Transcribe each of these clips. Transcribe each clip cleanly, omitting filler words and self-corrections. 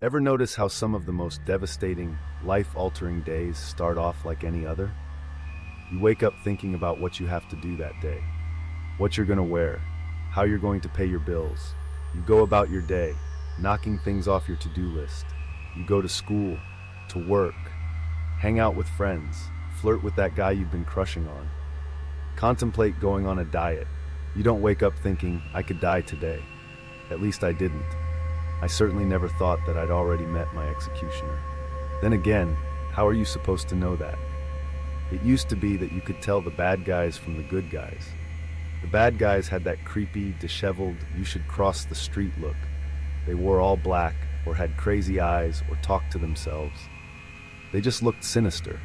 Ever notice how some of the most devastating, life-altering days start off like any other? You wake up thinking about what you have to do that day, what you're going to wear, how you're going to pay your bills. You go about your day, knocking things off your to-do list. You go to school, to work, hang out with friends, flirt with that guy you've been crushing on, contemplate going on a diet. You don't wake up thinking, I could die today. At least I didn't. I certainly never thought that I'd already met my executioner. Then again, how are you supposed to know that? It used to be that you could tell the bad guys from the good guys. The bad guys had that creepy, disheveled, you should cross the street look. They wore all black, or had crazy eyes, or talked to themselves. They just looked sinister,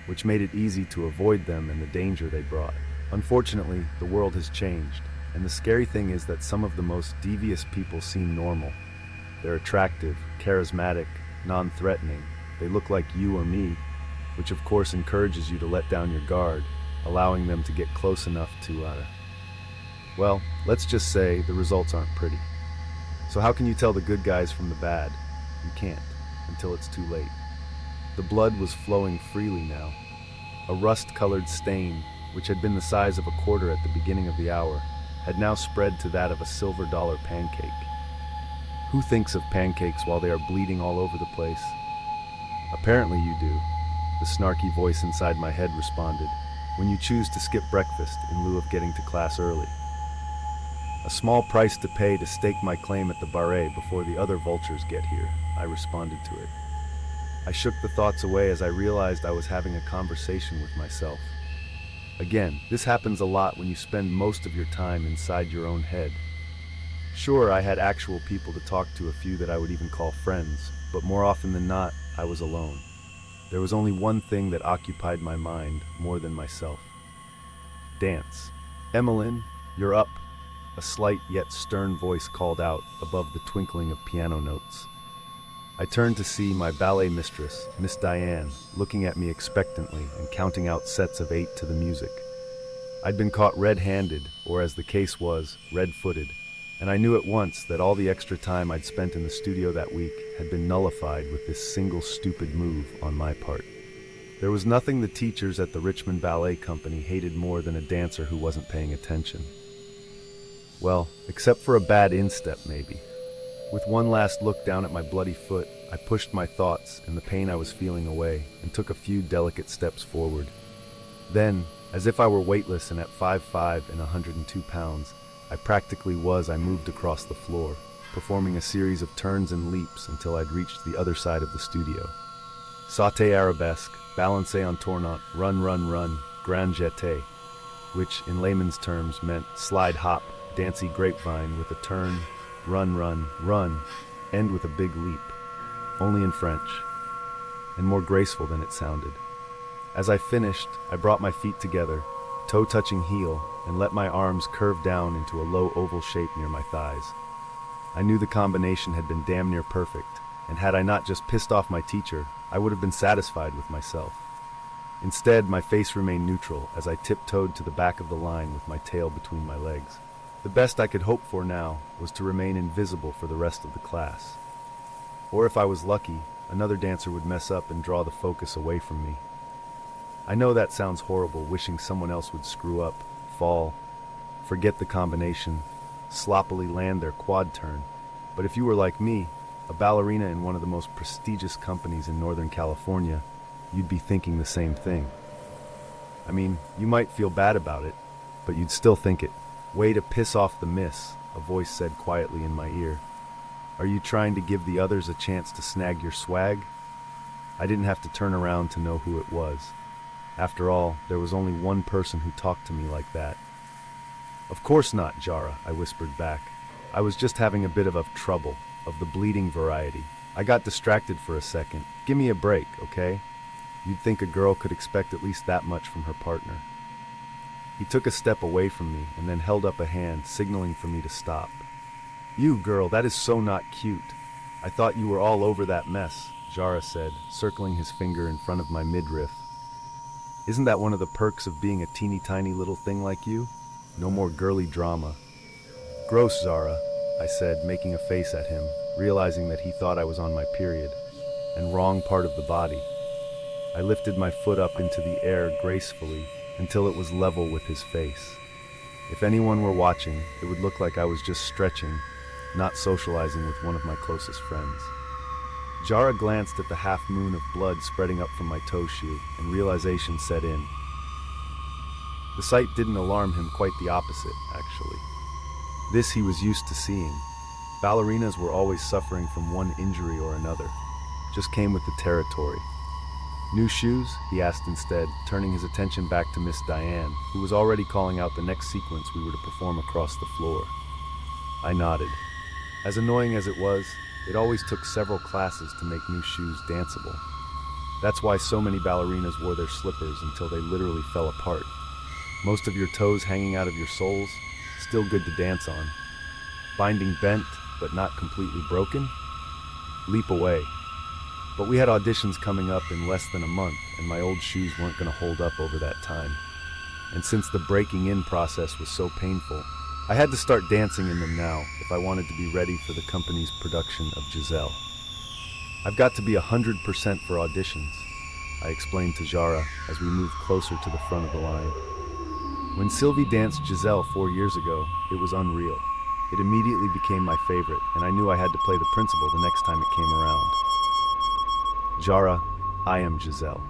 which made it easy to avoid them and the danger they brought. Unfortunately, the world has changed, and the scary thing is that some of the most devious people seem normal. They're attractive, charismatic, non-threatening. They look like you or me, which of course encourages you to let down your guard, allowing them to get close enough to, well, let's just say the results aren't pretty. So how can you tell the good guys from the bad? You can't, until it's too late. The blood was flowing freely now. A rust-colored stain, which had been the size of a quarter at the beginning of the hour, had now spread to that of a silver dollar pancake. Who thinks of pancakes while they are bleeding all over the place? Apparently you do, the snarky voice inside my head responded, when you choose to skip breakfast in lieu of getting to class early. A small price to pay to stake my claim at the ballet before the other vultures get here, I responded to it. I shook the thoughts away as I realized I was having a conversation with myself. Again, this happens a lot when you spend most of your time inside your own head. Sure, I had actual people to talk to, a few that I would even call friends, but more often than not, I was alone. There was only one thing that occupied my mind more than myself. Dance. Emmeline, you're up, a slight yet stern voice called out above the twinkling of piano notes. I turned to see my ballet mistress, Miss Diane, looking at me expectantly and counting out sets of 8 to the music. I'd been caught red-handed, or as the case was, red-footed, and I knew at once that all the extra time I'd spent in the studio that week had been nullified with this single stupid move on my part. There was nothing the teachers at the Richmond Ballet Company hated more than a dancer who wasn't paying attention. Well, except for a bad instep, maybe. With one last look down at my bloody foot, I pushed my thoughts and the pain I was feeling away and took a few delicate steps forward. Then, as if I were weightless and at 5'5" and 102 pounds, I moved across the floor, performing a series of turns and leaps until I'd reached the other side of the studio. Sauté arabesque, balancé en tournant, run, run, run, grand jeté, which in layman's terms meant slide hop, dancy grapevine with a turn, run, run, run, end with a big leap, only in French, and more graceful than it sounded. As I finished, I brought my feet together, toe touching heel, and let my arms curve down into a low oval shape near my thighs. I knew the combination had been damn near perfect, and had I not just pissed off my teacher, I would have been satisfied with myself. Instead, my face remained neutral as I tiptoed to the back of the line with my tail between my legs. The best I could hope for now was to remain invisible for the rest of the class. Or if I was lucky, another dancer would mess up and draw the focus away from me. I know that sounds horrible, wishing someone else would screw up, fall, forget the combination, sloppily land their quad turn. But if you were like me, a ballerina in one of the most prestigious companies in Northern California, you'd be thinking the same thing. I mean, you might feel bad about it, but you'd still think it. Way to piss off the miss, a voice said quietly in my ear. Are you trying to give the others a chance to snag your swag? I didn't have to turn around to know who it was. After all, there was only one person who talked to me like that. Of course not, Jara, I whispered back. I was just having a bit of trouble, of the bleeding variety. I got distracted for a second. Give me a break, okay? You'd think a girl could expect at least that much from her partner. He took a step away from me and then held up a hand, signaling for me to stop. You girl, that is so not cute. I thought you were all over that mess, Jara said, circling his finger in front of my midriff. Isn't that one of the perks of being a teeny tiny little thing like you? No more girly drama. Gross, Zara, I said, making a face at him, realizing that he thought I was on my period, and wrong part of the body. I lifted my foot up into the air gracefully until it was level with his face. If anyone were watching, it would look like I was just stretching, not socializing with one of my closest friends. Jara glanced at the half moon of blood spreading up from my toe shoe, and realization set in. The sight didn't alarm him, quite the opposite, actually. This he was used to seeing. Ballerinas were always suffering from one injury or another. Just came with the territory. New shoes? He asked instead, turning his attention back to Miss Diane, who was already calling out the next sequence we were to perform across the floor. I nodded. As annoying as it was, it always took several classes to make new shoes danceable. That's why so many ballerinas wore their slippers until they literally fell apart. Most of your toes hanging out of your soles, still good to dance on. Binding bent, but not completely broken? Leap away. But we had auditions coming up in less than a month, and my old shoes weren't going to hold up over that time. And since the breaking in process was so painful, I had to start dancing in them now if I wanted to be ready for the company's production of Giselle. I've got to be 100% for auditions, I explained to Jara as we moved closer to the front of the line. When Sylvie danced Giselle 4 years ago, it was unreal. It immediately became my favorite, and I knew I had to play the principal the next time it came around. Jara, I am Giselle.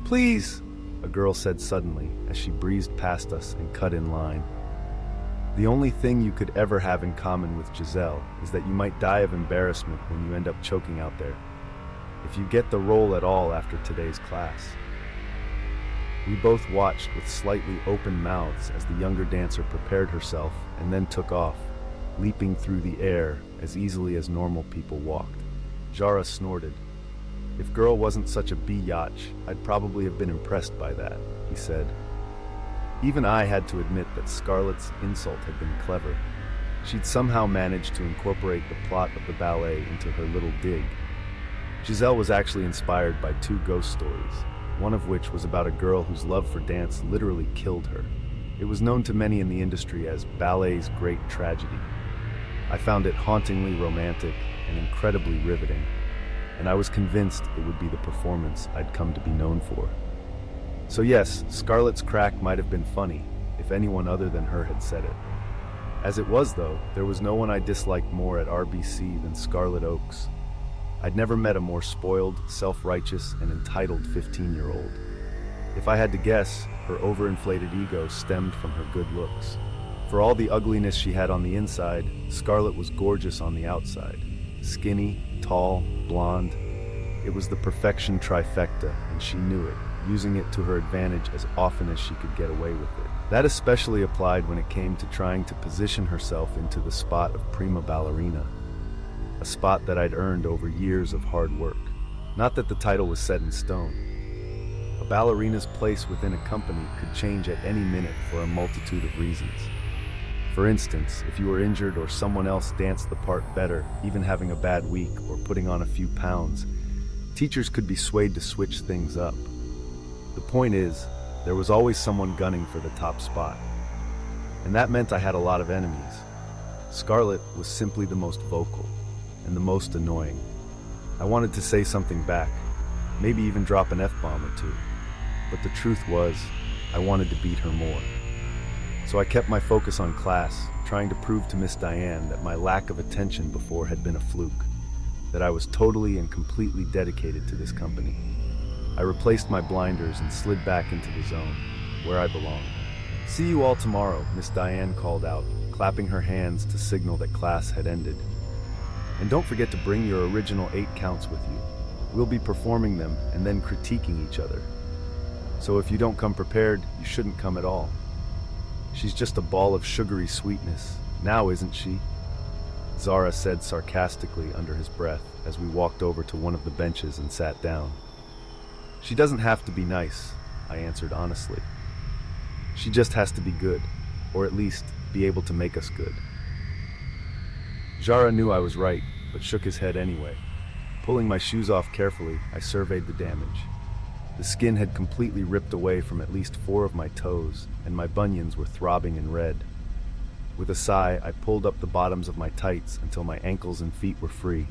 Please, a girl said suddenly as she breezed past us and cut in line. The only thing you could ever have in common with Giselle is that you might die of embarrassment when you end up choking out there. If you get the role at all after today's class. We both watched with slightly open mouths as the younger dancer prepared herself and then took off, leaping through the air as easily as normal people walked. Jara snorted. If girl wasn't such a biatch, I'd probably have been impressed by that, he said. Even I had to admit that Scarlett's insult had been clever. She'd somehow managed to incorporate the plot of the ballet into her little dig. Giselle was actually inspired by 2 ghost stories, one of which was about a girl whose love for dance literally killed her. It was known to many in the industry as ballet's great tragedy. I found it hauntingly romantic and incredibly riveting, and I was convinced it would be the performance I'd come to be known for. So yes, Scarlett's crack might have been funny, if anyone other than her had said it. As it was, though, there was no one I disliked more at RBC than Scarlett Oaks. I'd never met a more spoiled, self-righteous, and entitled 15-year-old. If I had to guess, her overinflated ego stemmed from her good looks. For all the ugliness she had on the inside, Scarlett was gorgeous on the outside. Skinny, tall, blonde. It was the perfection trifecta, and she knew it, using it to her advantage as often as she could get away with it. That especially applied when it came to trying to position herself into the spot of prima ballerina, a spot that I'd earned over years of hard work. Not that the title was set in stone. A ballerina's place within a company could change at any minute for a multitude of reasons. For instance, if you were injured or someone else danced the part better, even having a bad week or putting on a few pounds, teachers could be swayed to switch things up. The point is, there was always someone gunning for the top spot. And that meant I had a lot of enemies. Scarlett was simply the most vocal and the most annoying. I wanted to say something back, maybe even drop an F-bomb or 2. But the truth was, I wanted to beat her more. So I kept my focus on class, trying to prove to Miss Diane that my lack of attention before had been a fluke, that I was totally and completely dedicated to this company. I replaced my blinders and slid back into the zone, where I belonged. "See you all tomorrow," Miss Diane called out, clapping her hands to signal that class had ended. "And don't forget to bring your original 8 counts with you. We'll be performing them and then critiquing each other. So if you don't come prepared, you shouldn't come at all. She's just a ball of sugary sweetness, now isn't she?" Zara said sarcastically under his breath as we walked over to one of the benches and sat down. "She doesn't have to be nice," I answered honestly. "She just has to be good, or at least be able to make us good." Jara knew I was right, but shook his head anyway. Pulling my shoes off carefully, I surveyed the damage. The skin had completely ripped away from at least 4 of my toes, and my bunions were throbbing and red. With a sigh, I pulled up the bottoms of my tights until my ankles and feet were free.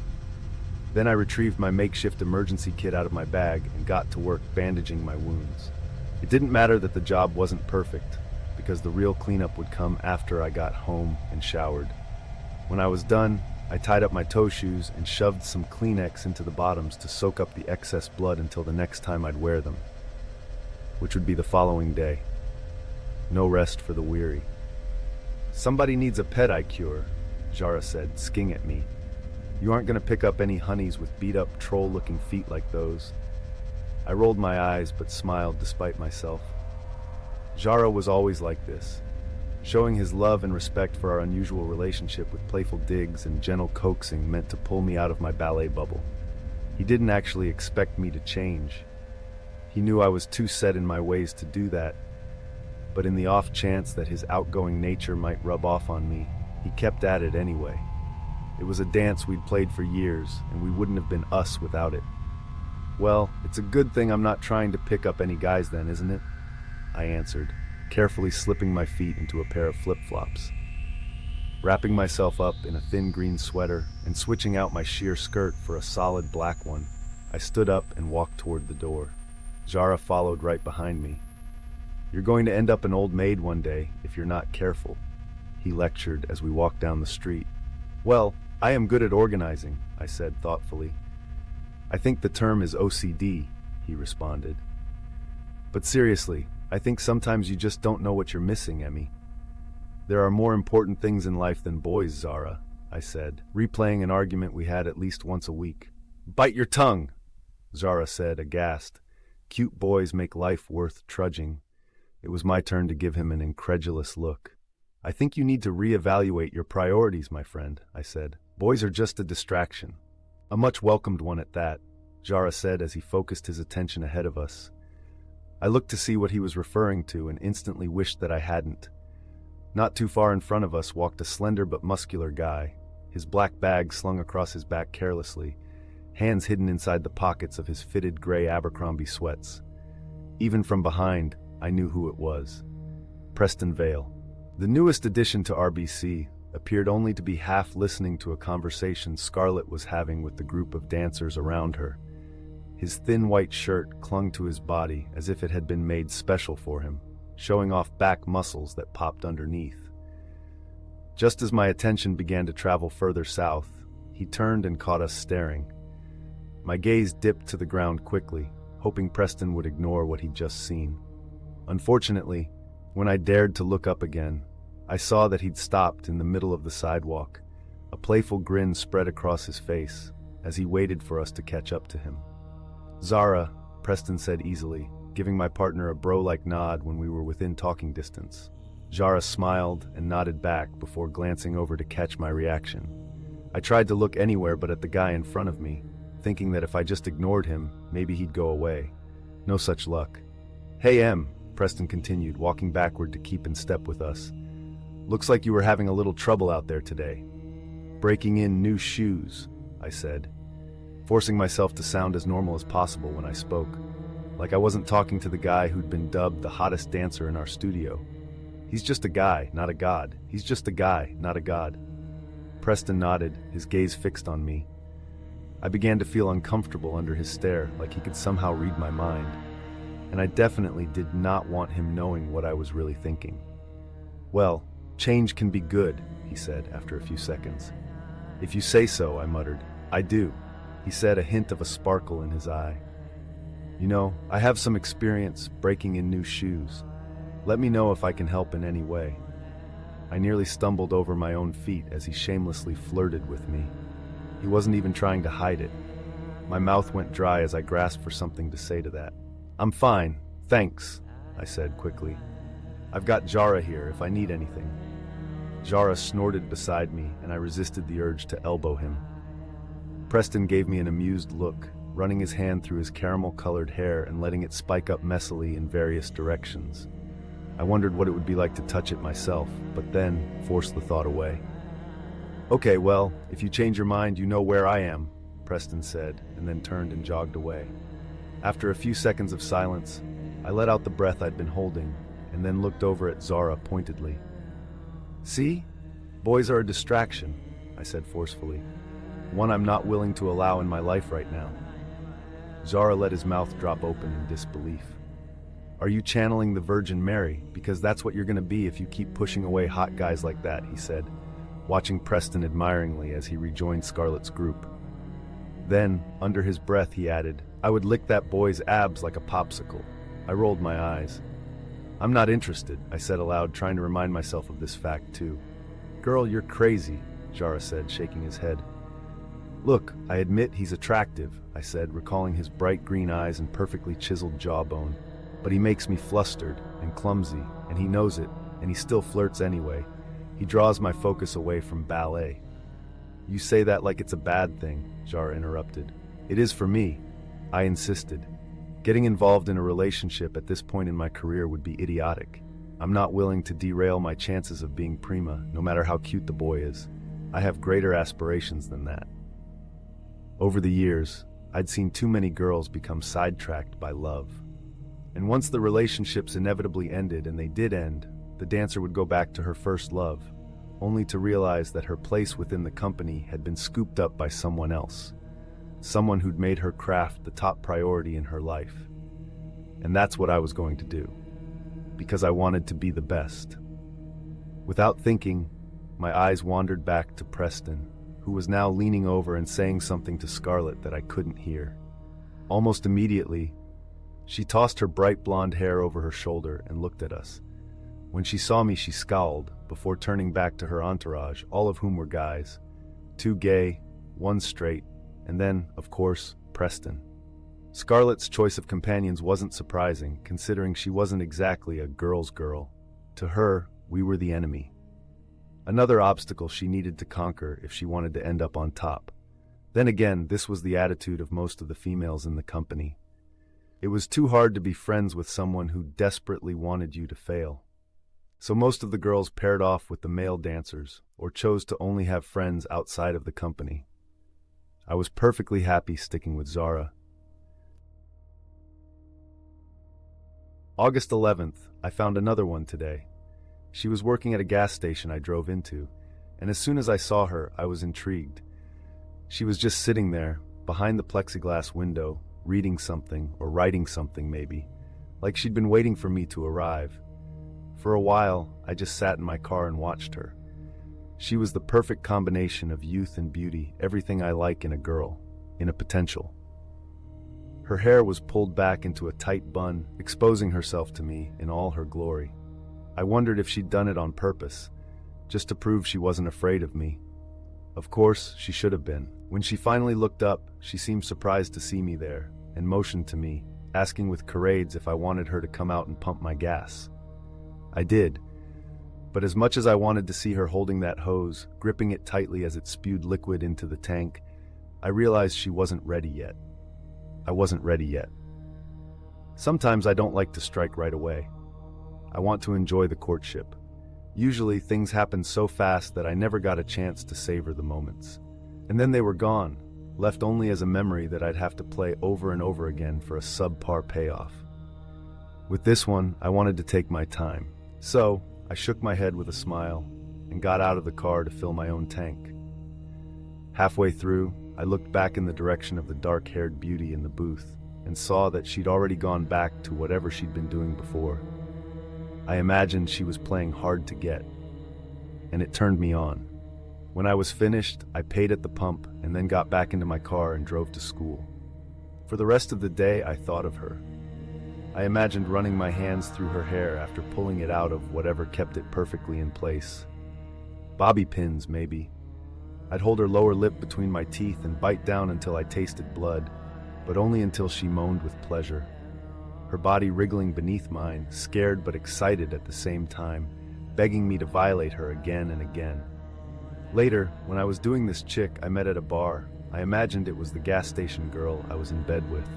Then I retrieved my makeshift emergency kit out of my bag and got to work bandaging my wounds. It didn't matter that the job wasn't perfect, because the real cleanup would come after I got home and showered. When I was done, I tied up my toe shoes and shoved some Kleenex into the bottoms to soak up the excess blood until the next time I'd wear them, which would be the following day. No rest for the weary. "Somebody needs a pet I cure," Jara said, sking at me. "You aren't going to pick up any honeys with beat-up, troll-looking feet like those." I rolled my eyes but smiled despite myself. Jara was always like this, showing his love and respect for our unusual relationship with playful digs and gentle coaxing meant to pull me out of my ballet bubble. He didn't actually expect me to change. He knew I was too set in my ways to do that, but in the off chance that his outgoing nature might rub off on me, he kept at it anyway. It was a dance we'd played for years, and we wouldn't have been us without it. "Well, it's a good thing I'm not trying to pick up any guys then, isn't it?" I answered, carefully slipping my feet into a pair of flip-flops. Wrapping myself up in a thin green sweater and switching out my sheer skirt for a solid black one, I stood up and walked toward the door. Jara followed right behind me. "You're going to end up an old maid one day if you're not careful," he lectured as we walked down the street. "Well, I am good at organizing," I said thoughtfully. "I think the term is OCD," he responded. "But seriously, I think sometimes you just don't know what you're missing, Emmy." "There are more important things in life than boys, Zara," I said, replaying an argument we had at least once a week. "Bite your tongue," Zara said, aghast. "Cute boys make life worth trudging." It was my turn to give him an incredulous look. "I think you need to reevaluate your priorities, my friend," I said. "Boys are just a distraction." "A much welcomed one at that," Jara said as he focused his attention ahead of us. I looked to see what he was referring to and instantly wished that I hadn't. Not too far in front of us walked a slender but muscular guy, his black bag slung across his back carelessly, hands hidden inside the pockets of his fitted gray Abercrombie sweats. Even from behind, I knew who it was. Preston Vale. The newest addition to RBC appeared only to be half listening to a conversation Scarlett was having with the group of dancers around her. His thin white shirt clung to his body as if it had been made special for him, showing off back muscles that popped underneath. Just as my attention began to travel further south, he turned and caught us staring. My gaze dipped to the ground quickly, hoping Preston would ignore what he'd just seen. Unfortunately, when I dared to look up again, I saw that he'd stopped in the middle of the sidewalk. A playful grin spread across his face as he waited for us to catch up to him. "Zara," Preston said easily, giving my partner a bro-like nod when we were within talking distance. Jara smiled and nodded back before glancing over to catch my reaction. I tried to look anywhere but at the guy in front of me, thinking that if I just ignored him, maybe he'd go away. No such luck. "Hey, Em," Preston continued, walking backward to keep in step with us. "Looks like you were having a little trouble out there today." "Breaking in new shoes," I said, forcing myself to sound as normal as possible when I spoke, like I wasn't talking to the guy who'd been dubbed the hottest dancer in our studio. "He's just a guy, not a god. He's just a guy, not a god." Preston nodded, his gaze fixed on me. I began to feel uncomfortable under his stare, like he could somehow read my mind, and I definitely did not want him knowing what I was really thinking. "Well, change can be good," he said after a few seconds. "If you say so," I muttered. "I do," he said, a hint of a sparkle in his eye. "You know, I have some experience breaking in new shoes. Let me know if I can help in any way." I nearly stumbled over my own feet as he shamelessly flirted with me. He wasn't even trying to hide it. My mouth went dry as I grasped for something to say to that. "I'm fine, thanks," I said quickly. "I've got Jara here if I need anything." Jara snorted beside me, and I resisted the urge to elbow him. Preston gave me an amused look, running his hand through his caramel-colored hair and letting it spike up messily in various directions. I wondered what it would be like to touch it myself, but then forced the thought away. "Okay, well, if you change your mind, you know where I am," Preston said, and then turned and jogged away. After a few seconds of silence, I let out the breath I'd been holding, and then looked over at Zara pointedly. "See? Boys are a distraction, I said forcefully. One I'm not willing to allow in my life right now. Zara let his mouth drop open in disbelief. Are you channeling the Virgin Mary? Because that's what you're going to be if you keep pushing away hot guys like that, he said, watching Preston admiringly as he rejoined Scarlett's group. Then, under his breath, he added, I would lick that boy's abs like a popsicle. I rolled my eyes. I'm not interested, I said aloud, trying to remind myself of this fact too. Girl, you're crazy, Zara said, shaking his head. Look, I admit he's attractive, I said, recalling his bright green eyes and perfectly chiseled jawbone. But he makes me flustered and clumsy, and he knows it, and he still flirts anyway. He draws my focus away from ballet. You say that like it's a bad thing, Zara interrupted. It is for me, I insisted. Getting involved in a relationship at this point in my career would be idiotic. I'm not willing to derail my chances of being prima, no matter how cute the boy is. I have greater aspirations than that. Over the years, I'd seen too many girls become sidetracked by love. And once the relationships inevitably ended, and they did end, the dancer would go back to her first love, only to realize that her place within the company had been scooped up by someone else. Someone who'd made her craft the top priority in her life. And that's what I was going to do, because I wanted to be the best. Without thinking, my eyes wandered back to Preston, who was now leaning over and saying something to Scarlett that I couldn't hear. Almost immediately, she tossed her bright blonde hair over her shoulder and looked at us. When she saw me, she scowled, before turning back to her entourage, all of whom were guys. 2 gay, 1 straight, and then, of course, Preston. Scarlett's choice of companions wasn't surprising, considering she wasn't exactly a girl's girl. To her, we were the enemy. Another obstacle she needed to conquer if she wanted to end up on top. Then again, this was the attitude of most of the females in the company. It was too hard to be friends with someone who desperately wanted you to fail. So most of the girls paired off with the male dancers, or chose to only have friends outside of the company. I was perfectly happy sticking with Zara. August 11th, I found another one today. She was working at a gas station I drove into, and as soon as I saw her, I was intrigued. She was just sitting there, behind the plexiglass window, reading something, or writing something maybe, like she'd been waiting for me to arrive. For a while, I just sat in my car and watched her. She was the perfect combination of youth and beauty, everything I like in a girl, in a potential. Her hair was pulled back into a tight bun, exposing herself to me in all her glory. I wondered if she'd done it on purpose, just to prove she wasn't afraid of me. Of course, she should have been. When she finally looked up, she seemed surprised to see me there, and motioned to me, asking with charades if I wanted her to come out and pump my gas. I did, but as much as I wanted to see her holding that hose, gripping it tightly as it spewed liquid into the tank, I realized she wasn't ready yet. I wasn't ready yet. Sometimes I don't like to strike right away. I want to enjoy the courtship. Usually, things happen so fast that I never got a chance to savor the moments. And then they were gone, left only as a memory that I'd have to play over and over again for a subpar payoff. With this one, I wanted to take my time. So, I shook my head with a smile and got out of the car to fill my own tank. Halfway through, I looked back in the direction of the dark-haired beauty in the booth and saw that she'd already gone back to whatever she'd been doing before. I imagined she was playing hard to get, and it turned me on. When I was finished, I paid at the pump and then got back into my car and drove to school. For the rest of the day, I thought of her. I imagined running my hands through her hair after pulling it out of whatever kept it perfectly in place. Bobby pins, maybe. I'd hold her lower lip between my teeth and bite down until I tasted blood, but only until she moaned with pleasure. Her body wriggling beneath mine, scared but excited at the same time, begging me to violate her again and again. Later, when I was doing this chick I met at a bar, I imagined it was the gas station girl I was in bed with.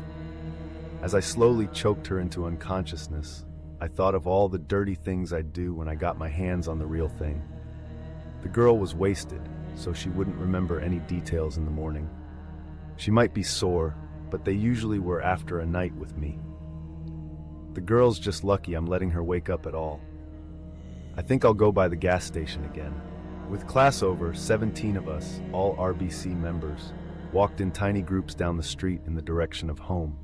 As I slowly choked her into unconsciousness, I thought of all the dirty things I'd do when I got my hands on the real thing. The girl was wasted, so she wouldn't remember any details in the morning. She might be sore, but they usually were after a night with me. The girl's just lucky I'm letting her wake up at all. I think I'll go by the gas station again. With class over, 17 of us, all RBC members, walked in tiny groups down the street in the direction of home.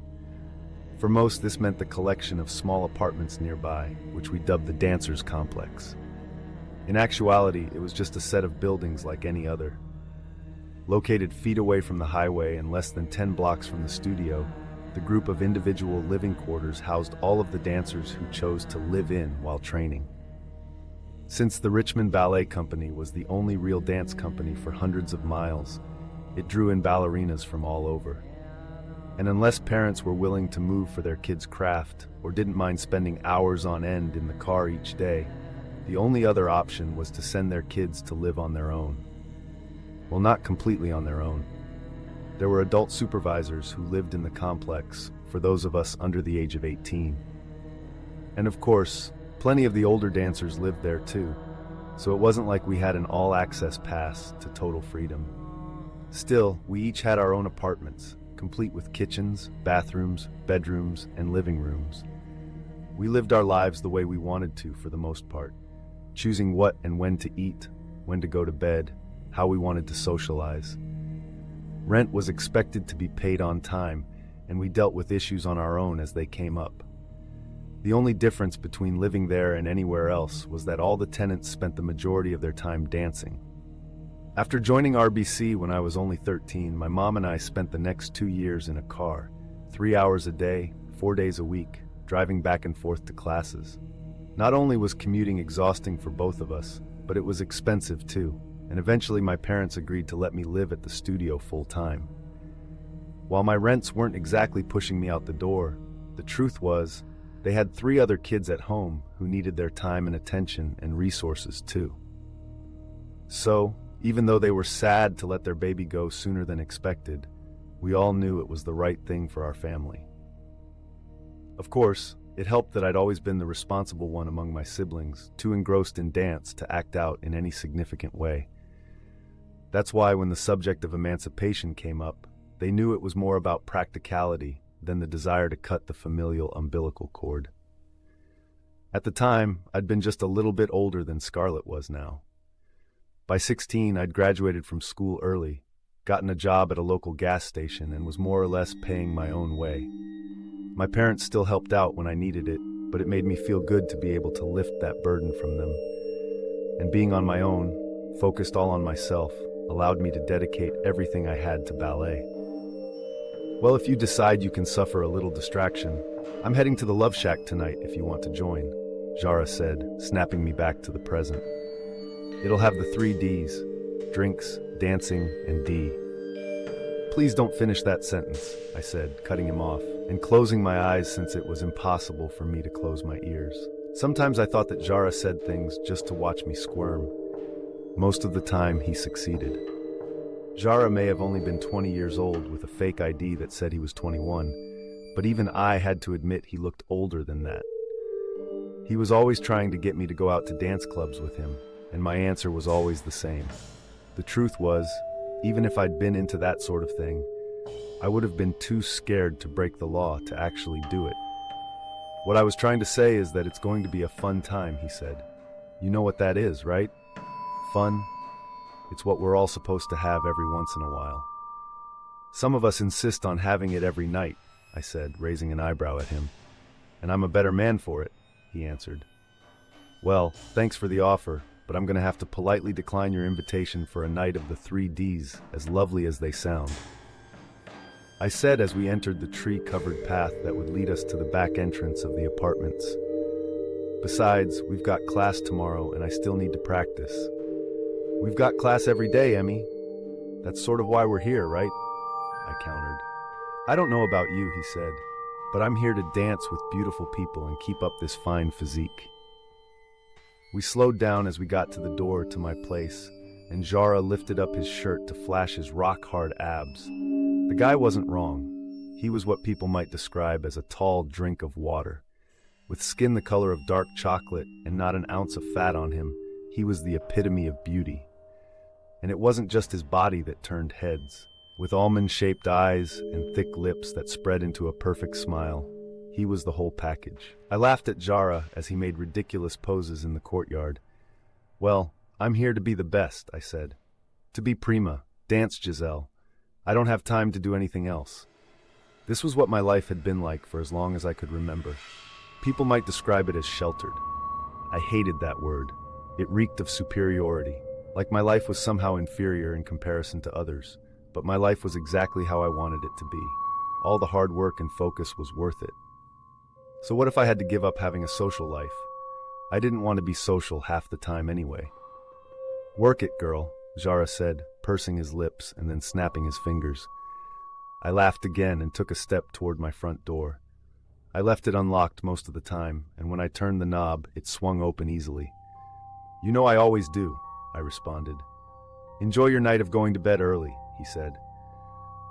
For most, this meant the collection of small apartments nearby, which we dubbed the Dancers Complex. In actuality, it was just a set of buildings like any other. Located feet away from the highway and less than 10 blocks from the studio, the group of individual living quarters housed all of the dancers who chose to live in while training. Since the Richmond Ballet Company was the only real dance company for hundreds of miles, it drew in ballerinas from all over. And unless parents were willing to move for their kids' craft or didn't mind spending hours on end in the car each day, the only other option was to send their kids to live on their own. Well, not completely on their own. There were adult supervisors who lived in the complex for those of us under the age of 18. And of course, plenty of the older dancers lived there too, so it wasn't like we had an all-access pass to total freedom. Still, we each had our own apartments, complete with kitchens, bathrooms, bedrooms, and living rooms. We lived our lives the way we wanted to for the most part, choosing what and when to eat, when to go to bed, how we wanted to socialize. Rent was expected to be paid on time, and we dealt with issues on our own as they came up. The only difference between living there and anywhere else was that all the tenants spent the majority of their time dancing. After joining RBC when I was only 13, my mom and I spent the next 2 years in a car, 3 hours a day, 4 days a week, driving back and forth to classes. Not only was commuting exhausting for both of us, but it was expensive too, and eventually my parents agreed to let me live at the studio full-time. While my rents weren't exactly pushing me out the door, the truth was, they had 3 other kids at home who needed their time and attention and resources too. So, even though they were sad to let their baby go sooner than expected, we all knew it was the right thing for our family. Of course, it helped that I'd always been the responsible one among my siblings, too engrossed in dance to act out in any significant way. That's why when the subject of emancipation came up, they knew it was more about practicality than the desire to cut the familial umbilical cord. At the time, I'd been just a little bit older than Scarlett was now. By 16, I'd graduated from school early, gotten a job at a local gas station, and was more or less paying my own way. My parents still helped out when I needed it, but it made me feel good to be able to lift that burden from them. And being on my own, focused all on myself, allowed me to dedicate everything I had to ballet. Well, if you decide you can suffer a little distraction, I'm heading to the Love Shack tonight if you want to join, Jara said, snapping me back to the present. It'll have the 3 Ds, drinks, dancing, and D. Please don't finish that sentence, I said, cutting him off, and closing my eyes since it was impossible for me to close my ears. Sometimes I thought that Jara said things just to watch me squirm. Most of the time, he succeeded. Jara may have only been 20 years old with a fake ID that said he was 21, but even I had to admit he looked older than that. He was always trying to get me to go out to dance clubs with him, and my answer was always the same. The truth was, even if I'd been into that sort of thing, I would have been too scared to break the law to actually do it. What I was trying to say is that it's going to be a fun time, he said. You know what that is, right? Fun? It's what we're all supposed to have every once in a while. Some of us insist on having it every night, I said, raising an eyebrow at him. And I'm a better man for it, he answered. Well, thanks for the offer, but I'm going to have to politely decline your invitation for a night of the 3 Ds, as lovely as they sound. I said as we entered the tree-covered path that would lead us to the back entrance of the apartments. Besides, we've got class tomorrow and I still need to practice. We've got class every day, Emmy. That's sort of why we're here, right? I countered. I don't know about you, he said, but I'm here to dance with beautiful people and keep up this fine physique. We slowed down as we got to the door to my place, and Jara lifted up his shirt to flash his rock-hard abs. The guy wasn't wrong. He was what people might describe as a tall drink of water. With skin the color of dark chocolate and not an ounce of fat on him, he was the epitome of beauty. And it wasn't just his body that turned heads. With almond-shaped eyes and thick lips that spread into a perfect smile, he was the whole package. I laughed at Jara as he made ridiculous poses in the courtyard. Well, I'm here to be the best, I said. To be prima, dance Giselle. I don't have time to do anything else. This was what my life had been like for as long as I could remember. People might describe it as sheltered. I hated that word. It reeked of superiority, like my life was somehow inferior in comparison to others. But my life was exactly how I wanted it to be. All the hard work and focus was worth it. So what if I had to give up having a social life? I didn't want to be social half the time anyway. Work it, girl, Jara said, pursing his lips and then snapping his fingers. I laughed again and took a step toward my front door. I left it unlocked most of the time, and when I turned the knob, it swung open easily. You know I always do, I responded. Enjoy your night of going to bed early, he said.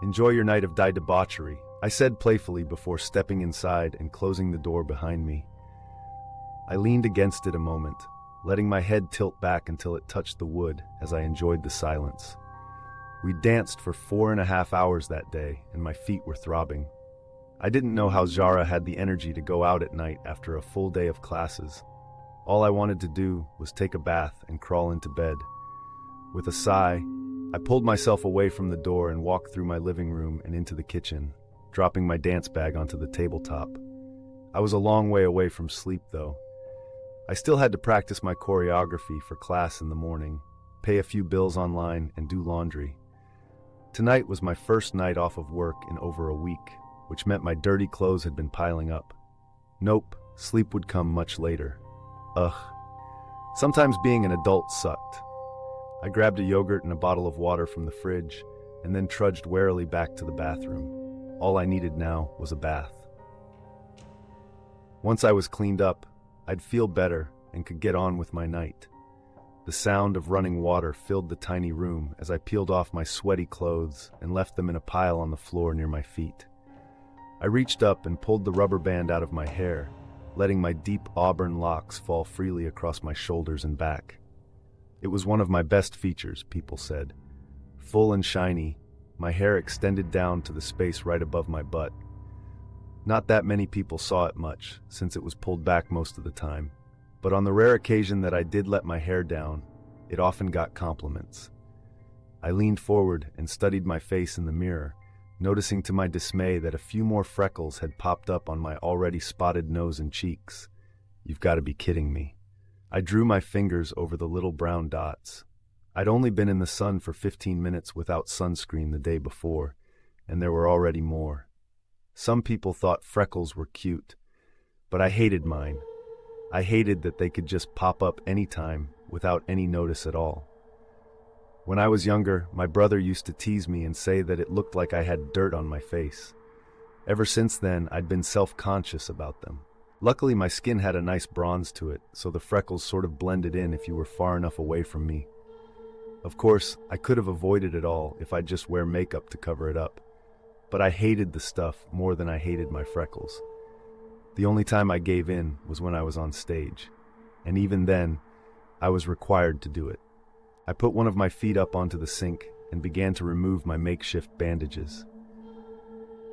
Enjoy your night of debauchery, I said playfully before stepping inside and closing the door behind me. I leaned against it a moment, letting my head tilt back until it touched the wood as I enjoyed the silence. We danced for 4.5 hours that day, and my feet were throbbing. I didn't know how Zara had the energy to go out at night after a full day of classes. All I wanted to do was take a bath and crawl into bed. With a sigh, I pulled myself away from the door and walked through my living room and into the kitchen, dropping my dance bag onto the tabletop. I was a long way away from sleep, though. I still had to practice my choreography for class in the morning, pay a few bills online, and do laundry. Tonight was my first night off of work in over a week, which meant my dirty clothes had been piling up. Nope, sleep would come much later. Ugh. Sometimes being an adult sucked. I grabbed a yogurt and a bottle of water from the fridge, and then trudged warily back to the bathroom. All I needed now was a bath. Once I was cleaned up, I'd feel better and could get on with my night. The sound of running water filled the tiny room as I peeled off my sweaty clothes and left them in a pile on the floor near my feet. I reached up and pulled the rubber band out of my hair, letting my deep auburn locks fall freely across my shoulders and back. It was one of my best features, people said. Full and shiny, my hair extended down to the space right above my butt. Not that many people saw it much, since it was pulled back most of the time. But on the rare occasion that I did let my hair down, it often got compliments. I leaned forward and studied my face in the mirror, noticing to my dismay that a few more freckles had popped up on my already spotted nose and cheeks. You've got to be kidding me. I drew my fingers over the little brown dots. I'd only been in the sun for 15 minutes without sunscreen the day before, and there were already more. Some people thought freckles were cute, but I hated mine. I hated that they could just pop up anytime without any notice at all. When I was younger, my brother used to tease me and say that it looked like I had dirt on my face. Ever since then, I'd been self-conscious about them. Luckily, my skin had a nice bronze to it, so the freckles sort of blended in if you were far enough away from me. Of course, I could have avoided it all if I'd just wear makeup to cover it up. But I hated the stuff more than I hated my freckles. The only time I gave in was when I was on stage, and even then, I was required to do it. I put one of my feet up onto the sink and began to remove my makeshift bandages.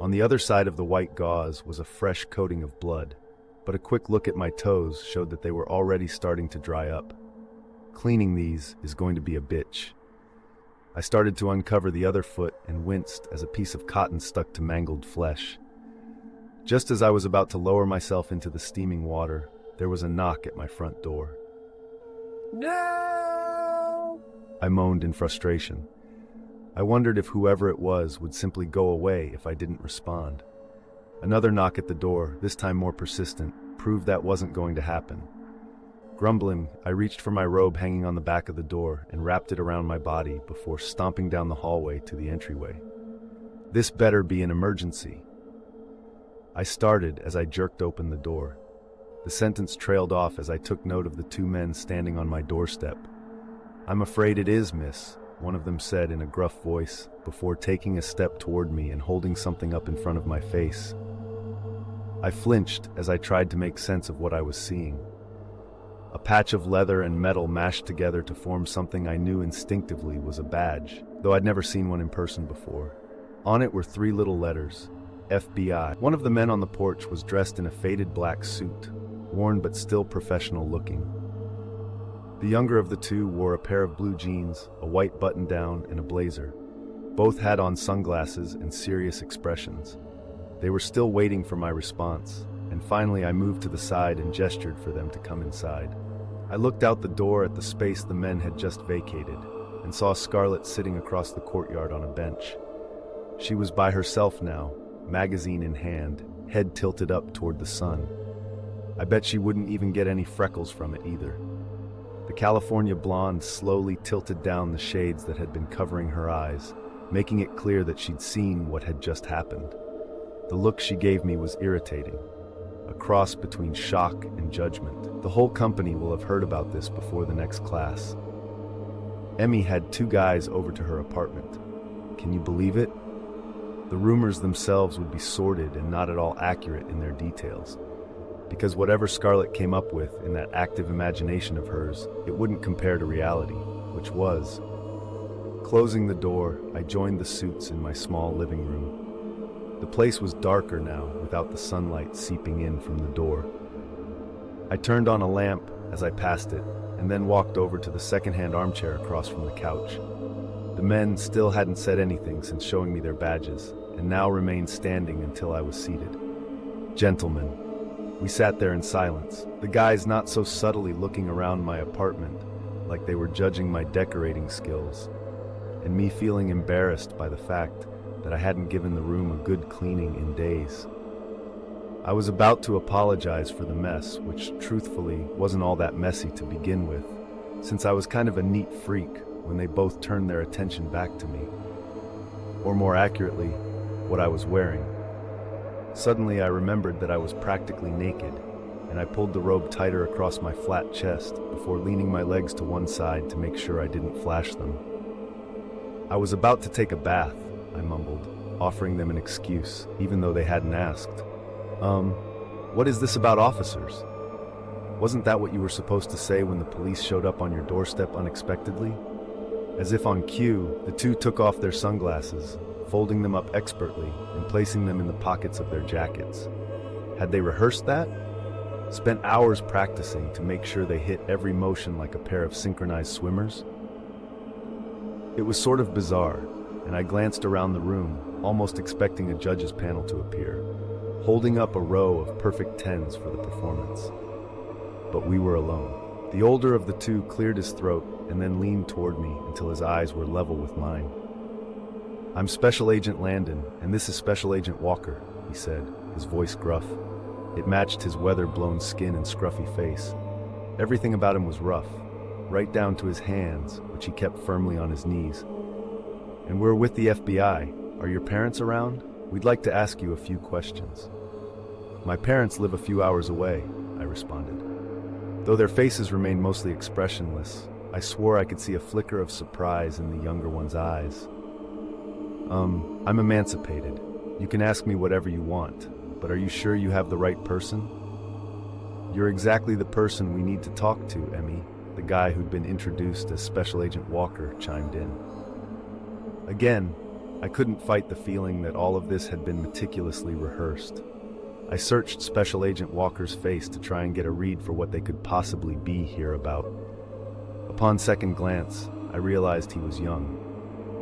On the other side of the white gauze was a fresh coating of blood, but a quick look at my toes showed that they were already starting to dry up. Cleaning these is going to be a bitch. I started to uncover the other foot and winced as a piece of cotton stuck to mangled flesh. Just as I was about to lower myself into the steaming water, there was a knock at my front door. No! I moaned in frustration. I wondered if whoever it was would simply go away if I didn't respond. Another knock at the door, this time more persistent, proved that wasn't going to happen. Grumbling, I reached for my robe hanging on the back of the door and wrapped it around my body before stomping down the hallway to the entryway. This better be an emergency. I started as I jerked open the door. The sentence trailed off as I took note of the two men standing on my doorstep. "I'm afraid it is, miss," one of them said in a gruff voice, before taking a step toward me and holding something up in front of my face. I flinched as I tried to make sense of what I was seeing. A patch of leather and metal mashed together to form something I knew instinctively was a badge, though I'd never seen one in person before. On it were 3 little letters, FBI. One of the men on the porch was dressed in a faded black suit, worn but still professional looking. The younger of the two wore a pair of blue jeans, a white button-down, and a blazer. Both had on sunglasses and serious expressions. They were still waiting for my response, and finally I moved to the side and gestured for them to come inside. I looked out the door at the space the men had just vacated, and saw Scarlett sitting across the courtyard on a bench. She was by herself now, magazine in hand, head tilted up toward the sun. I bet she wouldn't even get any freckles from it either. The California blonde slowly tilted down the shades that had been covering her eyes, making it clear that she'd seen what had just happened. The look she gave me was irritating, a cross between shock and judgment. The whole company will have heard about this before the next class. Emmy had 2 guys over to her apartment. Can you believe it? The rumors themselves would be sordid and not at all accurate in their details, because whatever Scarlett came up with in that active imagination of hers, it wouldn't compare to reality, which was. Closing the door, I joined the suits in my small living room. The place was darker now, without the sunlight seeping in from the door. I turned on a lamp as I passed it, and then walked over to the second-hand armchair across from the couch. The men still hadn't said anything since showing me their badges, and now remained standing until I was seated. Gentlemen. We sat there in silence, the guys not so subtly looking around my apartment, like they were judging my decorating skills, and me feeling embarrassed by the fact that I hadn't given the room a good cleaning in days. I was about to apologize for the mess, which truthfully wasn't all that messy to begin with, since I was kind of a neat freak when they both turned their attention back to me. Or more accurately, what I was wearing. Suddenly I remembered that I was practically naked, and I pulled the robe tighter across my flat chest before leaning my legs to one side to make sure I didn't flash them. I was about to take a bath, I mumbled, offering them an excuse, even though they hadn't asked. What is this about officers? Wasn't that what you were supposed to say when the police showed up on your doorstep unexpectedly? As if on cue, the two took off their sunglasses, folding them up expertly and placing them in the pockets of their jackets. Had they rehearsed that? Spent hours practicing to make sure they hit every motion like a pair of synchronized swimmers? It was sort of bizarre, and I glanced around the room, almost expecting a judge's panel to appear, holding up a row of perfect 10s for the performance. But we were alone. The older of the two cleared his throat and then leaned toward me until his eyes were level with mine. "I'm Special Agent Landon, and this is Special Agent Walker," he said, his voice gruff. It matched his weather-blown skin and scruffy face. Everything about him was rough, right down to his hands, which he kept firmly on his knees. "And we're with the FBI. Are your parents around? We'd like to ask you a few questions." "My parents live a few hours away," I responded. Though their faces remained mostly expressionless, I swore I could see a flicker of surprise in the younger one's eyes. I'm emancipated. You can ask me whatever you want, but are you sure you have the right person?" "You're exactly the person we need to talk to, Emmy," the guy who'd been introduced as Special Agent Walker chimed in. Again, I couldn't fight the feeling that all of this had been meticulously rehearsed. I searched Special Agent Walker's face to try and get a read for what they could possibly be here about. Upon second glance, I realized he was young,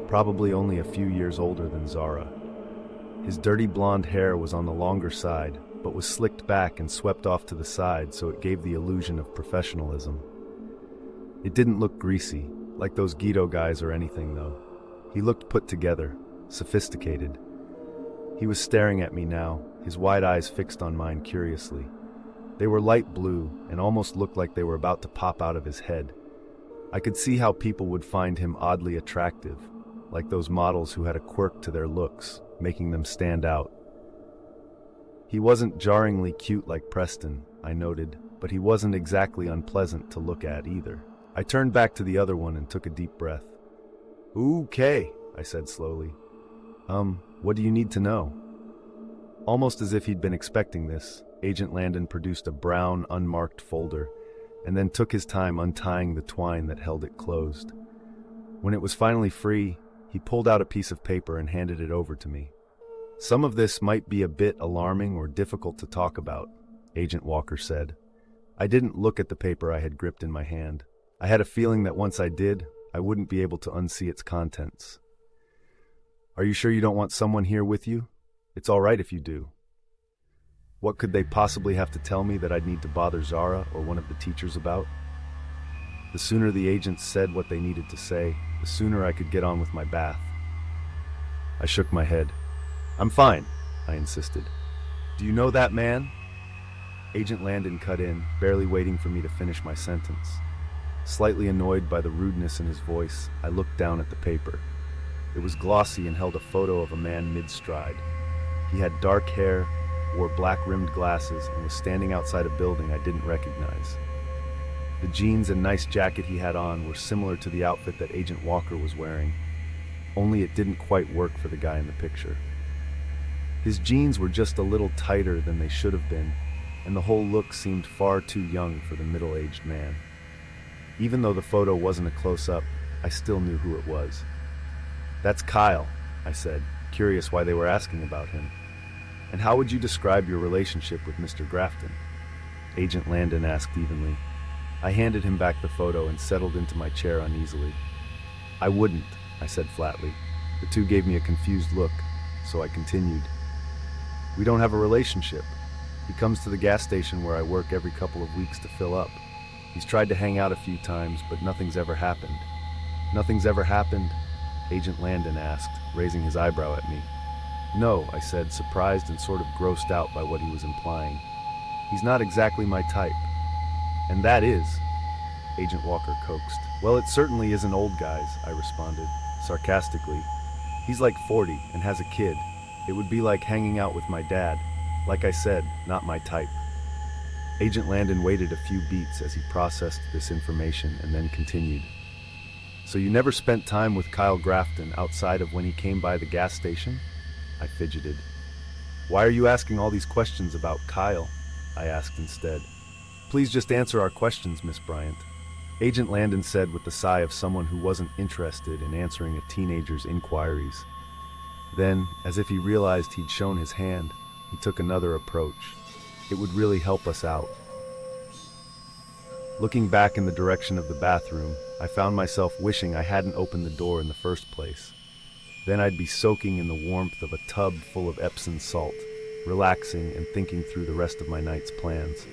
probably only a few years older than Zara. His dirty blonde hair was on the longer side, but was slicked back and swept off to the side so it gave the illusion of professionalism. It didn't look greasy, like those Guido guys or anything, though. He looked put together, sophisticated. He was staring at me now, his wide eyes fixed on mine curiously. They were light blue and almost looked like they were about to pop out of his head. I could see how people would find him oddly attractive, like those models who had a quirk to their looks, making them stand out. He wasn't jarringly cute like Preston, I noted, but he wasn't exactly unpleasant to look at either. I turned back to the other one and took a deep breath. "Okay," I said slowly. What do you need to know?" Almost as if he'd been expecting this, Agent Landon produced a brown, unmarked folder, and then took his time untying the twine that held it closed. When it was finally free, he pulled out a piece of paper and handed it over to me. "Some of this might be a bit alarming or difficult to talk about," Agent Walker said. I didn't look at the paper I had gripped in my hand. I had a feeling that once I did, I wouldn't be able to unsee its contents. Are you sure you don't want someone here with you? It's all right if you do. What could they possibly have to tell me that I'd need to bother Zara or one of the teachers about? The sooner the agents said what they needed to say, the sooner I could get on with my bath. I shook my head. I'm fine, I insisted. Do you know that man? Agent Landon cut in, barely waiting for me to finish my sentence. Slightly annoyed by the rudeness in his voice, I looked down at the paper. It was glossy and held a photo of a man mid-stride. He had dark hair, wore black-rimmed glasses, and was standing outside a building I didn't recognize. The jeans and nice jacket he had on were similar to the outfit that Agent Walker was wearing, only it didn't quite work for the guy in the picture. His jeans were just a little tighter than they should have been, and the whole look seemed far too young for the middle-aged man. Even though the photo wasn't a close-up, I still knew who it was. That's Kyle, I said, curious why they were asking about him. And how would you describe your relationship with Mr. Grafton? Agent Landon asked evenly. I handed him back the photo and settled into my chair uneasily. I wouldn't, I said flatly. The two gave me a confused look, so I continued. We don't have a relationship. He comes to the gas station where I work every couple of weeks to fill up. He's tried to hang out a few times, but nothing's ever happened. Nothing's ever happened? Agent Landon asked, raising his eyebrow at me. No, I said, surprised and sort of grossed out by what he was implying. He's not exactly my type. And that is, Agent Walker coaxed. Well, it certainly isn't old guys, I responded, sarcastically. He's like 40 and has a kid. It would be like hanging out with my dad. Like I said, not my type. Agent Landon waited a few beats as he processed this information and then continued. So you never spent time with Kyle Grafton outside of when he came by the gas station? I fidgeted. Why are you asking all these questions about Kyle? I asked instead. Please just answer our questions, Miss Bryant. Agent Landon said with the sigh of someone who wasn't interested in answering a teenager's inquiries. Then, as if he realized he'd shown his hand, he took another approach. It would really help us out. Looking back in the direction of the bathroom, I found myself wishing I hadn't opened the door in the first place. Then I'd be soaking in the warmth of a tub full of Epsom salt, relaxing and thinking through the rest of my night's plans.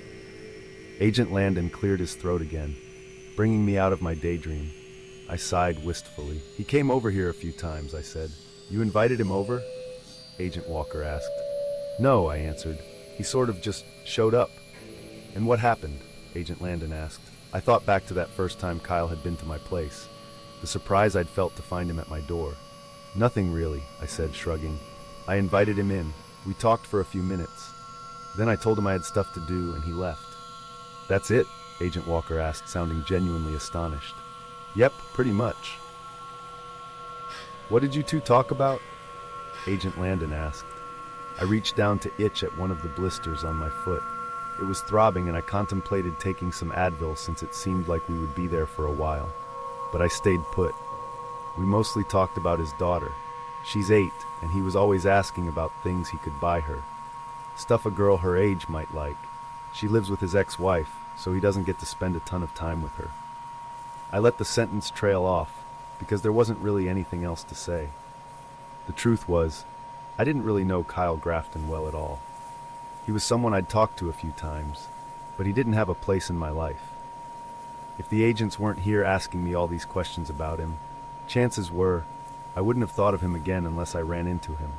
Agent Landon cleared his throat again, bringing me out of my daydream. I sighed wistfully. He came over here a few times, I said. You invited him over? Agent Walker asked. No, I answered. He sort of just showed up. And what happened? Agent Landon asked. I thought back to that first time Kyle had been to my place, the surprise I'd felt to find him at my door. Nothing really, I said, shrugging. I invited him in. We talked for a few minutes. Then I told him I had stuff to do and he left. That's it? Agent Walker asked, sounding genuinely astonished. Yep, pretty much. What did you two talk about? Agent Landon asked. I reached down to itch at one of the blisters on my foot. It was throbbing and I contemplated taking some Advil since it seemed like we would be there for a while. But I stayed put. We mostly talked about his daughter. She's 8, and he was always asking about things he could buy her. Stuff a girl her age might like. She lives with his ex-wife, so he doesn't get to spend a ton of time with her. I let the sentence trail off, because there wasn't really anything else to say. The truth was, I didn't really know Kyle Grafton well at all. He was someone I'd talked to a few times, but he didn't have a place in my life. If the agents weren't here asking me all these questions about him, chances were I wouldn't have thought of him again unless I ran into him.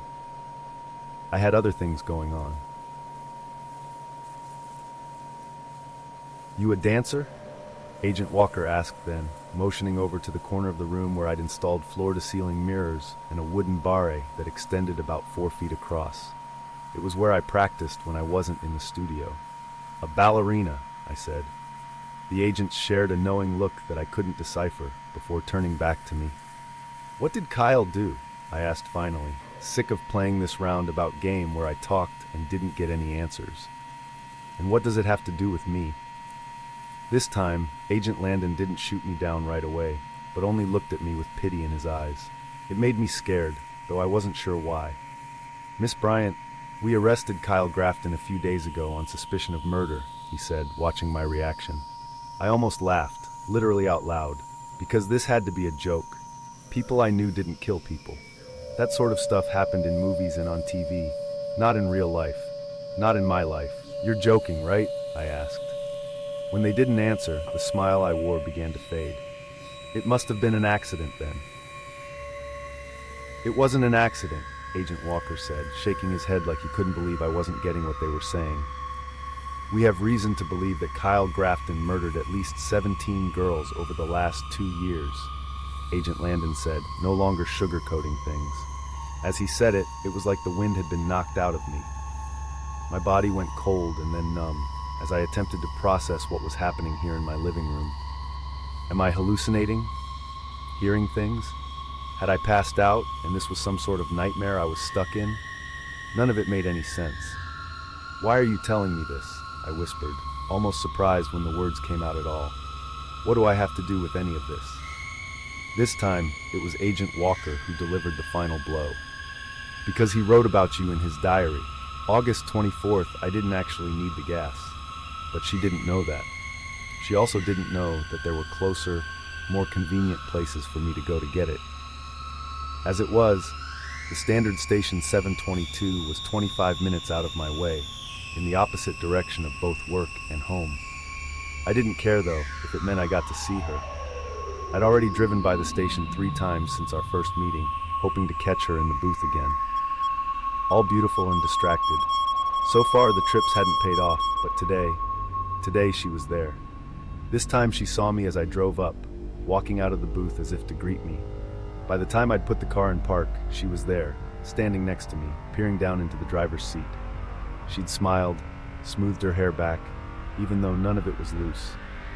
I had other things going on. You a dancer? Agent Walker asked then, motioning over to the corner of the room where I'd installed floor-to-ceiling mirrors and a wooden barre that extended about 4 feet across. It was where I practiced when I wasn't in the studio. A ballerina, I said. The agents shared a knowing look that I couldn't decipher before turning back to me. What did Kyle do? I asked finally, sick of playing this roundabout game where I talked and didn't get any answers. And what does it have to do with me? This time, Agent Landon didn't shoot me down right away, but only looked at me with pity in his eyes. It made me scared, though I wasn't sure why. Miss Bryant, we arrested Kyle Grafton a few days ago on suspicion of murder, he said, watching my reaction. I almost laughed, literally out loud, because this had to be a joke. People I knew didn't kill people. That sort of stuff happened in movies and on TV, not in real life. Not in my life. You're joking, right? I asked. When they didn't answer, the smile I wore began to fade. It must have been an accident then. It wasn't an accident, Agent Walker said, shaking his head like he couldn't believe I wasn't getting what they were saying. We have reason to believe that Kyle Grafton murdered at least 17 girls over the last 2 years, Agent Landon said, no longer sugarcoating things. As he said it, it was like the wind had been knocked out of me. My body went cold and then numb as I attempted to process what was happening here in my living room. Am I hallucinating? Hearing things? Had I passed out and this was some sort of nightmare I was stuck in? None of it made any sense. Why are you telling me this? I whispered, almost surprised when the words came out at all. What do I have to do with any of this? This time, it was Agent Walker who delivered the final blow. Because he wrote about you in his diary. August 24th, I didn't actually need the gas. But she didn't know that. She also didn't know that there were closer, more convenient places for me to go to get it. As it was, the standard station 722 was 25 minutes out of my way, in the opposite direction of both work and home. I didn't care though, if it meant I got to see her. I'd already driven by the station 3 times since our first meeting, hoping to catch her in the booth again. All beautiful and distracted. So far the trips hadn't paid off, but today she was there. This time she saw me as I drove up, walking out of the booth as if to greet me. By the time I'd put the car in park, she was there, standing next to me, peering down into the driver's seat. She'd smiled, smoothed her hair back, even though none of it was loose.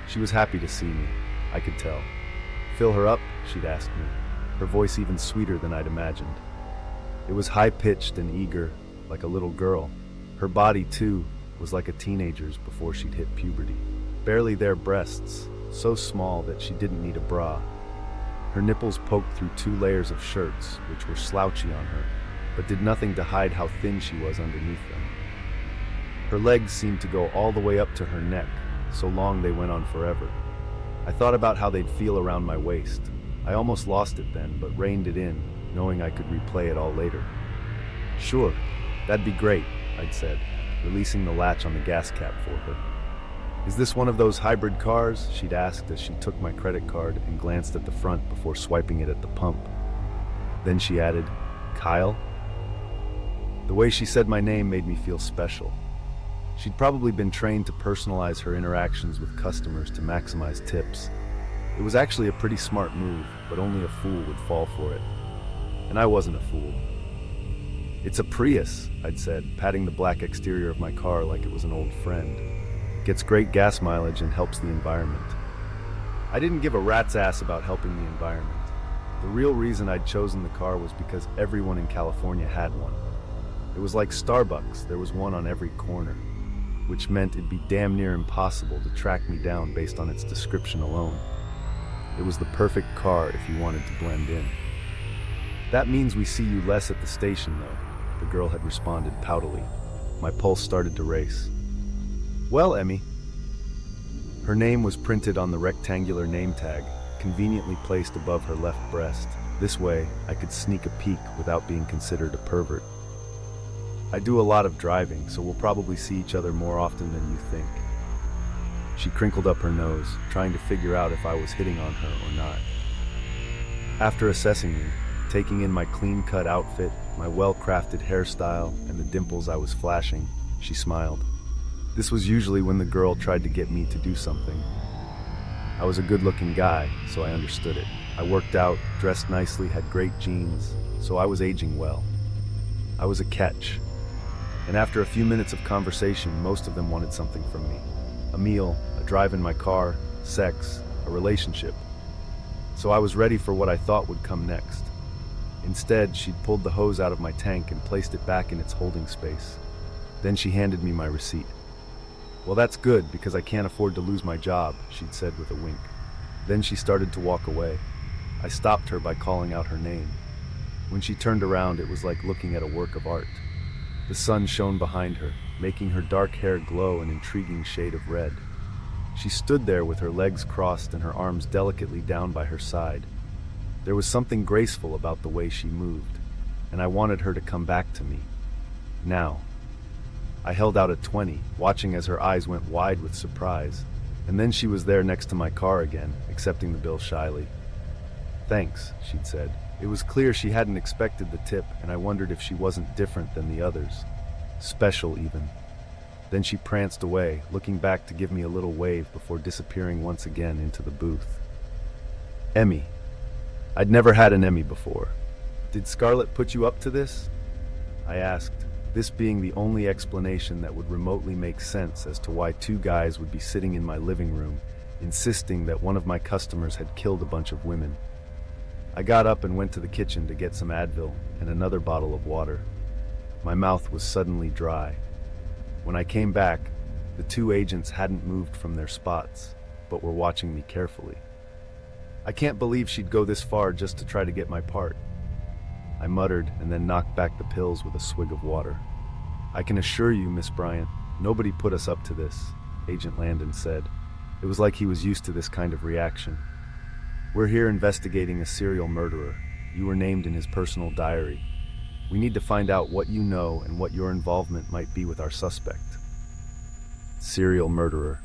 She was happy to see me, I could tell. Fill her up, she'd asked me, her voice even sweeter than I'd imagined. It was high-pitched and eager, like a little girl. Her body, too, was like a teenager's before she'd hit puberty. Barely there breasts, so small that she didn't need a bra. Her nipples poked through 2 layers of shirts, which were slouchy on her, but did nothing to hide how thin she was underneath them. Her legs seemed to go all the way up to her neck, so long they went on forever. I thought about how they'd feel around my waist. I almost lost it then, but reined it in, knowing I could replay it all later. Sure, that'd be great, I'd said, releasing the latch on the gas cap for her. Is this one of those hybrid cars? She'd asked as she took my credit card and glanced at the front before swiping it at the pump. Then she added, Kyle? The way she said my name made me feel special. She'd probably been trained to personalize her interactions with customers to maximize tips. It was actually a pretty smart move, but only a fool would fall for it. And I wasn't a fool. It's a Prius, I'd said, patting the black exterior of my car like it was an old friend. Gets great gas mileage and helps the environment. I didn't give a rat's ass about helping the environment. The real reason I'd chosen the car was because everyone in California had one. It was like Starbucks, there was one on every corner, which meant it'd be damn near impossible to track me down based on its description alone. It was the perfect car if you wanted to blend in. That means we see you less at the station, though, the girl had responded poutily. My pulse started to race. Well, Emmy. Her name was printed on the rectangular name tag, conveniently placed above her left breast. This way, I could sneak a peek without being considered a pervert. I do a lot of driving, so we'll probably see each other more often than you think. She crinkled up her nose, trying to figure out if I was hitting on her or not. After assessing me, taking in my clean-cut outfit, my well-crafted hairstyle, and the dimples I was flashing, she smiled. This was usually when the girl tried to get me to do something. I was a good-looking guy, so I understood it. I worked out, dressed nicely, had great genes, so I was aging well. I was a catch. And after a few minutes of conversation, most of them wanted something from me. A meal, a drive in my car, sex, a relationship. So I was ready for what I thought would come next. Instead, she'd pulled the hose out of my tank and placed it back in its holding space. Then she handed me my receipt. Well, that's good, because I can't afford to lose my job, she'd said with a wink. Then she started to walk away. I stopped her by calling out her name. When she turned around, it was like looking at a work of art. The sun shone behind her, making her dark hair glow an intriguing shade of red. She stood there with her legs crossed and her arms delicately down by her side. There was something graceful about the way she moved, and I wanted her to come back to me. Now. I held out a 20, watching as her eyes went wide with surprise, and then she was there next to my car again, accepting the bill shyly. "Thanks," she'd said. It was clear she hadn't expected the tip, and I wondered if she wasn't different than the others. Special, even. Then she pranced away, looking back to give me a little wave before disappearing once again into the booth. Emmy. I'd never had an Emmy before. "Did Scarlett put you up to this?" I asked, this being the only explanation that would remotely make sense as to why two guys would be sitting in my living room, insisting that one of my customers had killed a bunch of women. I got up and went to the kitchen to get some Advil and another bottle of water. My mouth was suddenly dry. When I came back, the two agents hadn't moved from their spots, but were watching me carefully. "I can't believe she'd go this far just to try to get my part," I muttered and then knocked back the pills with a swig of water. "I can assure you, Miss Bryant, nobody put us up to this," Agent Landon said. It was like he was used to this kind of reaction. "We're here investigating a serial murderer. You were named in his personal diary. We need to find out what you know and what your involvement might be with our suspect." Serial murderer.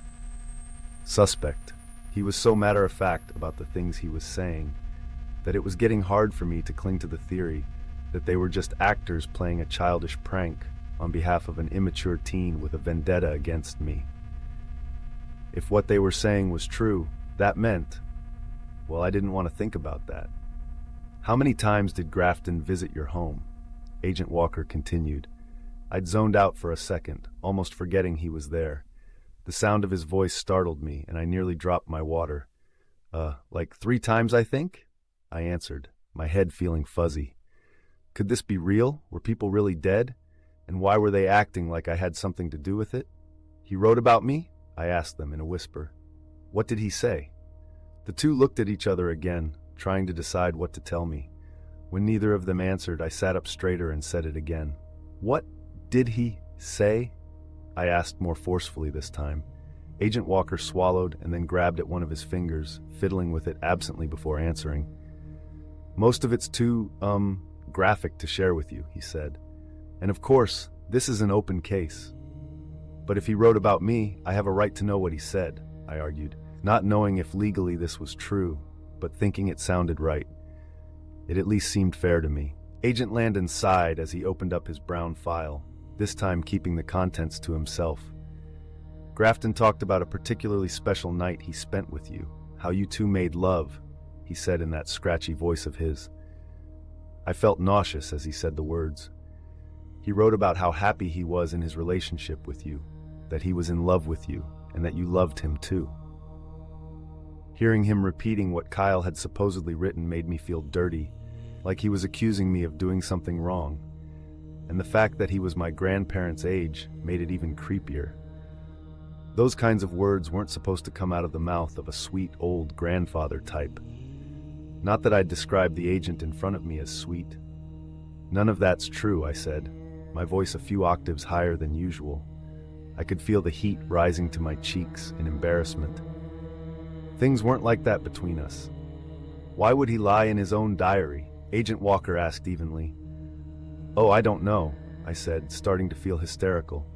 Suspect. He was so matter-of-fact about the things he was saying that it was getting hard for me to cling to the theory that they were just actors playing a childish prank on behalf of an immature teen with a vendetta against me. If what they were saying was true, that meant, well, I didn't want to think about that. "How many times did Grafton visit your home?" Agent Walker continued. I'd zoned out for a second, almost forgetting he was there. The sound of his voice startled me, and I nearly dropped my water. Like 3 times, I think?" I answered, my head feeling fuzzy. Could this be real? Were people really dead? And why were they acting like I had something to do with it? "He wrote about me?" I asked them in a whisper. "What did he say?" The two looked at each other again, trying to decide what to tell me. When neither of them answered, I sat up straighter and said it again. "What did he say?" I asked more forcefully this time. Agent Walker swallowed and then grabbed at one of his fingers, fiddling with it absently before answering. "Most of it's too, graphic to share with you," he said. "And of course, this is an open case. But if he wrote about me, I have a right to know what he said," I argued, not knowing if legally this was true, but thinking it sounded right. It at least seemed fair to me. Agent Landon sighed as he opened up his brown file, this time keeping the contents to himself. "Grafton talked about a particularly special night he spent with you, how you two made love," he said in that scratchy voice of his. I felt nauseous as he said the words. "He wrote about how happy he was in his relationship with you, that he was in love with you, and that you loved him too." Hearing him repeating what Kyle had supposedly written made me feel dirty, like he was accusing me of doing something wrong. And the fact that he was my grandparents' age made it even creepier. Those kinds of words weren't supposed to come out of the mouth of a sweet old grandfather type. Not that I'd describe the agent in front of me as sweet. "None of that's true," I said, my voice a few octaves higher than usual. I could feel the heat rising to my cheeks in embarrassment. "Things weren't like that between us." "Why would he lie in his own diary?" Agent Walker asked evenly. "Oh, I don't know," I said, starting to feel hysterical.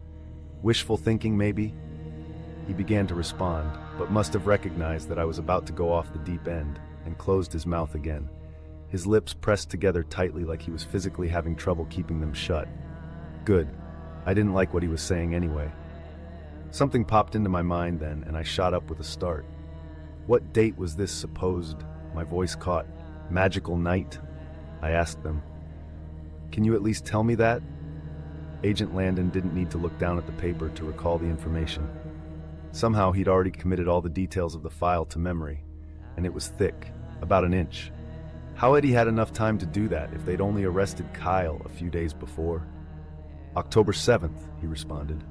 "Wishful thinking, maybe?" He began to respond, but must have recognized that I was about to go off the deep end, and closed his mouth again. His lips pressed together tightly like he was physically having trouble keeping them shut. Good. I didn't like what he was saying anyway. Something popped into my mind then, and I shot up with a start. What date was this supposed, my voice caught, magical night? I asked them. "Can you at least tell me that?" Agent Landon didn't need to look down at the paper to recall the information. Somehow he'd already committed all the details of the file to memory, and it was thick, about an inch. How had he had enough time to do that if they'd only arrested Kyle a few days before? "October 7th, he responded.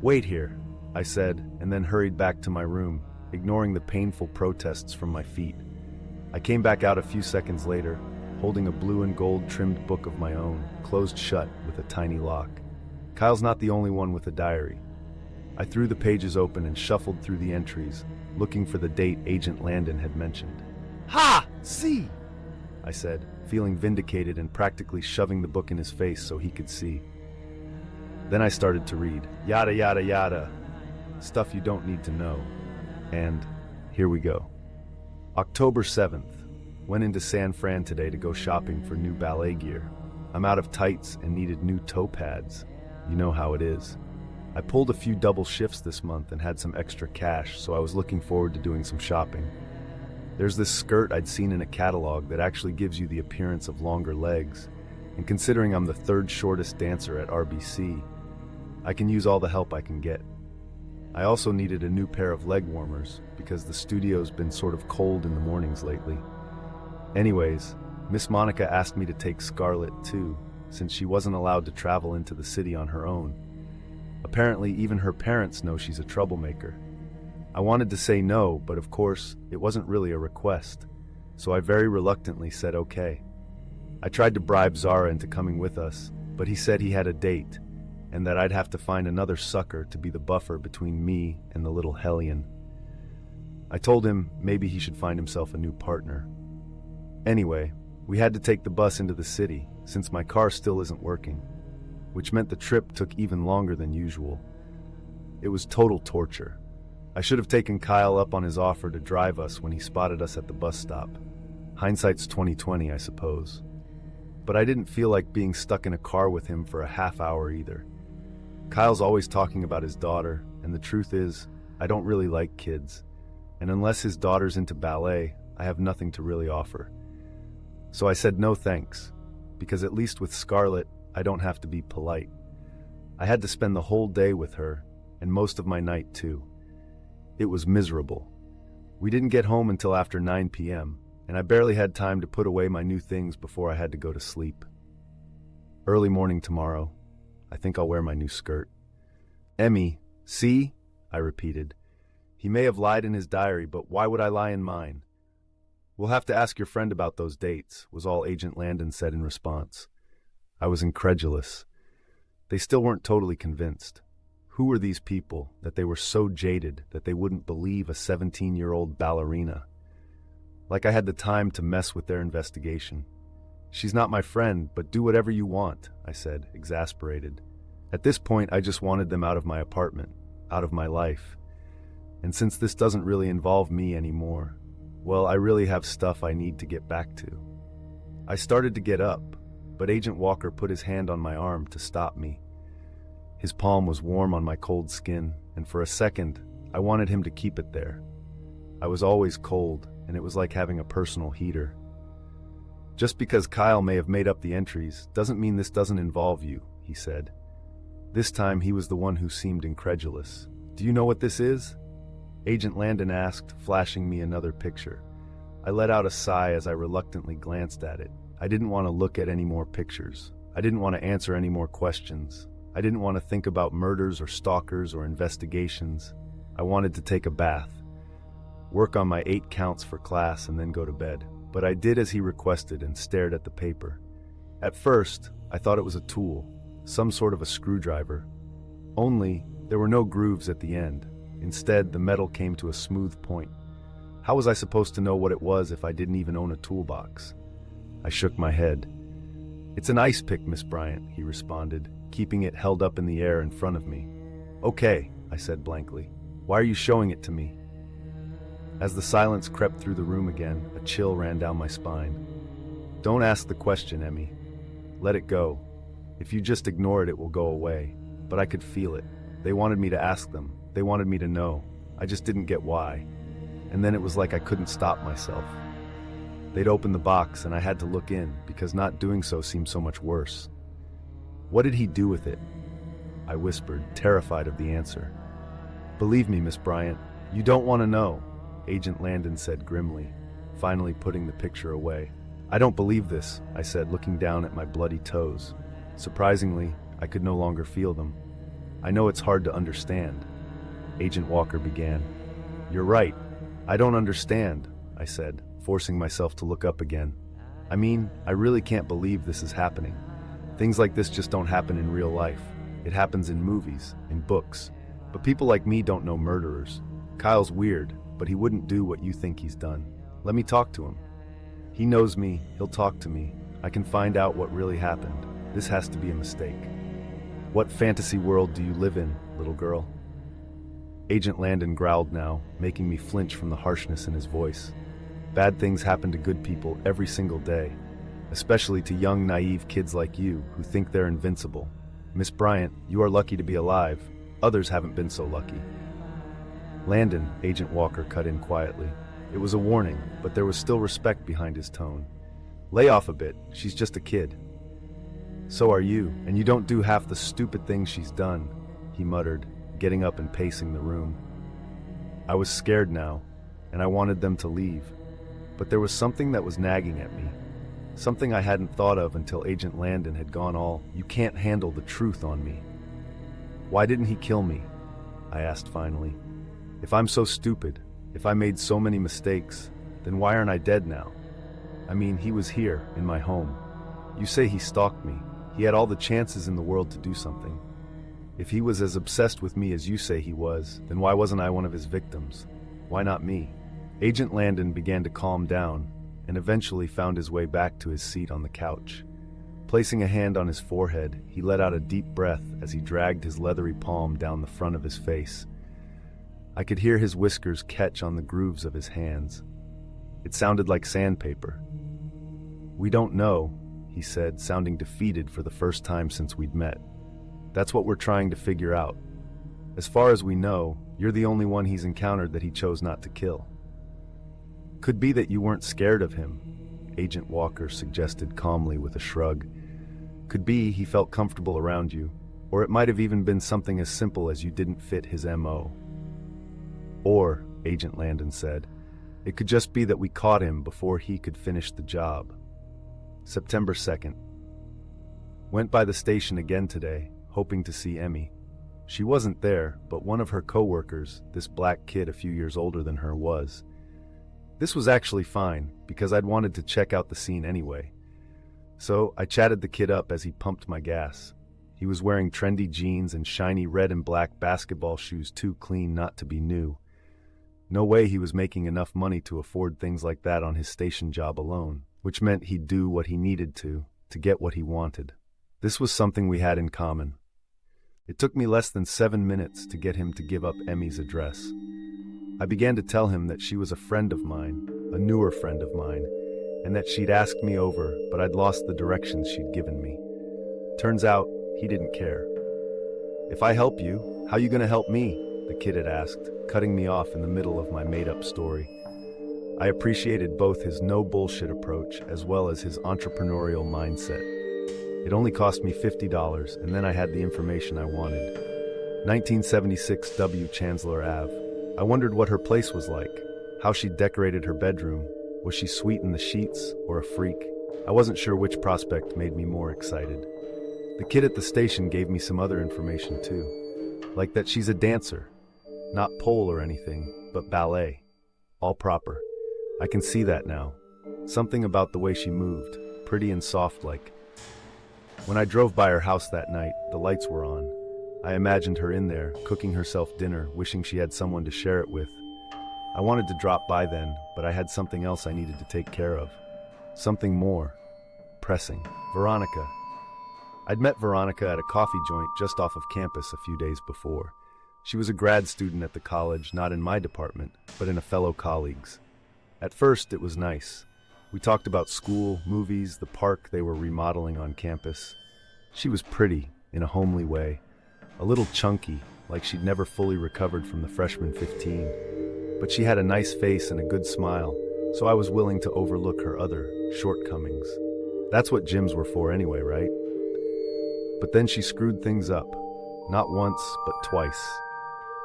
"Wait here," I said, and then hurried back to my room, ignoring the painful protests from my feet. I came back out a few seconds later, holding a blue and gold trimmed book of my own, closed shut with a tiny lock. Kyle's not the only one with a diary. I threw the pages open and shuffled through the entries, looking for the date Agent Landon had mentioned. "Ha! See!" I said, feeling vindicated and practically shoving the book in his face so he could see. Then I started to read, yada yada yada, stuff you don't need to know. And here we go. October 7th. Went into San Fran today to go shopping for new ballet gear. I'm out of tights and needed new toe pads. You know how it is. I pulled a few double shifts this month and had some extra cash, so I was looking forward to doing some shopping. There's this skirt I'd seen in a catalog that actually gives you the appearance of longer legs, and considering I'm the third shortest dancer at RBC, I can use all the help I can get. I also needed a new pair of leg warmers because the studio's been sort of cold in the mornings lately. Anyways, Miss Monica asked me to take Scarlett too, since she wasn't allowed to travel into the city on her own. Apparently, even her parents know she's a troublemaker. I wanted to say no, but of course, it wasn't really a request, so I very reluctantly said okay. I tried to bribe Zara into coming with us, but he said he had a date, and that I'd have to find another sucker to be the buffer between me and the little hellion. I told him maybe he should find himself a new partner. Anyway, we had to take the bus into the city, since my car still isn't working, which meant the trip took even longer than usual. It was total torture. I should have taken Kyle up on his offer to drive us when he spotted us at the bus stop. Hindsight's 20/20, I suppose. But I didn't feel like being stuck in a car with him for a half hour either. Kyle's always talking about his daughter, and the truth is, I don't really like kids. And unless his daughter's into ballet, I have nothing to really offer. So I said no thanks, because at least with Scarlett, I don't have to be polite. I had to spend the whole day with her, and most of my night too. It was miserable. We didn't get home until after 9 p.m., and I barely had time to put away my new things before I had to go to sleep. Early morning tomorrow, I think I'll wear my new skirt. Emmy, see? I repeated. He may have lied in his diary, but why would I lie in mine? We'll have to ask your friend about those dates, was all Agent Landon said in response. I was incredulous. They still weren't totally convinced. Who were these people that they were so jaded that they wouldn't believe a 17-year-old ballerina? Like I had the time to mess with their investigation. She's not my friend, but do whatever you want, I said, exasperated. At this point, I just wanted them out of my apartment, out of my life. And since this doesn't really involve me anymore, well, I really have stuff I need to get back to. I started to get up, but Agent Walker put his hand on my arm to stop me. His palm was warm on my cold skin, and for a second, I wanted him to keep it there. I was always cold, and it was like having a personal heater. Just because Kyle may have made up the entries doesn't mean this doesn't involve you, he said. This time he was the one who seemed incredulous. Do you know what this is? Agent Landon asked, flashing me another picture. I let out a sigh as I reluctantly glanced at it. I didn't want to look at any more pictures. I didn't want to answer any more questions. I didn't want to think about murders or stalkers or investigations. I wanted to take a bath, work on my 8 counts for class, and then go to bed. But I did as he requested and stared at the paper. At first, I thought it was a tool, some sort of a screwdriver. Only, there were no grooves at the end. Instead, the metal came to a smooth point. How was I supposed to know what it was if I didn't even own a toolbox? I shook my head. It's an ice pick, Miss Bryant, he responded, keeping it held up in the air in front of me. Okay, I said blankly. Why are you showing it to me? As the silence crept through the room again, a chill ran down my spine. Don't ask the question, Emmy. Let it go. If you just ignore it, it will go away. But I could feel it. They wanted me to ask them. They wanted me to know. I just didn't get why. And then it was like I couldn't stop myself. They'd opened the box and I had to look in because not doing so seemed so much worse. What did he do with it? I whispered, terrified of the answer. Believe me, Miss Bryant, you don't want to know, Agent Landon said grimly, finally putting the picture away. I don't believe this, I said, looking down at my bloody toes. Surprisingly, I could no longer feel them. I know it's hard to understand. Agent Walker began. You're right. I don't understand, I said, forcing myself to look up again. I mean, I really can't believe this is happening. Things like this just don't happen in real life. It happens in movies, in books, But people like me don't know murderers. Kyle's weird, but he wouldn't do what you think he's done. Let me talk to him. He knows me, he'll talk to me. I can find out what really happened. This has to be a mistake. What fantasy world do you live in, little girl? Agent Landon growled now, making me flinch from the harshness in his voice. Bad things happen to good people every single day, especially to young, naive kids like you who think they're invincible. Miss Bryant, you are lucky to be alive. Others haven't been so lucky. Landon, Agent Walker cut in quietly. It was a warning, but there was still respect behind his tone. Lay off a bit, she's just a kid. So are you, and you don't do half the stupid things she's done, he muttered, getting up and pacing the room. I was scared now, and I wanted them to leave. But there was something that was nagging at me. Something I hadn't thought of until Agent Landon had gone all, "You can't handle the truth" on me. Why didn't he kill me? I asked finally. If I'm so stupid, if I made so many mistakes, then why aren't I dead now? I mean, he was here, in my home. You say he stalked me. He had all the chances in the world to do something. If he was as obsessed with me as you say he was, then why wasn't I one of his victims? Why not me? Agent Landon began to calm down, and eventually found his way back to his seat on the couch. Placing a hand on his forehead, he let out a deep breath as he dragged his leathery palm down the front of his face. I could hear his whiskers catch on the grooves of his hands. It sounded like sandpaper. We don't know, he said, sounding defeated for the first time since we'd met. That's what we're trying to figure out. As far as we know, you're the only one he's encountered that he chose not to kill. Could be that you weren't scared of him, Agent Walker suggested calmly with a shrug. Could be he felt comfortable around you, or it might have even been something as simple as you didn't fit his MO. Or, Agent Landon said, it could just be that we caught him before he could finish the job. September 2nd. Went by the station again today, hoping to see Emmy. She wasn't there, but one of her co-workers, this black kid a few years older than her, was. This was actually fine, because I'd wanted to check out the scene anyway. So I chatted the kid up as he pumped my gas. He was wearing trendy jeans and shiny red and black basketball shoes too clean not to be new. No way he was making enough money to afford things like that on his station job alone, which meant he'd do what he needed to get what he wanted. This was something we had in common. It took me less than 7 minutes to get him to give up Emmy's address. I began to tell him that she was a friend of mine, a newer friend of mine, and that she'd asked me over, but I'd lost the directions she'd given me. Turns out, he didn't care. If I help you, how you gonna help me? The kid had asked, cutting me off in the middle of my made-up story. I appreciated both his no-bullshit approach as well as his entrepreneurial mindset. It only cost me $50, and then I had the information I wanted. 1976 W. Chancellor Ave. I wondered what her place was like, how she decorated her bedroom. Was she sweet in the sheets, or a freak? I wasn't sure which prospect made me more excited. The kid at the station gave me some other information too, like that she's a dancer. Not pole or anything, but ballet. All proper. I can see that now. Something about the way she moved, pretty and soft like. When I drove by her house that night, the lights were on. I imagined her in there, cooking herself dinner, wishing she had someone to share it with. I wanted to drop by then, but I had something else I needed to take care of. Something more pressing. Veronica. I'd met Veronica at a coffee joint just off of campus a few days before. She was a grad student at the college, not in my department, but in a fellow colleague's. At first, it was nice. We talked about school, movies, the park they were remodeling on campus. She was pretty, in a homely way. A little chunky, like she'd never fully recovered from the freshman 15. But she had a nice face and a good smile, so I was willing to overlook her other shortcomings. That's what gyms were for anyway, right? But then she screwed things up. Not once, but twice.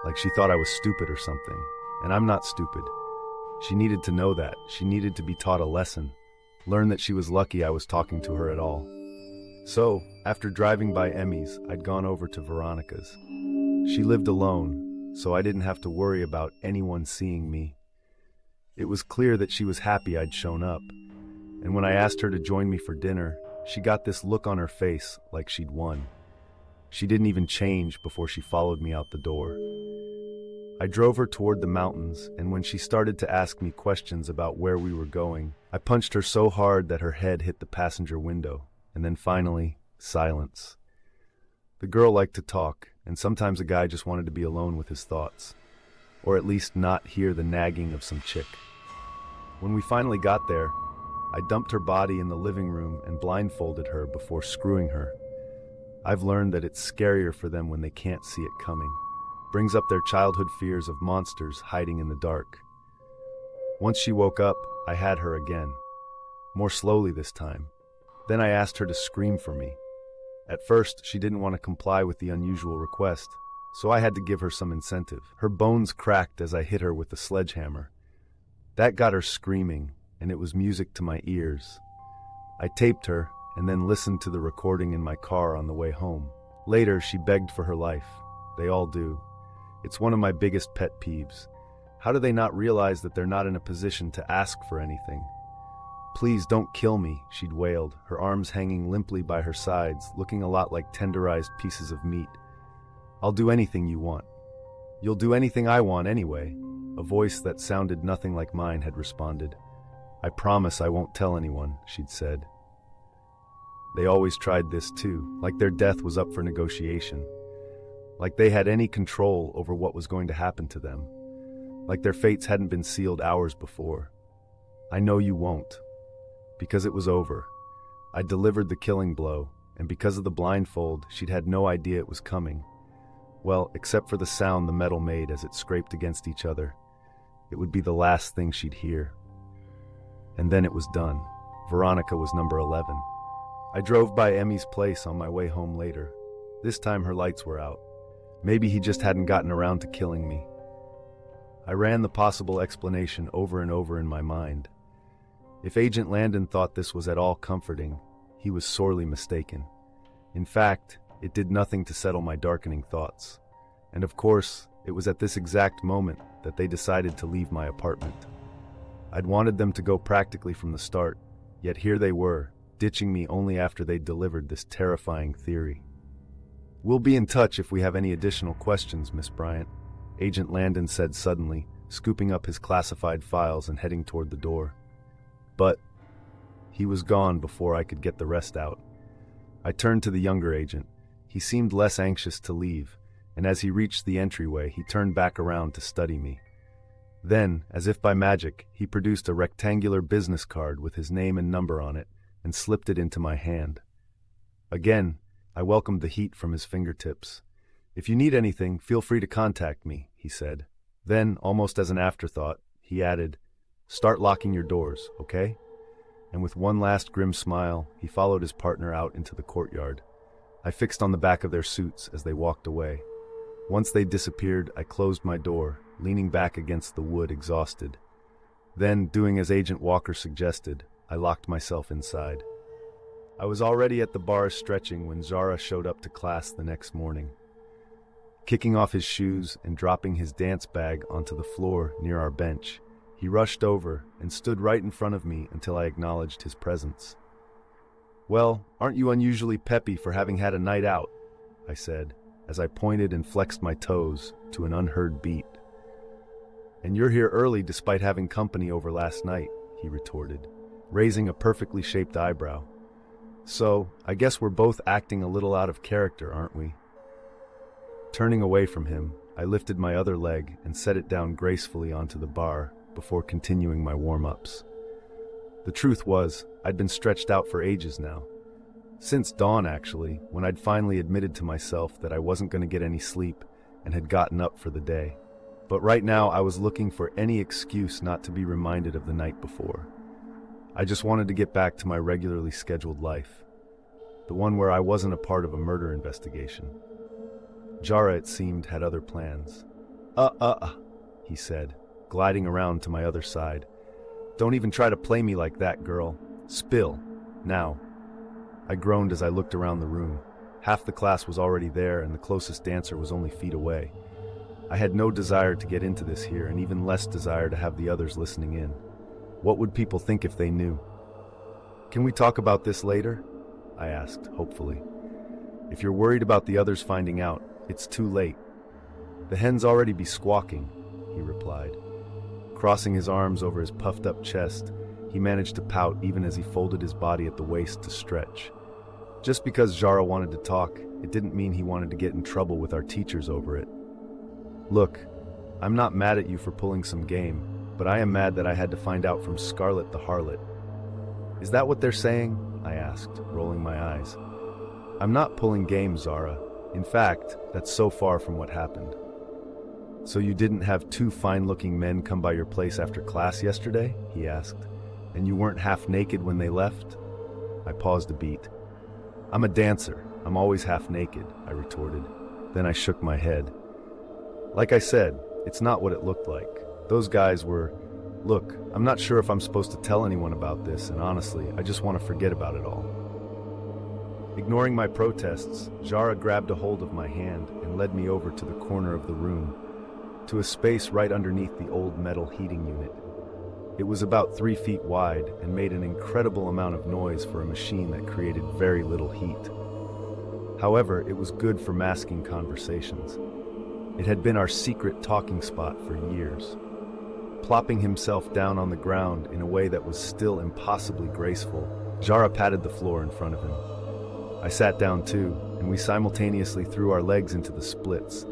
Like she thought I was stupid or something. And I'm not stupid. She needed to know that. She needed to be taught a lesson. Learn that she was lucky I was talking to her at all. So, after driving by Emmy's, I'd gone over to Veronica's. She lived alone, so I didn't have to worry about anyone seeing me. It was clear that she was happy I'd shown up. And when I asked her to join me for dinner, she got this look on her face like she'd won. She didn't even change before she followed me out the door. I drove her toward the mountains, and when she started to ask me questions about where we were going, I punched her so hard that her head hit the passenger window, and then finally, silence. The girl liked to talk, and sometimes a guy just wanted to be alone with his thoughts, or at least not hear the nagging of some chick. When we finally got there, I dumped her body in the living room and blindfolded her before screwing her. I've learned that it's scarier for them when they can't see it coming. Brings up their childhood fears of monsters hiding in the dark. Once she woke up, I had her again. More slowly this time. Then I asked her to scream for me. At first, she didn't want to comply with the unusual request, so I had to give her some incentive. Her bones cracked as I hit her with the sledgehammer. That got her screaming, and it was music to my ears. I taped her, and then listened to the recording in my car on the way home. Later, she begged for her life. They all do. It's one of my biggest pet peeves. How do they not realize that they're not in a position to ask for anything? "Please don't kill me," she'd wailed, her arms hanging limply by her sides, looking a lot like tenderized pieces of meat. "I'll do anything you want." "You'll do anything I want anyway," a voice that sounded nothing like mine had responded. "I promise I won't tell anyone," she'd said. They always tried this too, like their death was up for negotiation. Like they had any control over what was going to happen to them. Like their fates hadn't been sealed hours before. "I know you won't." Because it was over. I delivered the killing blow, and because of the blindfold, she'd had no idea it was coming. Well, except for the sound the metal made as it scraped against each other. It would be the last thing she'd hear. And then it was done. Veronica was number 11. I drove by Emmy's place on my way home later. This time her lights were out. Maybe he just hadn't gotten around to killing me. I ran the possible explanation over and over in my mind. If Agent Landon thought this was at all comforting, he was sorely mistaken. In fact, it did nothing to settle my darkening thoughts. And of course, it was at this exact moment that they decided to leave my apartment. I'd wanted them to go practically from the start, yet here they were, ditching me only after they'd delivered this terrifying theory. "We'll be in touch if we have any additional questions, Miss Bryant," Agent Landon said suddenly, scooping up his classified files and heading toward the door. But he was gone before I could get the rest out. I turned to the younger agent. He seemed less anxious to leave, and as he reached the entryway, he turned back around to study me. Then, as if by magic, he produced a rectangular business card with his name and number on it and slipped it into my hand. Again, I welcomed the heat from his fingertips. "If you need anything, feel free to contact me," he said. Then, almost as an afterthought, he added, "Start locking your doors, okay?" And with one last grim smile, he followed his partner out into the courtyard. I fixed on the back of their suits as they walked away. Once they disappeared, I closed my door, leaning back against the wood, exhausted. Then, doing as Agent Walker suggested, I locked myself inside. I was already at the bar stretching when Zara showed up to class the next morning. Kicking off his shoes and dropping his dance bag onto the floor near our bench, he rushed over and stood right in front of me until I acknowledged his presence. "Well, aren't you unusually peppy for having had a night out?" I said, as I pointed and flexed my toes to an unheard beat. "And you're here early despite having company over last night," he retorted, raising a perfectly shaped eyebrow. "So, I guess we're both acting a little out of character, aren't we?" Turning away from him, I lifted my other leg and set it down gracefully onto the bar before continuing my warm-ups. The truth was, I'd been stretched out for ages now. Since dawn, actually, when I'd finally admitted to myself that I wasn't going to get any sleep and had gotten up for the day. But right now, I was looking for any excuse not to be reminded of the night before. I just wanted to get back to my regularly scheduled life. The one where I wasn't a part of a murder investigation. Jara, it seemed, had other plans. He said, gliding around to my other side. "Don't even try to play me like that, girl. Spill. Now." I groaned as I looked around the room. Half the class was already there, and the closest dancer was only feet away. I had no desire to get into this here, and even less desire to have the others listening in. What would people think if they knew? "Can we talk about this later?" I asked, hopefully. "If you're worried about the others finding out, it's too late." "The hens already be squawking," he replied. Crossing his arms over his puffed-up chest, he managed to pout even as he folded his body at the waist to stretch. Just because Zara wanted to talk, it didn't mean he wanted to get in trouble with our teachers over it. "Look, I'm not mad at you for pulling some game, but I am mad that I had to find out from Scarlet the Harlot." "Is that what they're saying?" I asked, rolling my eyes. "I'm not pulling game, Zara. In fact, that's so far from what happened." "So you didn't have two fine-looking men come by your place after class yesterday?" he asked. "And you weren't half naked when they left?" I paused a beat. "I'm a dancer. I'm always half naked," I retorted. Then I shook my head. "Like I said, it's not what it looked like. Those guys were... Look, I'm not sure if I'm supposed to tell anyone about this, and honestly, I just want to forget about it all." Ignoring my protests, Zara grabbed a hold of my hand and led me over to the corner of the room, to a space right underneath the old metal heating unit. It was about 3 feet wide and made an incredible amount of noise for a machine that created very little heat. However, it was good for masking conversations. It had been our secret talking spot for years. Plopping himself down on the ground in a way that was still impossibly graceful, Zara patted the floor in front of him. I sat down too, and we simultaneously threw our legs into the splits,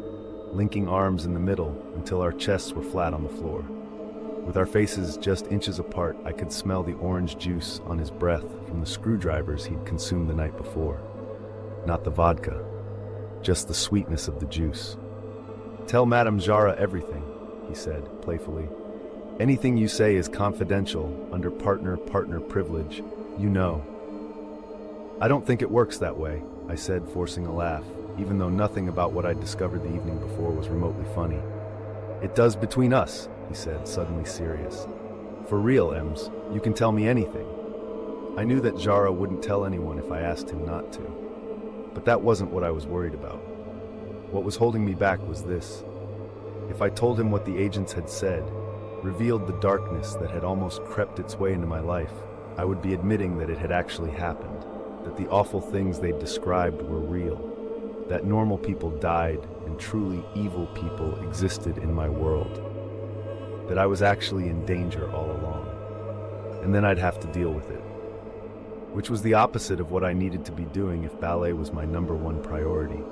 linking arms in the middle until our chests were flat on the floor. With our faces just inches apart, I could smell the orange juice on his breath from the screwdrivers he'd consumed the night before. Not the vodka, just the sweetness of the juice. "Tell Madame Zara everything," he said, playfully. "Anything you say is confidential, under partner privilege, you know." "I don't think it works that way," I said, forcing a laugh, even though nothing about what I'd discovered the evening before was remotely funny. "It does between us," he said, suddenly serious. "For real, Ems, you can tell me anything." I knew that Zara wouldn't tell anyone if I asked him not to. But that wasn't what I was worried about. What was holding me back was this. If I told him what the agents had said, revealed the darkness that had almost crept its way into my life, I would be admitting that it had actually happened, that the awful things they'd described were real, that normal people died and truly evil people existed in my world, that I was actually in danger all along, and then I'd have to deal with it, which was the opposite of what I needed to be doing if ballet was my #1 priority.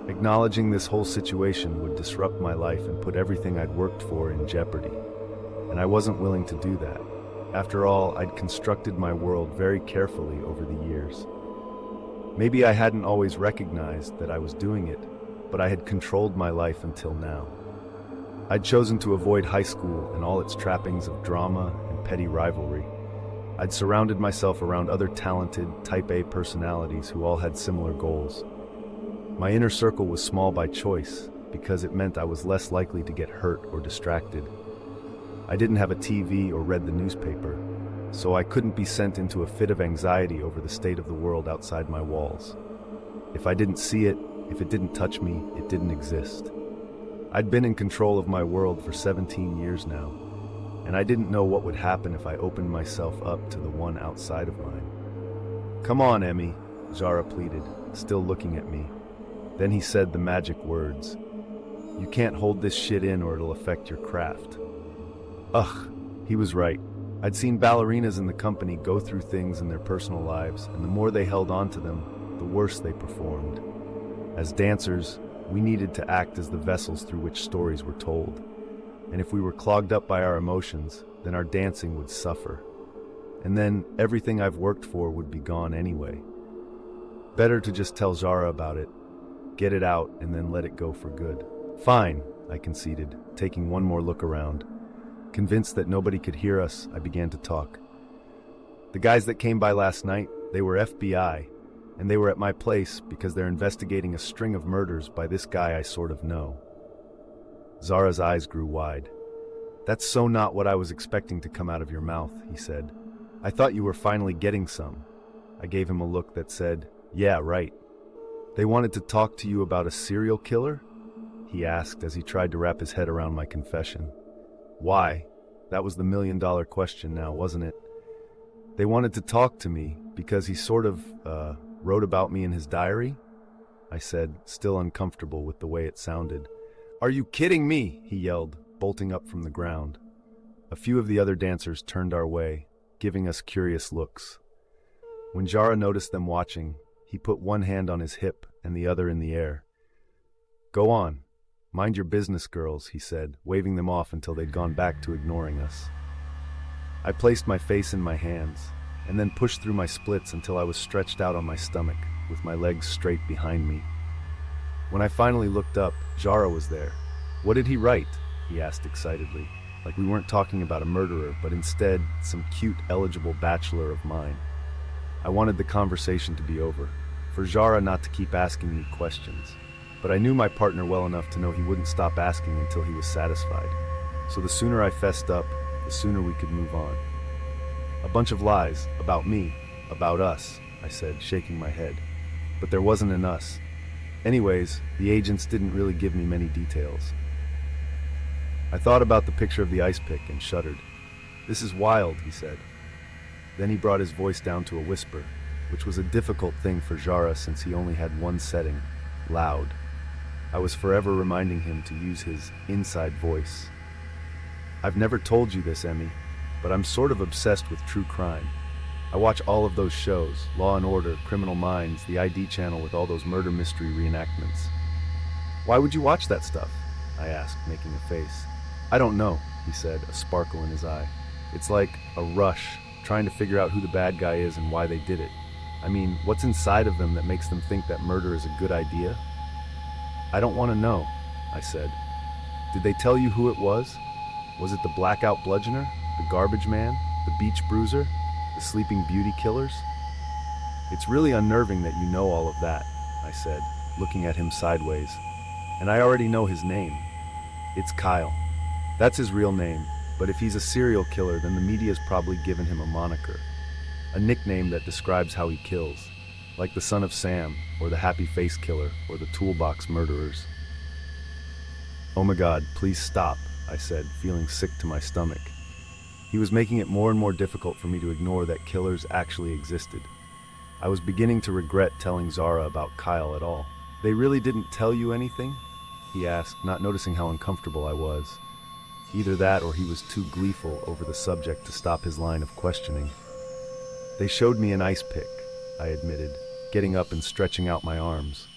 Acknowledging this whole situation would disrupt my life and put everything I'd worked for in jeopardy, and I wasn't willing to do that. After all, I'd constructed my world very carefully over the years. Maybe I hadn't always recognized that I was doing it, but I had controlled my life until now. I'd chosen to avoid high school and all its trappings of drama and petty rivalry. I'd surrounded myself around other talented, type A personalities who all had similar goals. My inner circle was small by choice, because it meant I was less likely to get hurt or distracted. I didn't have a TV or read the newspaper, so I couldn't be sent into a fit of anxiety over the state of the world outside my walls. If I didn't see it, if it didn't touch me, it didn't exist. I'd been in control of my world for 17 years now, and I didn't know what would happen if I opened myself up to the one outside of mine. "Come on, Emmy," Zara pleaded, still looking at me. Then he said the magic words. "You can't hold this shit in or it'll affect your craft." Ugh, he was right. I'd seen ballerinas in the company go through things in their personal lives, and the more they held on to them, the worse they performed. As dancers, we needed to act as the vessels through which stories were told. And if we were clogged up by our emotions, then our dancing would suffer. And then everything I've worked for would be gone anyway. Better to just tell Zara about it, get it out, and then let it go for good. "Fine," I conceded, taking one more look around. Convinced that nobody could hear us, I began to talk. "The guys that came by last night, they were FBI, and they were at my place because they're investigating a string of murders by this guy I sort of know." Zara's eyes grew wide. "That's so not what I was expecting to come out of your mouth," he said. "I thought you were finally getting some." I gave him a look that said, "Yeah, right." "They wanted to talk to you about a serial killer?" he asked as he tried to wrap his head around my confession. Why? That was the million-dollar question now, wasn't it? "They wanted to talk to me because he sort of, wrote about me in his diary?" I said, still uncomfortable with the way it sounded. Are you kidding me? He yelled, bolting up from the ground. A few of the other dancers turned our way, giving us curious looks. When Jara noticed them watching, he put one hand on his hip and the other in the air. Go on. Mind your business, girls, he said, waving them off until they'd gone back to ignoring us. I placed my face in my hands, and then pushed through my splits until I was stretched out on my stomach, with my legs straight behind me. When I finally looked up, Jara was there. What did he write? He asked excitedly, like we weren't talking about a murderer, but instead some cute, eligible bachelor of mine. I wanted the conversation to be over, for Jara not to keep asking me questions, but I knew my partner well enough to know he wouldn't stop asking until he was satisfied. So the sooner I fessed up, the sooner we could move on. A bunch of lies, about me, about us, I said, shaking my head. But there wasn't an us. Anyways, the agents didn't really give me many details. I thought about the picture of the ice pick and shuddered. This is wild, he said. Then he brought his voice down to a whisper, which was a difficult thing for Jara since he only had one setting, loud. I was forever reminding him to use his inside voice. I've never told you this, Emmy, but I'm sort of obsessed with true crime. I watch all of those shows, Law & Order, Criminal Minds, the ID channel with all those murder mystery reenactments. Why would you watch that stuff? I asked, making a face. I don't know, he said, a sparkle in his eye. It's like a rush, trying to figure out who the bad guy is and why they did it. I mean, what's inside of them that makes them think that murder is a good idea? I don't want to know, I said. Did they tell you who it was? Was it the blackout bludgeoner, the garbage man, the beach bruiser, the sleeping beauty killers? It's really unnerving that you know all of that, I said, looking at him sideways. And I already know his name. It's Kyle. That's his real name, but if he's a serial killer, then the media's probably given him a moniker. A nickname that describes how he kills, like the Son of Sam, or the Happy Face Killer, or the Toolbox Murderers. Oh my God, please stop, I said, feeling sick to my stomach. He was making it more and more difficult for me to ignore that killers actually existed. I was beginning to regret telling Zara about Kyle at all. They really didn't tell you anything? He asked, not noticing how uncomfortable I was. Either that or he was too gleeful over the subject to stop his line of questioning. They showed me an ice pick, I admitted, getting up and stretching out my arms.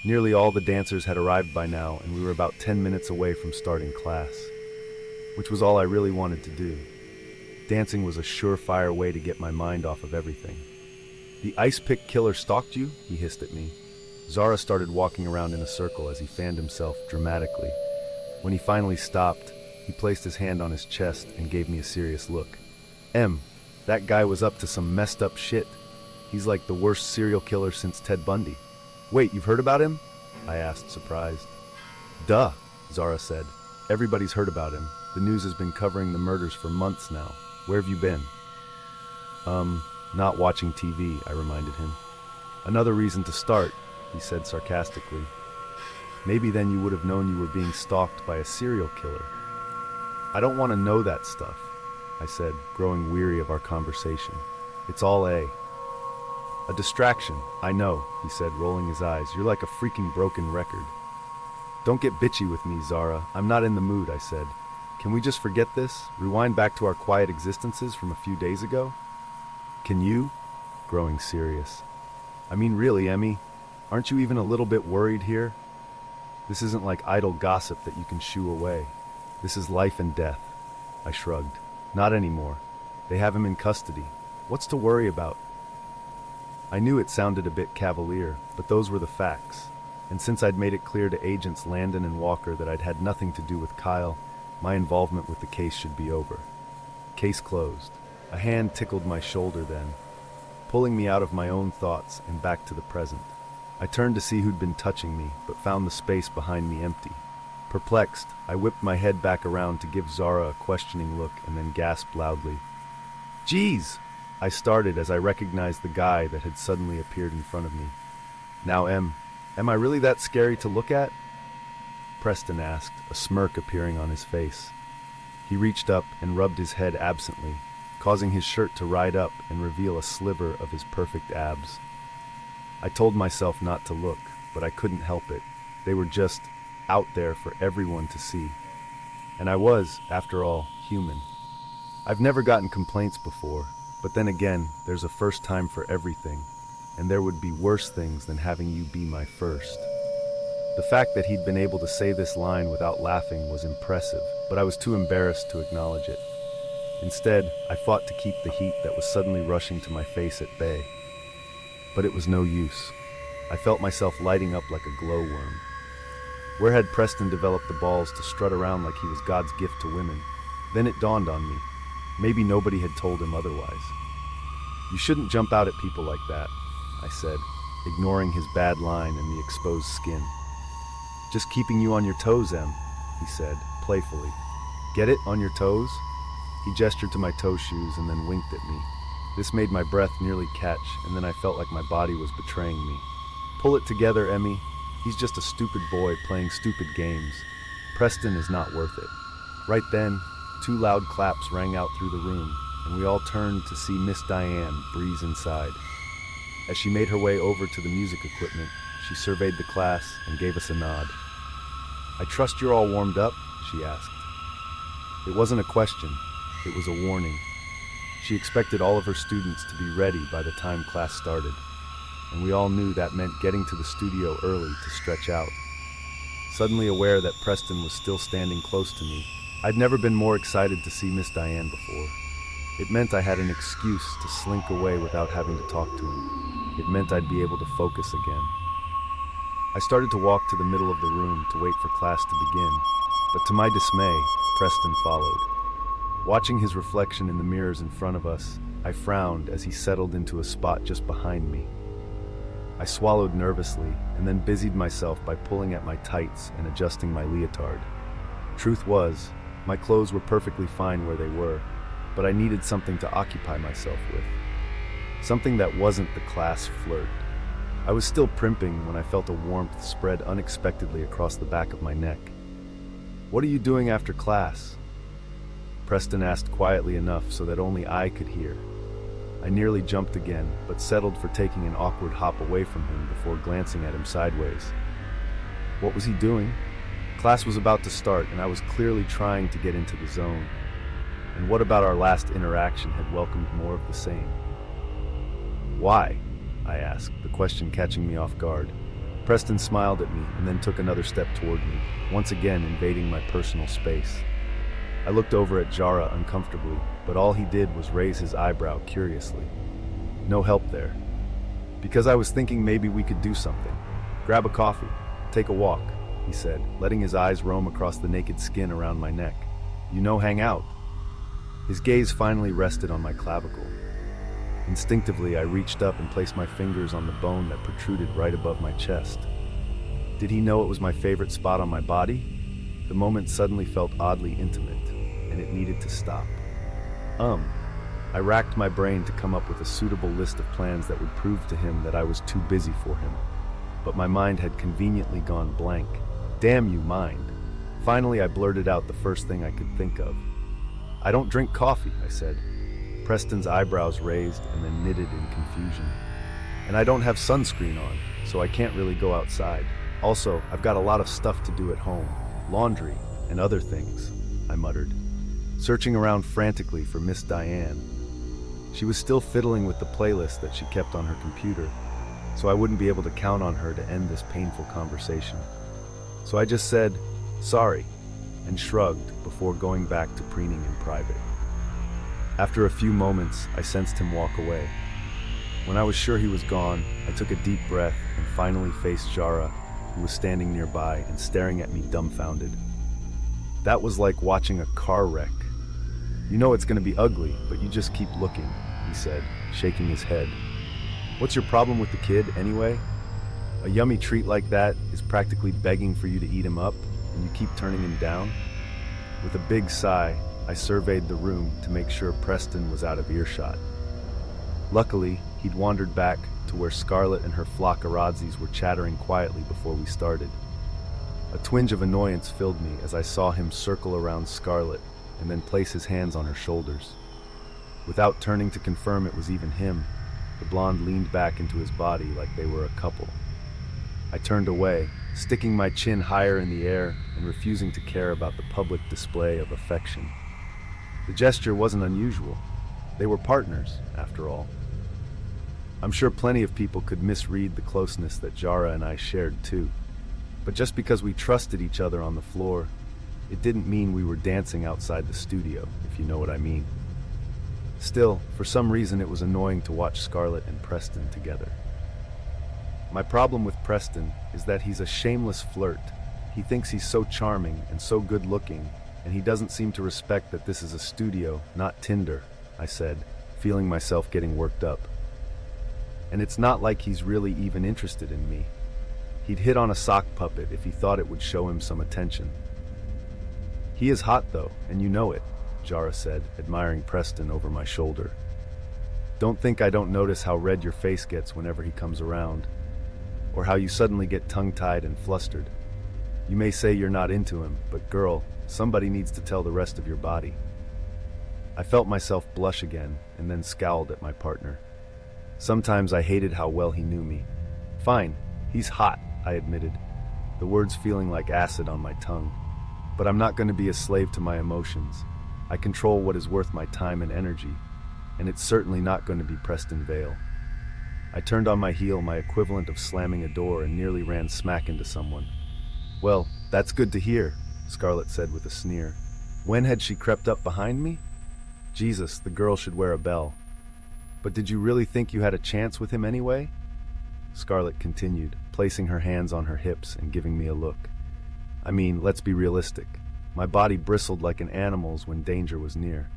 Nearly all the dancers had arrived by now, and we were about 10 minutes away from starting class, which was all I really wanted to do. Dancing was a surefire way to get my mind off of everything. The ice pick killer stalked you? He hissed at me. Zara started walking around in a circle as he fanned himself dramatically. When he finally stopped, he placed his hand on his chest and gave me a serious look. That guy was up to some messed up shit. He's like the worst serial killer since Ted Bundy. Wait, you've heard about him? I asked, surprised. Duh, Zara said. Everybody's heard about him. The news has been covering the murders for months now. Where have you been? Not watching TV, I reminded him. Another reason to start, he said sarcastically. Maybe then you would have known you were being stalked by a serial killer. I don't want to know that stuff, I said, growing weary of our conversation. It's all a distraction, I know, he said, rolling his eyes. You're like a freaking broken record. Don't get bitchy with me, Zara. I'm not in the mood, I said. Can we just forget this? Rewind back to our quiet existences from a few days ago? Can you? Growing serious. I mean, really, Emmy, aren't you even a little bit worried here? This isn't like idle gossip that you can shoo away. This is life and death. I shrugged. Not anymore. They have him in custody. What's to worry about? I knew it sounded a bit cavalier, but those were the facts. And since I'd made it clear to agents Landon and Walker that I'd had nothing to do with Kyle, my involvement with the case should be over. Case closed. A hand tickled my shoulder then, pulling me out of my own thoughts and back to the present. I turned to see who'd been touching me, but found the space behind me empty. Perplexed, I whipped my head back around to give Zara a questioning look and then gasped loudly. Geez! I started as I recognized the guy that had suddenly appeared in front of me. Now, am I really that scary to look at? Preston asked, a smirk appearing on his face. He reached up and rubbed his head absently, causing his shirt to ride up and reveal a sliver of his perfect abs. I told myself not to look, but I couldn't help it. They were just out there for everyone to see. And I was, after all, human. I've never gotten complaints before, but then again, there's a first time for everything, and there would be worse things than having you be my first. The fact that he'd been able to say this line without laughing was impressive, but I was too embarrassed to acknowledge it. Instead, I fought to keep the heat that was suddenly rushing to my face at bay. But it was no use. I felt myself lighting up like a glowworm. Where had Preston developed the balls to strut around like he was God's gift to women? Then it dawned on me. Maybe nobody had told him otherwise. "You shouldn't jump out at people like that," I said, ignoring his bad line and the exposed skin. "Just keeping you on your toes, Em," he said, playfully. "Get it, on your toes?" He gestured to my toe shoes and then winked at me. This made my breath nearly catch, and then I felt like my body was betraying me. "Pull it together, Emmy. He's just a stupid boy playing stupid games. Preston is not worth it." Right then, 2 loud claps rang out through the room, and we all turned to see Miss Diane breeze inside. As she made her way over to the music equipment, she surveyed the class and gave us a nod. "I trust you're all warmed up?" she asked. It wasn't a question, it was a warning. She expected all of her students to be ready by the time class started, and we all knew that meant getting to the studio early to stretch out. Suddenly aware that Preston was still standing close to me, I'd never been more excited to see Miss Diane before. It meant I had an excuse to slink away without having to talk to him. It meant I'd be able to focus again. I started to walk to the middle of the room to wait for class to begin, but to my dismay, Preston followed. Watching his reflection in the mirrors in front of us, I frowned as he settled into a spot just behind me. I swallowed nervously and then busied myself by pulling at my tights and adjusting my leotard. Truth was, my clothes were perfectly fine where they were, but I needed something to occupy myself with. Something that wasn't the class flirt. I was still primping when I felt a warmth spread unexpectedly across the back of my neck. "What are you doing after class?" Preston asked quietly enough so that only I could hear. I nearly jumped again, but settled for taking an awkward hop away from him before glancing at him sideways. What was he doing? Class was about to start, and I was clearly trying to get into the zone. And what about our last interaction had welcomed more of the same? "Why?" I asked, the question catching me off guard. Preston smiled at me and then took another step toward me, once again invading my personal space. I looked over at Jara uncomfortably, but all he did was raise his eyebrow curiously. No help there. "Because I was thinking maybe we could do something. Grab a coffee, take a walk," he said, letting his eyes roam across the naked skin around my neck. "You know, hang out." His gaze finally rested on my clavicle. Instinctively, I reached up and placed my fingers on the bone that protruded right above my chest. Did he know it was my favorite spot on my body? The moment suddenly felt oddly intimate, and it needed to stop. I racked my brain to come up with a suitable list of plans that would prove to him that I was too busy for him. But my mind had conveniently gone blank. "Damn you, mind." Finally, I blurted out the first thing I could think of. "I don't drink coffee," I said. Preston's eyebrows raised and then knitted in confusion. "And I don't have sunscreen on, so I can't really go outside. Also, I've got a lot of stuff to do at home, laundry and other things," I muttered, searching around frantically for Miss Diane. She was still fiddling with the playlist that she kept on her computer, so I wouldn't be able to count on her to end this painful conversation. So I just said, "Sorry," and shrugged before going back to preening in private. After a few moments, I sensed him walk away. When I was sure he was gone, I took a deep breath and finally faced Jara, who was standing nearby and staring at me dumbfounded. That was like watching a car wreck. "You know it's going to be ugly, but you just keep looking," he said, shaking his head. "What's your problem with the kid, anyway? A yummy treat like that is practically begging for you to eat him up, and you keep turning him down?" With a big sigh, I surveyed the room to make sure Preston was out of earshot. Luckily, he'd wandered back to where Scarlett and her flock of Rodzies were chattering quietly before we started. A twinge of annoyance filled me as I saw him circle around Scarlett and then place his hands on her shoulders. Without turning to confirm it was even him, the blonde leaned back into his body like they were a couple. I turned away, sticking my chin higher in the air and refusing to care about the public display of affection. The gesture wasn't unusual. They were partners, after all. I'm sure plenty of people could misread the closeness that Jara and I shared too. But just because we trusted each other on the floor, it didn't mean we were dancing outside the studio, if you know what I mean. Still, for some reason it was annoying to watch Scarlett and Preston together. My problem with Preston is that he's a shameless flirt. He thinks he's so charming and so good-looking, and he doesn't seem to respect that this is a studio, not Tinder, I said, feeling myself getting worked up. And it's not like he's really even interested in me. He'd hit on a sock puppet if he thought it would show him some attention. He is hot though, and you know it, Jara said, admiring Preston over my shoulder. Don't think I don't notice how red your face gets whenever he comes around, or how you suddenly get tongue-tied and flustered. You may say you're not into him, but girl, somebody needs to tell the rest of your body. I felt myself blush again, and then scowled at my partner. Sometimes I hated how well he knew me. Fine, he's hot, I admitted, the words feeling like acid on my tongue. But I'm not going to be a slave to my emotions. I control what is worth my time and energy, and it's certainly not going to be Preston Vale. I turned on my heel, my equivalent of slamming a door, and nearly ran smack into someone. Well, that's good to hear, Scarlett said with a sneer. When had she crept up behind me? Jesus, the girl should wear a bell. But did you really think you had a chance with him anyway? Scarlett continued, placing her hands on her hips and giving me a look. I mean, let's be realistic. My body bristled like an animal's when danger was near.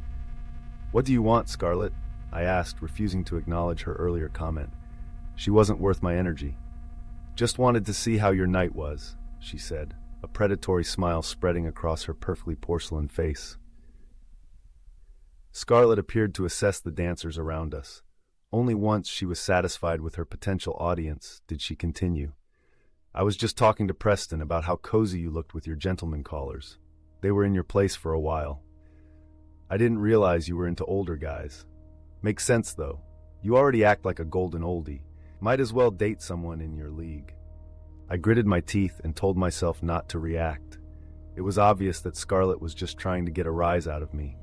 What do you want, Scarlett? I asked, refusing to acknowledge her earlier comment. She wasn't worth my energy. Just wanted to see how your night was, she said, a predatory smile spreading across her perfectly porcelain face. Scarlett appeared to assess the dancers around us. Only once she was satisfied with her potential audience did she continue. I was just talking to Preston about how cozy you looked with your gentleman callers. They were in your place for a while. I didn't realize you were into older guys. Makes sense, though. You already act like a golden oldie. Might as well date someone in your league. I gritted my teeth and told myself not to react. It was obvious that Scarlett was just trying to get a rise out of me.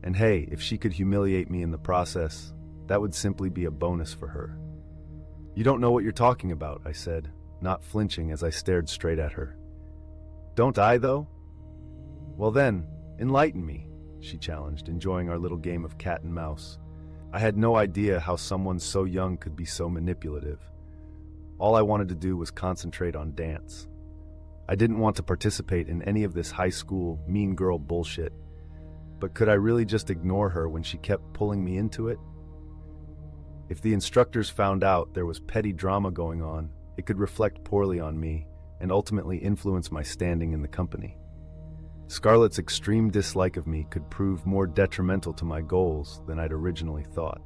And hey, if she could humiliate me in the process, that would simply be a bonus for her. You don't know what you're talking about, I said, not flinching as I stared straight at her. Don't I, though? Well then, enlighten me, she challenged, enjoying our little game of cat and mouse. I had no idea how someone so young could be so manipulative. All I wanted to do was concentrate on dance. I didn't want to participate in any of this high school, mean girl bullshit. But could I really just ignore her when she kept pulling me into it? If the instructors found out there was petty drama going on, it could reflect poorly on me and ultimately influence my standing in the company. Scarlett's extreme dislike of me could prove more detrimental to my goals than I'd originally thought.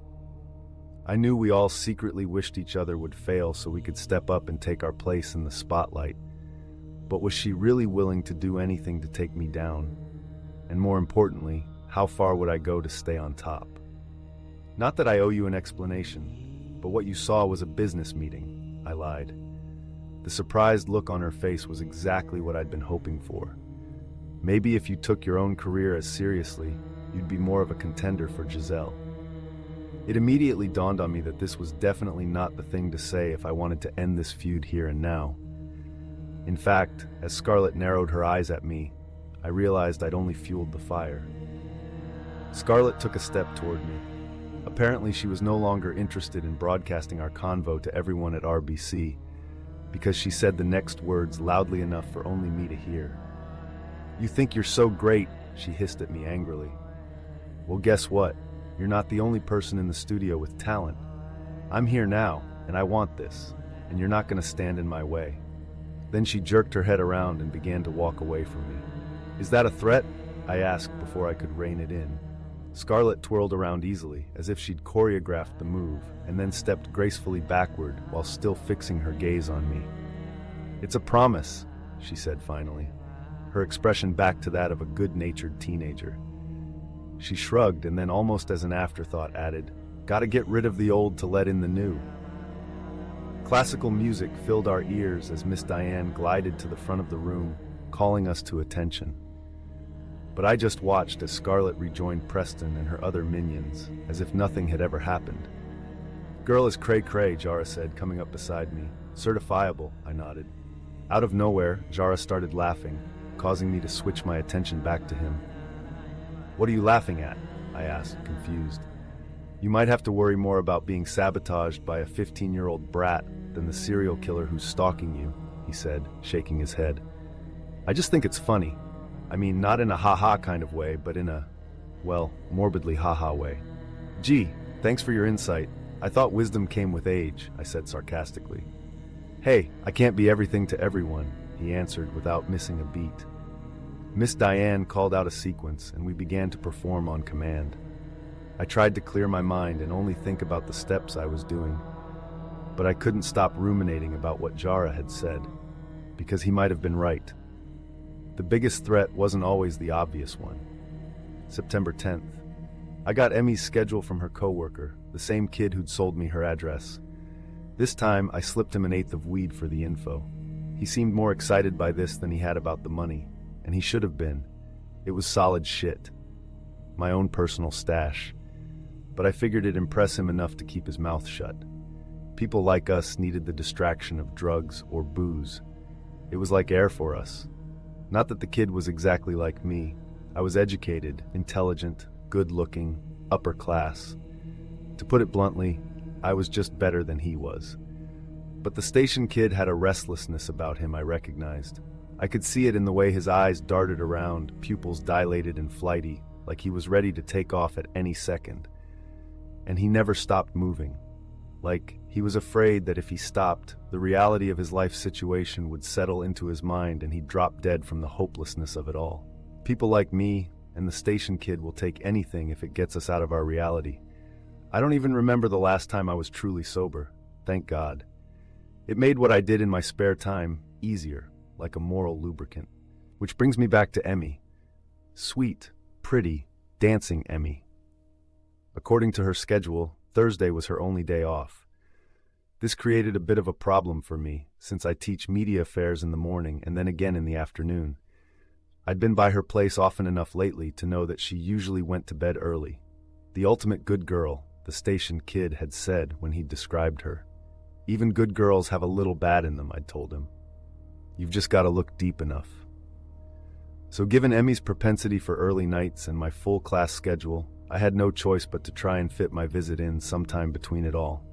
I knew we all secretly wished each other would fail so we could step up and take our place in the spotlight. But was she really willing to do anything to take me down? And more importantly, how far would I go to stay on top? Not that I owe you an explanation, but what you saw was a business meeting, I lied. The surprised look on her face was exactly what I'd been hoping for. Maybe if you took your own career as seriously, you'd be more of a contender for Giselle. It immediately dawned on me that this was definitely not the thing to say if I wanted to end this feud here and now. In fact, as Scarlett narrowed her eyes at me, I realized I'd only fueled the fire. Scarlett took a step toward me. Apparently she was no longer interested in broadcasting our convo to everyone at RBC, because she said the next words loudly enough for only me to hear. You think you're so great, she hissed at me angrily. Well, guess what? You're not the only person in the studio with talent. I'm here now, and I want this, and you're not going to stand in my way. Then she jerked her head around and began to walk away from me. Is that a threat? I asked before I could rein it in. Scarlett twirled around easily, as if she'd choreographed the move, and then stepped gracefully backward while still fixing her gaze on me. It's a promise, she said finally, her expression back to that of a good-natured teenager. She shrugged and then, almost as an afterthought, added, "Gotta get rid of the old to let in the new." Classical music filled our ears as Miss Diane glided to the front of the room, calling us to attention. But I just watched as Scarlett rejoined Preston and her other minions, as if nothing had ever happened. "Girl is cray-cray," Jara said, coming up beside me. "Certifiable," I nodded. Out of nowhere, Jara started laughing, causing me to switch my attention back to him. "What are you laughing at?" I asked, confused. "You might have to worry more about being sabotaged by a 15-year-old brat than the serial killer who's stalking you," he said, shaking his head. "I just think it's funny. I mean, not in a ha-ha kind of way, but in a, well, morbidly ha-ha way." "Gee, thanks for your insight. I thought wisdom came with age," I said sarcastically. "Hey, I can't be everything to everyone," he answered without missing a beat. Miss Diane called out a sequence, and we began to perform on command. I tried to clear my mind and only think about the steps I was doing. But I couldn't stop ruminating about what Jara had said, because he might have been right. The biggest threat wasn't always the obvious one. September 10th. I got Emmy's schedule from her coworker, the same kid who'd sold me her address. This time, I slipped him an eighth of weed for the info. He seemed more excited by this than he had about the money, and he should have been. It was solid shit. My own personal stash. But I figured it'd impress him enough to keep his mouth shut. People like us needed the distraction of drugs or booze. It was like air for us. Not that the kid was exactly like me. I was educated, intelligent, good-looking, upper class. To put it bluntly, I was just better than he was. But the station kid had a restlessness about him I recognized. I could see it in the way his eyes darted around, pupils dilated and flighty, like he was ready to take off at any second. And he never stopped moving. Like, he was afraid that if he stopped, the reality of his life situation would settle into his mind and he'd drop dead from the hopelessness of it all. People like me and the station kid will take anything if it gets us out of our reality. I don't even remember the last time I was truly sober, thank God. It made what I did in my spare time easier, like a moral lubricant. Which brings me back to Emmy. Sweet, pretty, dancing Emmy. According to her schedule, Thursday was her only day off. This created a bit of a problem for me, since I teach media affairs in the morning and then again in the afternoon. I'd been by her place often enough lately to know that she usually went to bed early. The ultimate good girl, the station kid had said when he described her. Even good girls have a little bad in them, I'd told him. You've just got to look deep enough. So given Emmy's propensity for early nights and my full class schedule, I had no choice but to try and fit my visit in sometime between it all.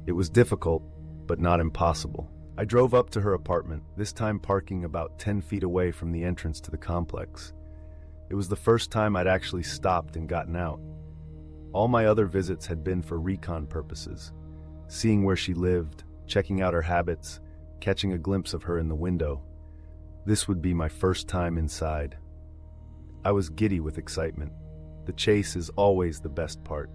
It was difficult, but not impossible. I drove up to her apartment, this time parking about 10 feet away from the entrance to the complex. It was the first time I'd actually stopped and gotten out. All my other visits had been for recon purposes, seeing where she lived, checking out her habits, catching a glimpse of her in the window. This would be my first time inside. I was giddy with excitement. The chase is always the best part.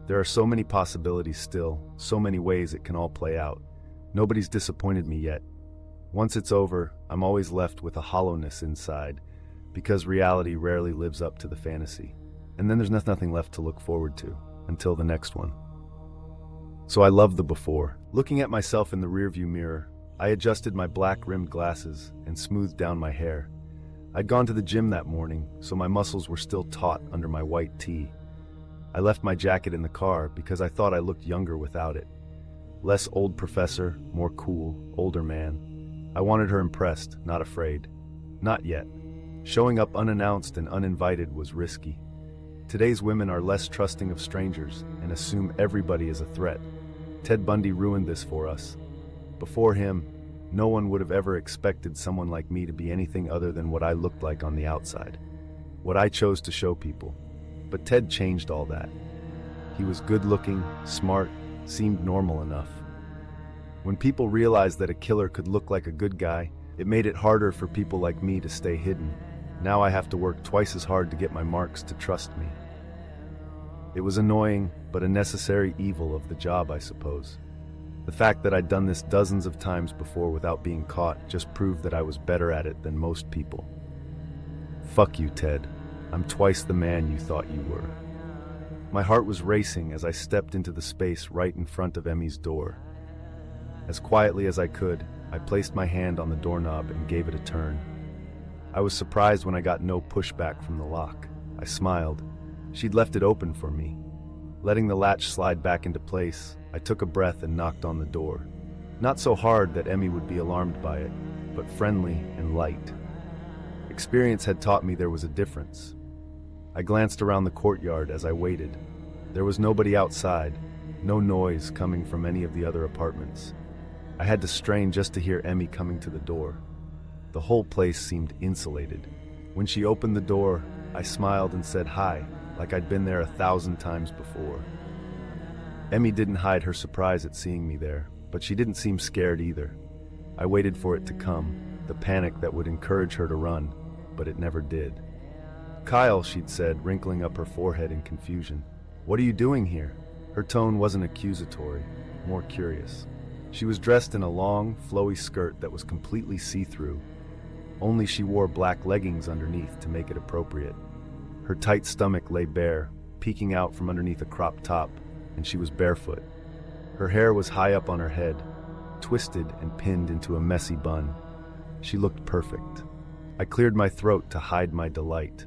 There are so many possibilities still, so many ways it can all play out. Nobody's disappointed me yet. Once it's over, I'm always left with a hollowness inside, because reality rarely lives up to the fantasy. And then there's nothing left to look forward to, until the next one. So I love the before. Looking at myself in the rearview mirror, I adjusted my black-rimmed glasses and smoothed down my hair. I'd gone to the gym that morning, so my muscles were still taut under my white tee. I left my jacket in the car because I thought I looked younger without it. Less old professor, more cool, older man. I wanted her impressed, not afraid. Not yet. Showing up unannounced and uninvited was risky. Today's women are less trusting of strangers and assume everybody is a threat. Ted Bundy ruined this for us. Before him, no one would have ever expected someone like me to be anything other than what I looked like on the outside. What I chose to show people. But Ted changed all that. He was good-looking, smart, seemed normal enough. When people realized that a killer could look like a good guy, it made it harder for people like me to stay hidden. Now I have to work twice as hard to get my marks to trust me. It was annoying, but a necessary evil of the job, I suppose. The fact that I'd done this dozens of times before without being caught just proved that I was better at it than most people. Fuck you, Ted. I'm twice the man you thought you were. My heart was racing as I stepped into the space right in front of Emmy's door. As quietly as I could, I placed my hand on the doorknob and gave it a turn. I was surprised when I got no pushback from the lock. I smiled. She'd left it open for me. Letting the latch slide back into place, I took a breath and knocked on the door. Not so hard that Emmy would be alarmed by it, but friendly and light. Experience had taught me there was a difference. I glanced around the courtyard as I waited. There was nobody outside, no noise coming from any of the other apartments. I had to strain just to hear Emmy coming to the door. The whole place seemed insulated. When she opened the door, I smiled and said hi, like I'd been there 1,000 times before. Emmy didn't hide her surprise at seeing me there, but she didn't seem scared either. I waited for it to come, the panic that would encourage her to run, but it never did. "Kyle," she'd said, wrinkling up her forehead in confusion. "What are you doing here?" Her tone wasn't accusatory, more curious. She was dressed in a long, flowy skirt that was completely see-through. Only she wore black leggings underneath to make it appropriate. Her tight stomach lay bare, peeking out from underneath a crop top, and she was barefoot. Her hair was high up on her head, twisted and pinned into a messy bun. She looked perfect. I cleared my throat to hide my delight.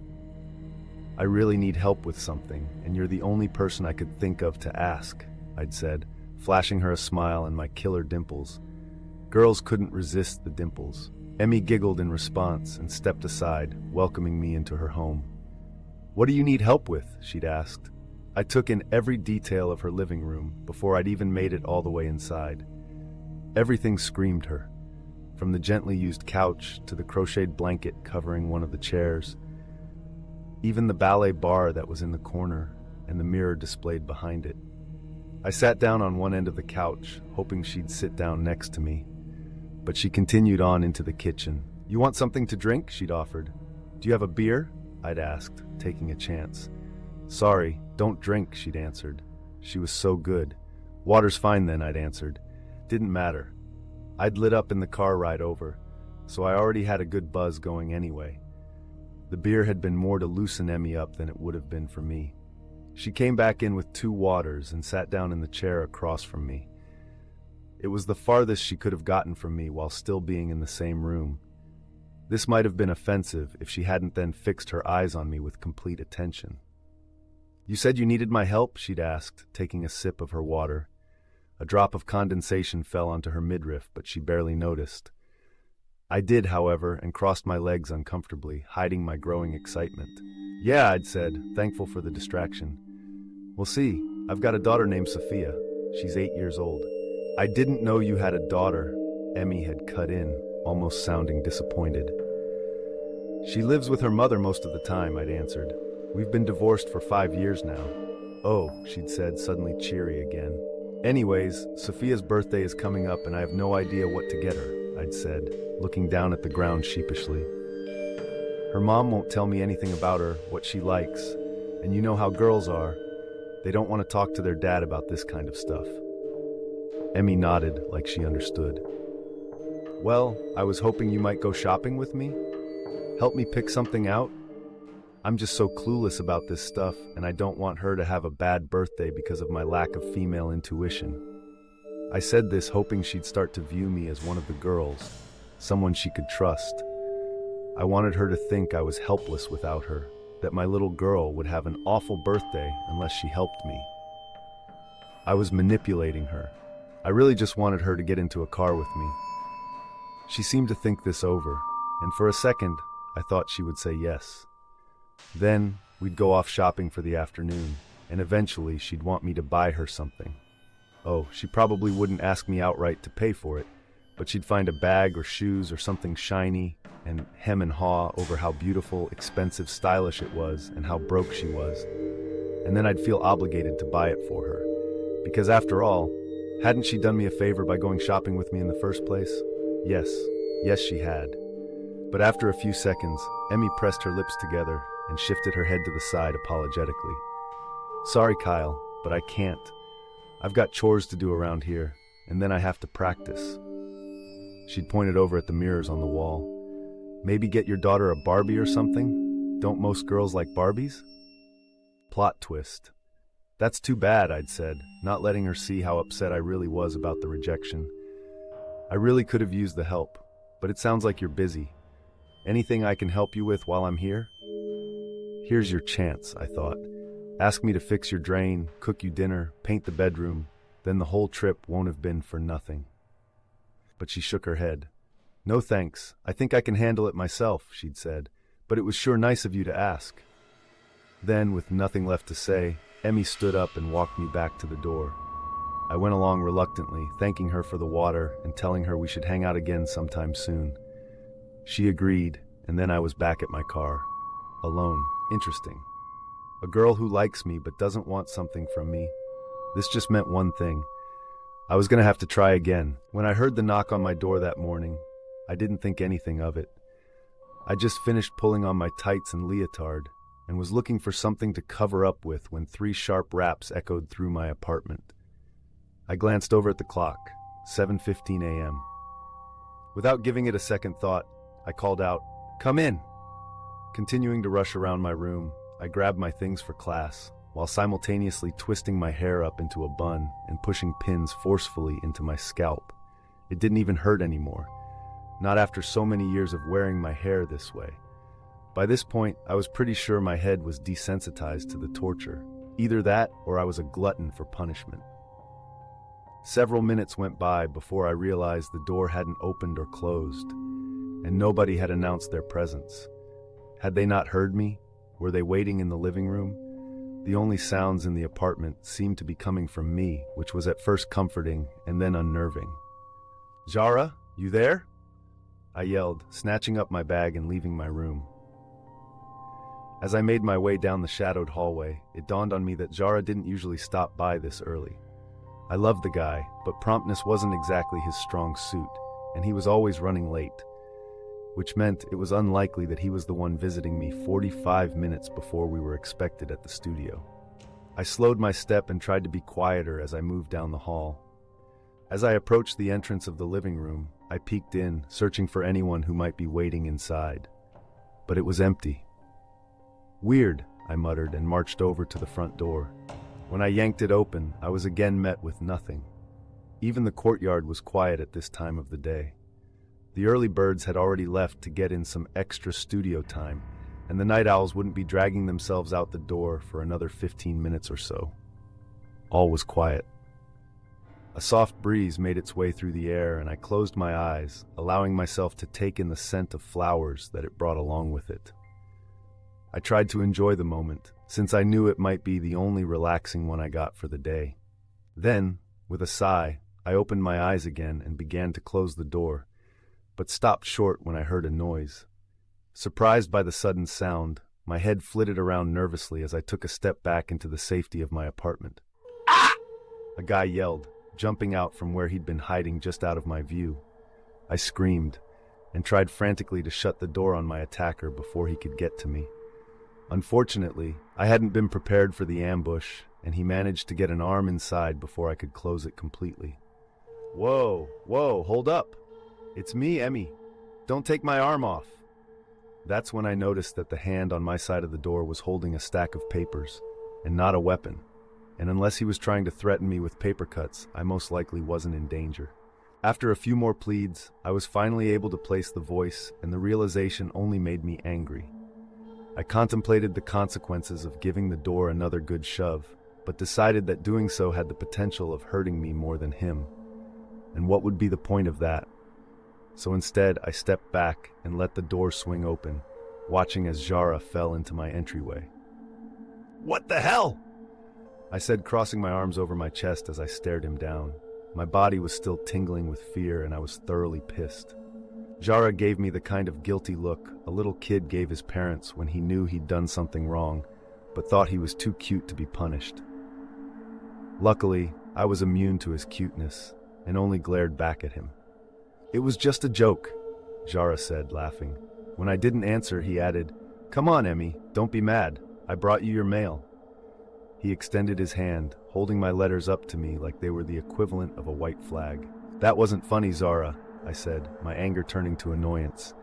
"I really need help with something, and you're the only person I could think of to ask," I'd said, flashing her a smile and my killer dimples. Girls couldn't resist the dimples. Emmy giggled in response and stepped aside, welcoming me into her home. "What do you need help with?" she'd asked. I took in every detail of her living room before I'd even made it all the way inside. Everything screamed her, from the gently used couch to the crocheted blanket covering one of the chairs. Even the ballet bar that was in the corner and the mirror displayed behind it. I sat down on one end of the couch, hoping she'd sit down next to me. But she continued on into the kitchen. "You want something to drink?" she'd offered. "Do you have a beer?" I'd asked, taking a chance. "Sorry, don't drink," she'd answered. She was so good. "Water's fine then," I'd answered. Didn't matter. I'd lit up in the car ride over, so I already had a good buzz going anyway. The beer had been more to loosen Emmy up than it would have been for me. She came back in with 2 waters and sat down in the chair across from me. It was the farthest she could have gotten from me while still being in the same room. This might have been offensive if she hadn't then fixed her eyes on me with complete attention. "You said you needed my help?" she'd asked, taking a sip of her water. A drop of condensation fell onto her midriff, but she barely noticed. I did, however, and crossed my legs uncomfortably, hiding my growing excitement. "Yeah," I'd said, thankful for the distraction. "Well, see, I've got a daughter named Sophia. She's 8 years old." "I didn't know you had a daughter," Emmy had cut in, almost sounding disappointed. "She lives with her mother most of the time," I'd answered. "We've been divorced for 5 years now." "Oh," she'd said, suddenly cheery again. "Anyways, Sophia's birthday is coming up and I have no idea what to get her," I'd said, looking down at the ground sheepishly. "Her mom won't tell me anything about her, what she likes, and you know how girls are. They don't want to talk to their dad about this kind of stuff." Emmy nodded like she understood. "Well, I was hoping you might go shopping with me? Help me pick something out? I'm just so clueless about this stuff, and I don't want her to have a bad birthday because of my lack of female intuition." I said this hoping she'd start to view me as one of the girls, someone she could trust. I wanted her to think I was helpless without her, that my little girl would have an awful birthday unless she helped me. I was manipulating her. I really just wanted her to get into a car with me. She seemed to think this over, and for a second, I thought she would say yes. Then, we'd go off shopping for the afternoon, and eventually she'd want me to buy her something. Oh, she probably wouldn't ask me outright to pay for it, but she'd find a bag or shoes or something shiny and hem and haw over how beautiful, expensive, stylish it was and how broke she was. And then I'd feel obligated to buy it for her. Because after all, hadn't she done me a favor by going shopping with me in the first place? Yes, she had. But after a few seconds, Emmy pressed her lips together and shifted her head to the side apologetically. "Sorry, Kyle, but I can't. I've got chores to do around here, and then I have to practice." She'd pointed over at the mirrors on the wall. "Maybe get your daughter a Barbie or something? Don't most girls like Barbies?" Plot twist. "That's too bad," I'd said, not letting her see how upset I really was about the rejection. I really could have used the help, but it sounds like you're busy. Anything I can help you with while I'm here? Here's your chance, I thought. Ask me to fix your drain, cook you dinner, paint the bedroom, then the whole trip won't have been for nothing. But she shook her head. No thanks, I think I can handle it myself, she'd said, but it was sure nice of you to ask. Then, with nothing left to say, Emmy stood up and walked me back to the door. I went along reluctantly, thanking her for the water and telling her we should hang out again sometime soon. She agreed, and then I was back at my car. Alone. Interesting. A girl who likes me but doesn't want something from me. This just meant one thing. I was going to have to try again. When I heard the knock on my door that morning, I didn't think anything of it. I just finished pulling on my tights and leotard and was looking for something to cover up with when 3 sharp raps echoed through my apartment. I glanced over at the clock, 7:15 a.m. Without giving it a second thought, I called out, "Come in!" Continuing to rush around my room, I grabbed my things for class, while simultaneously twisting my hair up into a bun and pushing pins forcefully into my scalp. It didn't even hurt anymore, not after so many years of wearing my hair this way. By this point, I was pretty sure my head was desensitized to the torture. Either that, or I was a glutton for punishment. Several minutes went by before I realized the door hadn't opened or closed, and nobody had announced their presence. Had they not heard me? Were they waiting in the living room? The only sounds in the apartment seemed to be coming from me, which was at first comforting and then unnerving. "Zara, you there?" I yelled, snatching up my bag and leaving my room. As I made my way down the shadowed hallway, it dawned on me that Zara didn't usually stop by this early. I loved the guy, but promptness wasn't exactly his strong suit, and he was always running late, which meant it was unlikely that he was the one visiting me 45 minutes before we were expected at the studio. I slowed my step and tried to be quieter as I moved down the hall. As I approached the entrance of the living room, I peeked in, searching for anyone who might be waiting inside. But it was empty. "Weird," I muttered and marched over to the front door. When I yanked it open, I was again met with nothing. Even the courtyard was quiet at this time of the day. The early birds had already left to get in some extra studio time, and the night owls wouldn't be dragging themselves out the door for another 15 minutes or so. All was quiet. A soft breeze made its way through the air, and I closed my eyes, allowing myself to take in the scent of flowers that it brought along with it. I tried to enjoy the moment, since I knew it might be the only relaxing one I got for the day. Then, with a sigh, I opened my eyes again and began to close the door, but stopped short when I heard a noise. Surprised by the sudden sound, my head flitted around nervously as I took a step back into the safety of my apartment. "Ah!" A guy yelled, jumping out from where he'd been hiding just out of my view. I screamed, and tried frantically to shut the door on my attacker before he could get to me. Unfortunately, I hadn't been prepared for the ambush, and he managed to get an arm inside before I could close it completely. Whoa, hold up. It's me, Emmy. Don't take my arm off." That's when I noticed that the hand on my side of the door was holding a stack of papers, and not a weapon. And unless he was trying to threaten me with paper cuts, I most likely wasn't in danger. After a few more pleads, I was finally able to place the voice, and the realization only made me angry. I contemplated the consequences of giving the door another good shove, but decided that doing so had the potential of hurting me more than him. And what would be the point of that? So instead, I stepped back and let the door swing open, watching as Zara fell into my entryway. "What the hell?" I said, crossing my arms over my chest as I stared him down. My body was still tingling with fear, and I was thoroughly pissed. Zara gave me the kind of guilty look a little kid gave his parents when he knew he'd done something wrong, but thought he was too cute to be punished. Luckily, I was immune to his cuteness, and only glared back at him. "It was just a joke," Zara said, laughing. When I didn't answer, he added, "Come on, Emmy, don't be mad. I brought you your mail." He extended his hand, holding my letters up to me like they were the equivalent of a white flag. "That wasn't funny, Zara," I said, my anger turning to annoyance.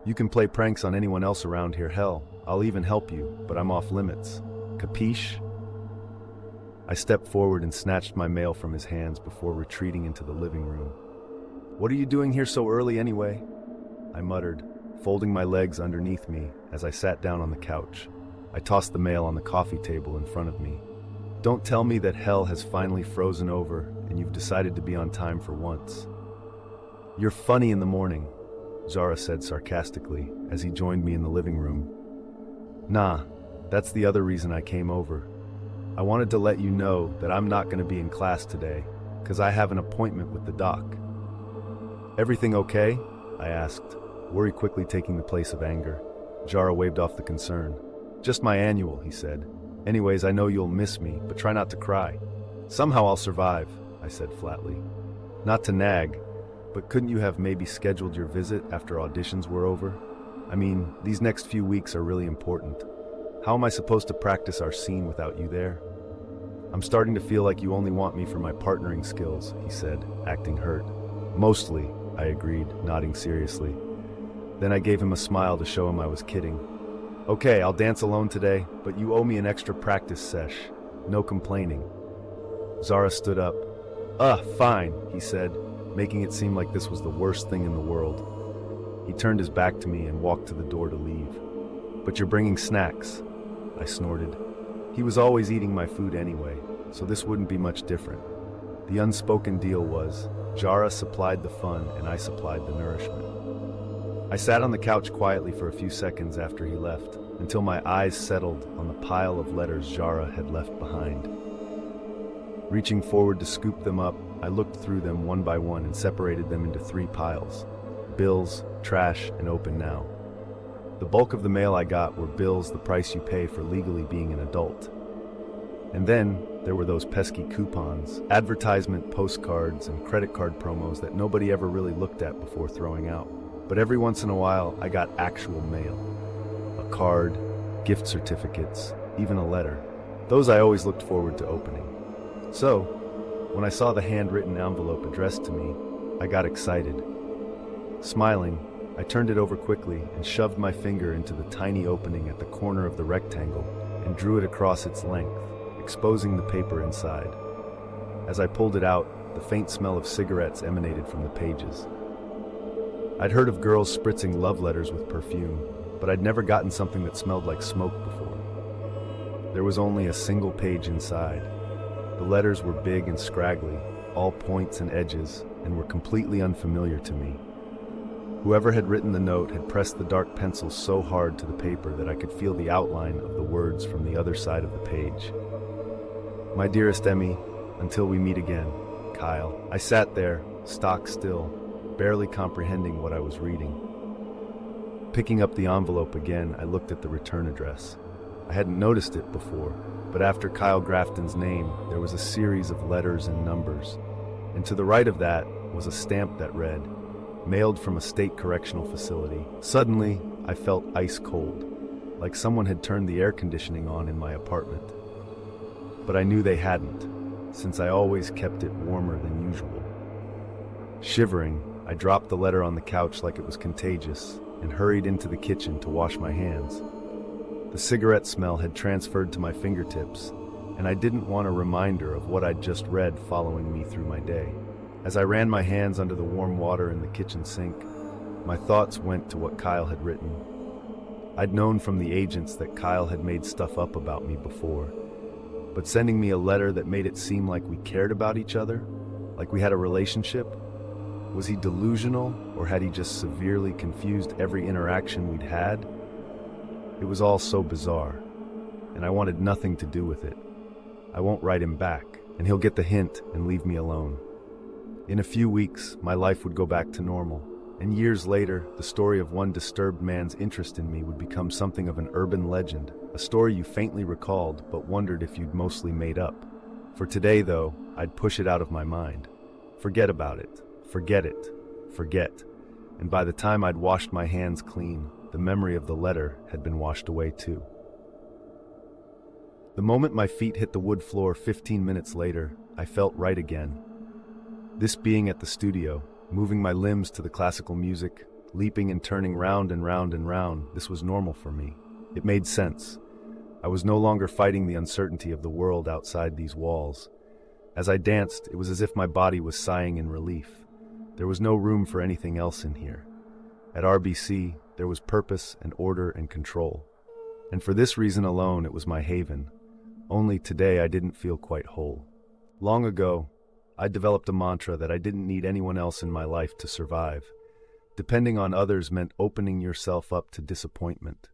"You can play pranks on anyone else around here, hell, I'll even help you, but I'm off limits. Capiche?" I stepped forward and snatched my mail from his hands before retreating into the living room. What are you doing here so early anyway? I muttered, folding my legs underneath me as I sat down on the couch. I tossed the mail on the coffee table in front of me. Don't tell me that hell has finally frozen over and you've decided to be on time for once. You're funny in the morning, Zara said sarcastically as he joined me in the living room. Nah, that's the other reason I came over. I wanted to let you know that I'm not going to be in class today because I have an appointment with the doc. Everything okay? I asked, worry quickly taking the place of anger. Zara waved off the concern. Just my annual, he said. Anyways, I know you'll miss me, but try not to cry. Somehow I'll survive, I said flatly. Not to nag, but couldn't you have maybe scheduled your visit after auditions were over? I mean, these next few weeks are really important. How am I supposed to practice our scene without you there? I'm starting to feel like you only want me for my partnering skills, he said, acting hurt. Mostly, I agreed, nodding seriously. Then I gave him a smile to show him I was kidding. Okay, I'll dance alone today, but you owe me an extra practice sesh. No complaining. Zara stood up. Fine, he said, making it seem like this was the worst thing in the world. He turned his back to me and walked to the door to leave. But you're bringing snacks, I snorted. He was always eating my food anyway, so this wouldn't be much different. The unspoken deal was, Zara supplied the fun and I supplied the nourishment. I sat on the couch quietly for a few seconds after he left, until my eyes settled on the pile of letters Zara had left behind. Reaching forward to scoop them up, I looked through them one by one and separated them into 3 piles: bills, trash, and open now. The bulk of the mail I got were bills the price you pay for legally being an adult. And then there were those pesky coupons, advertisement postcards, and credit card promos that nobody ever really looked at before throwing out. But every once in a while, I got actual mail. A card, gift certificates, even a letter. Those I always looked forward to opening. So, when I saw the handwritten envelope addressed to me, I got excited. Smiling, I turned it over quickly and shoved my finger into the tiny opening at the corner of the rectangle and drew it across its length, exposing the paper inside. As I pulled it out, the faint smell of cigarettes emanated from the pages. I'd heard of girls spritzing love letters with perfume, but I'd never gotten something that smelled like smoke before. There was only a single page inside. The letters were big and scraggly, all points and edges, and were completely unfamiliar to me. Whoever had written the note had pressed the dark pencil so hard to the paper that I could feel the outline of the words from the other side of the page. My dearest Emmy, until we meet again, Kyle. I sat there, stock still, barely comprehending what I was reading. Picking up the envelope again, I looked at the return address. I hadn't noticed it before, but after Kyle Grafton's name, there was a series of letters and numbers. And to the right of that was a stamp that read, "Mailed from a state correctional facility." Suddenly, I felt ice cold, like someone had turned the air conditioning on in my apartment. But I knew they hadn't, since I always kept it warmer than usual. Shivering, I dropped the letter on the couch like it was contagious and hurried into the kitchen to wash my hands. The cigarette smell had transferred to my fingertips, and I didn't want a reminder of what I'd just read following me through my day. As I ran my hands under the warm water in the kitchen sink, my thoughts went to what Kyle had written. I'd known from the agents that Kyle had made stuff up about me before, but sending me a letter that made it seem like we cared about each other, like we had a relationship? Was he delusional, or had he just severely confused every interaction we'd had? It was all so bizarre, and I wanted nothing to do with it. I won't write him back, and he'll get the hint and leave me alone. In a few weeks, my life would go back to normal, and years later, the story of one disturbed man's interest in me would become something of an urban legend, a story you faintly recalled but wondered if you'd mostly made up. For today, though, I'd push it out of my mind. Forget about it. Forget it. Forget. And by the time I'd washed my hands clean, the memory of the letter had been washed away too. The moment my feet hit the wood floor 15 minutes later, I felt right again. This being at the studio, moving my limbs to the classical music, leaping and turning round and round and round, this was normal for me. It made sense. I was no longer fighting the uncertainty of the world outside these walls. As I danced, it was as if my body was sighing in relief. There was no room for anything else in here. At RBC, there was purpose and order and control. And for this reason alone, it was my haven. Only today I didn't feel quite whole. Long ago, I developed a mantra that I didn't need anyone else in my life to survive. Depending on others meant opening yourself up to disappointment.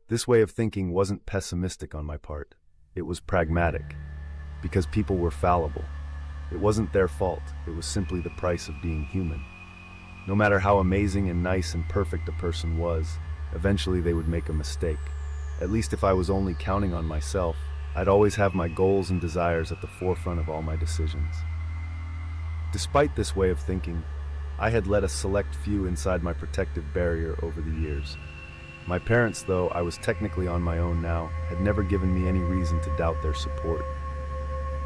This way of thinking wasn't pessimistic on my part. It was pragmatic, because people were fallible. It wasn't their fault, it was simply the price of being human. No matter how amazing and nice and perfect a person was, eventually they would make a mistake. At least if I was only counting on myself, I'd always have my goals and desires at the forefront of all my decisions. Despite this way of thinking, I had let a select few inside my protective barrier over the years. My parents, though I was technically on my own now, had never given me any reason to doubt their support.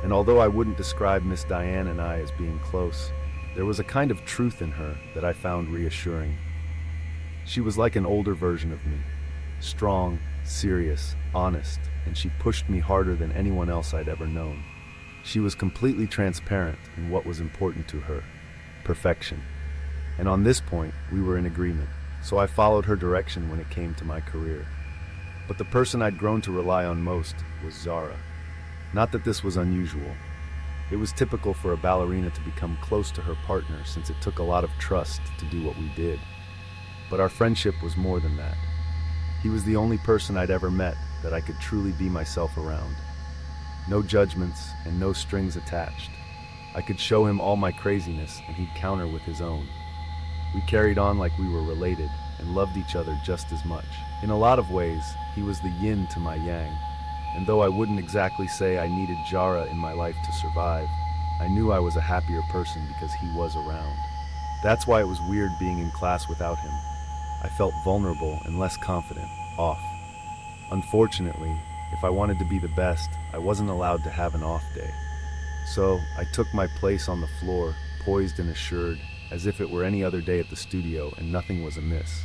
And although I wouldn't describe Miss Diane and I as being close, there was a kind of truth in her that I found reassuring. She was like an older version of me, strong, serious, honest, and she pushed me harder than anyone else I'd ever known. She was completely transparent in what was important to her, perfection. And on this point, we were in agreement, so I followed her direction when it came to my career. But the person I'd grown to rely on most was Zara. Not that this was unusual. It was typical for a ballerina to become close to her partner since it took a lot of trust to do what we did. But our friendship was more than that. He was the only person I'd ever met that I could truly be myself around. No judgments and no strings attached. I could show him all my craziness and he'd counter with his own. We carried on like we were related and loved each other just as much. In a lot of ways, he was the yin to my yang. And though I wouldn't exactly say I needed Zara in my life to survive, I knew I was a happier person because he was around. That's why it was weird being in class without him. I felt vulnerable and less confident, off. Unfortunately, if I wanted to be the best, I wasn't allowed to have an off day. So I took my place on the floor, poised and assured, as if it were any other day at the studio and nothing was amiss.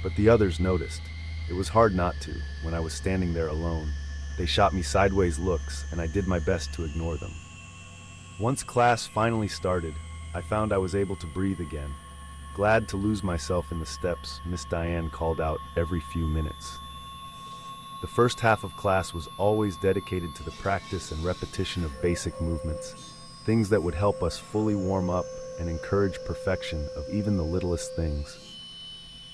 But the others noticed. It was hard not to, when I was standing there alone. They shot me sideways looks, and I did my best to ignore them. Once class finally started, I found I was able to breathe again. Glad to lose myself in the steps Miss Diane called out every few minutes. The first half of class was always dedicated to the practice and repetition of basic movements, things that would help us fully warm up and encourage perfection of even the littlest things.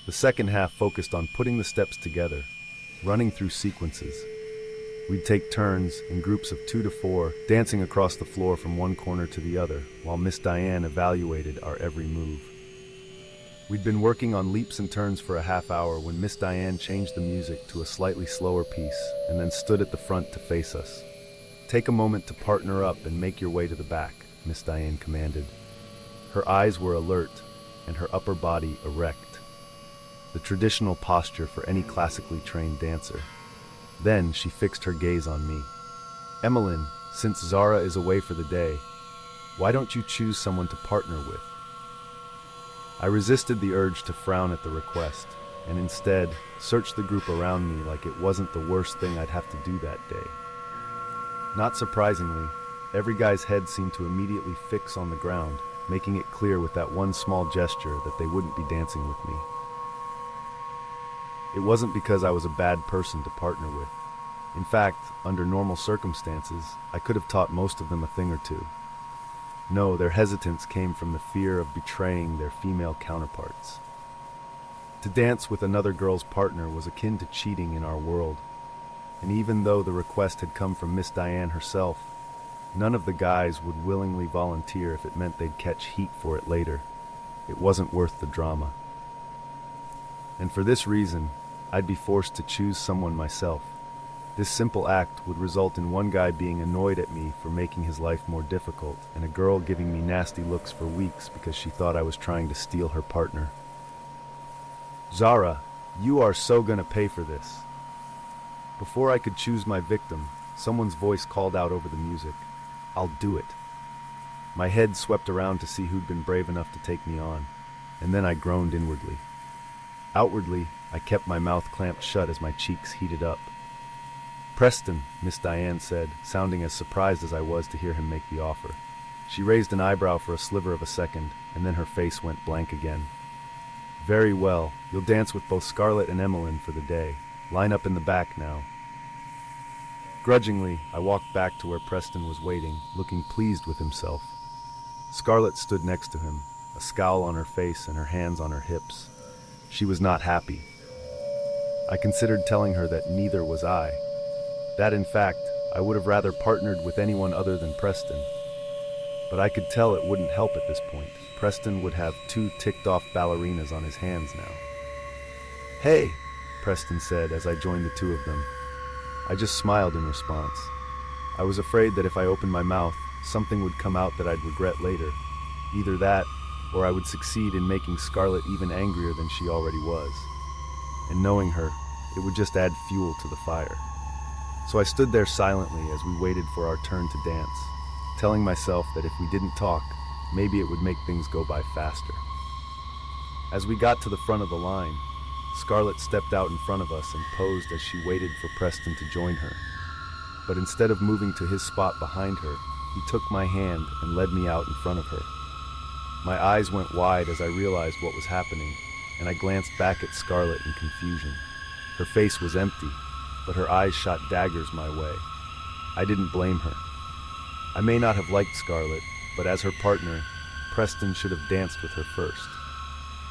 The second half focused on putting the steps together, running through sequences. We'd take turns, in groups of 2 to 4, dancing across the floor from one corner to the other, while Miss Diane evaluated our every move. We'd been working on leaps and turns for a half hour when Miss Diane changed the music to a slightly slower piece, and then stood at the front to face us. "Take a moment to partner up and make your way to the back," Miss Diane commanded. Her eyes were alert, and her upper body erect. The traditional posture for any classically trained dancer. Then she fixed her gaze on me. "Emmeline, since Zara is away for the day, why don't you choose someone to partner with?" I resisted the urge to frown at the request, and instead searched the group around me like it wasn't the worst thing I'd have to do that day. Not surprisingly, every guy's head seemed to immediately fix on the ground, making it clear with that one small gesture that they wouldn't be dancing with me. It wasn't because I was a bad person to partner with. In fact, under normal circumstances, I could have taught most of them a thing or two. No, their hesitance came from the fear of betraying their female counterparts. To dance with another girl's partner was akin to cheating in our world. And even though the request had come from Miss Diane herself, none of the guys would willingly volunteer if it meant they'd catch heat for it later. It wasn't worth the drama. And for this reason, I'd be forced to choose someone myself. This simple act would result in one guy being annoyed at me for making his life more difficult, and a girl giving me nasty looks for weeks because she thought I was trying to steal her partner. "Zara, you are so gonna pay for this." Before I could choose my victim, someone's voice called out over the music, "I'll do it." My head swept around to see who'd been brave enough to take me on, and then I groaned inwardly. Outwardly, I kept my mouth clamped shut as my cheeks heated up. "Preston," Miss Diane said, sounding as surprised as I was to hear him make the offer. She raised an eyebrow for a sliver of a second, and then her face went blank again. Very well, you'll dance with both Scarlett and Emmeline for the day. Line up in the back now. Grudgingly, I walked back to where Preston was waiting, looking pleased with himself. Scarlett stood next to him, a scowl on her face and her hands on her hips. She was not happy. I considered telling her that neither was I. That, in fact, I would have rather partnered with anyone other than Preston. But I could tell it wouldn't help at this point. Preston would have 2 ticked-off ballerinas on his hands now. "Hey," Preston said as I joined the 2 of them. I just smiled in response. I was afraid that if I opened my mouth, something would come out that I'd regret later. Either that, or I would succeed in making Scarlett even angrier than she already was. And knowing her, it would just add fuel to the fire. So I stood there silently as we waited for our turn to dance, telling myself that if we didn't talk, maybe it would make things go by faster. As we got to the front of the line, Scarlett stepped out in front of us and posed as she waited for Preston to join her. But instead of moving to his spot behind her, he took my hand and led me out in front of her. My eyes went wide as I realized what was happening, and I glanced back at Scarlett in confusion. Her face was empty, but her eyes shot daggers my way. I didn't blame her. I may not have liked Scarlett, but as her partner, Preston should have danced with her first.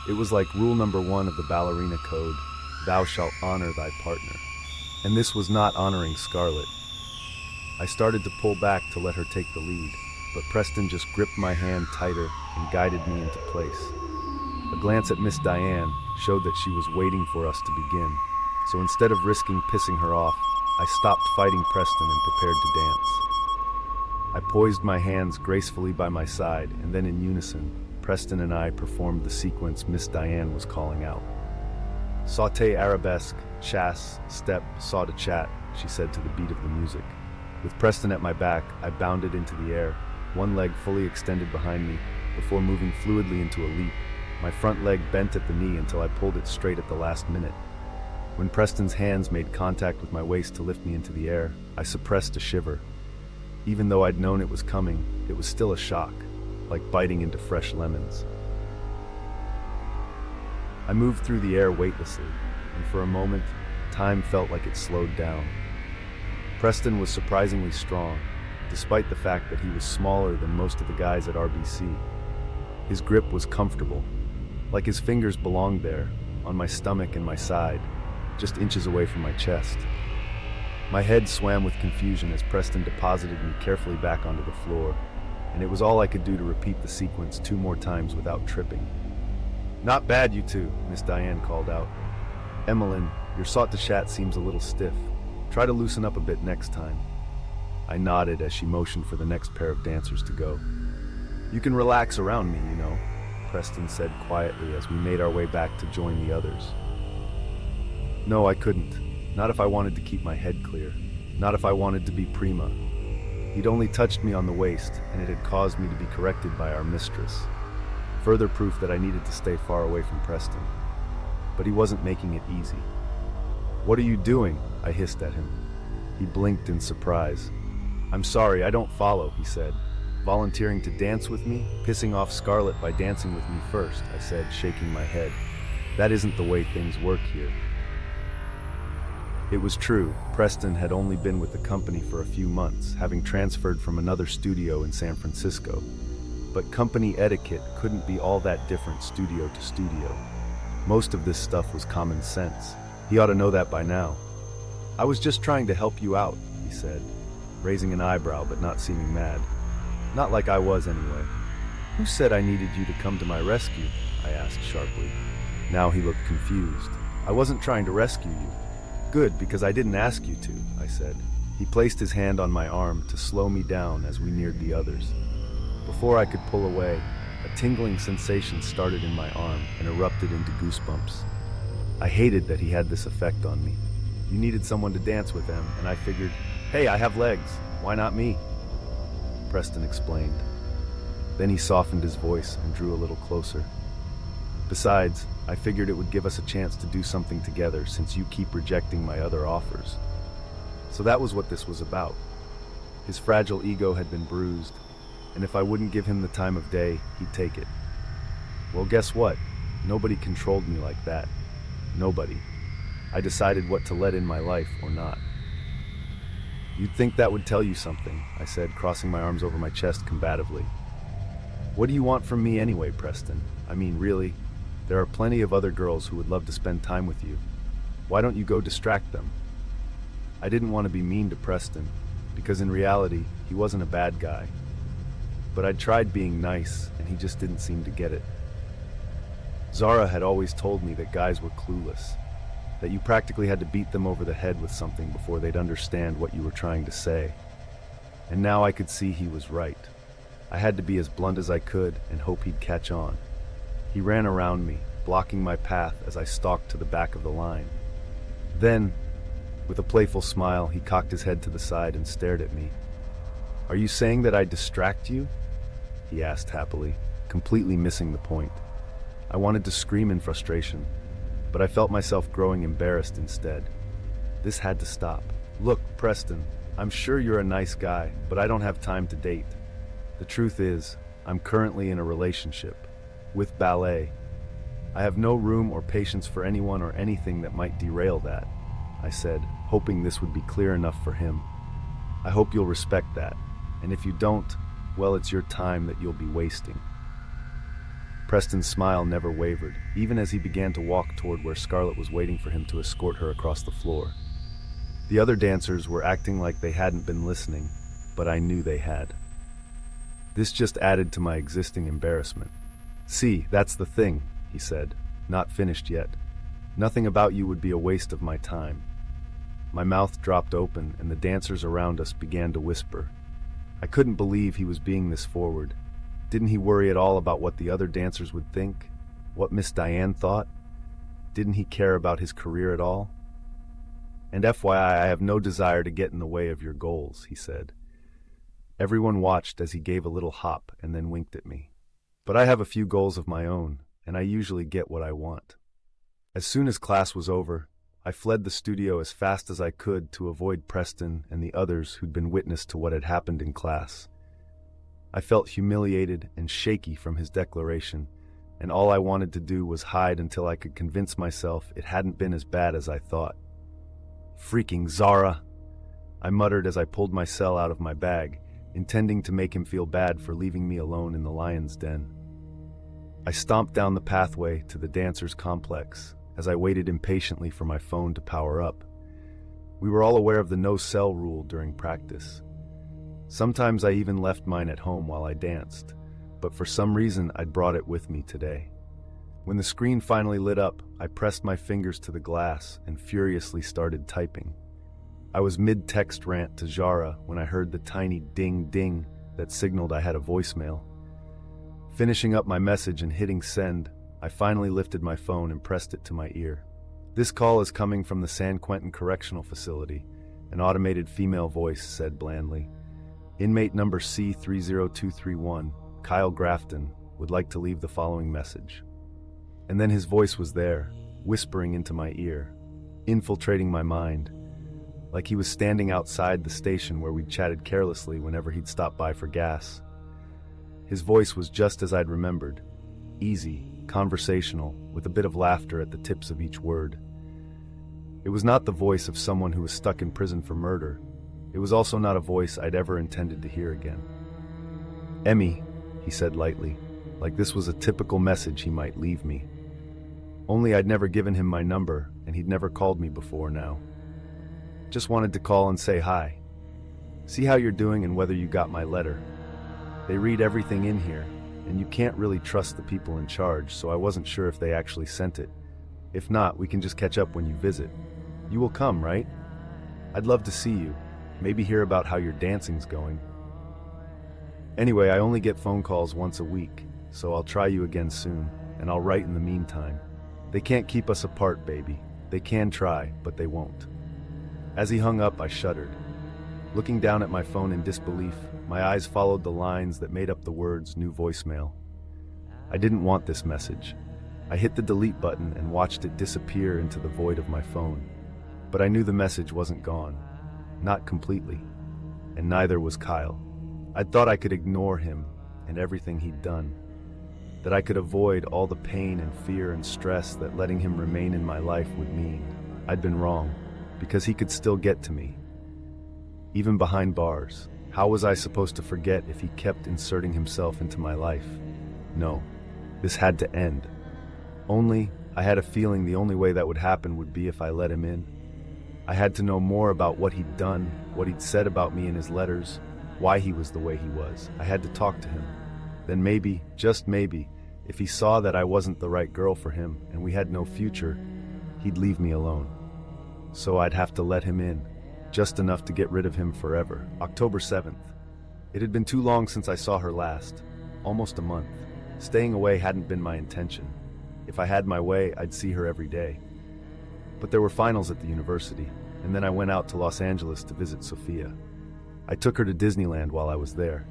It was like rule number 1 of the ballerina code, thou shalt honor thy partner. And this was not honoring Scarlett. I started to pull back to let her take the lead, but Preston just gripped my hand tighter and guided me into place. A glance at Miss Diane showed that she was waiting for us to begin, so instead of risking pissing her off, I stopped fighting Preston and prepared to dance. I poised my hands gracefully by my side, and then in unison, Preston and I performed the sequence Miss Diane was calling out. Sauté, arabesque, chasse, step, saw to chat, she said to the beat of the music. With Preston at my back, I bounded into the air, one leg fully extended behind me, before moving fluidly into a leap. My front leg bent at the knee until I pulled it straight at the last minute. When Preston's hands made contact with my waist to lift me into the air, I suppressed a shiver. Even though I'd known it was coming, it was still a shock, like biting into fresh lemons. I moved through the air weightlessly, and for a moment, time felt like it slowed down. Preston was surprisingly strong, despite the fact that he was smaller than most of the guys at RBC. His grip was comfortable, like his fingers belonged there, on my stomach and my side, just inches away from my chest. My head swam with confusion as Preston deposited me carefully back onto the floor, and it was all I could do to repeat the sequence 2 more times without tripping. "Not bad, you 2, Miss Diane called out. "Emmeline, your saute de chat seems a little stiff. Try to loosen up a bit next time." I nodded as she motioned for the next pair of dancers to go. "You can relax around me, you know," Preston said quietly as we made our way back to join the others. No, I couldn't. Not if I wanted to keep my head clear. Not if I wanted to be prima. He'd only touched me on the waist, and it had caused me to be corrected by our mistress. Further proof that I needed to stay far away from Preston. But he wasn't making it easy. "What are you doing?" I hissed at him. He blinked in surprise. "I'm sorry, I don't follow," he said. "Volunteering to dance with me? Pissing off Scarlett by dancing with me first," I said, shaking my head. "That isn't the way things work here." It was true, Preston had only been with the company for a few months, having transferred from another studio in San Francisco. But company etiquette couldn't be all that different studio to studio. Most of this stuff was common sense. He ought to know that by now. "I was just trying to help you out," he said, raising an eyebrow but not seeming mad. Not like I was anyway. "Who said I needed you to come to my rescue?" I asked sharply. Now he looked confused. "I wasn't trying to rescue you." "Good, because I didn't ask you to," I said. He placed his hand on my arm to slow me down as we neared the others. Before I could pull away, a tingling sensation started in my arm and erupted into goosebumps. I hated that he had this effect on me. You needed someone to dance with them, and I figured, hey, I have legs, why not me? Preston explained. Then he softened his voice and drew a little closer. Besides, I figured it would give us a chance to do something together since you keep rejecting my other offers. So that was what this was about. His fragile ego had been bruised, and if I wouldn't give him the time of day, he'd take it. Well, guess what? Nobody controlled me like that. Nobody. I decided what to let in my life or not. You'd think that would tell you something, I said, crossing my arms over my chest combatively. What do you want from me anyway, Preston? I mean, really? There are plenty of other girls who would love to spend time with you. Why don't you go distract them? I didn't want to be mean to Preston, because in reality, he wasn't a bad guy. But I'd tried being nice, and he just didn't seem to get it. Zara had always told me that guys were clueless, that you practically had to beat them over the head with something before they'd understand what you were trying to say. And now I could see he was right. I had to be as blunt as I could and hope he'd catch on. He ran around me, blocking my path as I stalked to the back of the line. Then, with a playful smile, he cocked his head to the side and stared at me. "Are you saying that I distract you?" he asked happily, completely missing the point. I wanted to scream in frustration, but I felt myself growing embarrassed instead. This had to stop. "Look, Preston, I'm sure you're a nice guy, but I don't have time to date. The truth is, I'm currently in a relationship with ballet. I have no room or patience for anyone or anything that might derail that," I said, hoping this would be clear enough for him. "I hope you'll respect that, and if you don't, well, it's your time that you'll be wasting." Preston's smile never wavered, even as he began to walk toward where Scarlett was waiting for him to escort her across the floor. The other dancers were acting like they hadn't been listening, but I knew they had. This just added to my existing embarrassment. "See, that's the thing," he said, "not finished yet. Nothing about you would be a waste of my time." My mouth dropped open, and the dancers around us began to whisper. I couldn't believe he was being this forward. Didn't he worry at all about what the other dancers would think? What Miss Diane thought? Didn't he care about his career at all? "And FYI, I have no desire to get in the way of your goals," he said. Everyone watched as he gave a little hop and then winked at me. "But I have a few goals of my own, and I usually get what I want." As soon as class was over, I fled the studio as fast as I could to avoid Preston and the others who'd been witness to what had happened in class. I felt humiliated and shaky from his declaration, and all I wanted to do was hide until I could convince myself it hadn't been as bad as I thought. "Freaking Zara!" I muttered as I pulled my cell out of my bag, intending to make him feel bad for leaving me alone in the lion's den. I stomped down the pathway to the dancers' complex as I waited impatiently for my phone to power up. We were all aware of the no-cell rule during practice. Sometimes I even left mine at home while I danced, but for some reason I'd brought it with me today. When the screen finally lit up, I pressed my fingers to the glass and furiously started typing. I was mid-text rant to Zara when I heard the tiny ding-ding that signaled I had a voicemail. Finishing up my message and hitting send, I finally lifted my phone and pressed it to my ear. "This call is coming from the San Quentin Correctional Facility," an automated female voice said blandly. "Inmate number C30231, Kyle Grafton, would like to leave the following message." And then his voice was there, whispering into my ear, infiltrating my mind, like he was standing outside the station where we'd chatted carelessly whenever he'd stopped by for gas. His voice was just as I'd remembered, easy, conversational, with a bit of laughter at the tips of each word. It was not the voice of someone who was stuck in prison for murder. It was also not a voice I'd ever intended to hear again. "Emmy," he said lightly, like this was a typical message he might leave me. Only I'd never given him my number, and he'd never called me before now. "Just wanted to call and say hi. See how you're doing and whether you got my letter. They read everything in here, and you can't really trust the people in charge, so I wasn't sure if they actually sent it. If not, we can just catch up when you visit. You will come, right? I'd love to see you, maybe hear about how your dancing's going. Anyway, I only get phone calls once a week, so I'll try you again soon, and I'll write in the meantime. They can't keep us apart, baby. They can try, but they won't." As he hung up, I shuddered. Looking down at my phone in disbelief, my eyes followed the lines that made up the words "new voicemail." I didn't want this message. I hit the delete button and watched it disappear into the void of my phone. But I knew the message wasn't gone. Not completely. And neither was Kyle. I'd thought I could ignore him and everything he'd done, that I could avoid all the pain and fear and stress that letting him remain in my life would mean. I'd been wrong, because he could still get to me, even behind bars. How was I supposed to forget if he kept inserting himself into my life? No, this had to end. Only, I had a feeling the only way that would happen would be if I let him in. I had to know more about what he'd done, what he'd said about me in his letters, why he was the way he was. I had to talk to him. Then maybe, just maybe, if he saw that I wasn't the right girl for him and we had no future, he'd leave me alone. So I'd have to let him in, just enough to get rid of him forever. October 7th. It had been too long since I saw her last, almost a month. Staying away hadn't been my intention. If I had my way, I'd see her every day. But there were finals at the university, and then I went out to Los Angeles to visit Sophia. I took her to Disneyland while I was there.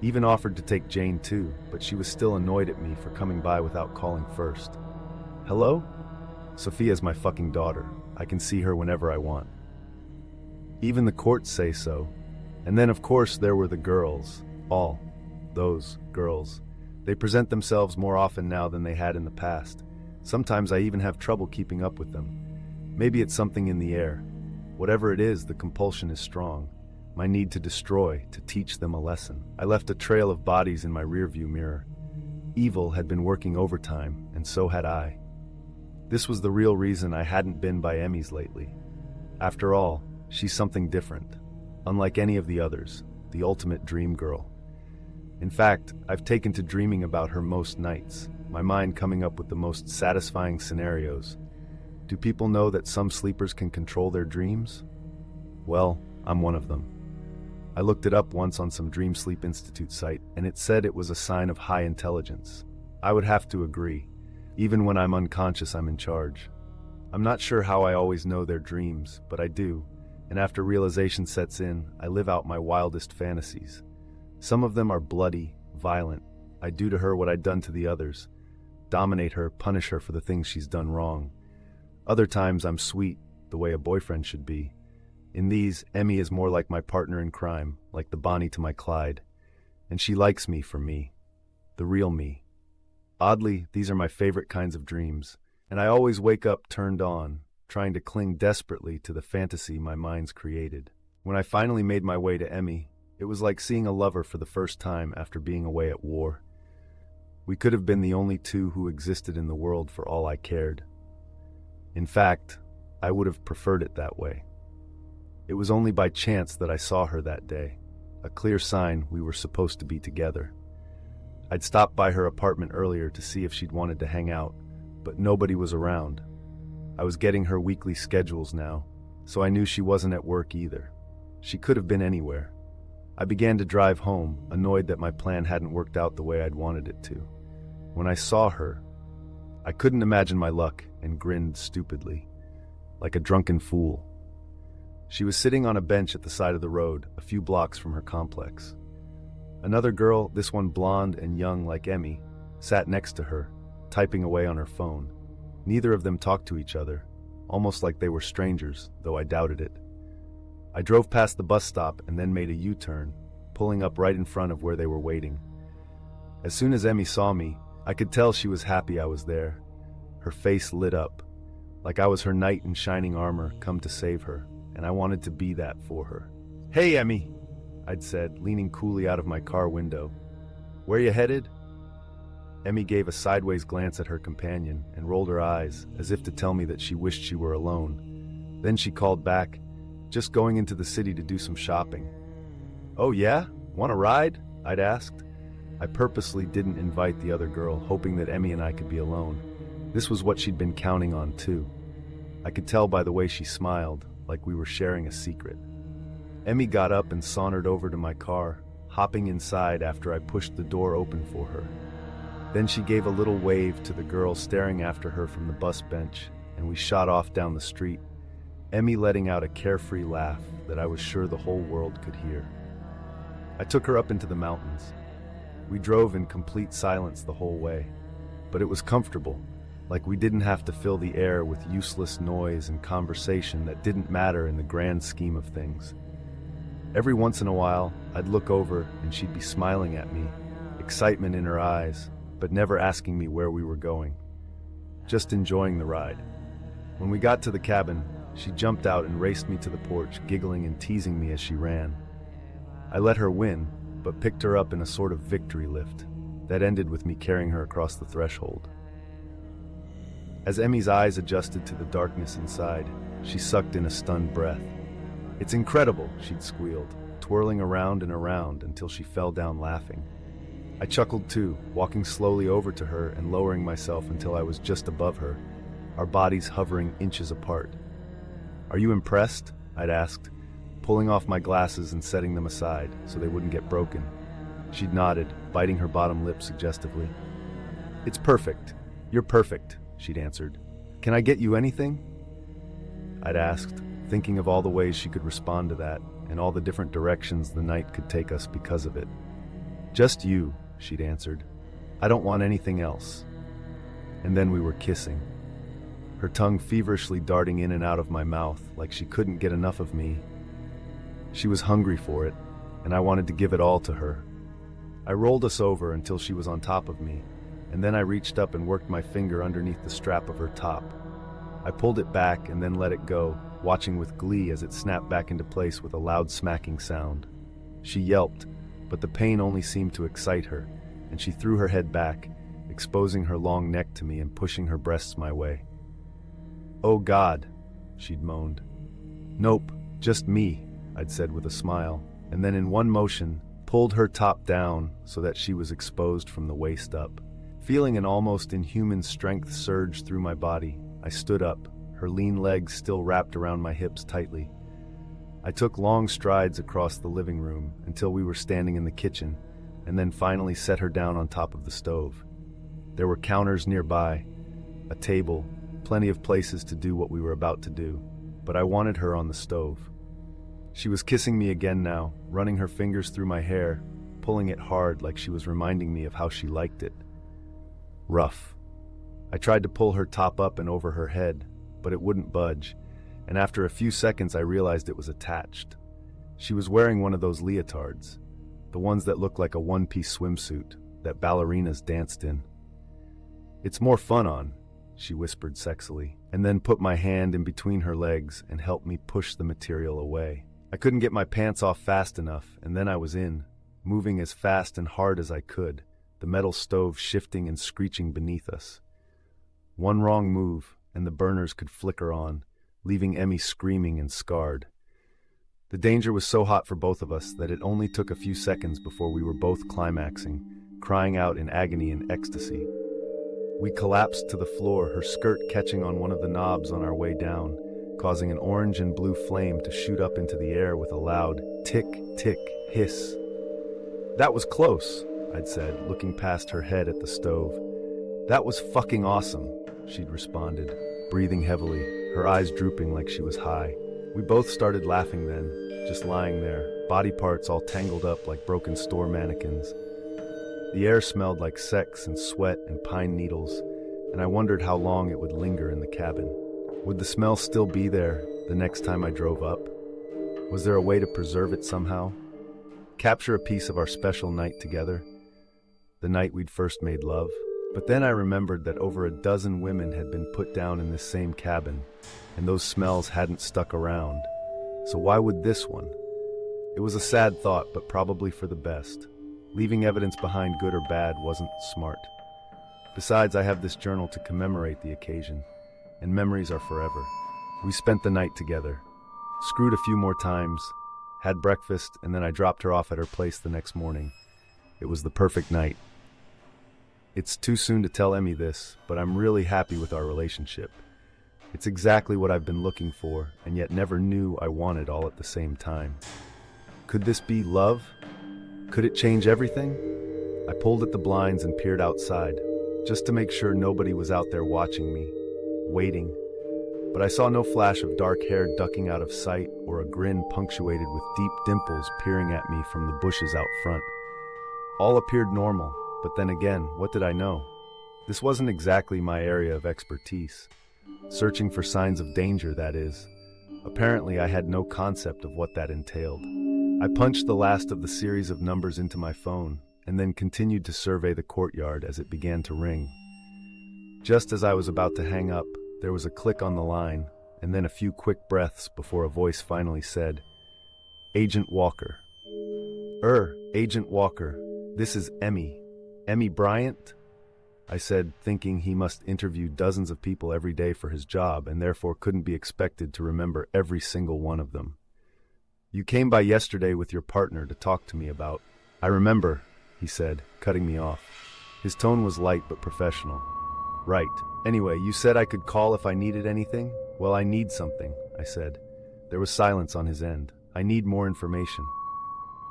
Even offered to take Jane too, but she was still annoyed at me for coming by without calling first. Hello? Sophia's my fucking daughter. I can see her whenever I want. Even the courts say so. And then of course there were the girls. All those girls. They present themselves more often now than they had in the past. Sometimes I even have trouble keeping up with them. Maybe it's something in the air. Whatever it is, the compulsion is strong. My need to destroy, to teach them a lesson. I left a trail of bodies in my rearview mirror. Evil had been working overtime, and so had I. This was the real reason I hadn't been by Emmy's lately. After all, she's something different. Unlike any of the others, the ultimate dream girl. In fact, I've taken to dreaming about her most nights, my mind coming up with the most satisfying scenarios. Do people know that some sleepers can control their dreams? Well, I'm one of them. I looked it up once on some Dream Sleep Institute site, and it said it was a sign of high intelligence. I would have to agree. Even when I'm unconscious, I'm in charge. I'm not sure how I always know their dreams, but I do, and after realization sets in, I live out my wildest fantasies. Some of them are bloody, violent. I do to her what I'd done to the others. Dominate her, punish her for the things she's done wrong. Other times I'm sweet, the way a boyfriend should be. In these, Emmy is more like my partner in crime, like the Bonnie to my Clyde. And she likes me for me. The real me. Oddly, these are my favorite kinds of dreams, and I always wake up turned on, trying to cling desperately to the fantasy my mind's created. When I finally made my way to Emmy, it was like seeing a lover for the first time after being away at war. We could have been the only two who existed in the world for all I cared. In fact, I would have preferred it that way. It was only by chance that I saw her that day, a clear sign we were supposed to be together. I'd stopped by her apartment earlier to see if she'd wanted to hang out, but nobody was around. I was getting her weekly schedules now, so I knew she wasn't at work either. She could have been anywhere. I began to drive home, annoyed that my plan hadn't worked out the way I'd wanted it to. When I saw her, I couldn't imagine my luck and grinned stupidly, like a drunken fool. She was sitting on a bench at the side of the road, a few blocks from her complex. Another girl, this one blonde and young like Emmy, sat next to her, typing away on her phone. Neither of them talked to each other, almost like they were strangers, though I doubted it. I drove past the bus stop and then made a U-turn, pulling up right in front of where they were waiting. As soon as Emmy saw me, I could tell she was happy I was there. Her face lit up, like I was her knight in shining armor come to save her, and I wanted to be that for her. "Hey, Emmy," I'd said, leaning coolly out of my car window. "Where you headed?" Emmy gave a sideways glance at her companion and rolled her eyes, as if to tell me that she wished she were alone. Then she called back, "Just going into the city to do some shopping." "Oh yeah? Want a ride?" I'd asked. I purposely didn't invite the other girl, hoping that Emmy and I could be alone. This was what she'd been counting on too. I could tell by the way she smiled, like we were sharing a secret. Emmy got up and sauntered over to my car, hopping inside after I pushed the door open for her. Then she gave a little wave to the girl staring after her from the bus bench, and we shot off down the street, Emmy letting out a carefree laugh that I was sure the whole world could hear. I took her up into the mountains. We drove in complete silence the whole way, but it was comfortable, like we didn't have to fill the air with useless noise and conversation that didn't matter in the grand scheme of things. Every once in a while, I'd look over and she'd be smiling at me, excitement in her eyes, but never asking me where we were going. Just enjoying the ride. When we got to the cabin, she jumped out and raced me to the porch, giggling and teasing me as she ran. I let her win, but picked her up in a sort of victory lift that ended with me carrying her across the threshold. As Emmy's eyes adjusted to the darkness inside, she sucked in a stunned breath. "It's incredible," she'd squealed, twirling around and around until she fell down laughing. I chuckled too, walking slowly over to her and lowering myself until I was just above her, our bodies hovering inches apart. "Are you impressed?" I'd asked, pulling off my glasses and setting them aside so they wouldn't get broken. She'd nodded, biting her bottom lip suggestively. "It's perfect. You're perfect," she'd answered. "Can I get you anything?" I'd asked, thinking of all the ways she could respond to that and all the different directions the night could take us because of it. "Just you," she'd answered. "I don't want anything else." And then we were kissing, her tongue feverishly darting in and out of my mouth like she couldn't get enough of me. She was hungry for it, and I wanted to give it all to her. I rolled us over until she was on top of me, and then I reached up and worked my finger underneath the strap of her top. I pulled it back and then let it go, watching with glee as it snapped back into place with a loud smacking sound. She yelped, but the pain only seemed to excite her, and she threw her head back, exposing her long neck to me and pushing her breasts my way. "Oh God," she'd moaned. "Nope, just me," I'd said with a smile, and then in one motion, pulled her top down so that she was exposed from the waist up. Feeling an almost inhuman strength surge through my body, I stood up, her lean legs still wrapped around my hips tightly. I took long strides across the living room until we were standing in the kitchen, and then finally set her down on top of the stove. There were counters nearby, a table, plenty of places to do what we were about to do, but I wanted her on the stove. She was kissing me again now, running her fingers through my hair, pulling it hard like she was reminding me of how she liked it. Rough. I tried to pull her top up and over her head, but it wouldn't budge, and after a few seconds I realized it was attached. She was wearing one of those leotards, the ones that look like a one-piece swimsuit that ballerinas danced in. "It's more fun on," she whispered sexily, and then put my hand in between her legs and helped me push the material away. I couldn't get my pants off fast enough, and then I was in, moving as fast and hard as I could, the metal stove shifting and screeching beneath us. One wrong move, and the burners could flicker on, leaving Emmy screaming and scarred. The danger was so hot for both of us that it only took a few seconds before we were both climaxing, crying out in agony and ecstasy. We collapsed to the floor, her skirt catching on one of the knobs on our way down, causing an orange and blue flame to shoot up into the air with a loud tick, tick, hiss. "That was close," I'd said, looking past her head at the stove. "That was fucking awesome," she'd responded, breathing heavily, her eyes drooping like she was high. We both started laughing then, just lying there, body parts all tangled up like broken store mannequins. The air smelled like sex and sweat and pine needles, and I wondered how long it would linger in the cabin. Would the smell still be there the next time I drove up? Was there a way to preserve it somehow? Capture a piece of our special night together? The night we'd first made love? But then I remembered that over a dozen women had been put down in this same cabin, and those smells hadn't stuck around. So why would this one? It was a sad thought, but probably for the best. Leaving evidence behind, good or bad, wasn't smart. Besides, I have this journal to commemorate the occasion, and memories are forever. We spent the night together, screwed a few more times, had breakfast, and then I dropped her off at her place the next morning. It was the perfect night. It's too soon to tell Emmy this, but I'm really happy with our relationship. It's exactly what I've been looking for, and yet never knew I wanted all at the same time. Could this be love? Could it change everything? I pulled at the blinds and peered outside, just to make sure nobody was out there watching me, waiting. But I saw no flash of dark hair ducking out of sight or a grin punctuated with deep dimples peering at me from the bushes out front. All appeared normal, but then again, what did I know? This wasn't exactly my area of expertise. Searching for signs of danger, that is. Apparently, I had no concept of what that entailed. I punched the last of the series of numbers into my phone and then continued to survey the courtyard as it began to ring. Just as I was about to hang up, there was a click on the line and then a few quick breaths before a voice finally said, "Agent Walker." Agent Walker, this is Emmy. Emmy Bryant?" I said, thinking he must interview dozens of people every day for his job and therefore couldn't be expected to remember every single one of them. "You came by yesterday with your partner to talk to me about—" "I remember," he said, cutting me off. His tone was light but professional. "Right. Anyway, you said I could call if I needed anything?" "Well, I need something," I said. There was silence on his end. "I need more information."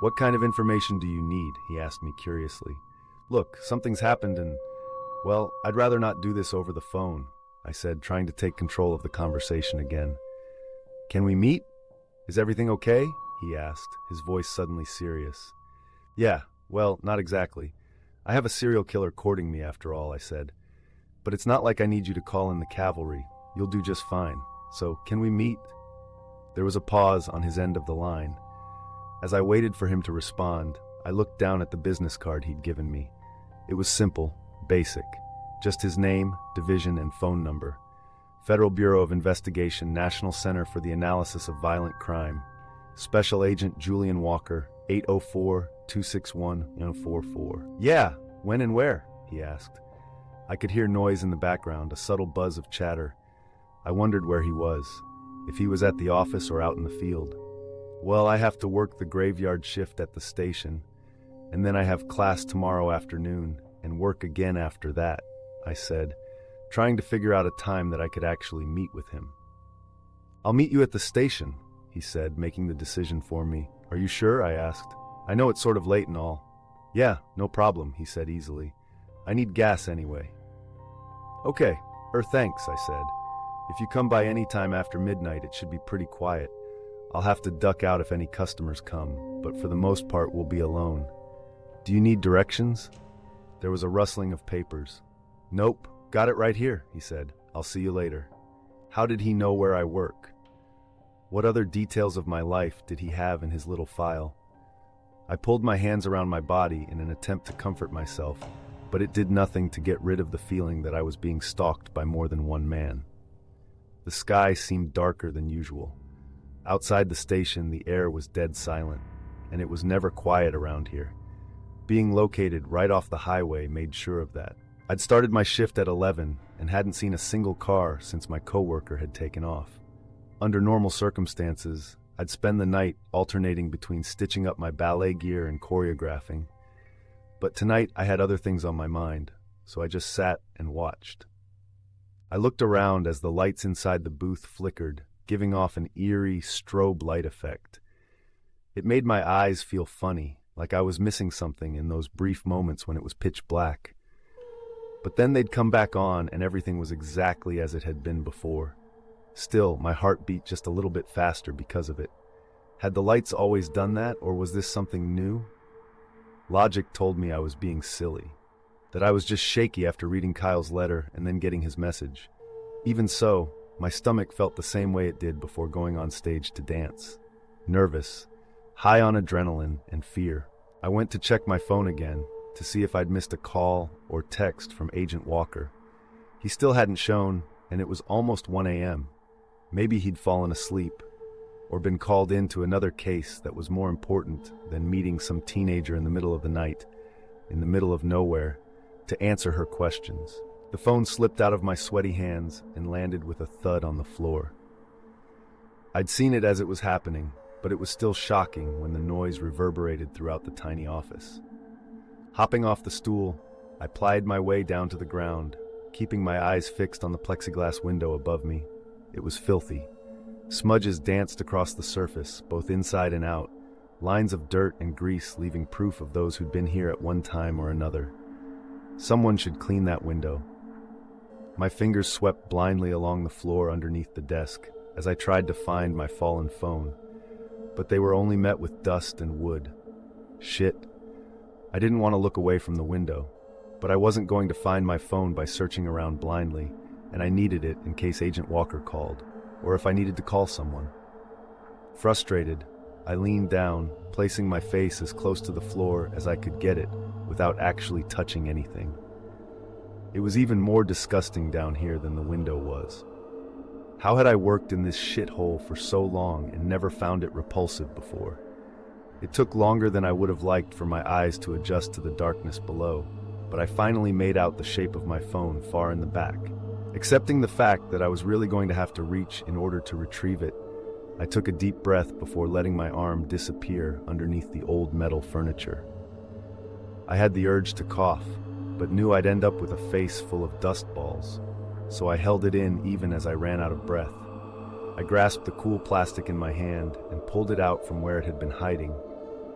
"What kind of information do you need?" he asked me curiously. "Look, something's happened and, well, I'd rather not do this over the phone," I said, trying to take control of the conversation again. "Can we meet? Is everything okay?" he asked, his voice suddenly serious. "Yeah, well, not exactly. I have a serial killer courting me after all," I said. "But it's not like I need you to call in the cavalry. You'll do just fine. So, can we meet?" There was a pause on his end of the line. As I waited for him to respond, I looked down at the business card he'd given me. It was simple, basic. Just his name, division, and phone number. Federal Bureau of Investigation, National Center for the Analysis of Violent Crime. Special Agent Julian Walker, 804-261-044. "Yeah, when and where?" he asked. I could hear noise in the background, a subtle buzz of chatter. I wondered where he was, if he was at the office or out in the field. "Well, I have to work the graveyard shift at the station, and then I have class tomorrow afternoon, and work again after that," I said, trying to figure out a time that I could actually meet with him. "I'll meet you at the station," he said, making the decision for me. "Are you sure?" I asked. "I know it's sort of late and all." "Yeah, no problem," he said easily. "I need gas anyway." "Okay, thanks," I said. "If you come by any time after midnight, it should be pretty quiet. I'll have to duck out if any customers come, but for the most part we'll be alone. Do you need directions?" There was a rustling of papers. "Nope, got it right here," he said. "I'll see you later." How did he know where I work? What other details of my life did he have in his little file? I pulled my hands around my body in an attempt to comfort myself, but it did nothing to get rid of the feeling that I was being stalked by more than one man. The sky seemed darker than usual. Outside the station, the air was dead silent, and it was never quiet around here. Being located right off the highway made sure of that. I'd started my shift at 11 and hadn't seen a single car since my coworker had taken off. Under normal circumstances, I'd spend the night alternating between stitching up my ballet gear and choreographing. But tonight I had other things on my mind, so I just sat and watched. I looked around as the lights inside the booth flickered, giving off an eerie strobe light effect. It made my eyes feel funny, like I was missing something in those brief moments when it was pitch black. But then they'd come back on and everything was exactly as it had been before. Still, my heart beat just a little bit faster because of it. Had the lights always done that, or was this something new? Logic told me I was being silly, that I was just shaky after reading Kyle's letter and then getting his message. Even so, my stomach felt the same way it did before going on stage to dance. Nervous, high on adrenaline and fear. I went to check my phone again to see if I'd missed a call or text from Agent Walker. He still hadn't shown, and it was almost 1 a.m. Maybe he'd fallen asleep, or been called into another case that was more important than meeting some teenager in the middle of the night, in the middle of nowhere, to answer her questions. The phone slipped out of my sweaty hands and landed with a thud on the floor. I'd seen it as it was happening, but it was still shocking when the noise reverberated throughout the tiny office. Hopping off the stool, I plied my way down to the ground, keeping my eyes fixed on the plexiglass window above me. It was filthy. Smudges danced across the surface, both inside and out, lines of dirt and grease leaving proof of those who'd been here at one time or another. Someone should clean that window. My fingers swept blindly along the floor underneath the desk as I tried to find my fallen phone, but they were only met with dust and wood. Shit. I didn't want to look away from the window, but I wasn't going to find my phone by searching around blindly, and I needed it in case Agent Walker called, or if I needed to call someone. Frustrated, I leaned down, placing my face as close to the floor as I could get it without actually touching anything. It was even more disgusting down here than the window was. How had I worked in this shithole for so long and never found it repulsive before? It took longer than I would have liked for my eyes to adjust to the darkness below, but I finally made out the shape of my phone far in the back. Accepting the fact that I was really going to have to reach in order to retrieve it, I took a deep breath before letting my arm disappear underneath the old metal furniture. I had the urge to cough, but knew I'd end up with a face full of dust balls, so I held it in even as I ran out of breath. I grasped the cool plastic in my hand and pulled it out from where it had been hiding.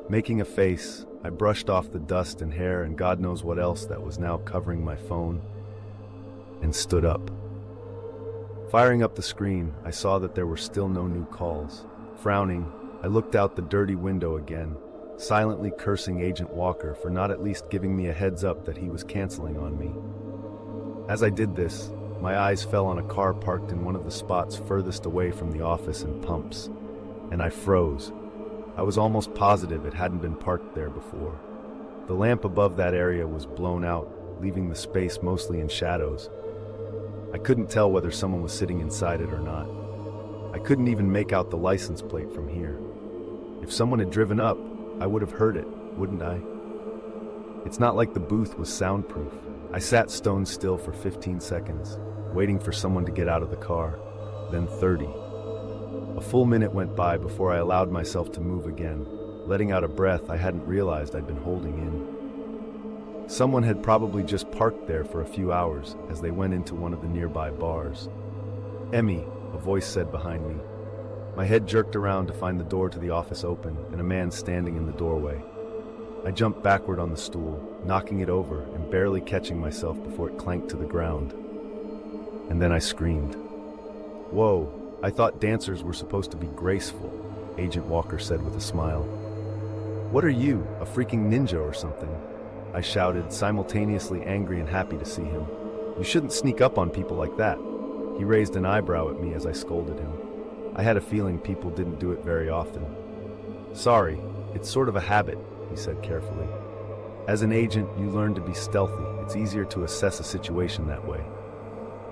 Making a face, I brushed off the dust and hair and God knows what else that was now covering my phone, and stood up. Firing up the screen, I saw that there were still no new calls. Frowning, I looked out the dirty window again, silently cursing Agent Walker for not at least giving me a heads up that he was canceling on me. As I did this, my eyes fell on a car parked in one of the spots furthest away from the office and pumps, and I froze. I was almost positive it hadn't been parked there before. The lamp above that area was blown out, leaving the space mostly in shadows. I couldn't tell whether someone was sitting inside it or not. I couldn't even make out the license plate from here. If someone had driven up, I would have heard it, wouldn't I? It's not like the booth was soundproof. I sat stone still for 15 seconds, waiting for someone to get out of the car, then 30. A full minute went by before I allowed myself to move again, letting out a breath I hadn't realized I'd been holding in. Someone had probably just parked there for a few hours as they went into one of the nearby bars. "Emmy," a voice said behind me. My head jerked around to find the door to the office open and a man standing in the doorway. I jumped backward on the stool, knocking it over and barely catching myself before it clanked to the ground. And then I screamed. "Whoa, I thought dancers were supposed to be graceful," Agent Walker said with a smile. "What are you, a freaking ninja or something?" I shouted, simultaneously angry and happy to see him. "You shouldn't sneak up on people like that." He raised an eyebrow at me as I scolded him. I had a feeling people didn't do it very often. "Sorry, it's sort of a habit," he said carefully. "As an agent, you learn to be stealthy. It's easier to assess a situation that way."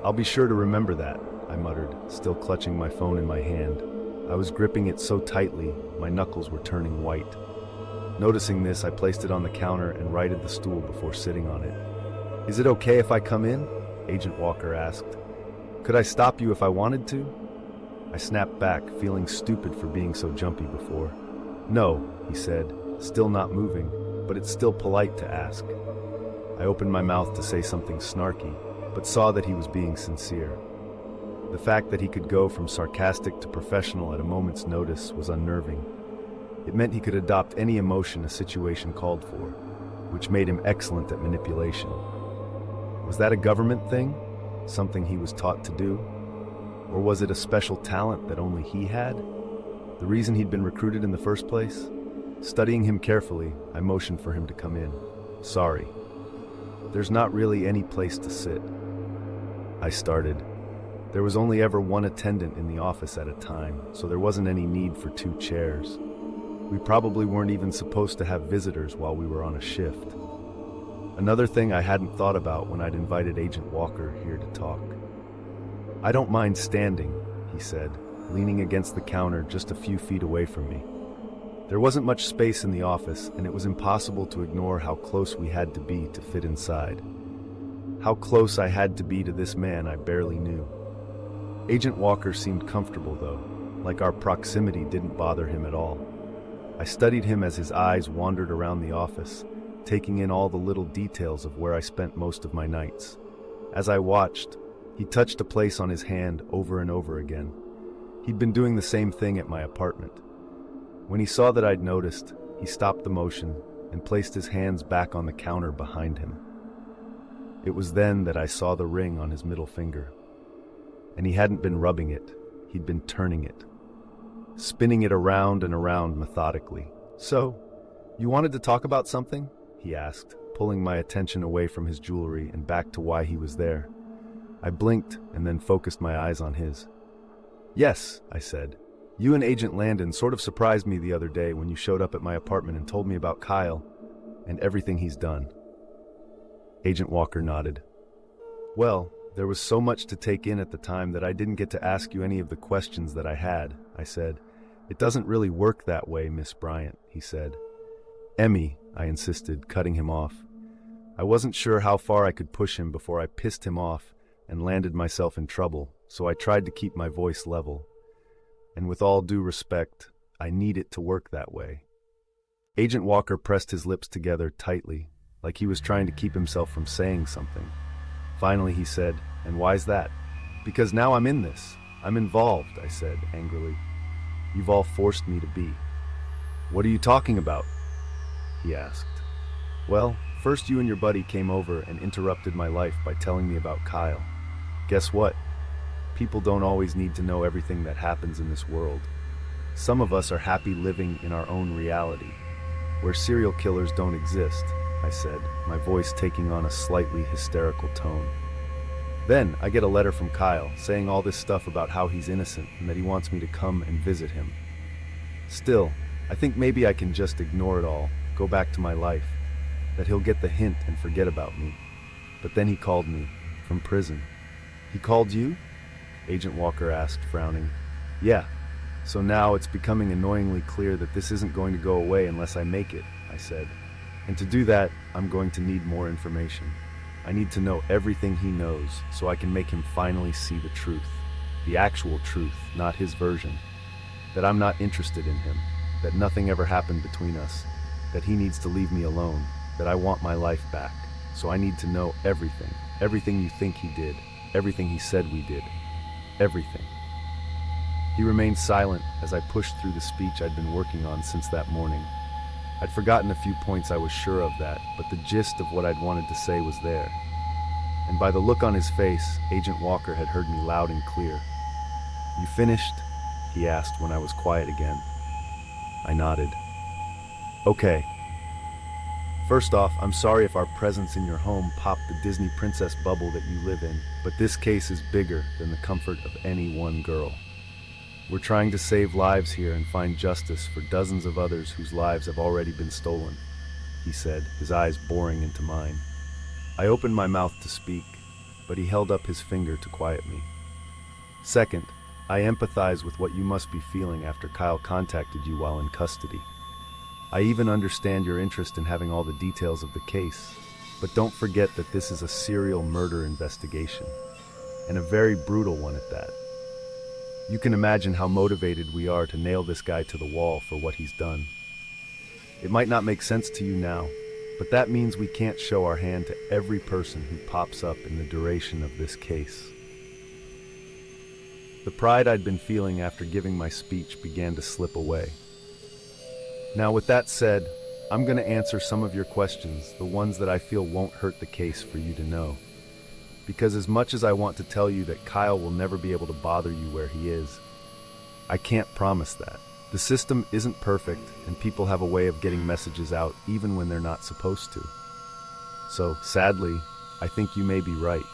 "I'll be sure to remember that," I muttered, still clutching my phone in my hand. I was gripping it so tightly, my knuckles were turning white. Noticing this, I placed it on the counter and righted the stool before sitting on it. "Is it okay if I come in?" Agent Walker asked. "Could I stop you if I wanted to?" I snapped back, feeling stupid for being so jumpy before. "No," he said, still not moving, but it's still polite to ask. I opened my mouth to say something snarky, but saw that he was being sincere. The fact that he could go from sarcastic to professional at a moment's notice was unnerving. It meant he could adopt any emotion a situation called for, which made him excellent at manipulation. Was that a government thing? Something he was taught to do? Or was it a special talent that only he had? The reason he'd been recruited in the first place? Studying him carefully, I motioned for him to come in. "Sorry. There's not really any place to sit." I started. There was only ever one attendant in the office at a time, so there wasn't any need for 2 chairs. We probably weren't even supposed to have visitors while we were on a shift. Another thing I hadn't thought about when I'd invited Agent Walker here to talk. "I don't mind standing," he said, leaning against the counter just a few feet away from me. There wasn't much space in the office, and it was impossible to ignore how close we had to be to fit inside. How close I had to be to this man I barely knew. Agent Walker seemed comfortable though, like our proximity didn't bother him at all. I studied him as his eyes wandered around the office, taking in all the little details of where I spent most of my nights. As I watched, he touched a place on his hand over and over again. He'd been doing the same thing at my apartment. When he saw that I'd noticed, he stopped the motion and placed his hands back on the counter behind him. It was then that I saw the ring on his middle finger. And he hadn't been rubbing it, he'd been turning it. Spinning it around and around methodically. "So, you wanted to talk about something?" he asked, pulling my attention away from his jewelry and back to why he was there. I blinked and then focused my eyes on his. "Yes," I said. You and Agent Landon sort of surprised me the other day when you showed up at my apartment and told me about Kyle and everything he's done. Agent Walker nodded. Well, there was so much to take in at the time that I didn't get to ask you any of the questions that I had, I said. It doesn't really work that way, Miss Bryant, he said. Emmy, I insisted, cutting him off. I wasn't sure how far I could push him before I pissed him off and landed myself in trouble, so I tried to keep my voice level. And with all due respect, I need it to work that way. Agent Walker pressed his lips together tightly, like he was trying to keep himself from saying something. Finally he said, "And why's that?" "Because now I'm in this. I'm involved," I said angrily. "You've all forced me to be." "What are you talking about?" he asked. "Well, first you and your buddy came over and interrupted my life by telling me about Kyle. Guess what? People don't always need to know everything that happens in this world. Some of us are happy living in our own reality, where serial killers don't exist," I said, my voice taking on a slightly hysterical tone. "Then I get a letter from Kyle saying all this stuff about how he's innocent and that he wants me to come and visit him. Still, I think maybe I can just ignore it all, go back to my life, that he'll get the hint and forget about me. But then he called me, from prison." "He called you?" Agent Walker asked, frowning. "Yeah, so now it's becoming annoyingly clear that this isn't going to go away unless I make it," I said. "And to do that, I'm going to need more information. I need to know everything he knows so I can make him finally see the truth. The actual truth, not his version. That I'm not interested in him, that nothing ever happened between us, that he needs to leave me alone, that I want my life back. So I need to know everything, everything you think he did, everything he said we did, everything." He remained silent as I pushed through the speech I'd been working on since that morning. I'd forgotten a few points I was sure of that, but the gist of what I'd wanted to say was there. And by the look on his face, Agent Walker had heard me loud and clear. "You finished?" he asked when I was quiet again. I nodded. "Okay. First off, I'm sorry if our presence in your home popped the Disney princess bubble that you live in, but this case is bigger than the comfort of any one girl. We're trying to save lives here and find justice for dozens of others whose lives have already been stolen," he said, his eyes boring into mine. I opened my mouth to speak, but he held up his finger to quiet me. "Second, I empathize with what you must be feeling after Kyle contacted you while in custody. I even understand your interest in having all the details of the case, but don't forget that this is a serial murder investigation, and a very brutal one at that. You can imagine how motivated we are to nail this guy to the wall for what he's done. It might not make sense to you now, but that means we can't show our hand to every person who pops up in the duration of this case." The pride I'd been feeling after giving my speech began to slip away. "Now, with that said, I'm going to answer some of your questions, the ones that I feel won't hurt the case for you to know. Because as much as I want to tell you that Kyle will never be able to bother you where he is, I can't promise that. The system isn't perfect, and people have a way of getting messages out even when they're not supposed to. So, sadly, I think you may be right.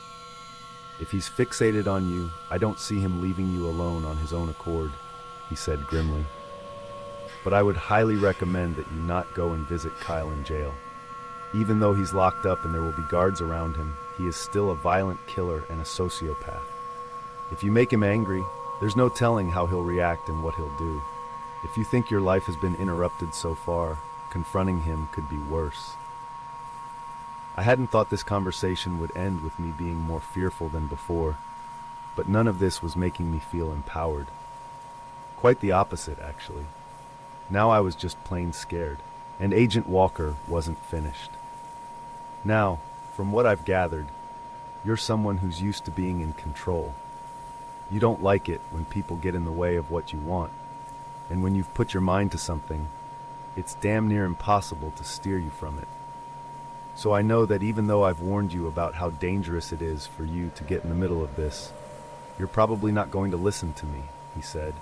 If he's fixated on you, I don't see him leaving you alone on his own accord," he said grimly. "But I would highly recommend that you not go and visit Kyle in jail. Even though he's locked up and there will be guards around him, he is still a violent killer and a sociopath. If you make him angry, there's no telling how he'll react and what he'll do. If you think your life has been interrupted so far, confronting him could be worse." I hadn't thought this conversation would end with me being more fearful than before, but none of this was making me feel empowered. Quite the opposite, actually. Now I was just plain scared, and Agent Walker wasn't finished. "Now, from what I've gathered, you're someone who's used to being in control. You don't like it when people get in the way of what you want, and when you've put your mind to something, it's damn near impossible to steer you from it. So I know that even though I've warned you about how dangerous it is for you to get in the middle of this, you're probably not going to listen to me," he said,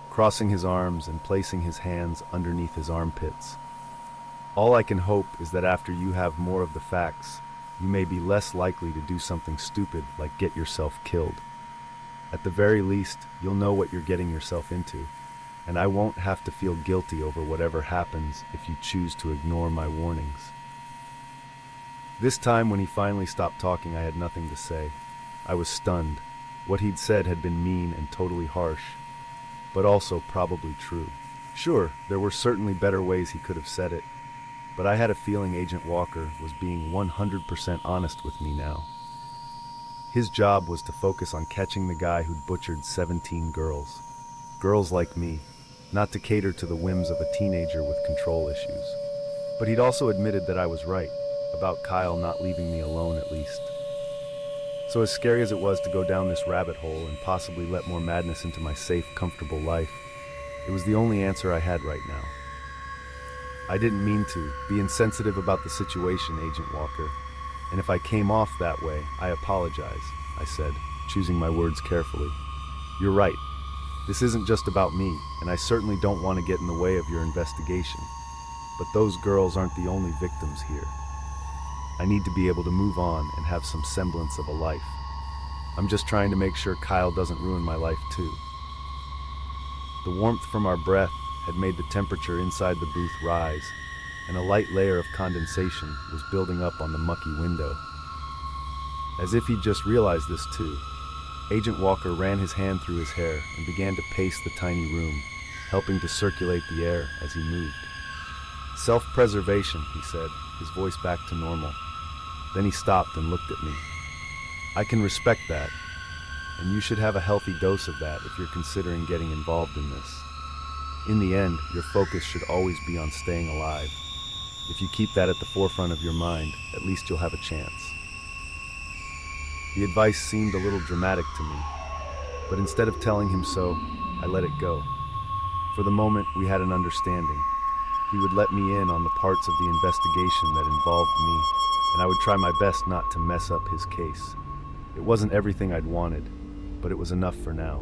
crossing his arms and placing his hands underneath his armpits. "All I can hope is that after you have more of the facts, you may be less likely to do something stupid like get yourself killed. At the very least, you'll know what you're getting yourself into. and I won't have to feel guilty over whatever happens if you choose to ignore my warnings. This time, when he finally stopped talking, I had nothing to say. I was stunned. What he'd said had been mean and totally harsh, but also probably true. Sure, there were certainly better ways he could have said it, but I had a feeling Agent Walker was being 100% honest with me now. His job was to focus on catching the guy who'd butchered 17 girls. Girls like me, not to cater to the whims of a teenager with control issues. But he'd also admitted that I was right, about Kyle not leaving me alone at least. So as scary as it was to go down this rabbit hole and possibly let more madness into my safe, comfortable life, it was the only answer I had right now. I didn't mean to be insensitive about the situation, Agent Walker, and if I came off that way, I apologize, I said, choosing my words carefully. You're right. This isn't just about me, and I certainly don't want to get in the way of your investigation. But those girls aren't the only victims here. I need to be able to move on and have some semblance of a life. I'm just trying to make sure Kyle doesn't ruin my life too. The warmth from our breath had made the temperature inside the booth rise, and a light layer of condensation was building up on the mucky window. As if he'd just realized this too, Agent Walker ran his hand through his hair and began to pace the tiny room, helping to circulate the air as he moved. Self-preservation, he said, his voice back to normal. Then he stopped and looked at me. I can respect that, and you should have a healthy dose of that if you're considering getting involved in this. In the end, your focus should always be on staying alive. If you keep that at the forefront of your mind, at least you'll have a chance. The advice seemed a little dramatic to me, but instead of telling him so, I let it go. For the moment, we had an understanding. He would let me in on the parts of the investigation that involved me, and I would try my best not to mess up his case. It wasn't everything I'd wanted, but it was enough for now.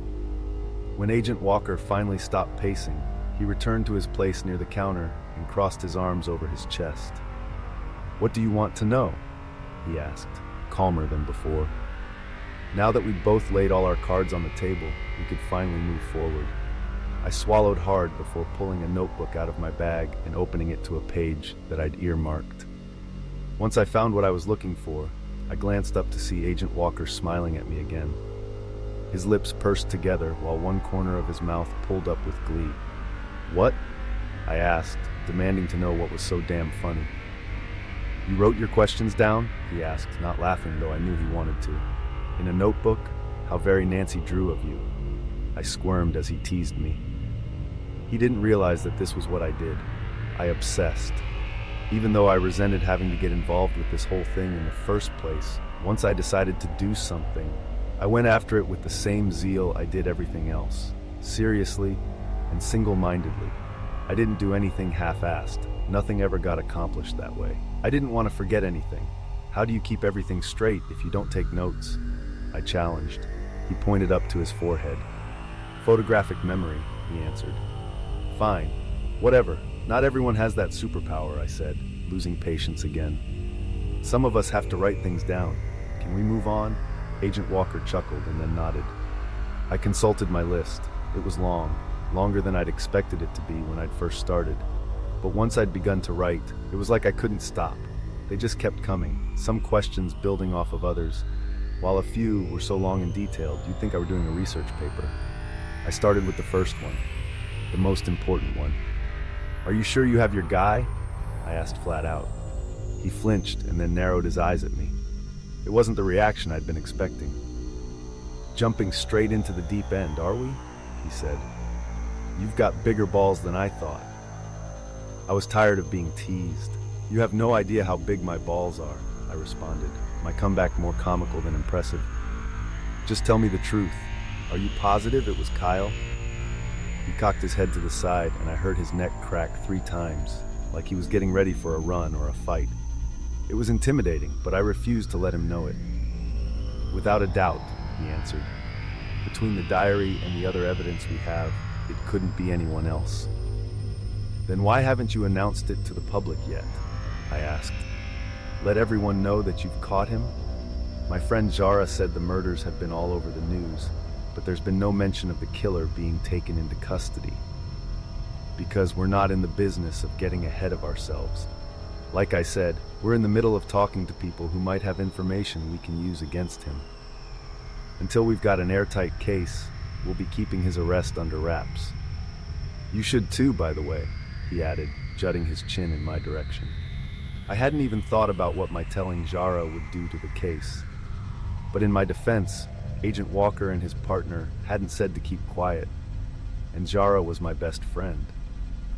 When Agent Walker finally stopped pacing, he returned to his place near the counter and crossed his arms over his chest. "What do you want to know?" he asked, calmer than before. Now that we'd both laid all our cards on the table, we could finally move forward. I swallowed hard before pulling a notebook out of my bag and opening it to a page that I'd earmarked. Once I found what I was looking for, I glanced up to see Agent Walker smiling at me again. His lips pursed together while one corner of his mouth pulled up with glee. "What?" I asked, demanding to know what was so damn funny. "You wrote your questions down?" he asked, not laughing, though I knew he wanted to. "In a notebook? How very Nancy Drew of you." I squirmed as he teased me. He didn't realize that this was what I did. I obsessed. Even though I resented having to get involved with this whole thing in the first place, once I decided to do something, I went after it with the same zeal I did everything else. Seriously and single-mindedly. I didn't do anything half-assed. Nothing ever got accomplished that way. I didn't want to forget anything. How do you keep everything straight if you don't take notes? I challenged. He pointed up to his forehead. "Photographic memory," he answered. "Fine. Whatever. Not everyone has that superpower," I said, losing patience again. "Some of us have to write things down. Can we move on?" Agent Walker chuckled and then nodded. I consulted my list. It was long, longer than I'd expected it to be when I'd first started. But once I'd begun to write, it was like I couldn't stop. They just kept coming, some questions building off of others, while a few were so long and detailed you'd think I were doing a research paper. I started with the first one, the most important one. "Are you sure you have your guy?" I asked flat out. He flinched and then narrowed his eyes at me. It wasn't the reaction I'd been expecting. "Jumping straight into the deep end, are we?" he said. "You've got bigger balls than I thought." I was tired of being teased. "You have no idea how big my balls are," I responded, my comeback more comical than impressive. "Just tell me the truth. Are you positive it was Kyle?" He cocked his head to the side and I heard his neck crack 3 times, like he was getting ready for a run or a fight. It was intimidating, but I refused to let him know it. "Without a doubt," he answered. "Between the diary and the other evidence we have, it couldn't be anyone else." "Then why haven't you announced it to the public yet?" I asked. "Let everyone know that you've caught him?" My friend Zara said the murders have been all over the news, but there's been no mention of the killer being taken into custody. because we're not in the business of getting ahead of ourselves. Like I said, we're in the middle of talking to people who might have information we can use against him. Until we've got an airtight case, we'll be keeping his arrest under wraps. You should too, by the way, he added, jutting his chin in my direction. I hadn't even thought about what my telling Zara would do to the case. But in my defense, Agent Walker and his partner hadn't said to keep quiet, and Zara was my best friend.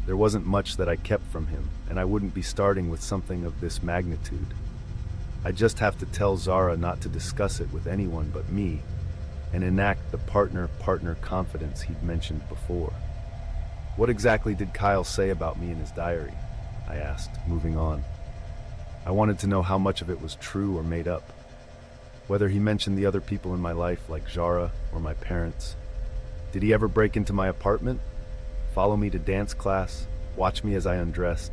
There wasn't much that I kept from him, and I wouldn't be starting with something of this magnitude. I just have to tell Zara not to discuss it with anyone but me, and enact the partner-partner confidence he'd mentioned before. What exactly did Kyle say about me in his diary? I asked, moving on. I wanted to know how much of it was true or made up. Whether he mentioned the other people in my life, like Zara or my parents. Did he ever break into my apartment? Follow me to dance class? Watch me as I undressed?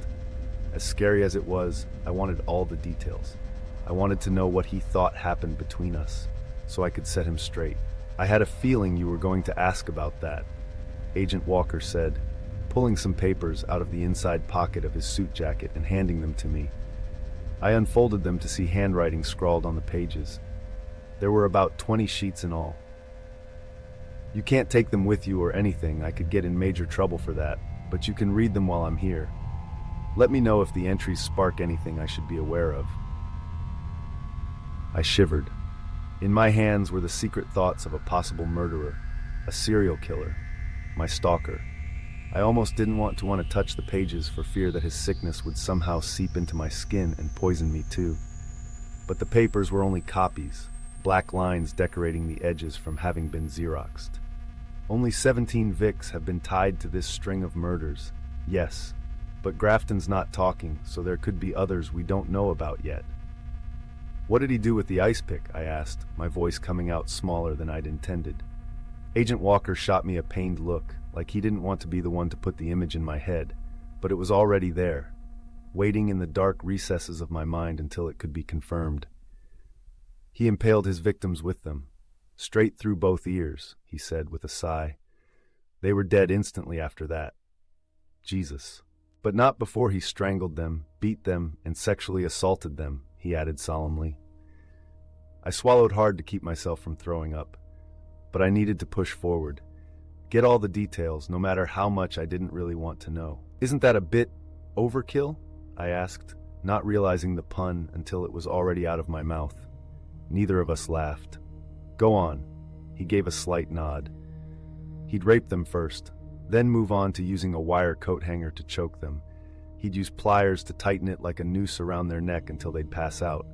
As scary as it was, I wanted all the details. I wanted to know what he thought happened between us, so I could set him straight. I had a feeling you were going to ask about that, Agent Walker said, pulling some papers out of the inside pocket of his suit jacket and handing them to me. I unfolded them to see handwriting scrawled on the pages. There were about 20 sheets in all. You can't take them with you or anything. I could get in major trouble for that, but you can read them while I'm here. Let me know if the entries spark anything I should be aware of. I shivered. In my hands were the secret thoughts of a possible murderer, a serial killer, my stalker. I almost didn't want to touch the pages for fear that his sickness would somehow seep into my skin and poison me too. But the papers were only copies, black lines decorating the edges from having been Xeroxed. Only 17 Vicks have been tied to this string of murders, yes, but Grafton's not talking, so there could be others we don't know about yet. What did he do with the ice pick? I asked, my voice coming out smaller than I'd intended. Agent Walker shot me a pained look, like he didn't want to be the one to put the image in my head, but it was already there, waiting in the dark recesses of my mind until it could be confirmed. He impaled his victims with them, straight through both ears, he said with a sigh. They were dead instantly after that. Jesus. But not before he strangled them, beat them, and sexually assaulted them, he added solemnly. I swallowed hard to keep myself from throwing up, but I needed to push forward, get all the details, no matter how much I didn't really want to know. Isn't that a bit overkill? I asked, not realizing the pun until it was already out of my mouth. Neither of us laughed. Go on. He gave a slight nod. He'd rape them first, then move on to using a wire coat hanger to choke them. He'd use pliers to tighten it like a noose around their neck until they'd pass out.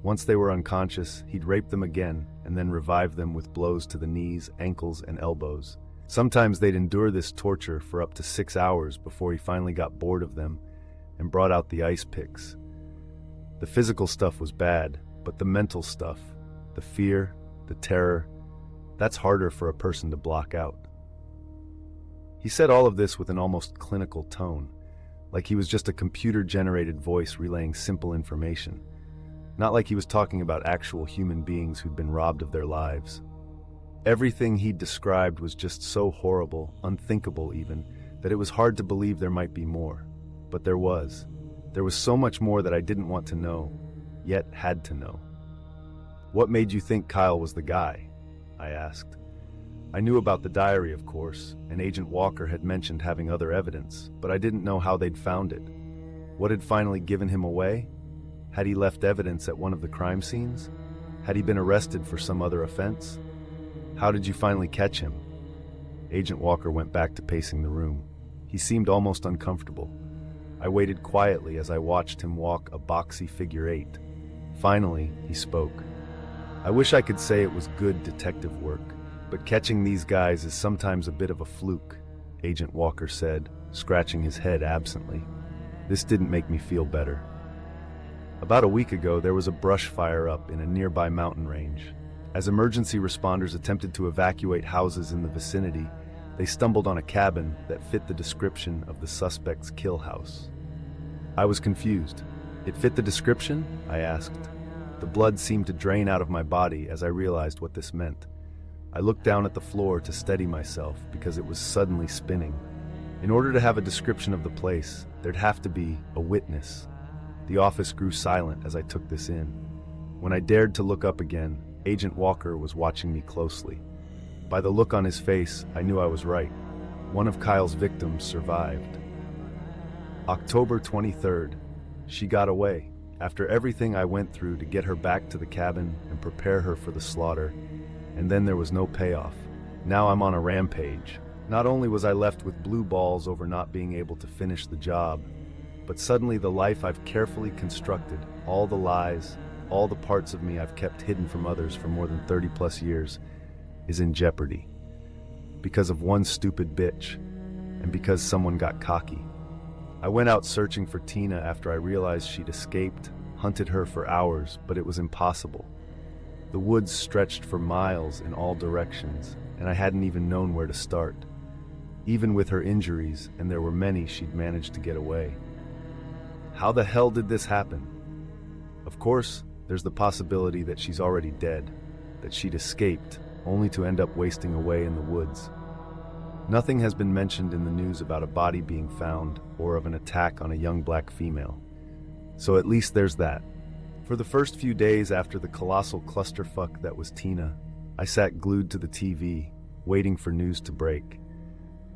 Once they were unconscious, he'd rape them again and then revive them with blows to the knees, ankles, and elbows. Sometimes they'd endure this torture for up to 6 hours before he finally got bored of them and brought out the ice picks. The physical stuff was bad, but the mental stuff, the fear, the terror, that's harder for a person to block out. He said all of this with an almost clinical tone, like he was just a computer-generated voice relaying simple information, not like he was talking about actual human beings who'd been robbed of their lives. Everything he'd described was just so horrible, unthinkable even, that it was hard to believe there might be more. But there was. There was so much more that I didn't want to know, yet had to know. What made you think Kyle was the guy? I asked. I knew about the diary, of course, and Agent Walker had mentioned having other evidence, but I didn't know how they'd found it. What had finally given him away? Had he left evidence at one of the crime scenes? Had he been arrested for some other offense? How did you finally catch him? Agent Walker went back to pacing the room. He seemed almost uncomfortable. I waited quietly as I watched him walk a boxy figure 8. Finally, he spoke. I wish I could say it was good detective work, but catching these guys is sometimes a bit of a fluke, Agent Walker said, scratching his head absently. This didn't make me feel better. About a week ago, there was a brush fire up in a nearby mountain range. As emergency responders attempted to evacuate houses in the vicinity, they stumbled on a cabin that fit the description of the suspect's kill house. I was confused. It fit the description? I asked. The blood seemed to drain out of my body as I realized what this meant. I looked down at the floor to steady myself because it was suddenly spinning. In order to have a description of the place, there'd have to be a witness. The office grew silent as I took this in. When I dared to look up again, Agent Walker was watching me closely. By the look on his face, I knew I was right. One of Kyle's victims survived. October 23rd. She got away. After everything I went through to get her back to the cabin and prepare her for the slaughter, and then there was no payoff. Now I'm on a rampage. Not only was I left with blue balls over not being able to finish the job, but suddenly the life I've carefully constructed, all the lies, all the parts of me I've kept hidden from others for more than 30 plus years, is in jeopardy. Because of one stupid bitch, and because someone got cocky. I went out searching for Tina after I realized she'd escaped, hunted her for hours, but it was impossible. The woods stretched for miles in all directions, and I hadn't even known where to start. Even with her injuries, and there were many, she'd managed to get away. How the hell did this happen? Of course, there's the possibility that she's already dead, that she'd escaped, only to end up wasting away in the woods. Nothing has been mentioned in the news about a body being found or of an attack on a young black female. So at least there's that. For the first few days after the colossal clusterfuck that was Tina, I sat glued to the TV, waiting for news to break.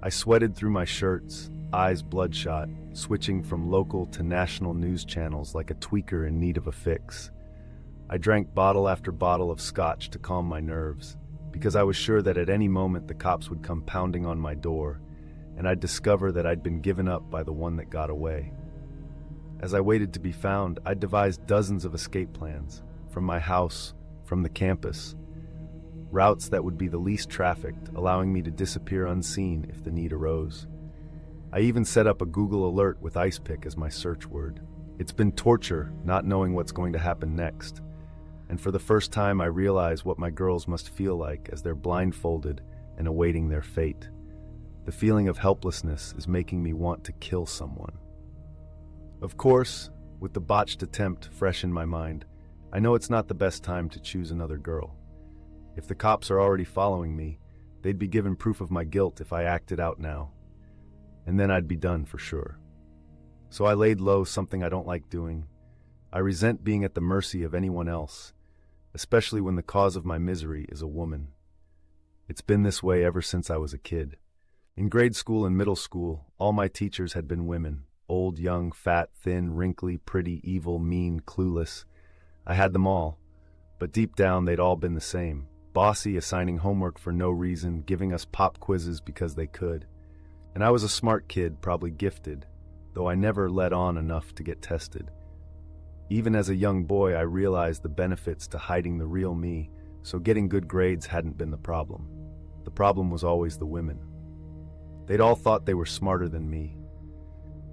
I sweated through my shirts, eyes bloodshot, switching from local to national news channels like a tweaker in need of a fix. I drank bottle after bottle of scotch to calm my nerves, because I was sure that at any moment the cops would come pounding on my door, and I'd discover that I'd been given up by the one that got away. As I waited to be found, I'd devised dozens of escape plans, from my house, from the campus, routes that would be the least trafficked, allowing me to disappear unseen if the need arose. I even set up a Google alert with ice pick as my search word. It's been torture not knowing what's going to happen next. And for the first time I realize what my girls must feel like as they're blindfolded and awaiting their fate. The feeling of helplessness is making me want to kill someone. Of course, with the botched attempt fresh in my mind, I know it's not the best time to choose another girl. If the cops are already following me, they'd be given proof of my guilt if I acted out now. And then I'd be done for sure. So I laid low, something I don't like doing. I resent being at the mercy of anyone else, especially when the cause of my misery is a woman. It's been this way ever since I was a kid. In grade school and middle school, all my teachers had been women. Old, young, fat, thin, wrinkly, pretty, evil, mean, clueless. I had them all, but deep down they'd all been the same. Bossy, assigning homework for no reason, giving us pop quizzes because they could. And I was a smart kid, probably gifted, though I never let on enough to get tested. Even as a young boy, I realized the benefits to hiding the real me, so getting good grades hadn't been the problem. The problem was always the women. They'd all thought they were smarter than me.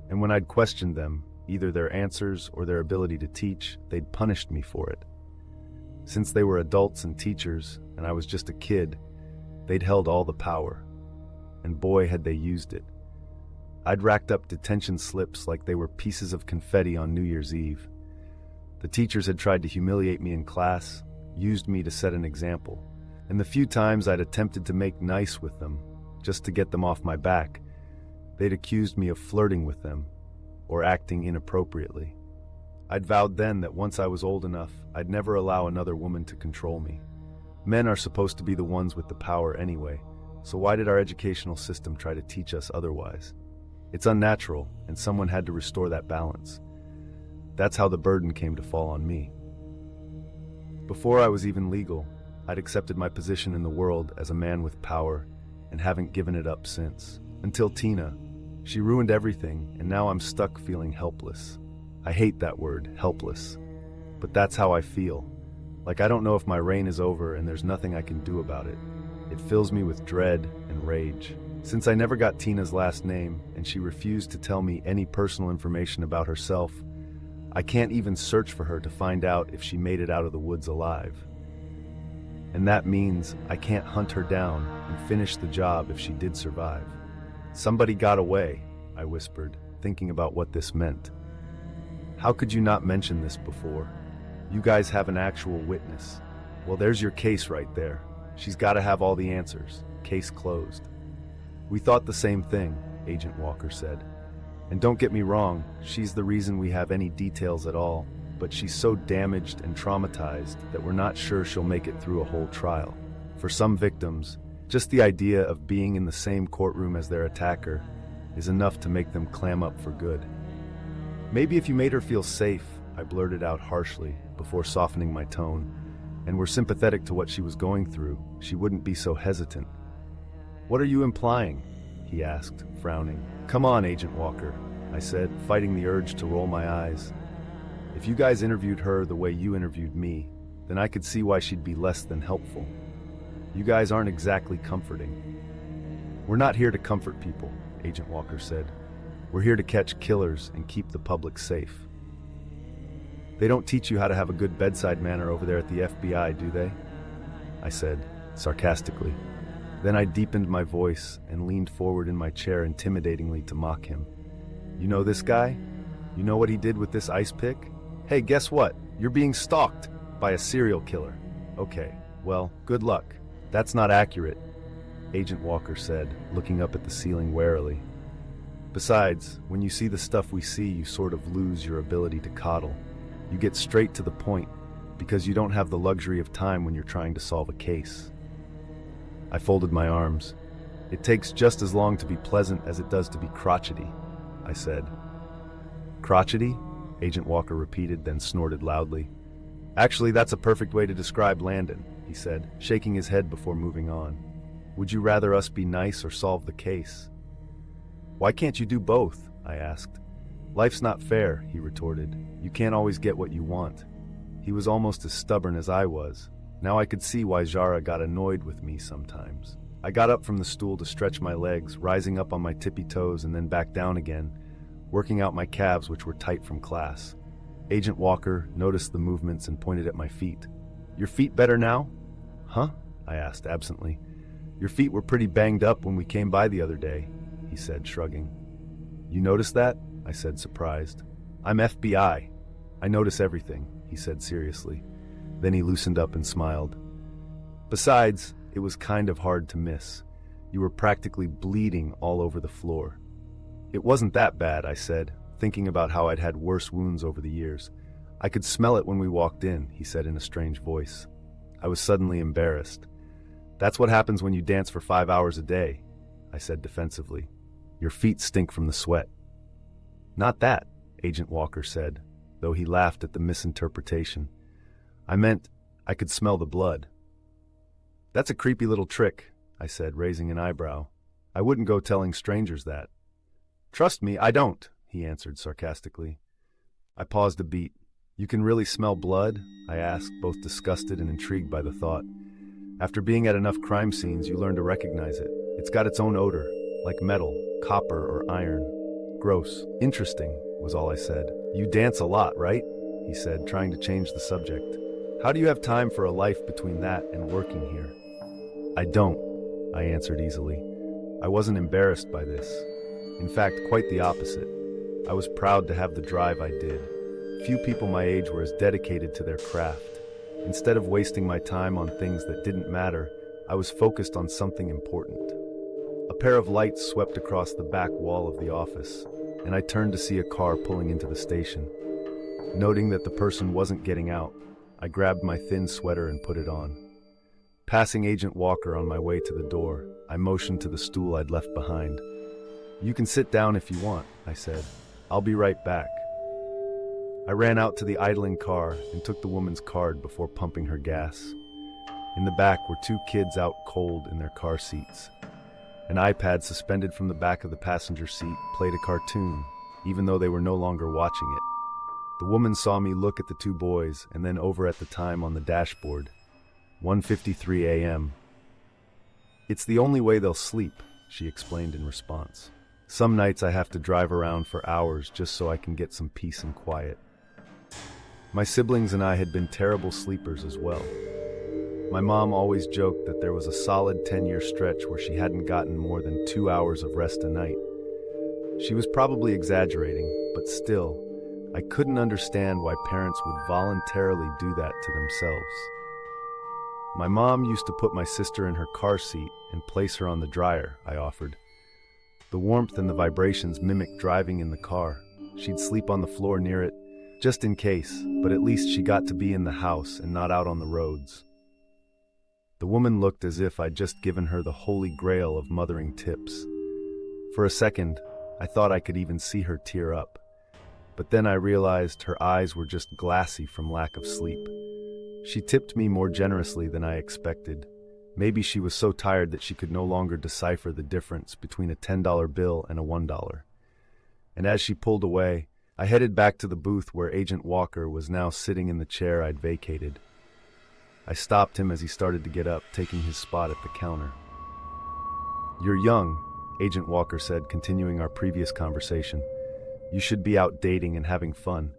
And when I'd questioned them, either their answers or their ability to teach, they'd punished me for it. Since they were adults and teachers, and I was just a kid, they'd held all the power. And boy, had they used it. I'd racked up detention slips like they were pieces of confetti on New Year's Eve. The teachers had tried to humiliate me in class, used me to set an example. And the few times I'd attempted to make nice with them, just to get them off my back, they'd accused me of flirting with them, or acting inappropriately. I'd vowed then that once I was old enough, I'd never allow another woman to control me. Men are supposed to be the ones with the power anyway, so why did our educational system try to teach us otherwise? It's unnatural, and someone had to restore that balance. That's how the burden came to fall on me. Before I was even legal, I'd accepted my position in the world as a man with power, and haven't given it up since. Until Tina. She ruined everything, and now I'm stuck feeling helpless. I hate that word, helpless. But that's how I feel. Like I don't know if my reign is over and there's nothing I can do about it. It fills me with dread and rage. Since I never got Tina's last name, and she refused to tell me any personal information about herself, I can't even search for her to find out if she made it out of the woods alive. And that means I can't hunt her down and finish the job if she did survive. Somebody got away, I whispered, thinking about what this meant. How could you not mention this before? You guys have an actual witness. Well, there's your case right there. She's got to have all the answers. Case closed. We thought the same thing. Agent Walker said. And don't get me wrong, she's the reason we have any details at all, but she's so damaged and traumatized that we're not sure she'll make it through a whole trial. For some victims, just the idea of being in the same courtroom as their attacker is enough to make them clam up for good. Maybe if you made her feel safe, I blurted out harshly before softening my tone, and were sympathetic to what she was going through, she wouldn't be so hesitant. What are you implying? He asked, frowning. Come on, Agent Walker, I said, fighting the urge to roll my eyes. If you guys interviewed her the way you interviewed me, then I could see why she'd be less than helpful. You guys aren't exactly comforting. We're not here to comfort people, Agent Walker said. We're here to catch killers and keep the public safe. They don't teach you how to have a good bedside manner over there at the FBI, do they? I said, sarcastically. Then I deepened my voice and leaned forward in my chair intimidatingly to mock him. You know this guy? You know what he did with this ice pick? Hey, guess what? You're being stalked by a serial killer. Okay, well, good luck. That's not accurate, Agent Walker said, looking up at the ceiling warily. Besides, when you see the stuff we see, you sort of lose your ability to coddle. You get straight to the point, because you don't have the luxury of time when you're trying to solve a case. I folded my arms. It takes just as long to be pleasant as it does to be crotchety, I said. Crotchety? Agent Walker repeated, then snorted loudly. Actually, that's a perfect way to describe Landon, he said, shaking his head before moving on. Would you rather us be nice or solve the case? Why can't you do both? I asked. Life's not fair, he retorted. You can't always get what you want. He was almost as stubborn as I was. Now I could see why Zara got annoyed with me sometimes. I got up from the stool to stretch my legs, rising up on my tippy toes and then back down again, working out my calves which were tight from class. Agent Walker noticed the movements and pointed at my feet. Your feet better now? Huh? I asked absently. Your feet were pretty banged up when we came by the other day, he said, shrugging. You noticed that? I said, surprised. I'm FBI. I notice everything, he said seriously. Then he loosened up and smiled. Besides, it was kind of hard to miss. You were practically bleeding all over the floor. It wasn't that bad, I said, thinking about how I'd had worse wounds over the years. I could smell it when we walked in, he said in a strange voice. I was suddenly embarrassed. That's what happens when you dance for 5 hours a day, I said defensively. Your feet stink from the sweat. Not that, Agent Walker said, though he laughed at the misinterpretation. I meant I could smell the blood. That's a creepy little trick, I said, raising an eyebrow. I wouldn't go telling strangers that. Trust me, I don't, he answered sarcastically. I paused a beat. You can really smell blood? I asked, both disgusted and intrigued by the thought. After being at enough crime scenes, you learn to recognize it. It's got its own odor, like metal, copper, or iron. Gross. Interesting, was all I said. You dance a lot, right? He said, trying to change the subject. How do you have time for a life between that and working here? I don't, I answered easily. I wasn't embarrassed by this. In fact, quite the opposite. I was proud to have the drive I did. Few people my age were as dedicated to their craft. Instead of wasting my time on things that didn't matter, I was focused on something important. A pair of lights swept across the back wall of the office, and I turned to see a car pulling into the station. Noting that the person wasn't getting out, I grabbed my thin sweater and put it on. Passing Agent Walker on my way to the door, I motioned to the stool I'd left behind. You can sit down if you want, I said. I'll be right back. I ran out to the idling car and took the woman's card before pumping her gas. In the back were 2 kids out cold in their car seats. An iPad suspended from the back of the passenger seat played a cartoon, even though they were no longer watching it. The woman saw me look at the 2 boys and then over at the time on the dashboard. 1:53 a.m. It's the only way they'll sleep, she explained in response. Some nights I have to drive around for hours just so I can get some peace and quiet. My siblings and I had been terrible sleepers as well. My mom always joked that there was a solid 10-year stretch where she hadn't gotten more than 2 hours of rest a night. She was probably exaggerating, but still, I couldn't understand why parents would voluntarily do that to themselves. My mom used to put my sister in her car seat and place her on the dryer, I offered. The warmth and the vibrations mimicked driving in the car. She'd sleep on the floor near it, just in case, but at least she got to be in the house and not out on the roads. The woman looked as if I'd just given her the holy grail of mothering tips. For a second, I thought I could even see her tear up. But then I realized her eyes were just glassy from lack of sleep. She tipped me more generously than I expected. Maybe she was so tired that she could no longer decipher the difference between a $10 bill and a $1. And as she pulled away, I headed back to the booth where Agent Walker was now sitting in the chair I'd vacated. I stopped him as he started to get up, taking his spot at the counter. "You're young," Agent Walker said, continuing our previous conversation. "You should be out dating and having fun,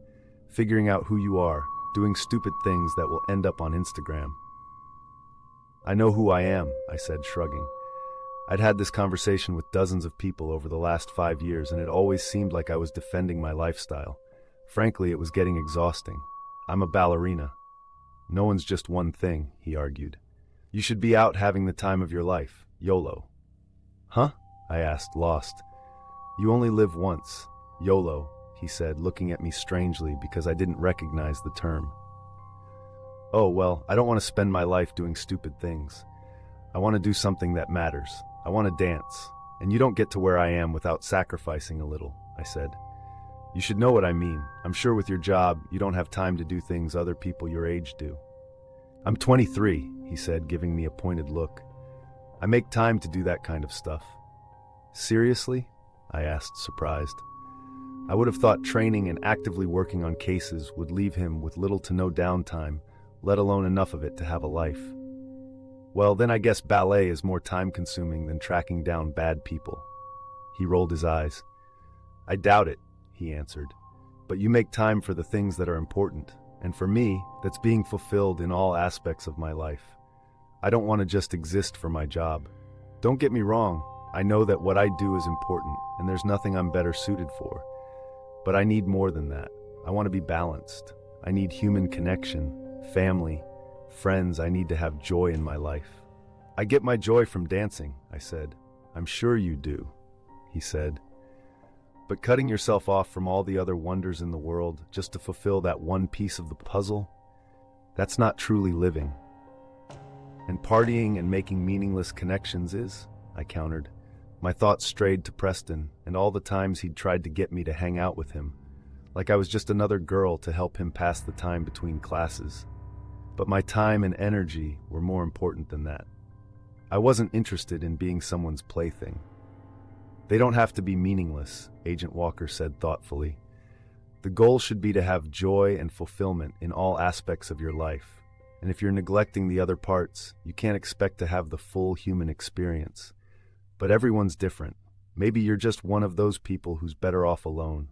figuring out who you are, doing stupid things that will end up on Instagram." "I know who I am," I said, shrugging. I'd had this conversation with dozens of people over the last 5 years, and it always seemed like I was defending my lifestyle. Frankly, it was getting exhausting. "I'm a ballerina." "No one's just one thing," he argued. "You should be out having the time of your life. YOLO." "Huh?" I asked, lost. "You only live once. YOLO," he said, looking at me strangely because I didn't recognize the term. "Oh, well, I don't want to spend my life doing stupid things. I want to do something that matters. I want to dance. And you don't get to where I am without sacrificing a little," I said. "You should know what I mean. I'm sure with your job, you don't have time to do things other people your age do." "I'm 23, he said, giving me a pointed look. "I make time to do that kind of stuff." "Seriously?" I asked, surprised. I would have thought training and actively working on cases would leave him with little to no downtime, let alone enough of it to have a life. "Well, then I guess ballet is more time-consuming than tracking down bad people." He rolled his eyes. "I doubt it," he answered. "But you make time for the things that are important, and for me, that's being fulfilled in all aspects of my life. I don't want to just exist for my job. Don't get me wrong, I know that what I do is important, and there's nothing I'm better suited for. But I need more than that. I want to be balanced. I need human connection, family, friends. I need to have joy in my life." "I get my joy from dancing," I said. "I'm sure you do," he said. "But cutting yourself off from all the other wonders in the world just to fulfill that one piece of the puzzle, that's not truly living." "And partying and making meaningless connections is," I countered. My thoughts strayed to Preston and all the times he'd tried to get me to hang out with him, like I was just another girl to help him pass the time between classes. But my time and energy were more important than that. I wasn't interested in being someone's plaything. "They don't have to be meaningless," Agent Walker said thoughtfully. "The goal should be to have joy and fulfillment in all aspects of your life. And if you're neglecting the other parts, you can't expect to have the full human experience. But everyone's different. Maybe you're just one of those people who's better off alone."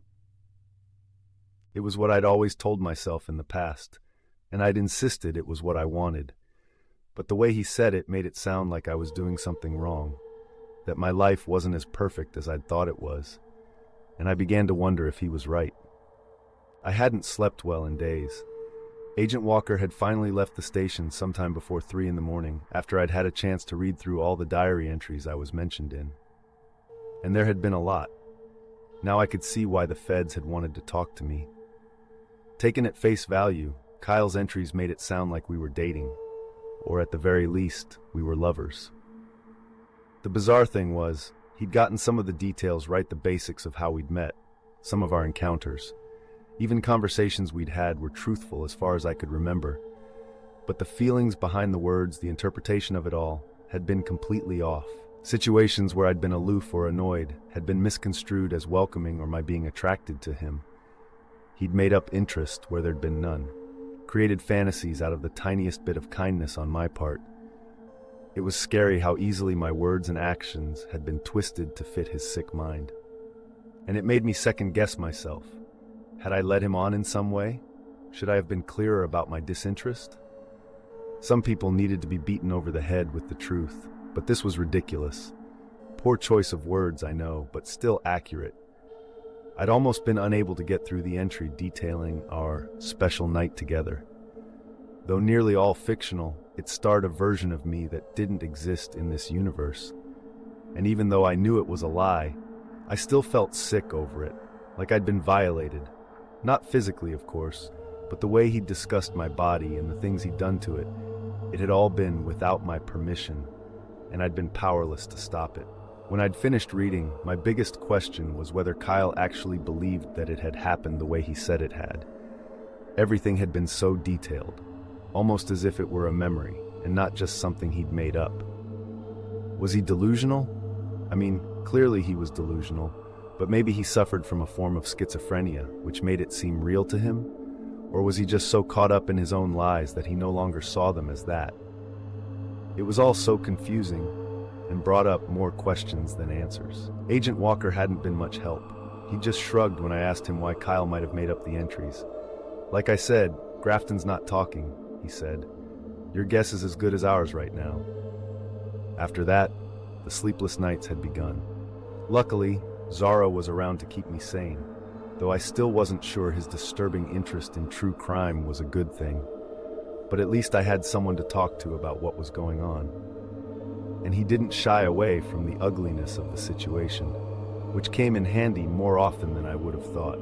It was what I'd always told myself in the past, and I'd insisted it was what I wanted. But the way he said it made it sound like I was doing something wrong, that my life wasn't as perfect as I'd thought it was, and I began to wonder if he was right. I hadn't slept well in days. Agent Walker had finally left the station sometime before 3 in the morning, after I'd had a chance to read through all the diary entries I was mentioned in. And there had been a lot. Now I could see why the feds had wanted to talk to me. Taken at face value, Kyle's entries made it sound like we were dating, or at the very least, we were lovers. The bizarre thing was, he'd gotten some of the details right, the basics of how we'd met, some of our encounters. Even conversations we'd had were truthful as far as I could remember. But the feelings behind the words, the interpretation of it all, had been completely off. Situations where I'd been aloof or annoyed had been misconstrued as welcoming or my being attracted to him. He'd made up interest where there'd been none, created fantasies out of the tiniest bit of kindness on my part. It was scary how easily my words and actions had been twisted to fit his sick mind. And it made me second-guess myself. Had I led him on in some way? Should I have been clearer about my disinterest? Some people needed to be beaten over the head with the truth, but this was ridiculous. Poor choice of words, I know, but still accurate. I'd almost been unable to get through the entry detailing our special night together. Though nearly all fictional, it starred a version of me that didn't exist in this universe. And even though I knew it was a lie, I still felt sick over it, like I'd been violated. Not physically, of course, but the way he'd discussed my body and the things he'd done to it, it had all been without my permission, and I'd been powerless to stop it. When I'd finished reading, my biggest question was whether Kyle actually believed that it had happened the way he said it had. Everything had been so detailed, almost as if it were a memory, and not just something he'd made up. Was he delusional? I mean, clearly he was delusional, but maybe he suffered from a form of schizophrenia, which made it seem real to him? Or was he just so caught up in his own lies that he no longer saw them as that? It was all so confusing, and brought up more questions than answers. Agent Walker hadn't been much help. He just shrugged when I asked him why Kyle might have made up the entries. Like I said, Grafton's not talking, he said. Your guess is as good as ours right now. After that, the sleepless nights had begun. Luckily, Zara was around to keep me sane, though I still wasn't sure his disturbing interest in true crime was a good thing. But at least I had someone to talk to about what was going on. And he didn't shy away from the ugliness of the situation, which came in handy more often than I would have thought.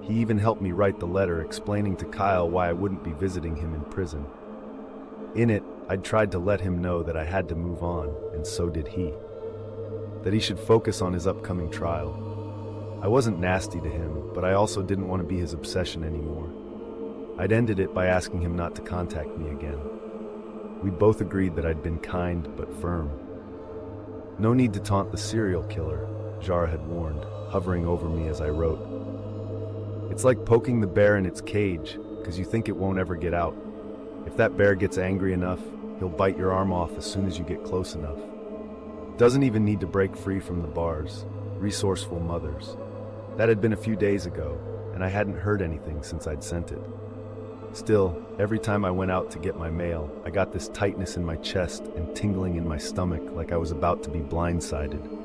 He even helped me write the letter explaining to Kyle why I wouldn't be visiting him in prison. In it, I'd tried to let him know that I had to move on, and so did he. That he should focus on his upcoming trial. I wasn't nasty to him, but I also didn't want to be his obsession anymore. I'd ended it by asking him not to contact me again. We'd both agreed that I'd been kind but firm. No need to taunt the serial killer, Zara had warned, hovering over me as I wrote. It's like poking the bear in its cage, because you think it won't ever get out. If that bear gets angry enough, he'll bite your arm off as soon as you get close enough. Doesn't even need to break free from the bars. Resourceful mothers. That had been a few days ago, and I hadn't heard anything since I'd sent it. Still, every time I went out to get my mail, I got this tightness in my chest and tingling in my stomach like I was about to be blindsided.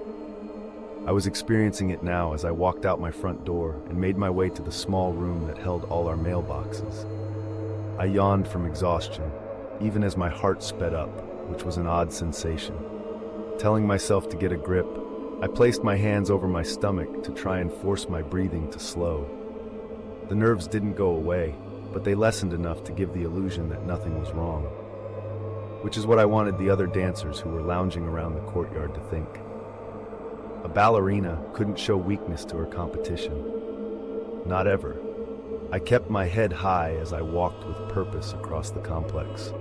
I was experiencing it now as I walked out my front door and made my way to the small room that held all our mailboxes. I yawned from exhaustion, even as my heart sped up, which was an odd sensation. Telling myself to get a grip, I placed my hands over my stomach to try and force my breathing to slow. The nerves didn't go away, but they lessened enough to give the illusion that nothing was wrong. Which is what I wanted the other dancers who were lounging around the courtyard to think. A ballerina couldn't show weakness to her competition. Not ever. I kept my head high as I walked with purpose across the complex.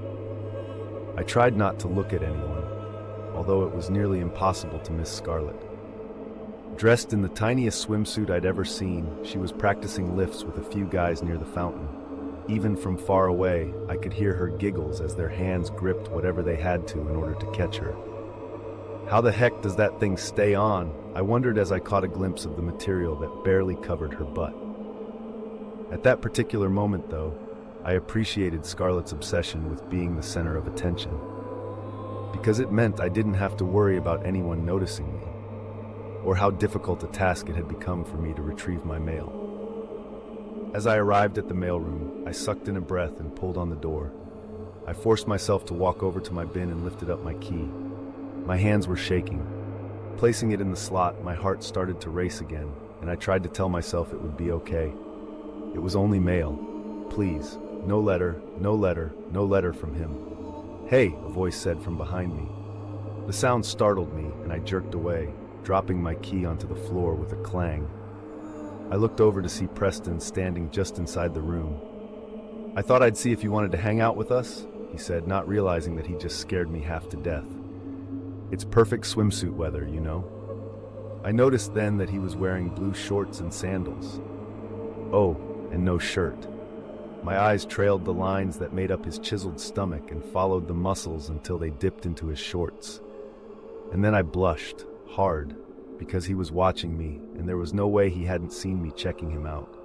I tried not to look at anyone, although it was nearly impossible to miss Scarlett. Dressed in the tiniest swimsuit I'd ever seen, she was practicing lifts with a few guys near the fountain. Even from far away, I could hear her giggles as their hands gripped whatever they had to in order to catch her. How the heck does that thing stay on? I wondered as I caught a glimpse of the material that barely covered her butt. At that particular moment, though, I appreciated Scarlett's obsession with being the center of attention, because it meant I didn't have to worry about anyone noticing me, or how difficult a task it had become for me to retrieve my mail. As I arrived at the mailroom, I sucked in a breath and pulled on the door. I forced myself to walk over to my bin and lifted up my key. My hands were shaking. Placing it in the slot, my heart started to race again, and I tried to tell myself it would be okay. It was only mail. Please, no letter, no letter, no letter from him. "Hey," a voice said from behind me. The sound startled me, and I jerked away, dropping my key onto the floor with a clang. I looked over to see Preston standing just inside the room. "I thought I'd see if you wanted to hang out with us," he said, not realizing that he just scared me half to death. "It's perfect swimsuit weather, you know." I noticed then that he was wearing blue shorts and sandals. Oh, and no shirt. My eyes trailed the lines that made up his chiseled stomach and followed the muscles until they dipped into his shorts. And then I blushed, hard, because he was watching me, and there was no way he hadn't seen me checking him out.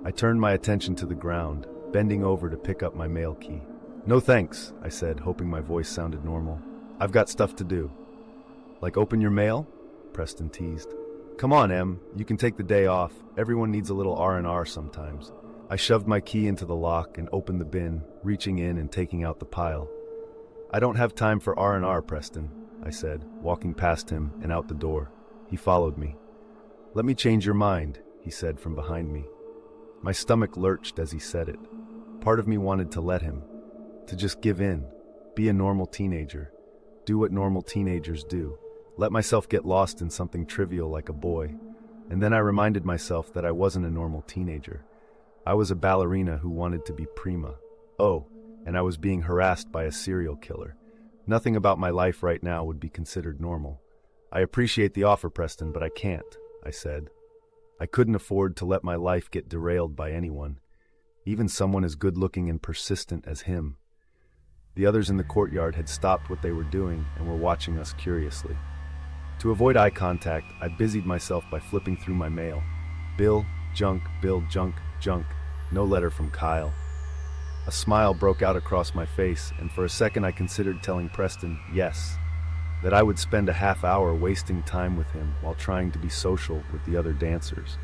I turned my attention to the ground, bending over to pick up my mail key. "No thanks," I said, hoping my voice sounded normal. "I've got stuff to do." "Like open your mail?" Preston teased. "Come on, Em, you can take the day off. Everyone needs a little R&R sometimes." I shoved my key into the lock and opened the bin, reaching in and taking out the pile. "I don't have time for R&R, Preston," I said, walking past him and out the door. He followed me. "Let me change your mind," he said from behind me. My stomach lurched as he said it. Part of me wanted to let him, to just give in, be a normal teenager, do what normal teenagers do, let myself get lost in something trivial like a boy. And then I reminded myself that I wasn't a normal teenager. I was a ballerina who wanted to be prima. Oh, and I was being harassed by a serial killer. Nothing about my life right now would be considered normal. "I appreciate the offer, Preston, but I can't," I said. I couldn't afford to let my life get derailed by anyone, even someone as good-looking and persistent as him. The others in the courtyard had stopped what they were doing and were watching us curiously. To avoid eye contact, I busied myself by flipping through my mail. Bill, junk, junk, no letter from Kyle. A smile broke out across my face, and for a second I considered telling Preston, yes, that I would spend a half hour wasting time with him while trying to be social with the other dancers.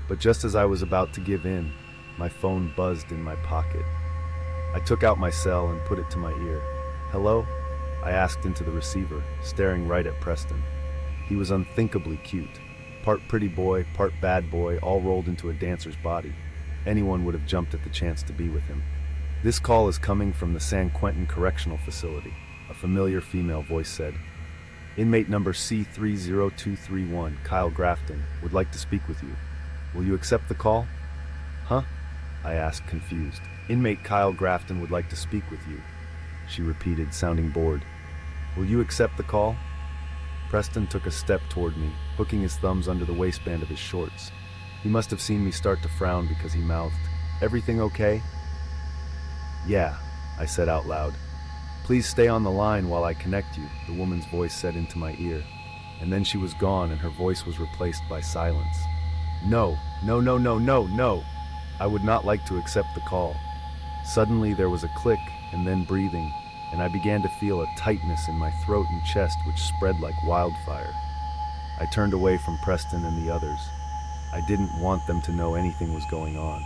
But just as I was about to give in, my phone buzzed in my pocket. I took out my cell and put it to my ear. "Hello?" I asked into the receiver, staring right at Preston. He was unthinkably cute. Part pretty boy, part bad boy, all rolled into a dancer's body. Anyone would have jumped at the chance to be with him. "This call is coming from the San Quentin Correctional Facility," a familiar female voice said. "Inmate number C30231, Kyle Grafton, would like to speak with you. Will you accept the call?" "Huh?" I asked, confused. "Inmate Kyle Grafton would like to speak with you," she repeated, sounding bored. "Will you accept the call?" Preston took a step toward me, hooking his thumbs under the waistband of his shorts. He must have seen me start to frown because he mouthed, "Everything okay?" "Yeah," I said out loud. "Please stay on the line while I connect you," the woman's voice said into my ear. And then she was gone and her voice was replaced by silence. No. I would not like to accept the call. Suddenly there was a click and then breathing, and I began to feel a tightness in my throat and chest which spread like wildfire. I turned away from Preston and the others. I didn't want them to know anything was going on.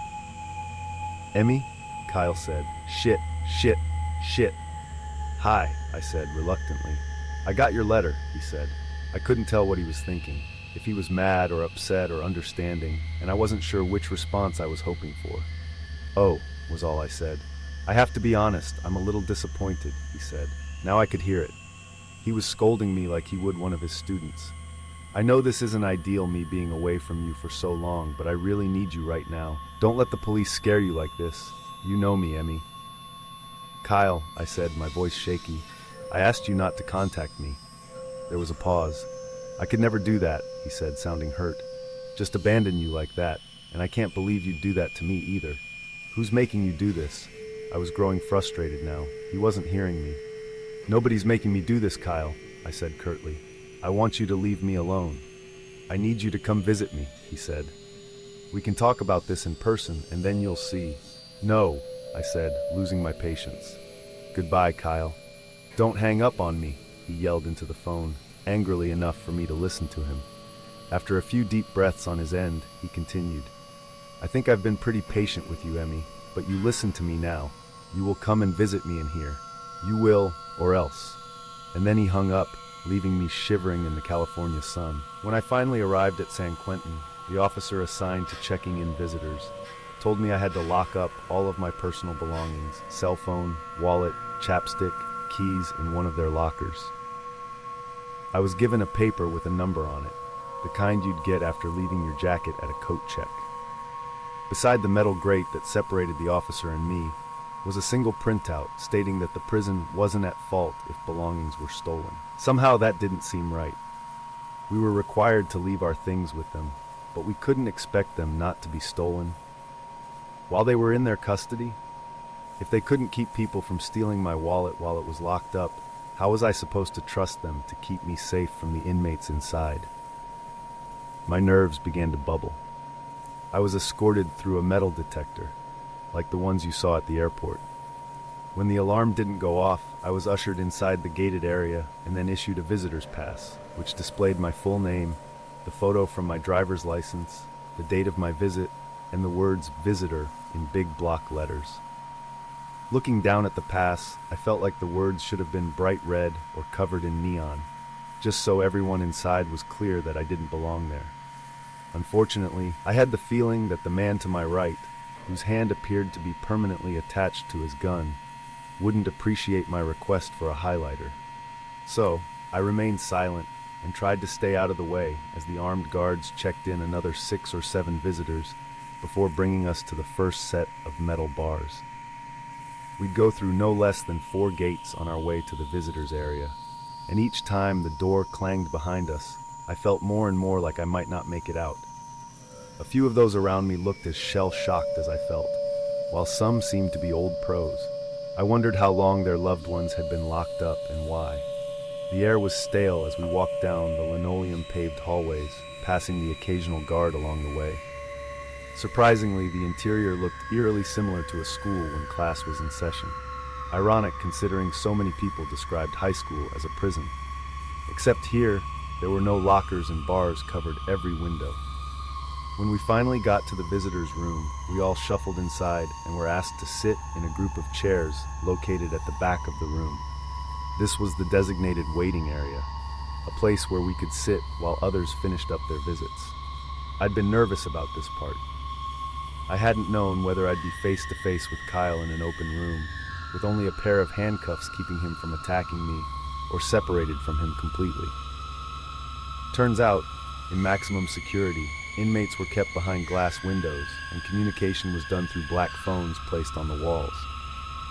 "Emmy?" Kyle said. Shit. "Hi," I said reluctantly. "I got your letter," he said. I couldn't tell what he was thinking, if he was mad or upset or understanding, and I wasn't sure which response I was hoping for. "Oh," was all I said. "I have to be honest, I'm a little disappointed," he said. Now I could hear it. He was scolding me like he would one of his students. "I know this isn't ideal, me being away from you for so long, but I really need you right now. Don't let the police scare you like this. You know me, Emmy." "Kyle," I said, my voice shaky, "I asked you not to contact me." There was a pause. "I could never do that," he said, sounding hurt. "Just abandon you like that, and I can't believe you'd do that to me either. Who's making you do this?" I was growing frustrated now. He wasn't hearing me. "Nobody's making me do this, Kyle," I said curtly. "I want you to leave me alone. I need you to come visit me," he said. "We can talk about this in person, and then you'll see." "No," I said, losing my patience. "Goodbye, Kyle." "Don't hang up on me," he yelled into the phone, angrily enough for me to listen to him. After a few deep breaths on his end, he continued. "I think I've been pretty patient with you, Emmy, but you listen to me now. You will come and visit me in here. You will, or else." And then he hung up, leaving me shivering in the California sun. When I finally arrived at San Quentin, the officer assigned to checking in visitors told me I had to lock up all of my personal belongings, cell phone, wallet, chapstick, keys in one of their lockers. I was given a paper with a number on it, the kind you'd get after leaving your jacket at a coat check. Beside the metal grate that separated the officer and me was a single printout stating that the prison wasn't at fault if belongings were stolen. Somehow that didn't seem right. We were required to leave our things with them, but we couldn't expect them not to be stolen. While they were in their custody, if they couldn't keep people from stealing my wallet while it was locked up, how was I supposed to trust them to keep me safe from the inmates inside? My nerves began to bubble. I was escorted through a metal detector, like the ones you saw at the airport. When the alarm didn't go off, I was ushered inside the gated area and then issued a visitor's pass, which displayed my full name, the photo from my driver's license, the date of my visit, and the words "visitor" in big block letters. Looking down at the pass, I felt like the words should have been bright red or covered in neon. just so everyone inside was clear that I didn't belong there. Unfortunately, I had the feeling that the man to my right, whose hand appeared to be permanently attached to his gun, wouldn't appreciate my request for a highlighter. So, I remained silent and tried to stay out of the way as the armed guards checked in another 6 or 7 visitors before bringing us to the first set of metal bars. We'd go through no less than 4 gates on our way to the visitors area, and each time the door clanged behind us, I felt more and more like I might not make it out. A few of those around me looked as shell-shocked as I felt, while some seemed to be old pros. I wondered how long their loved ones had been locked up and why. The air was stale as we walked down the linoleum-paved hallways, passing the occasional guard along the way. Surprisingly, the interior looked eerily similar to a school when class was in session. Ironic considering so many people described high school as a prison. Except here, there were no lockers and bars covered every window. When we finally got to the visitors' room, we all shuffled inside and were asked to sit in a group of chairs located at the back of the room. This was the designated waiting area, a place where we could sit while others finished up their visits. I'd been nervous about this part. I hadn't known whether I'd be face to face with Kyle in an open room, with only a pair of handcuffs keeping him from attacking me, or separated from him completely. Turns out, in maximum security, inmates were kept behind glass windows, and communication was done through black phones placed on the walls.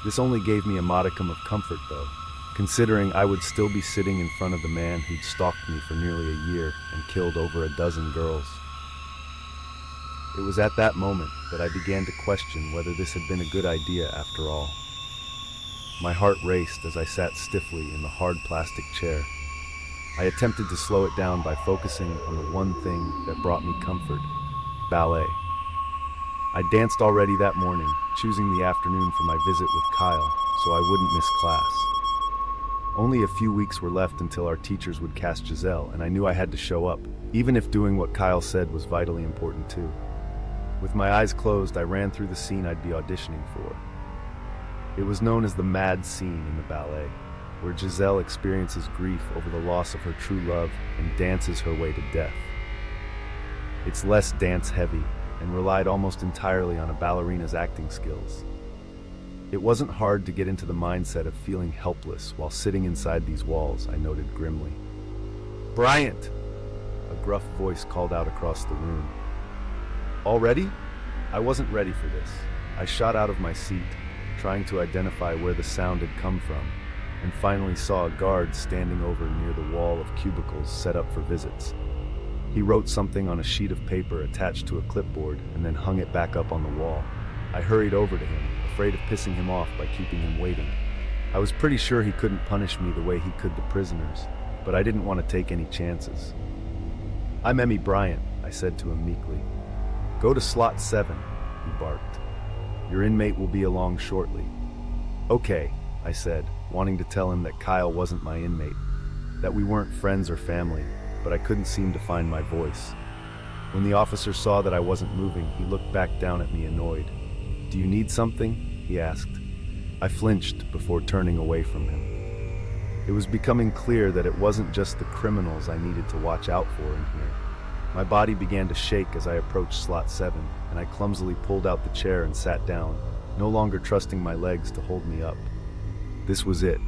This only gave me a modicum of comfort, though, considering I would still be sitting in front of the man who'd stalked me for nearly a year and killed over a dozen girls. It was at that moment that I began to question whether this had been a good idea after all. My heart raced as I sat stiffly in the hard plastic chair. I attempted to slow it down by focusing on the one thing that brought me comfort: ballet. I danced already that morning, choosing the afternoon for my visit with Kyle, so I wouldn't miss class. Only a few weeks were left until our teachers would cast Giselle, and I knew I had to show up, even if doing what Kyle said was vitally important too. With my eyes closed, I ran through the scene I'd be auditioning for. It was known as the mad scene in the ballet, where Giselle experiences grief over the loss of her true love and dances her way to death. It's less dance-heavy and relied almost entirely on a ballerina's acting skills. It wasn't hard to get into the mindset of feeling helpless while sitting inside these walls, I noted grimly. "Bryant!" A gruff voice called out across the room. "Already?" I wasn't ready for this. I shot out of my seat, trying to identify where the sound had come from, and finally saw a guard standing over near the wall of cubicles set up for visits. He wrote something on a sheet of paper attached to a clipboard and then hung it back up on the wall. I hurried over to him, afraid of pissing him off by keeping him waiting. I was pretty sure he couldn't punish me the way he could the prisoners, but I didn't want to take any chances. "I'm Emmy Bryant," I said to him meekly. "Go to slot 7, he barked. "Your inmate will be along shortly." "Okay," I said, wanting to tell him that Kyle wasn't my inmate, that we weren't friends or family, but I couldn't seem to find my voice. When the officer saw that I wasn't moving, he looked back down at me annoyed. "Do you need something?" he asked. I flinched before turning away from him. It was becoming clear that it wasn't just the criminals I needed to watch out for in here. My body began to shake as I approached slot 7, and I clumsily pulled out the chair and sat down, no longer trusting my legs to hold me up. This was it.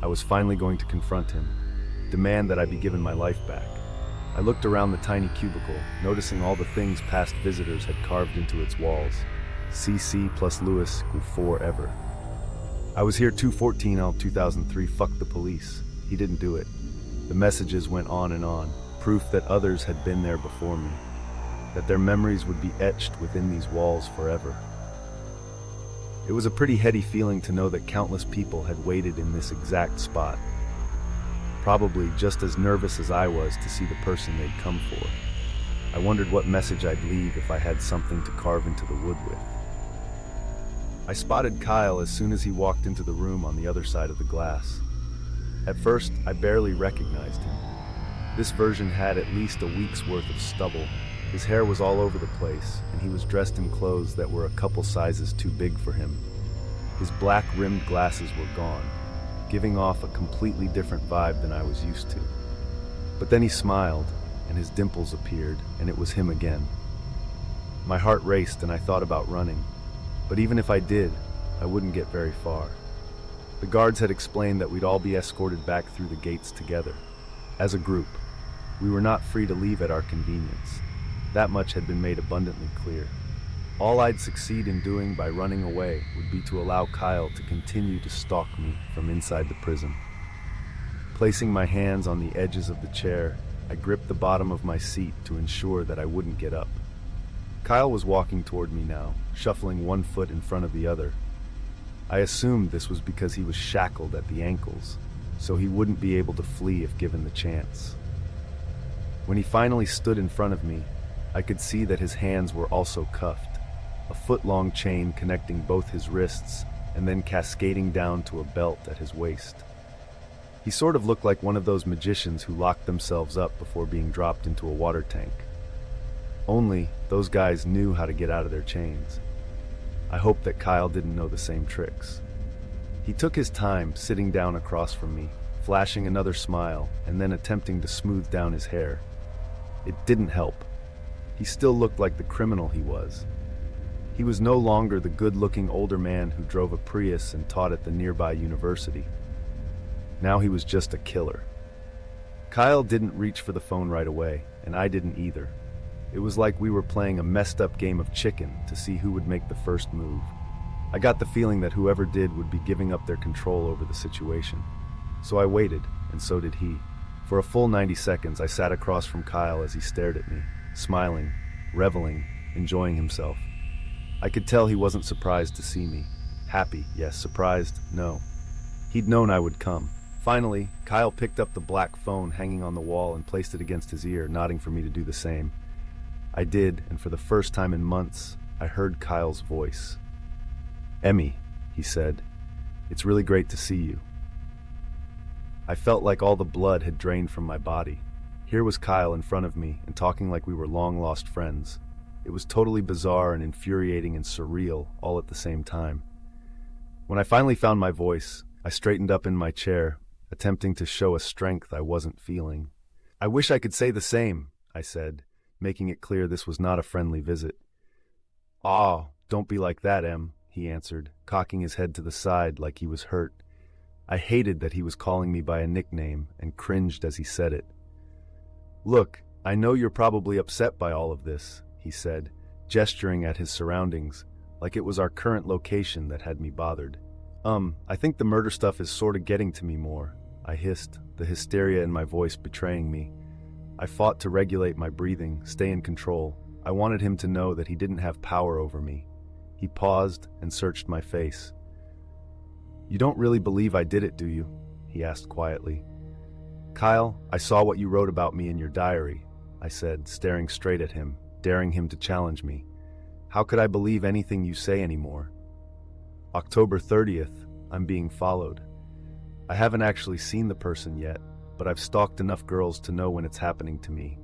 I was finally going to confront him, demand that I be given my life back. I looked around the tiny cubicle, noticing all the things past visitors had carved into its walls. CC plus Lewis equal forever. "I was here 2/14/2003, fuck the police." He didn't do it. The messages went on and on, proof that others had been there before me, that their memories would be etched within these walls forever. It was a pretty heady feeling to know that countless people had waited in this exact spot, probably just as nervous as I was to see the person they'd come for. I wondered what message I'd leave if I had something to carve into the wood with. I spotted Kyle as soon as he walked into the room on the other side of the glass. At first, I barely recognized him. This version had at least a week's worth of stubble. His hair was all over the place, and he was dressed in clothes that were a couple sizes too big for him. His black-rimmed glasses were gone, giving off a completely different vibe than I was used to. But then he smiled, and his dimples appeared, and it was him again. My heart raced and I thought about running, but even if I did, I wouldn't get very far. The guards had explained that we'd all be escorted back through the gates together. As a group, we were not free to leave at our convenience. That much had been made abundantly clear. All I'd succeed in doing by running away would be to allow Kyle to continue to stalk me from inside the prison. Placing my hands on the edges of the chair, I gripped the bottom of my seat to ensure that I wouldn't get up. Kyle was walking toward me now, shuffling one foot in front of the other. I assumed this was because he was shackled at the ankles, so he wouldn't be able to flee if given the chance. When he finally stood in front of me, I could see that his hands were also cuffed, a foot-long chain connecting both his wrists and then cascading down to a belt at his waist. He sort of looked like one of those magicians who locked themselves up before being dropped into a water tank. Only, those guys knew how to get out of their chains. I hoped that Kyle didn't know the same tricks. He took his time sitting down across from me, flashing another smile and then attempting to smooth down his hair. It didn't help. He still looked like the criminal he was. He was no longer the good-looking older man who drove a Prius and taught at the nearby university. Now he was just a killer. Kyle didn't reach for the phone right away, and I didn't either. It was like we were playing a messed-up game of chicken to see who would make the first move. I got the feeling that whoever did would be giving up their control over the situation. So I waited, and so did he. For a full 90 seconds, I sat across from Kyle as he stared at me, smiling, reveling, enjoying himself. I could tell he wasn't surprised to see me. Happy, yes. Surprised, no. He'd known I would come. Finally, Kyle picked up the black phone hanging on the wall and placed it against his ear, nodding for me to do the same. I did, and for the first time in months, I heard Kyle's voice. "Emmy," he said, "it's really great to see you." I felt like all the blood had drained from my body. Here was Kyle in front of me and talking like we were long-lost friends. It was totally bizarre and infuriating and surreal all at the same time. When I finally found my voice, I straightened up in my chair, attempting to show a strength I wasn't feeling. "I wish I could say the same," I said, making it clear this was not a friendly visit. "Aw, don't be like that, Em," he answered, cocking his head to the side like he was hurt. I hated that he was calling me by a nickname and cringed as he said it. "Look, I know you're probably upset by all of this," he said, gesturing at his surroundings, like it was our current location that had me bothered. I think the murder stuff is sorta getting to me more," I hissed, the hysteria in my voice betraying me. I fought to regulate my breathing, stay in control. I wanted him to know that he didn't have power over me. He paused and searched my face. "You don't really believe I did it, do you?" he asked quietly. "Kyle, I saw what you wrote about me in your diary," I said, staring straight at him, daring him to challenge me. "How could I believe anything you say anymore?" October 30th, I'm being followed. I haven't actually seen the person yet, but I've stalked enough girls to know when it's happening to me.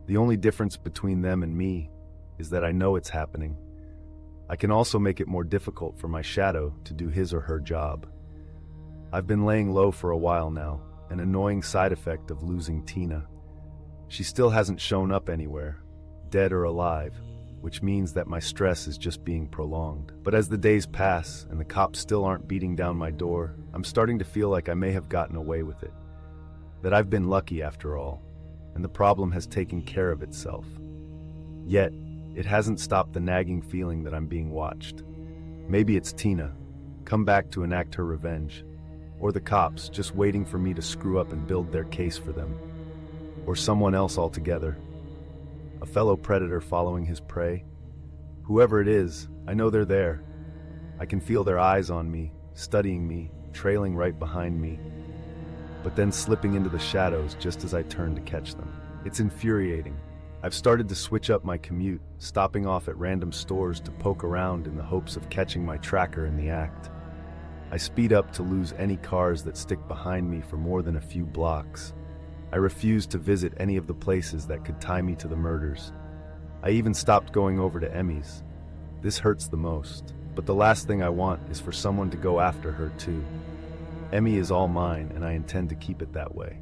The only difference between them and me is that I know it's happening. I can also make it more difficult for my shadow to do his or her job. I've been laying low for a while now, an annoying side effect of losing Tina. She still hasn't shown up anywhere, dead or alive, which means that my stress is just being prolonged. But as the days pass and the cops still aren't beating down my door, I'm starting to feel like I may have gotten away with it. That I've been lucky after all, and the problem has taken care of itself. Yet, it hasn't stopped the nagging feeling that I'm being watched. Maybe it's Tina, come back to enact her revenge, or the cops just waiting for me to screw up and build their case for them, or someone else altogether. A fellow predator following his prey. Whoever it is, I know they're there. I can feel their eyes on me, studying me, trailing right behind me, but then slipping into the shadows just as I turn to catch them. It's infuriating. I've started to switch up my commute, stopping off at random stores to poke around in the hopes of catching my tracker in the act. I speed up to lose any cars that stick behind me for more than a few blocks. I refuse to visit any of the places that could tie me to the murders. I even stopped going over to Emmy's. This hurts the most, but the last thing I want is for someone to go after her too. Emmy is all mine, and I intend to keep it that way.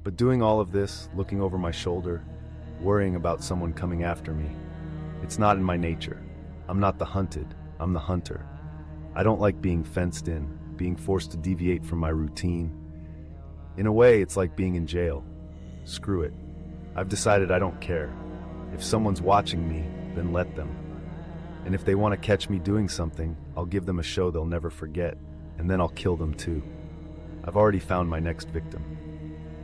But doing all of this, looking over my shoulder, worrying about someone coming after me, it's not in my nature. I'm not the hunted, I'm the hunter. I don't like being fenced in, being forced to deviate from my routine. In a way, it's like being in jail. Screw it. I've decided I don't care. If someone's watching me, then let them. And if they want to catch me doing something, I'll give them a show they'll never forget, and then I'll kill them too. I've already found my next victim.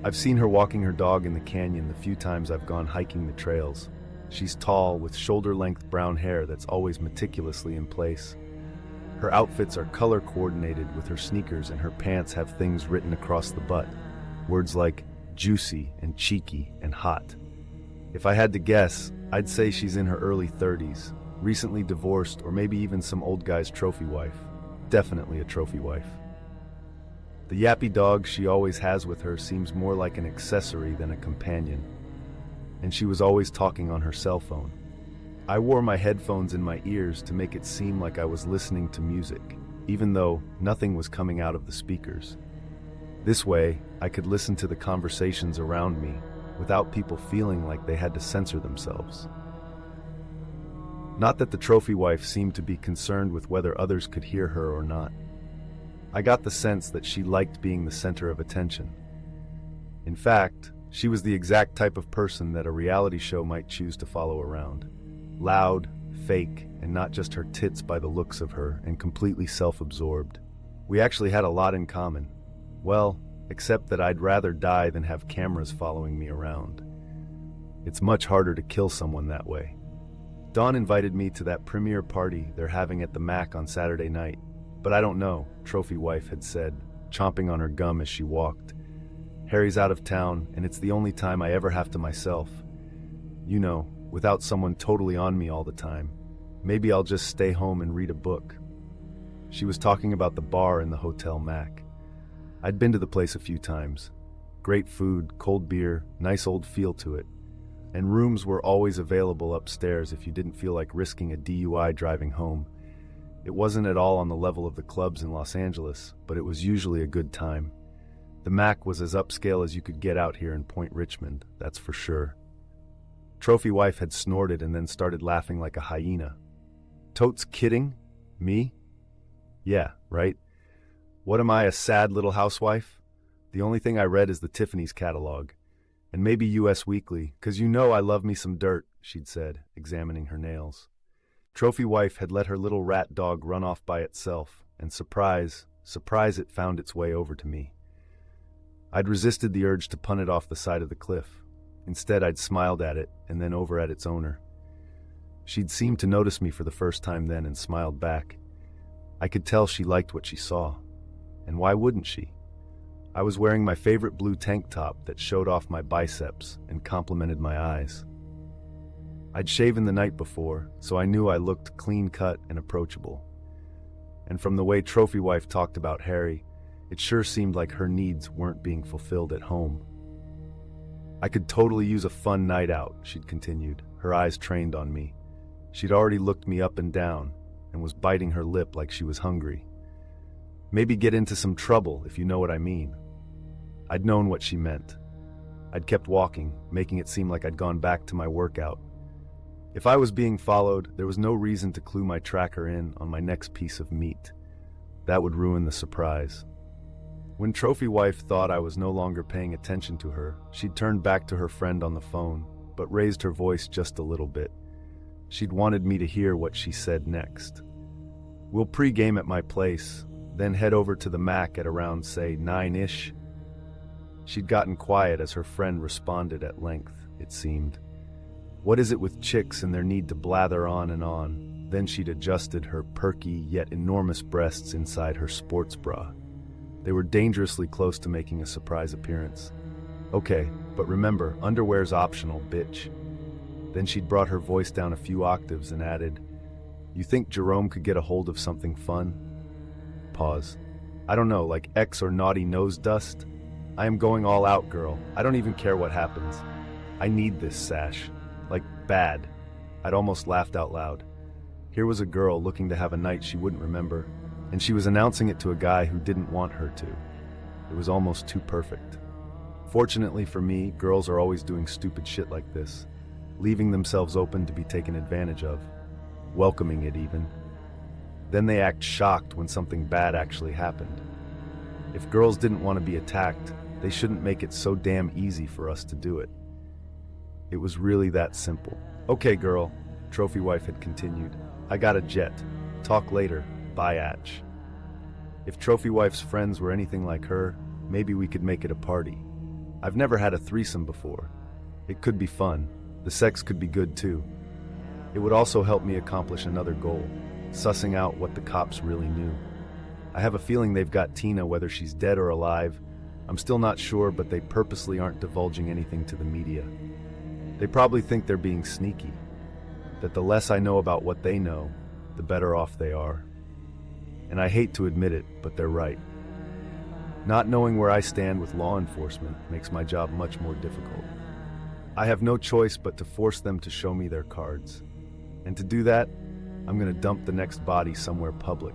I've seen her walking her dog in the canyon the few times I've gone hiking the trails. She's tall, with shoulder-length brown hair that's always meticulously in place. Her outfits are color-coordinated with her sneakers, and her pants have things written across the butt. Words like juicy and cheeky and hot. If I had to guess, I'd say she's in her early 30s, recently divorced, or maybe even some old guy's trophy wife. Definitely a trophy wife. The yappy dog she always has with her seems more like an accessory than a companion. And she was always talking on her cell phone. I wore my headphones in my ears to make it seem like I was listening to music, even though nothing was coming out of the speakers. This way, I could listen to the conversations around me without people feeling like they had to censor themselves. Not that the trophy wife seemed to be concerned with whether others could hear her or not. I got the sense that she liked being the center of attention. In fact, she was the exact type of person that a reality show might choose to follow around. Loud, fake, and not just her tits by the looks of her, and completely self-absorbed. We actually had a lot in common. Well, except that I'd rather die than have cameras following me around. It's much harder to kill someone that way. Dawn invited me to that premiere party they're having at the Mac on Saturday night, but I don't know, trophy wife had said, chomping on her gum as she walked. Harry's out of town, and it's the only time I ever have to myself. You know, without someone totally on me all the time. Maybe I'll just stay home and read a book. She was talking about the bar in the Hotel Mac. I'd been to the place a few times. Great food, cold beer, nice old feel to it. And rooms were always available upstairs if you didn't feel like risking a DUI driving home. It wasn't at all on the level of the clubs in Los Angeles, but it was usually a good time. The Mac was as upscale as you could get out here in Point Richmond, that's for sure. Trophy wife had snorted and then started laughing like a hyena. Totes kidding? Me? Yeah, right? What am I, a sad little housewife? The only thing I read is the Tiffany's catalog. And maybe US Weekly, 'cause you know I love me some dirt, she'd said, examining her nails. Trophy wife had let her little rat dog run off by itself, and surprise, it found its way over to me. I'd resisted the urge to punt it off the side of the cliff. Instead, I'd smiled at it, and then over at its owner. She'd seemed to notice me for the first time then and smiled back. I could tell she liked what she saw. And why wouldn't she? I was wearing my favorite blue tank top that showed off my biceps and complimented my eyes. I'd shaven the night before, so I knew I looked clean-cut and approachable. And from the way trophy wife talked about Harry, it sure seemed like her needs weren't being fulfilled at home. I could totally use a fun night out, she'd continued, her eyes trained on me. She'd already looked me up and down and was biting her lip like she was hungry. Maybe get into some trouble, if you know what I mean. I'd known what she meant. I'd kept walking, making it seem like I'd gone back to my workout. If I was being followed, there was no reason to clue my tracker in on my next piece of meat. That would ruin the surprise. When trophy wife thought I was no longer paying attention to her, she'd turned back to her friend on the phone, but raised her voice just a little bit. She'd wanted me to hear what she said next. We'll pre-game at my place, then head over to the Mac at around, say, 9-ish. She'd gotten quiet as her friend responded at length, it seemed. What is it with chicks and their need to blather on and on? Then she'd adjusted her perky yet enormous breasts inside her sports bra. They were dangerously close to making a surprise appearance. Okay, but remember, underwear's optional, bitch. Then she'd brought her voice down a few octaves and added, You think Jerome could get a hold of something fun? Pause. I don't know, like X or naughty nose dust? I am going all out, girl. I don't even care what happens. I need this sash. Like, bad. I'd almost laughed out loud. Here was a girl looking to have a night she wouldn't remember, and she was announcing it to a guy who didn't want her to. It was almost too perfect. Fortunately for me, girls are always doing stupid shit like this, leaving themselves open to be taken advantage of, welcoming it even. Then they act shocked when something bad actually happened. If girls didn't want to be attacked, they shouldn't make it so damn easy for us to do it. It was really that simple. Okay, girl, trophy wife had continued. I got a jet. Talk later. Bye, Atch. If trophy wife's friends were anything like her, maybe we could make it a party. I've never had a threesome before. It could be fun. The sex could be good too. It would also help me accomplish another goal, sussing out what the cops really knew. I have a feeling they've got Tina whether she's dead or alive. I'm still not sure, but they purposely aren't divulging anything to the media. They probably think they're being sneaky, that the less I know about what they know, the better off they are. And I hate to admit it, but they're right. Not knowing where I stand with law enforcement makes my job much more difficult. I have no choice but to force them to show me their cards. And to do that, I'm going to dump the next body somewhere public,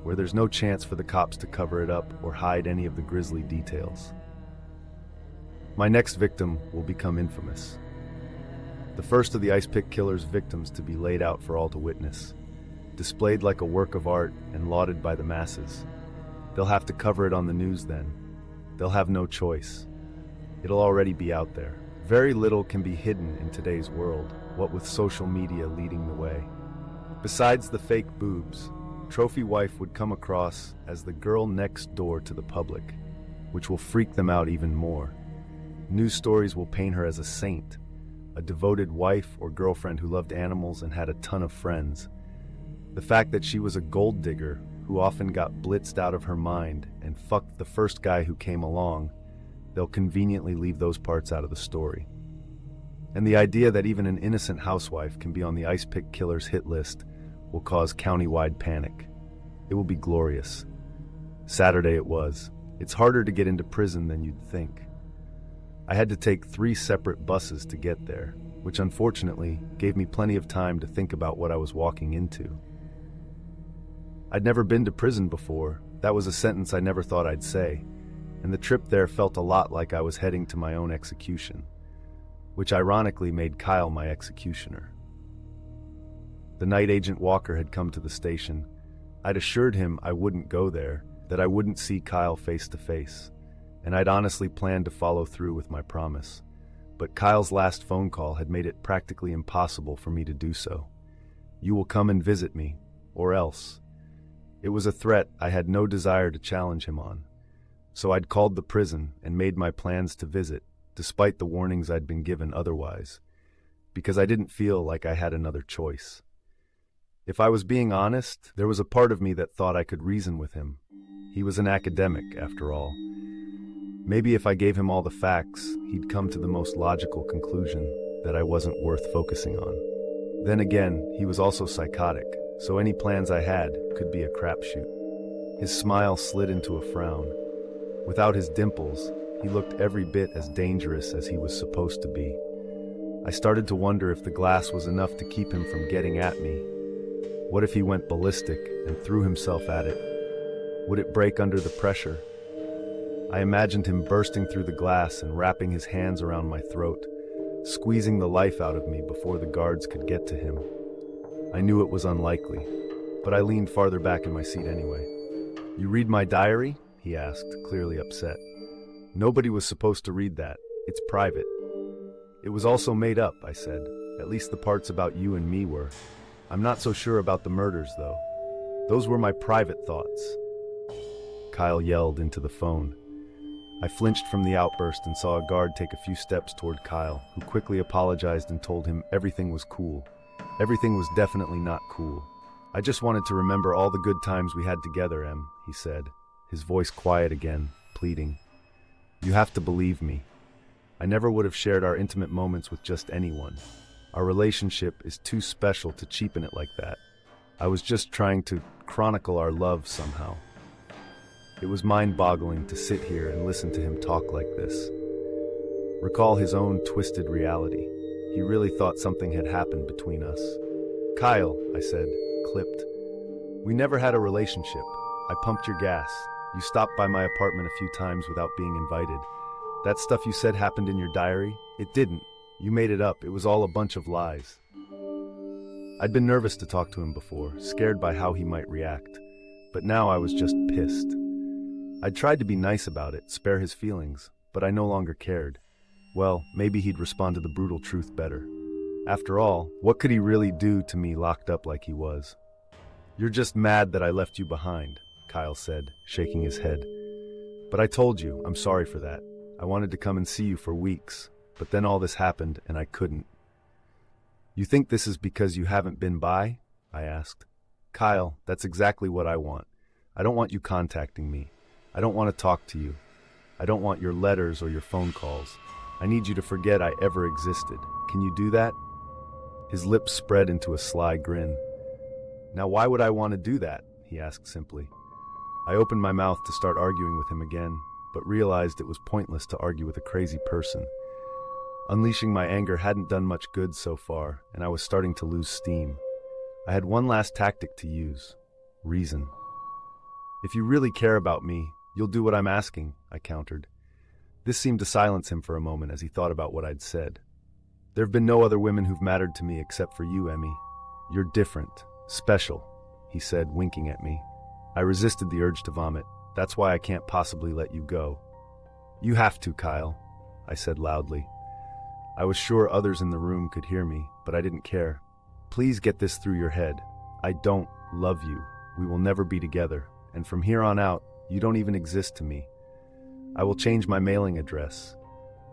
where there's no chance for the cops to cover it up or hide any of the grisly details. My next victim will become infamous. The first of the Ice Pick Killer's victims to be laid out for all to witness, displayed like a work of art and lauded by the masses. They'll have to cover it on the news then. They'll have no choice. It'll already be out there. Very little can be hidden in today's world, what with social media leading the way. Besides the fake boobs, trophy wife would come across as the girl next door to the public, which will freak them out even more. News stories will paint her as a saint, a devoted wife or girlfriend who loved animals and had a ton of friends. The fact that she was a gold digger who often got blitzed out of her mind and fucked the first guy who came along, they'll conveniently leave those parts out of the story. And the idea that even an innocent housewife can be on the Ice Pick Killer's hit list will cause county-wide panic. It will be glorious. Saturday it was. It's harder to get into prison than you'd think. I had to take 3 separate buses to get there, which unfortunately gave me plenty of time to think about what I was walking into. I'd never been to prison before. That was a sentence I never thought I'd say, and the trip there felt a lot like I was heading to my own execution, which ironically made Kyle my executioner. The night agent Walker had come to the station. I'd assured him I wouldn't go there, that I wouldn't see Kyle face to face, and I'd honestly planned to follow through with my promise. But Kyle's last phone call had made it practically impossible for me to do so. You will come and visit me, or else. It was a threat I had no desire to challenge him on. So I'd called the prison and made my plans to visit, despite the warnings I'd been given otherwise, because I didn't feel like I had another choice. If I was being honest, there was a part of me that thought I could reason with him. He was an academic, after all. Maybe if I gave him all the facts, he'd come to the most logical conclusion that I wasn't worth focusing on. Then again, he was also psychotic, so any plans I had could be a crapshoot. His smile slid into a frown. Without his dimples, he looked every bit as dangerous as he was supposed to be. I started to wonder if the glass was enough to keep him from getting at me. What if he went ballistic and threw himself at it? Would it break under the pressure? I imagined him bursting through the glass and wrapping his hands around my throat, squeezing the life out of me before the guards could get to him. I knew it was unlikely, but I leaned farther back in my seat anyway. "You read my diary?" he asked, clearly upset. "Nobody was supposed to read that. It's private." "It was also made up," I said. "At least the parts about you and me were. I'm not so sure about the murders, though. Those were my private thoughts." Kyle yelled into the phone. I flinched from the outburst and saw a guard take a few steps toward Kyle, who quickly apologized and told him everything was cool. Everything was definitely not cool. "I just wanted to remember all the good times we had together, Em," he said, his voice quiet again, pleading. "You have to believe me. I never would have shared our intimate moments with just anyone. Our relationship is too special to cheapen it like that. I was just trying to chronicle our love somehow." It was mind-boggling to sit here and listen to him talk like this. Recall his own twisted reality. He really thought something had happened between us. "Kyle," I said, clipped. "We never had a relationship. I pumped your gas. You stopped by my apartment a few times without being invited. That stuff you said happened in your diary? It didn't. You made it up. It was all a bunch of lies. I'd been nervous to talk to him before, scared by how he might react. But now I was just pissed. I'd tried to be nice about it, spare his feelings, but I no longer cared. Well, maybe he'd respond to the brutal truth better. After all, what could he really do to me locked up like he was? "You're just mad that I left you behind," Kyle said, shaking his head. "But I told you, I'm sorry for that. I wanted to come and see you for weeks, but then all this happened and I couldn't." "You think this is because you haven't been by?" I asked. "Kyle, that's exactly what I want. I don't want you contacting me. I don't want to talk to you. I don't want your letters or your phone calls. I need you to forget I ever existed. Can you do that?" His lips spread into a sly grin. "Now why would I want to do that?" he asked simply. I opened my mouth to start arguing with him again, but realized it was pointless to argue with a crazy person. Unleashing my anger hadn't done much good so far, and I was starting to lose steam. I had one last tactic to use: reason. "If you really care about me, you'll do what I'm asking," I countered. This seemed to silence him for a moment as he thought about what I'd said. "There have been no other women who've mattered to me except for you, Emmy. You're different, special," he said, winking at me. I resisted the urge to vomit. "That's why I can't possibly let you go." "You have to, Kyle," I said loudly. I was sure others in the room could hear me, but I didn't care. "Please get this through your head. I don't love you. We will never be together. And from here on out, you don't even exist to me. I will change my mailing address.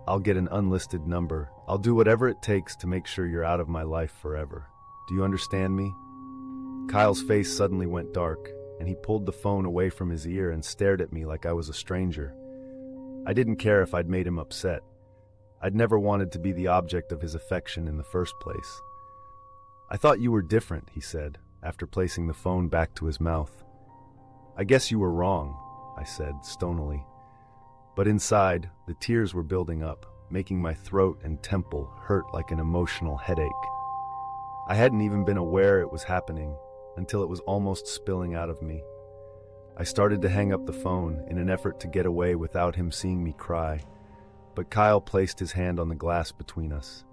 I'll get an unlisted number. I'll do whatever it takes to make sure you're out of my life forever. Do you understand me?" Kyle's face suddenly went dark, and he pulled the phone away from his ear and stared at me like I was a stranger. I didn't care if I'd made him upset. I'd never wanted to be the object of his affection in the first place. "I thought you were different," he said, after placing the phone back to his mouth. "I guess you were wrong," I said, stonily. But inside, the tears were building up, making my throat and temple hurt like an emotional headache. I hadn't even been aware it was happening until it was almost spilling out of me. I started to hang up the phone in an effort to get away without him seeing me cry, but Kyle placed his hand on the glass between us.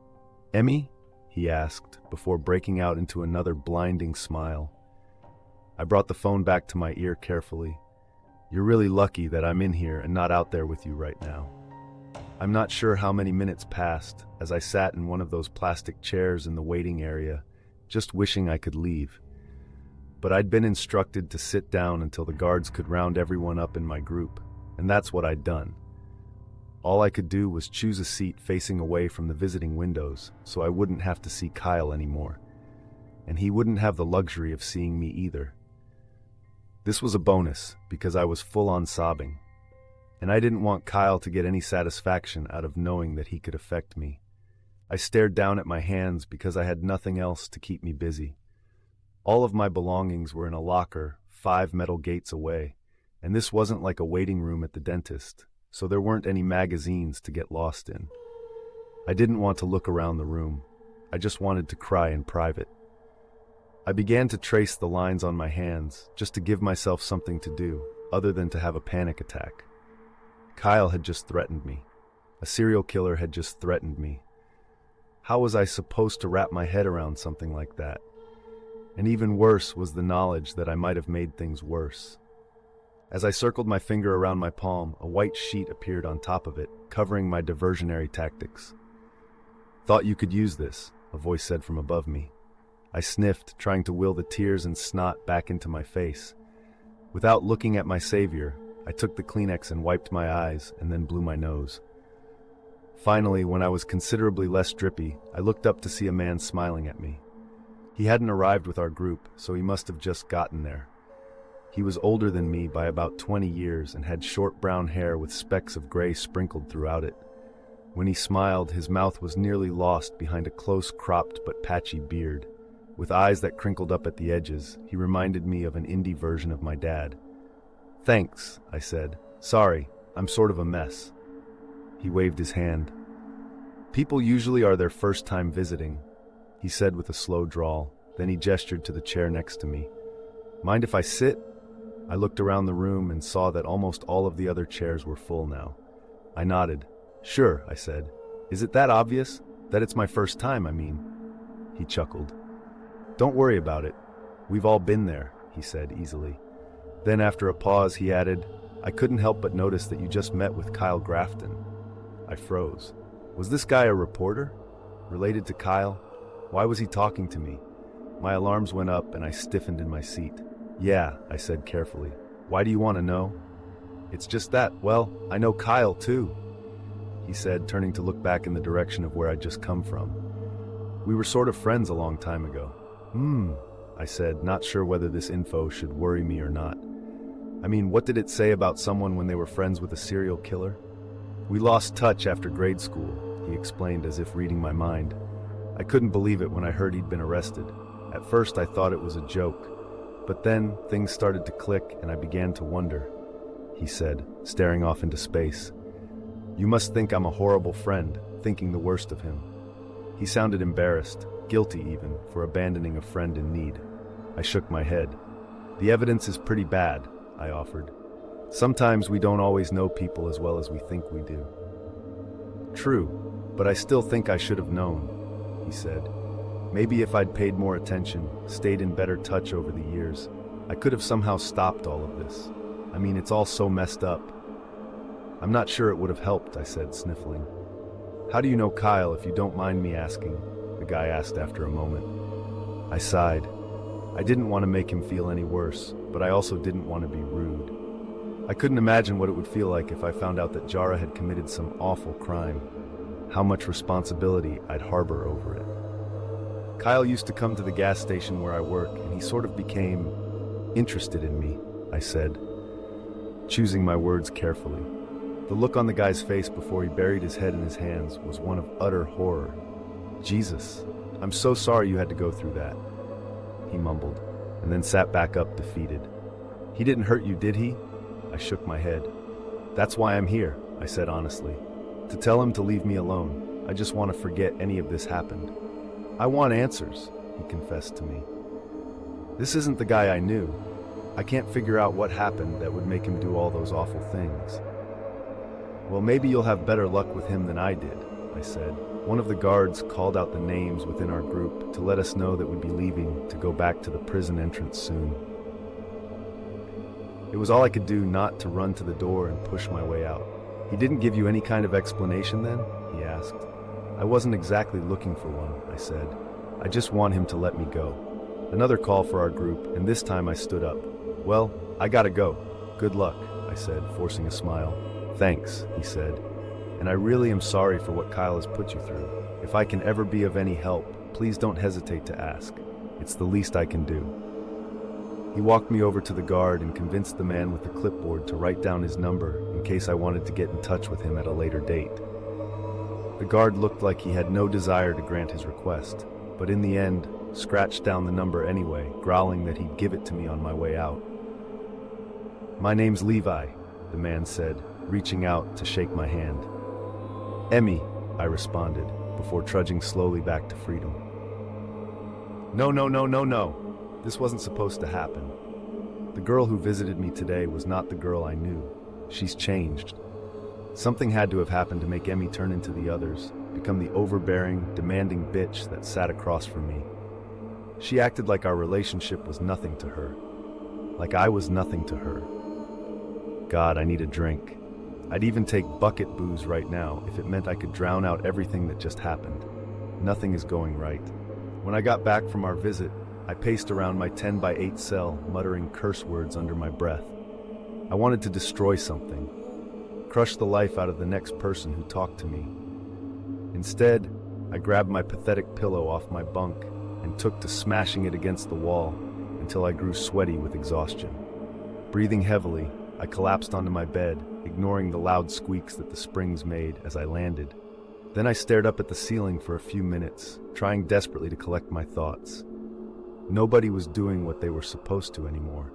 "Emmy?" he asked, before breaking out into another blinding smile. I brought the phone back to my ear carefully. "You're really lucky that I'm in here and not out there with you right now." I'm not sure how many minutes passed as I sat in one of those plastic chairs in the waiting area, just wishing I could leave. But I'd been instructed to sit down until the guards could round everyone up in my group, and that's what I'd done. All I could do was choose a seat facing away from the visiting windows so I wouldn't have to see Kyle anymore, and he wouldn't have the luxury of seeing me either. This was a bonus because I was full on sobbing, and I didn't want Kyle to get any satisfaction out of knowing that he could affect me. I stared down at my hands because I had nothing else to keep me busy. All of my belongings were in a locker 5 metal gates away, and this wasn't like a waiting room at the dentist, so there weren't any magazines to get lost in. I didn't want to look around the room. I just wanted to cry in private. I began to trace the lines on my hands, just to give myself something to do, other than to have a panic attack. Kyle had just threatened me. A serial killer had just threatened me. How was I supposed to wrap my head around something like that? And even worse was the knowledge that I might have made things worse. As I circled my finger around my palm, a white sheet appeared on top of it, covering my diversionary tactics. "Thought you could use this," a voice said from above me. I sniffed, trying to will the tears and snot back into my face. Without looking at my savior, I took the Kleenex and wiped my eyes, and then blew my nose. Finally, when I was considerably less drippy, I looked up to see a man smiling at me. He hadn't arrived with our group, so he must have just gotten there. He was older than me by about 20 years and had short brown hair with specks of gray sprinkled throughout it. When he smiled, his mouth was nearly lost behind a close-cropped but patchy beard. With eyes that crinkled up at the edges, he reminded me of an indie version of my dad. "Thanks," I said. "Sorry, I'm sort of a mess." He waved his hand. "People usually are their first time visiting," he said with a slow drawl. Then he gestured to the chair next to me. "Mind if I sit?" I looked around the room and saw that almost all of the other chairs were full now. I nodded. Sure, I said. Is it that obvious? That it's my first time, I mean. He chuckled. Don't worry about it. We've all been there, he said easily. Then after a pause, he added, I couldn't help but notice that you just met with Kyle Grafton. I froze. Was this guy a reporter? Related to Kyle? Why was he talking to me? My alarms went up and I stiffened in my seat. Yeah, I said carefully. Why do you want to know? It's just that, well, I know Kyle too, he said, turning to look back in the direction of where I'd just come from. We were sort of friends a long time ago. I said, not sure whether this info should worry me or not. I mean, what did it say about someone when they were friends with a serial killer? We lost touch after grade school, he explained as if reading my mind. I couldn't believe it when I heard he'd been arrested. At first I thought it was a joke, but then things started to click and I began to wonder, he said, staring off into space. You must think I'm a horrible friend, thinking the worst of him. He sounded embarrassed, guilty even, for abandoning a friend in need. I shook my head. The evidence is pretty bad, I offered. Sometimes we don't always know people as well as we think we do. True, but I still think I should have known, he said. Maybe if I'd paid more attention, stayed in better touch over the years, I could have somehow stopped all of this. I mean, it's all so messed up. I'm not sure it would have helped, I said, sniffling. How do you know Kyle, if you don't mind me asking? The guy asked after a moment. I sighed. I didn't want to make him feel any worse, but I also didn't want to be rude. I couldn't imagine what it would feel like if I found out that Jara had committed some awful crime, how much responsibility I'd harbor over it. Kyle used to come to the gas station where I work, and he sort of became interested in me, I said, choosing my words carefully. The look on the guy's face before he buried his head in his hands was one of utter horror. Jesus, I'm so sorry you had to go through that, he mumbled, and then sat back up defeated. He didn't hurt you, did he? I shook my head. That's why I'm here, I said honestly. To tell him to leave me alone. I just want to forget any of this happened. I want answers, he confessed to me. This isn't the guy I knew. I can't figure out what happened that would make him do all those awful things. Well, maybe you'll have better luck with him than I did, I said. One of the guards called out the names within our group to let us know that we'd be leaving to go back to the prison entrance soon. It was all I could do not to run to the door and push my way out. He didn't give you any kind of explanation then? He asked. I wasn't exactly looking for one, I said. I just want him to let me go. Another call for our group, and this time I stood up. Well, I gotta go. Good luck, I said, forcing a smile. Thanks, he said. And I really am sorry for what Kyle has put you through. If I can ever be of any help, please don't hesitate to ask. It's the least I can do. He walked me over to the guard and convinced the man with the clipboard to write down his number in case I wanted to get in touch with him at a later date. The guard looked like he had no desire to grant his request, but in the end, scratched down the number anyway, growling that he'd give it to me on my way out. My name's Levi, the man said, reaching out to shake my hand. Emmy, I responded, before trudging slowly back to freedom. No. This wasn't supposed to happen. The girl who visited me today was not the girl I knew. She's changed. Something had to have happened to make Emmy turn into the others, become the overbearing, demanding bitch that sat across from me. She acted like our relationship was nothing to her. Like I was nothing to her. God, I need a drink. I'd even take bucket booze right now if it meant I could drown out everything that just happened. Nothing is going right. When I got back from our visit, I paced around my 10x8 cell, muttering curse words under my breath. I wanted to destroy something, crush the life out of the next person who talked to me. Instead, I grabbed my pathetic pillow off my bunk and took to smashing it against the wall until I grew sweaty with exhaustion. Breathing heavily, I collapsed onto my bed, ignoring the loud squeaks that the springs made as I landed. Then I stared up at the ceiling for a few minutes, trying desperately to collect my thoughts. Nobody was doing what they were supposed to anymore.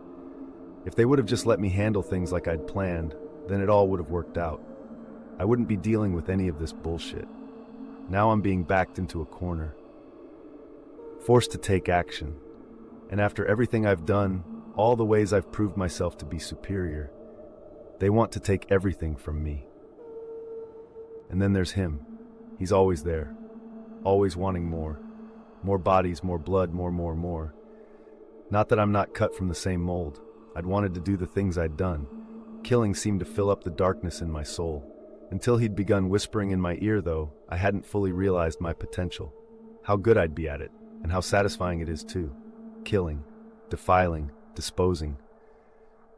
If they would have just let me handle things like I'd planned, then it all would have worked out. I wouldn't be dealing with any of this bullshit. Now I'm being backed into a corner, forced to take action. And after everything I've done, all the ways I've proved myself to be superior, they want to take everything from me. And then there's him. He's always there, always wanting more. More bodies, more blood, more. Not that I'm not cut from the same mold. I'd wanted to do the things I'd done. Killing seemed to fill up the darkness in my soul. Until he'd begun whispering in my ear, though, I hadn't fully realized my potential. How good I'd be at it, and how satisfying it is too. Killing, defiling, disposing.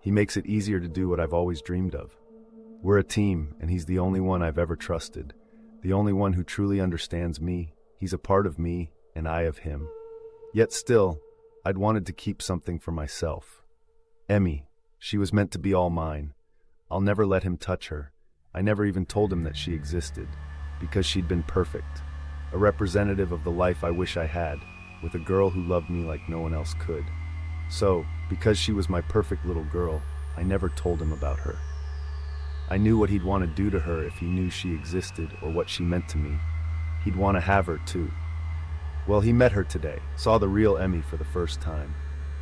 He makes it easier to do what I've always dreamed of. We're a team, and he's the only one I've ever trusted. The only one who truly understands me. He's a part of me, and I of him. Yet still, I'd wanted to keep something for myself. Emmy, she was meant to be all mine. I'll never let him touch her. I never even told him that she existed, because she'd been perfect. A representative of the life I wish I had, with a girl who loved me like no one else could. So, because she was my perfect little girl, I never told him about her. I knew what he'd want to do to her if he knew she existed or what she meant to me. He'd want to have her too. Well, he met her today, saw the real Emmy for the first time.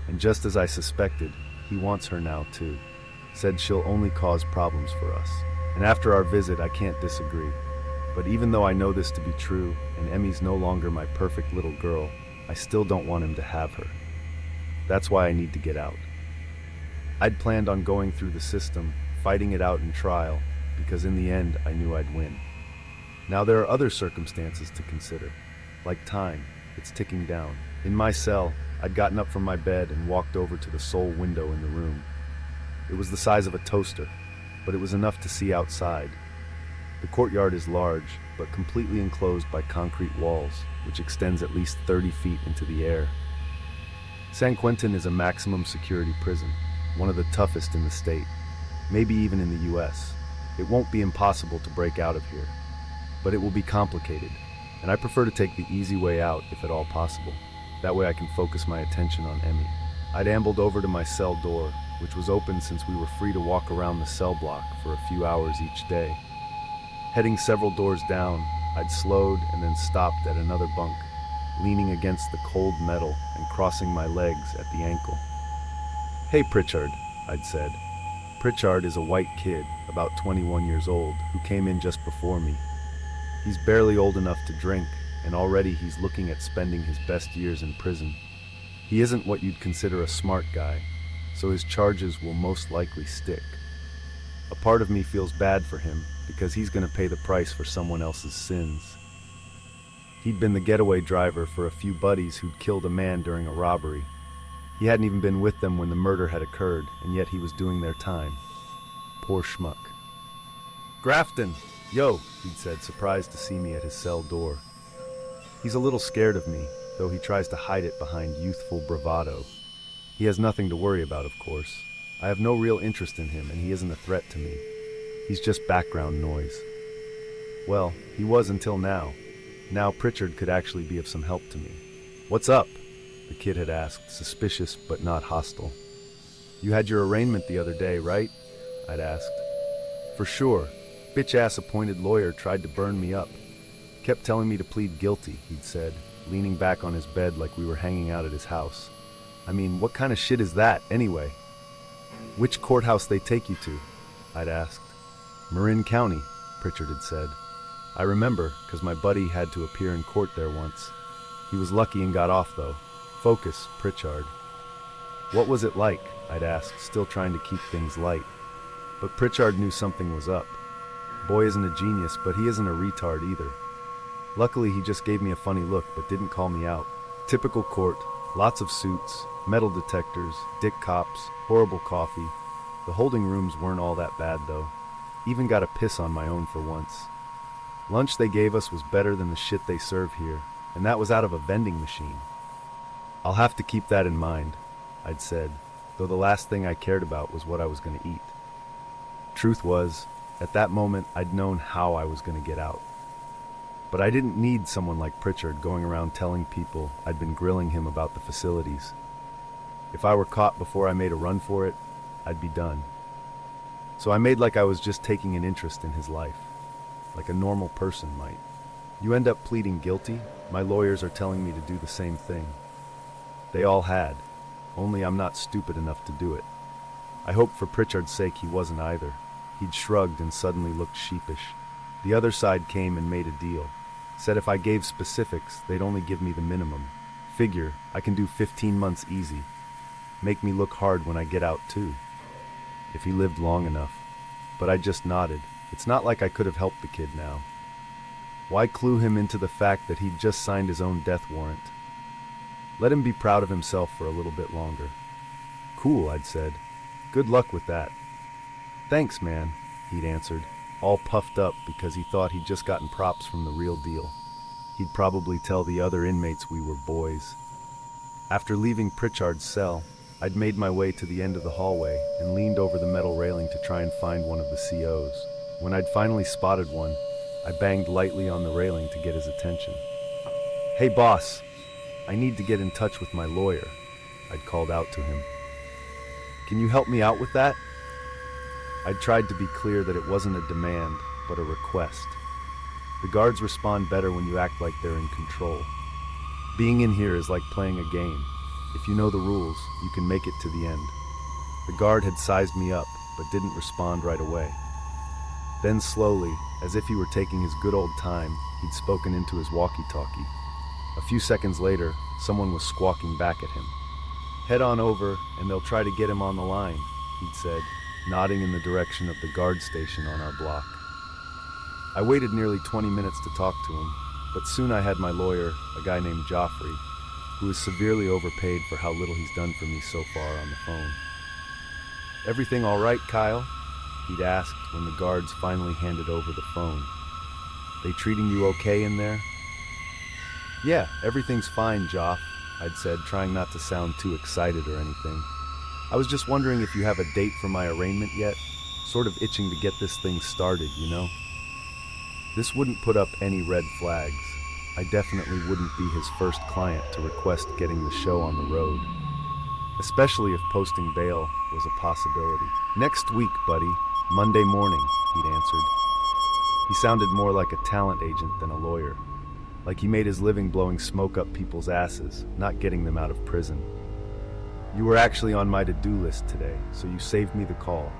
And just as I suspected, he wants her now too. Said she'll only cause problems for us. And after our visit, I can't disagree. But even though I know this to be true, and Emmy's no longer my perfect little girl, I still don't want him to have her. That's why I need to get out. I'd planned on going through the system, fighting it out in trial, because in the end, I knew I'd win. Now there are other circumstances to consider, like time. It's ticking down. In my cell, I'd gotten up from my bed and walked over to the sole window in the room. It was the size of a toaster, but it was enough to see outside. The courtyard is large, but completely enclosed by concrete walls, which extends at least 30 feet into the air. San Quentin is a maximum security prison, one of the toughest in the state, maybe even in the US. It won't be impossible to break out of here, but it will be complicated, and I prefer to take the easy way out if at all possible. That way I can focus my attention on Emmy. I'd ambled over to my cell door, which was open since we were free to walk around the cell block for a few hours each day. Heading several doors down, I'd slowed and then stopped at another bunk, leaning against the cold metal and crossing my legs at the ankle. "Hey, Pritchard," I'd said. Pritchard is a white kid, about 21 years old, who came in just before me. He's barely old enough to drink, and already he's looking at spending his best years in prison. He isn't what you'd consider a smart guy, so his charges will most likely stick. A part of me feels bad for him, because he's going to pay the price for someone else's sins. He'd been the getaway driver for a few buddies who'd killed a man during a robbery. He hadn't even been with them when the murder had occurred, and yet he was doing their time. Poor schmuck. "Grafton! Yo," he'd said, surprised to see me at his cell door. He's a little scared of me, though he tries to hide it behind youthful bravado. He has nothing to worry about, of course. I have no real interest in him, and he isn't a threat to me. He's just background noise. Well, he was until now. Now Pritchard could actually be of some help to me. "What's up?" the kid had asked, suspicious but not hostile. "You had your arraignment the other day, right?" I'd asked. "For sure. Bitch-ass appointed lawyer tried to burn me up. Kept telling me to plead guilty," he'd said, leaning back on his bed like we were hanging out at his house. "I mean, what kind of shit is that, anyway?" "Which courthouse they take you to?" I'd asked. "Marin County," Pritchard had said. I remember, because my buddy had to appear in court there once. He was lucky and got off, though. "Focus, Pritchard." "What was it like?" I'd asked, still trying to keep things light. But Pritchard knew something was up. Boy isn't a genius, but he isn't a retard either. Luckily, he just gave me a funny look, but didn't call me out. Typical court, lots of suits, metal detectors, dick cops, horrible coffee. The holding rooms weren't all that bad, though. Even got a piss on my own for once. Lunch they gave us was better than the shit they serve here, and that was out of a vending machine. "I'll have to keep that in mind," I'd said, though the last thing I cared about was what I was going to eat. Truth was, at that moment, I'd known how I was going to get out. But I didn't need someone like Pritchard going around telling people I'd been grilling him about the facilities. If I were caught before I made a run for it, I'd be done. So I made like I was just taking an interest in his life, like a normal person might. You end up pleading guilty, my lawyers are telling me to do the same thing. They all had, only I'm not stupid enough to do it. I hoped for Pritchard's sake he wasn't either. He'd shrugged and suddenly looked sheepish. The other side came and made a deal. Said if I gave specifics, they'd only give me the minimum. Figure, I can do 15 months easy. Make me look hard when I get out too. If he lived long enough. But I just nodded. It's not like I could have helped the kid now. Why clue him into the fact that he'd just signed his own death warrant? Let him be proud of himself for a little bit longer. Cool, I'd said. Good luck with that. Thanks, man, he'd answered, all puffed up because he thought he'd just gotten props from the real deal. He'd probably tell the other inmates we were boys. After leaving Pritchard's cell, I'd made my way to the end of the hallway and leaned over the metal railing to try and find one of the COs. When I'd finally spotted one, I banged lightly on the railing to get his attention. Hey boss, I need to get in touch with my lawyer, I'd called out to him. Can you help me out with that? I'd tried to be clear that it wasn't a demand, but a request. The guards respond better when you act like they're in control. Being in here is like playing a game. If you know the rules, you can make it to the end. The guard had sized me up, but didn't respond right away. Then slowly, as if he were taking his good old time, he'd spoken into his walkie-talkie. A few seconds later, someone was squawking back at him. Head on over, and they'll try to get him on the line, he'd said, nodding in the direction of the guard station on our block. I waited nearly 20 minutes to talk to him, but soon I had my lawyer, a guy named Joffrey, who is severely overpaid for how little he's done for me so far, on the phone. Everything all right, Kyle? He'd asked when the guards finally handed over the phone. They treating you okay in there? Yeah, everything's fine, Joff, I'd said, trying not to sound too excited or anything. I was just wondering if you have a date for my arraignment yet? Sort of itching to get this thing started, you know? This wouldn't put up any red flags. I definitely wouldn't be his first client to request getting the show on the road. Especially if posting bail was a possibility. Next week, buddy. Monday morning, he'd answered. He sounded more like a talent agent than a lawyer. Like he made his living blowing smoke up people's asses, not getting them out of prison. You were actually on my to-do list today, so you saved me the call.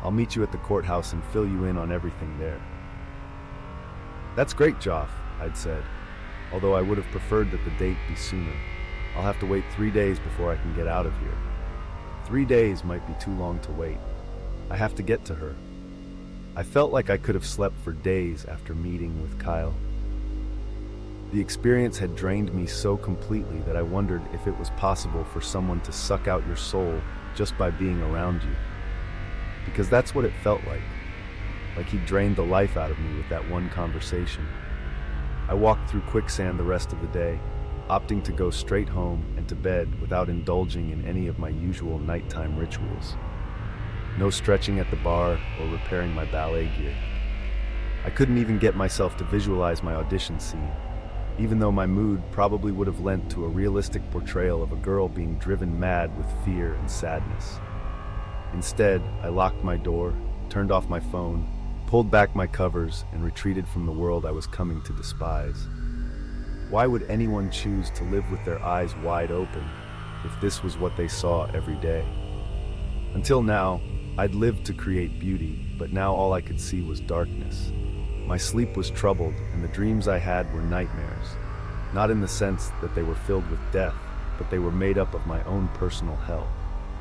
I'll meet you at the courthouse and fill you in on everything there. That's great, Joff, I'd said, although I would have preferred that the date be sooner. I'll have to wait 3 days before I can get out of here. 3 days might be too long to wait. I have to get to her. I felt like I could have slept for days after meeting with Kyle. The experience had drained me so completely that I wondered if it was possible for someone to suck out your soul just by being around you. Because that's what it felt like he drained the life out of me with that one conversation. I walked through quicksand the rest of the day, opting to go straight home and to bed without indulging in any of my usual nighttime rituals. No stretching at the bar or repairing my ballet gear. I couldn't even get myself to visualize my audition scene, even though my mood probably would have lent to a realistic portrayal of a girl being driven mad with fear and sadness. Instead, I locked my door, turned off my phone, pulled back my covers, and retreated from the world I was coming to despise. Why would anyone choose to live with their eyes wide open if this was what they saw every day? Until now, I'd lived to create beauty, but now all I could see was darkness. My sleep was troubled, and the dreams I had were nightmares. Not in the sense that they were filled with death, but they were made up of my own personal hell.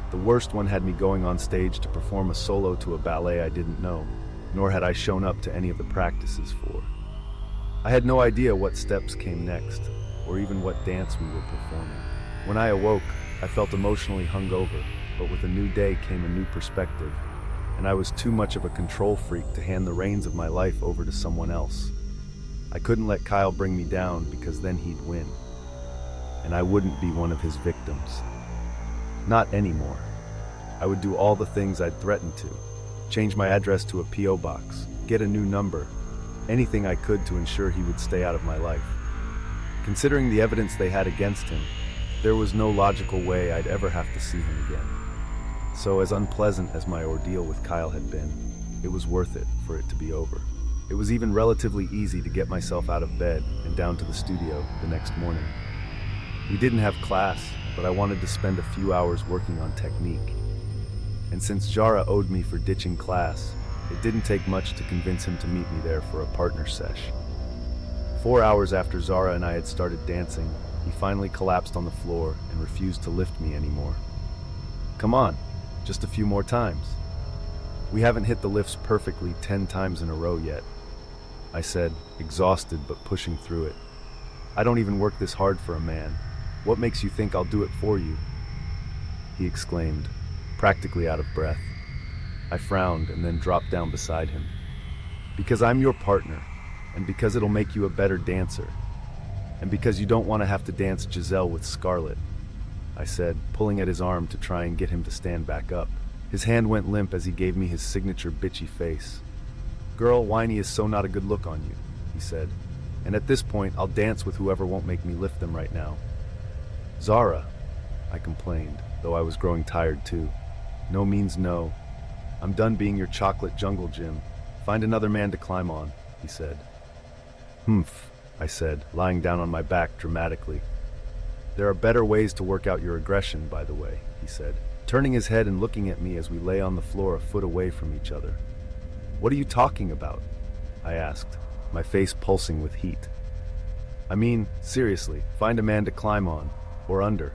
The worst one had me going on stage to perform a solo to a ballet I didn't know, nor had I shown up to any of the practices for. I had no idea what steps came next, or even what dance we were performing. When I awoke, I felt emotionally hungover, but with a new day came a new perspective, and I was too much of a control freak to hand the reins of my life over to someone else. I couldn't let Kyle bring me down because then he'd win, and I wouldn't be one of his victims. Not anymore. I would do all the things I'd threatened to, change my address to a P.O. box, get a new number, anything I could to ensure he would stay out of my life. Considering the evidence they had against him, there was no logical way I'd ever have to see him again. So as unpleasant as my ordeal with Kyle had been, it was worth it for it to be over. It was even relatively easy to get myself out of bed and down to the studio the next morning. We didn't have class, but I wanted to spend a few hours working on technique. And since Jara owed me for ditching class, It didn't take much to convince him to meet me there for a partner sesh. 4 hours after Zara and I had started dancing, he finally collapsed on the floor and refused to lift me anymore. Come on, just a few more times. We haven't hit the lifts perfectly 10 times in a row yet, I said, exhausted but pushing through it. I don't even work this hard for a man. What makes you think I'll do it for you? He exclaimed, practically out of breath. I frowned and then dropped down beside him. Because I'm your partner, and because it'll make you a better dancer, and because you don't want to have to dance Giselle with Scarlett, I said, pulling at his arm to try and get him to stand back up. His hand went limp as he gave me his signature bitchy face. Girl, whiny is so not a good look on you, he said, and at this point I'll dance with whoever won't make me lift them right now. Zara, I complained, though I was growing tired too. No means no. I'm done being your chocolate jungle gym. Find another man to climb on, he said. Humph, I said, lying down on my back dramatically. There are better ways to work out your aggression, by the way, he said, turning his head and looking at me as we lay on the floor a foot away from each other. What are you talking about? I asked, my face pulsing with heat. I mean, seriously, find a man to climb on, or under.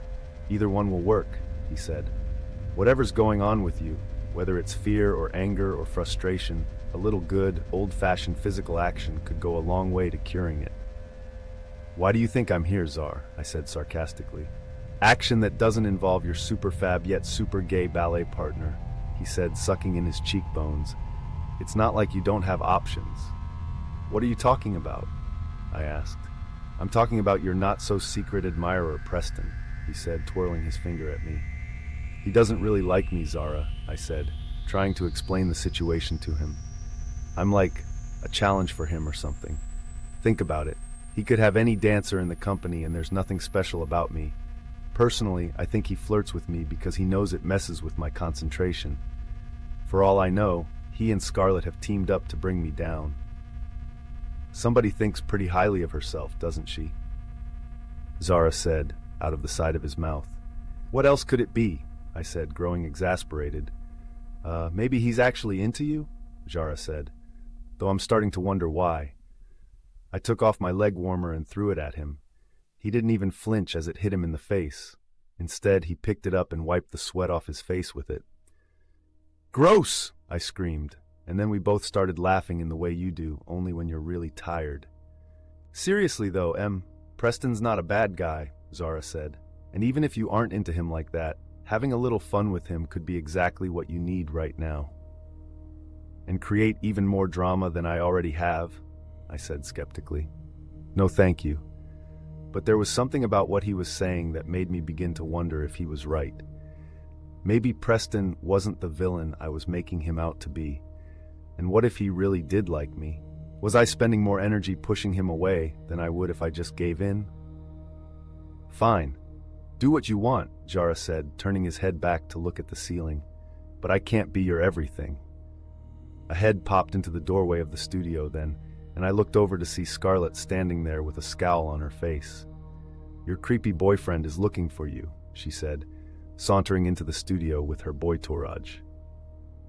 Either one will work, he said. Whatever's going on with you, whether it's fear or anger or frustration, a little good, old-fashioned physical action could go a long way to curing it. Why do you think I'm here, Czar? I said sarcastically. Action that doesn't involve your super fab yet super gay ballet partner, he said, sucking in his cheekbones. It's not like you don't have options. What are you talking about? I asked. I'm talking about your not-so-secret admirer, Preston, he said, twirling his finger at me. He doesn't really like me, Zara, I said, trying to explain the situation to him. I'm like a challenge for him or something. Think about it. He could have any dancer in the company and there's nothing special about me. Personally, I think he flirts with me because he knows it messes with my concentration. For all I know, he and Scarlett have teamed up to bring me down. Somebody thinks pretty highly of herself, doesn't she? Zara said, out of the side of his mouth. What else could it be? I said, growing exasperated. Maybe he's actually into you? Zara said, though I'm starting to wonder why. I took off my leg warmer and threw it at him. He didn't even flinch as it hit him in the face. Instead, he picked it up and wiped the sweat off his face with it. Gross! I screamed, and then we both started laughing in the way you do, only when you're really tired. Seriously though, Preston's not a bad guy, Zara said, and even if you aren't into him like that, having a little fun with him could be exactly what you need right now. And create even more drama than I already have, I said skeptically. No thank you. But there was something about what he was saying that made me begin to wonder if he was right. Maybe Preston wasn't the villain I was making him out to be. And what if he really did like me? Was I spending more energy pushing him away than I would if I just gave in? Fine. Do what you want, Zara said, turning his head back to look at the ceiling. But I can't be your everything. A head popped into the doorway of the studio then, and I looked over to see Scarlett standing there with a scowl on her face. Your creepy boyfriend is looking for you, she said, sauntering into the studio with her boy tourage.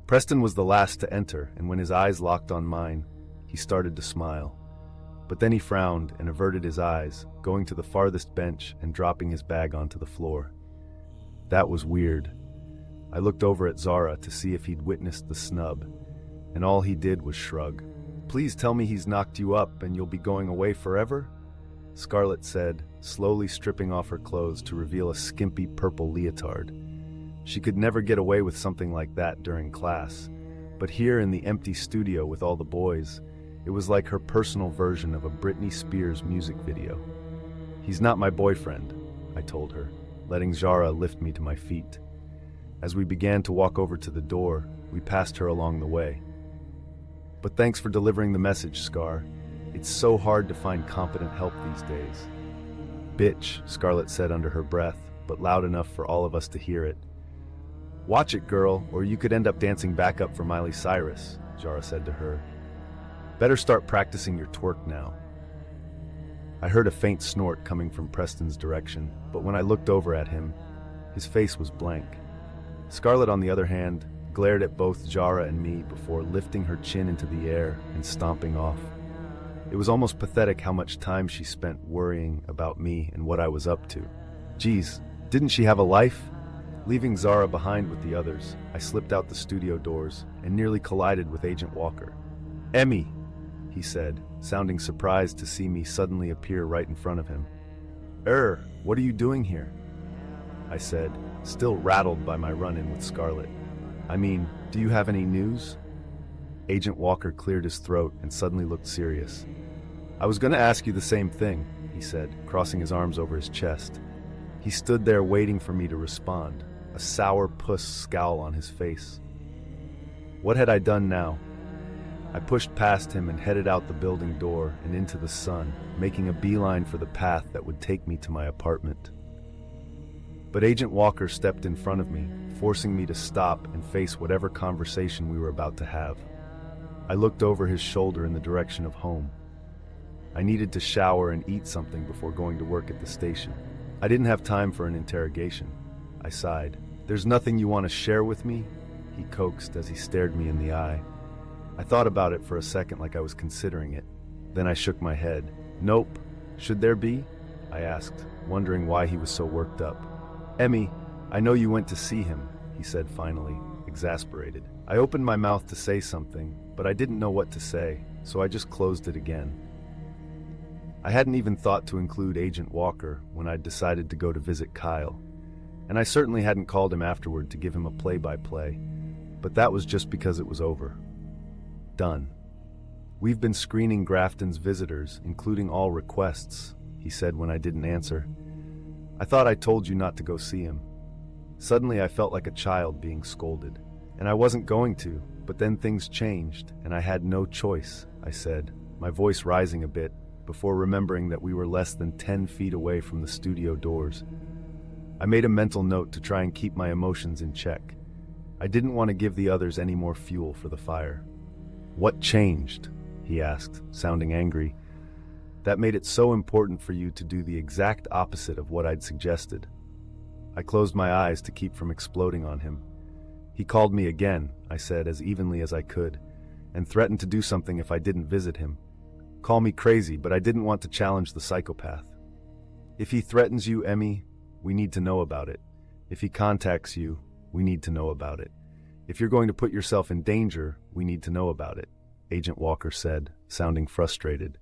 Preston was the last to enter, and when his eyes locked on mine, he started to smile. But then he frowned and averted his eyes, going to the farthest bench and dropping his bag onto the floor. That was weird. I looked over at Zara to see if he'd witnessed the snub, and all he did was shrug. Please tell me he's knocked you up and you'll be going away forever? Scarlett said, slowly stripping off her clothes to reveal a skimpy purple leotard. She could never get away with something like that during class, but here in the empty studio with all the boys, it was like her personal version of a Britney Spears music video. He's not my boyfriend, I told her, letting Zara lift me to my feet. As we began to walk over to the door, we passed her along the way. But thanks for delivering the message, Scar. It's so hard to find competent help these days. Bitch, Scarlett said under her breath, but loud enough for all of us to hear it. Watch it, girl, or you could end up dancing backup for Miley Cyrus, Zara said to her. Better start practicing your twerk now. I heard a faint snort coming from Preston's direction, but when I looked over at him, his face was blank. Scarlett, on the other hand, glared at both Jara and me before lifting her chin into the air and stomping off. It was almost pathetic how much time she spent worrying about me and what I was up to. Geez, didn't she have a life? Leaving Zara behind with the others, I slipped out the studio doors and nearly collided with Agent Walker. "Emmy," he said, sounding surprised to see me suddenly appear right in front of him. What are you doing here?" I said, still rattled by my run-in with Scarlett. "I mean, do you have any news?" Agent Walker cleared his throat and suddenly looked serious. "I was going to ask you the same thing," he said, crossing his arms over his chest. He stood there waiting for me to respond, a sour puss scowl on his face. What had I done now? I pushed past him and headed out the building door and into the sun, making a beeline for the path that would take me to my apartment. But Agent Walker stepped in front of me, forcing me to stop and face whatever conversation we were about to have. I looked over his shoulder in the direction of home. I needed to shower and eat something before going to work at the station. I didn't have time for an interrogation. I sighed. "There's nothing you want to share with me?" he coaxed as he stared me in the eye. I thought about it for a second like I was considering it. Then I shook my head. "Nope. Should there be?" I asked, wondering why he was so worked up. "Emmy, I know you went to see him," he said finally, exasperated. I opened my mouth to say something, but I didn't know what to say, so I just closed it again. I hadn't even thought to include Agent Walker when I'd decided to go to visit Kyle, and I certainly hadn't called him afterward to give him a play-by-play, but that was just because it was over. Done. "We've been screening Grafton's visitors, including all requests," he said when I didn't answer. "I thought I told you not to go see him." Suddenly I felt like a child being scolded, and I wasn't going to, but then things changed, and I had no choice, I said, my voice rising a bit, before remembering that we were less than 10 feet away from the studio doors. I made a mental note to try and keep my emotions in check. I didn't want to give the others any more fuel for the fire. "What changed?" he asked, sounding angry. "That made it so important for you to do the exact opposite of what I'd suggested." I closed my eyes to keep from exploding on him. "He called me again," I said as evenly as I could, "and threatened to do something if I didn't visit him. Call me crazy, but I didn't want to challenge the psychopath. If he threatens you, Emmy, we need to know about it. If he contacts you, we need to know about it. If you're going to put yourself in danger, we need to know about it," Agent Walker said, sounding frustrated.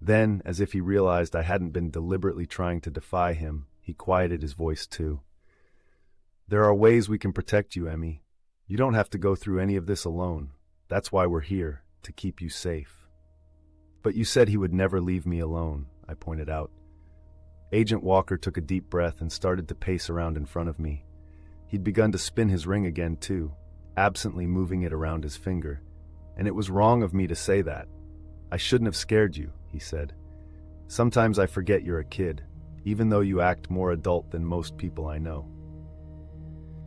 Then, as if he realized I hadn't been deliberately trying to defy him, he quieted his voice too. "There are ways we can protect you, Emmy. You don't have to go through any of this alone. That's why we're here, to keep you safe." "But you said he would never leave me alone," I pointed out. Agent Walker took a deep breath and started to pace around in front of me. He'd begun to spin his ring again too, absently moving it around his finger. "And it was wrong of me to say that. I shouldn't have scared you," he said. "Sometimes I forget you're a kid, even though you act more adult than most people I know."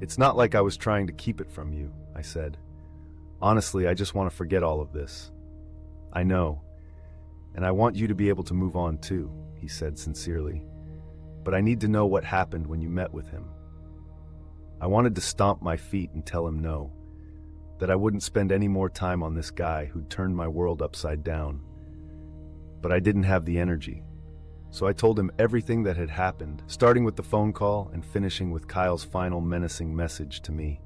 "It's not like I was trying to keep it from you," I said. "Honestly, I just want to forget all of this." "I know. And I want you to be able to move on too," he said sincerely. "But I need to know what happened when you met with him." I wanted to stomp my feet and tell him no, that I wouldn't spend any more time on this guy who'd turned my world upside down. But I didn't have the energy. So I told him everything that had happened, starting with the phone call and finishing with Kyle's final menacing message to me.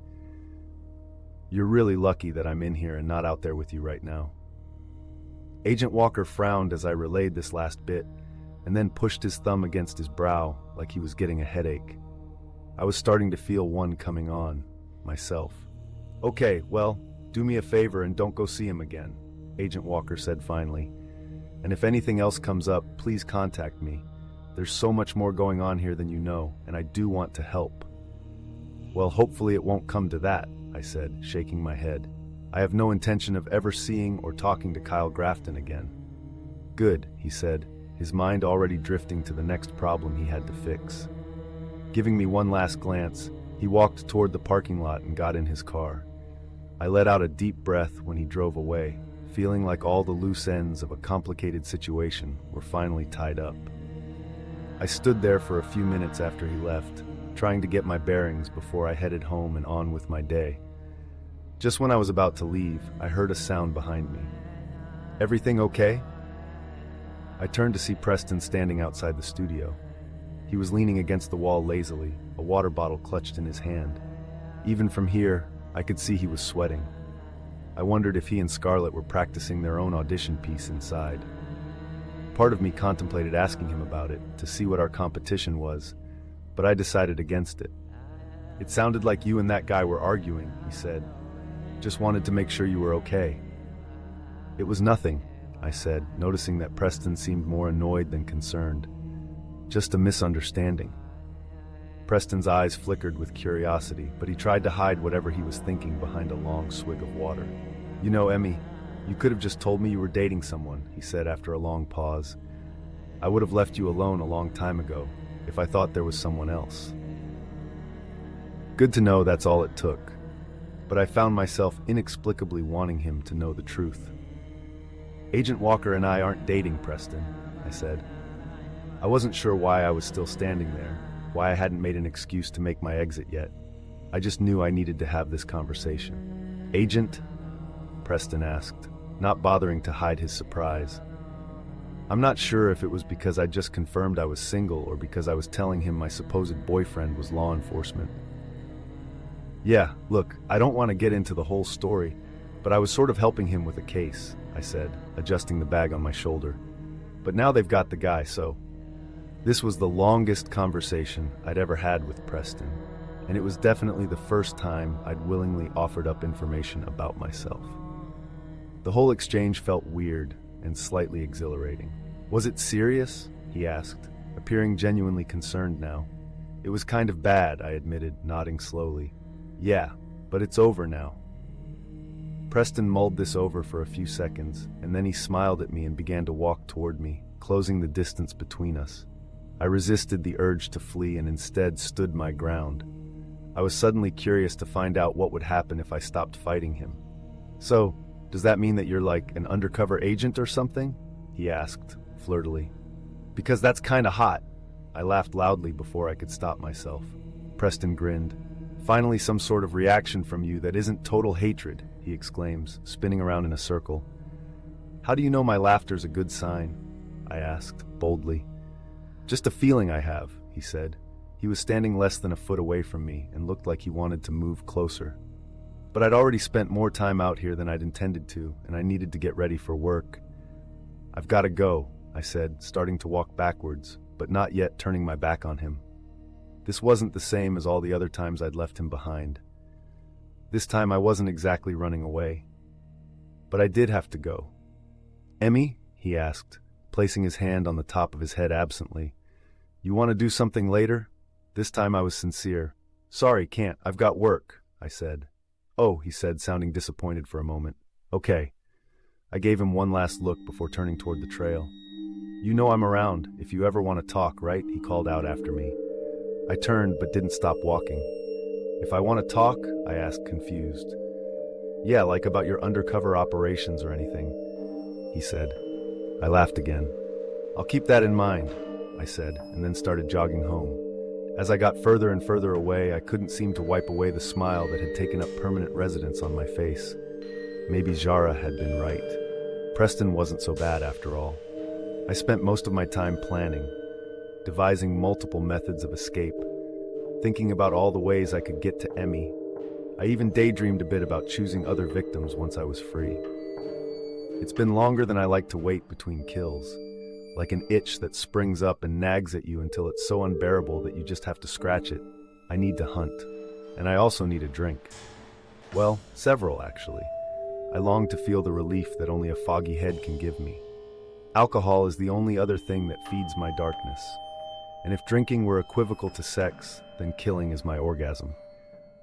"You're really lucky that I'm in here and not out there with you right now." Agent Walker frowned as I relayed this last bit, and then pushed his thumb against his brow like he was getting a headache. I was starting to feel one coming on, myself. "Okay, well, do me a favor and don't go see him again," Agent Walker said finally. "And if anything else comes up, please contact me. There's so much more going on here than you know, and I do want to help." "Well, hopefully it won't come to that," I said, shaking my head. "I have no intention of ever seeing or talking to Kyle Grafton again." "Good," he said, his mind already drifting to the next problem he had to fix. Giving me one last glance, he walked toward the parking lot and got in his car. I let out a deep breath when he drove away, feeling like all the loose ends of a complicated situation were finally tied up. I stood there for a few minutes after he left, trying to get my bearings before I headed home and on with my day. Just when I was about to leave, I heard a sound behind me. Everything okay? I turned to see Preston standing outside the studio. He was leaning against the wall lazily, a water bottle clutched in his hand. Even from here, I could see he was sweating. I wondered if he and Scarlett were practicing their own audition piece inside. Part of me contemplated asking him about it, to see what our competition was, but I decided against it. It sounded like you and that guy were arguing, he said. Just wanted to make sure you were okay. It was nothing, I said, noticing that Preston seemed more annoyed than concerned. Just a misunderstanding. Preston's eyes flickered with curiosity, but he tried to hide whatever he was thinking behind a long swig of water. You know, Emmy, you could have just told me you were dating someone, he said after a long pause. I would have left you alone a long time ago, if I thought there was someone else. Good to know that's all it took, but I found myself inexplicably wanting him to know the truth. Agent Walker and I aren't dating, Preston, I said. I wasn't sure why I was still standing there, why I hadn't made an excuse to make my exit yet. I just knew I needed to have this conversation. Agent? Preston asked, not bothering to hide his surprise. I'm not sure if it was because I just confirmed I was single or because I was telling him my supposed boyfriend was law enforcement. Yeah, look, I don't want to get into the whole story, but I was sort of helping him with a case, I said, adjusting the bag on my shoulder. But now they've got the guy, so... This was the longest conversation I'd ever had with Preston, and it was definitely the first time I'd willingly offered up information about myself. The whole exchange felt weird and slightly exhilarating. Was it serious? He asked, appearing genuinely concerned now. It was kind of bad, I admitted, nodding slowly. Yeah, but it's over now. Preston mulled this over for a few seconds, and then he smiled at me and began to walk toward me, closing the distance between us. I resisted the urge to flee and instead stood my ground. I was suddenly curious to find out what would happen if I stopped fighting him. So, does that mean that you're like an undercover agent or something? He asked, flirtily. Because that's kinda hot. I laughed loudly before I could stop myself. Preston grinned. Finally some sort of reaction from you that isn't total hatred, he exclaims, spinning around in a circle. How do you know my laughter's a good sign? I asked, boldly. Just a feeling I have, he said. He was standing less than a foot away from me and looked like he wanted to move closer. But I'd already spent more time out here than I'd intended to, and I needed to get ready for work. I've got to go, I said, starting to walk backwards, but not yet turning my back on him. This wasn't the same as all the other times I'd left him behind. This time I wasn't exactly running away. But I did have to go. Emmy? He asked, placing his hand on the top of his head absently. You want to do something later? This time I was sincere. Sorry, can't. I've got work, I said. Oh, he said, sounding disappointed for a moment. Okay. I gave him one last look before turning toward the trail. You know I'm around, if you ever want to talk, right? He called out after me. I turned but didn't stop walking. If I want to talk? I asked, confused. Yeah, like about your undercover operations or anything, he said. I laughed again. I'll keep that in mind, I said, and then started jogging home. As I got further and further away, I couldn't seem to wipe away the smile that had taken up permanent residence on my face. Maybe Zara had been right. Preston wasn't so bad after all. I spent most of my time planning, devising multiple methods of escape, thinking about all the ways I could get to Emmy. I even daydreamed a bit about choosing other victims once I was free. It's been longer than I like to wait between kills, like an itch that springs up and nags at you until it's so unbearable that you just have to scratch it. I need to hunt, and I also need a drink. Well, several actually. I long to feel the relief that only a foggy head can give me. Alcohol is the only other thing that feeds my darkness, and if drinking were equivocal to sex, then killing is my orgasm.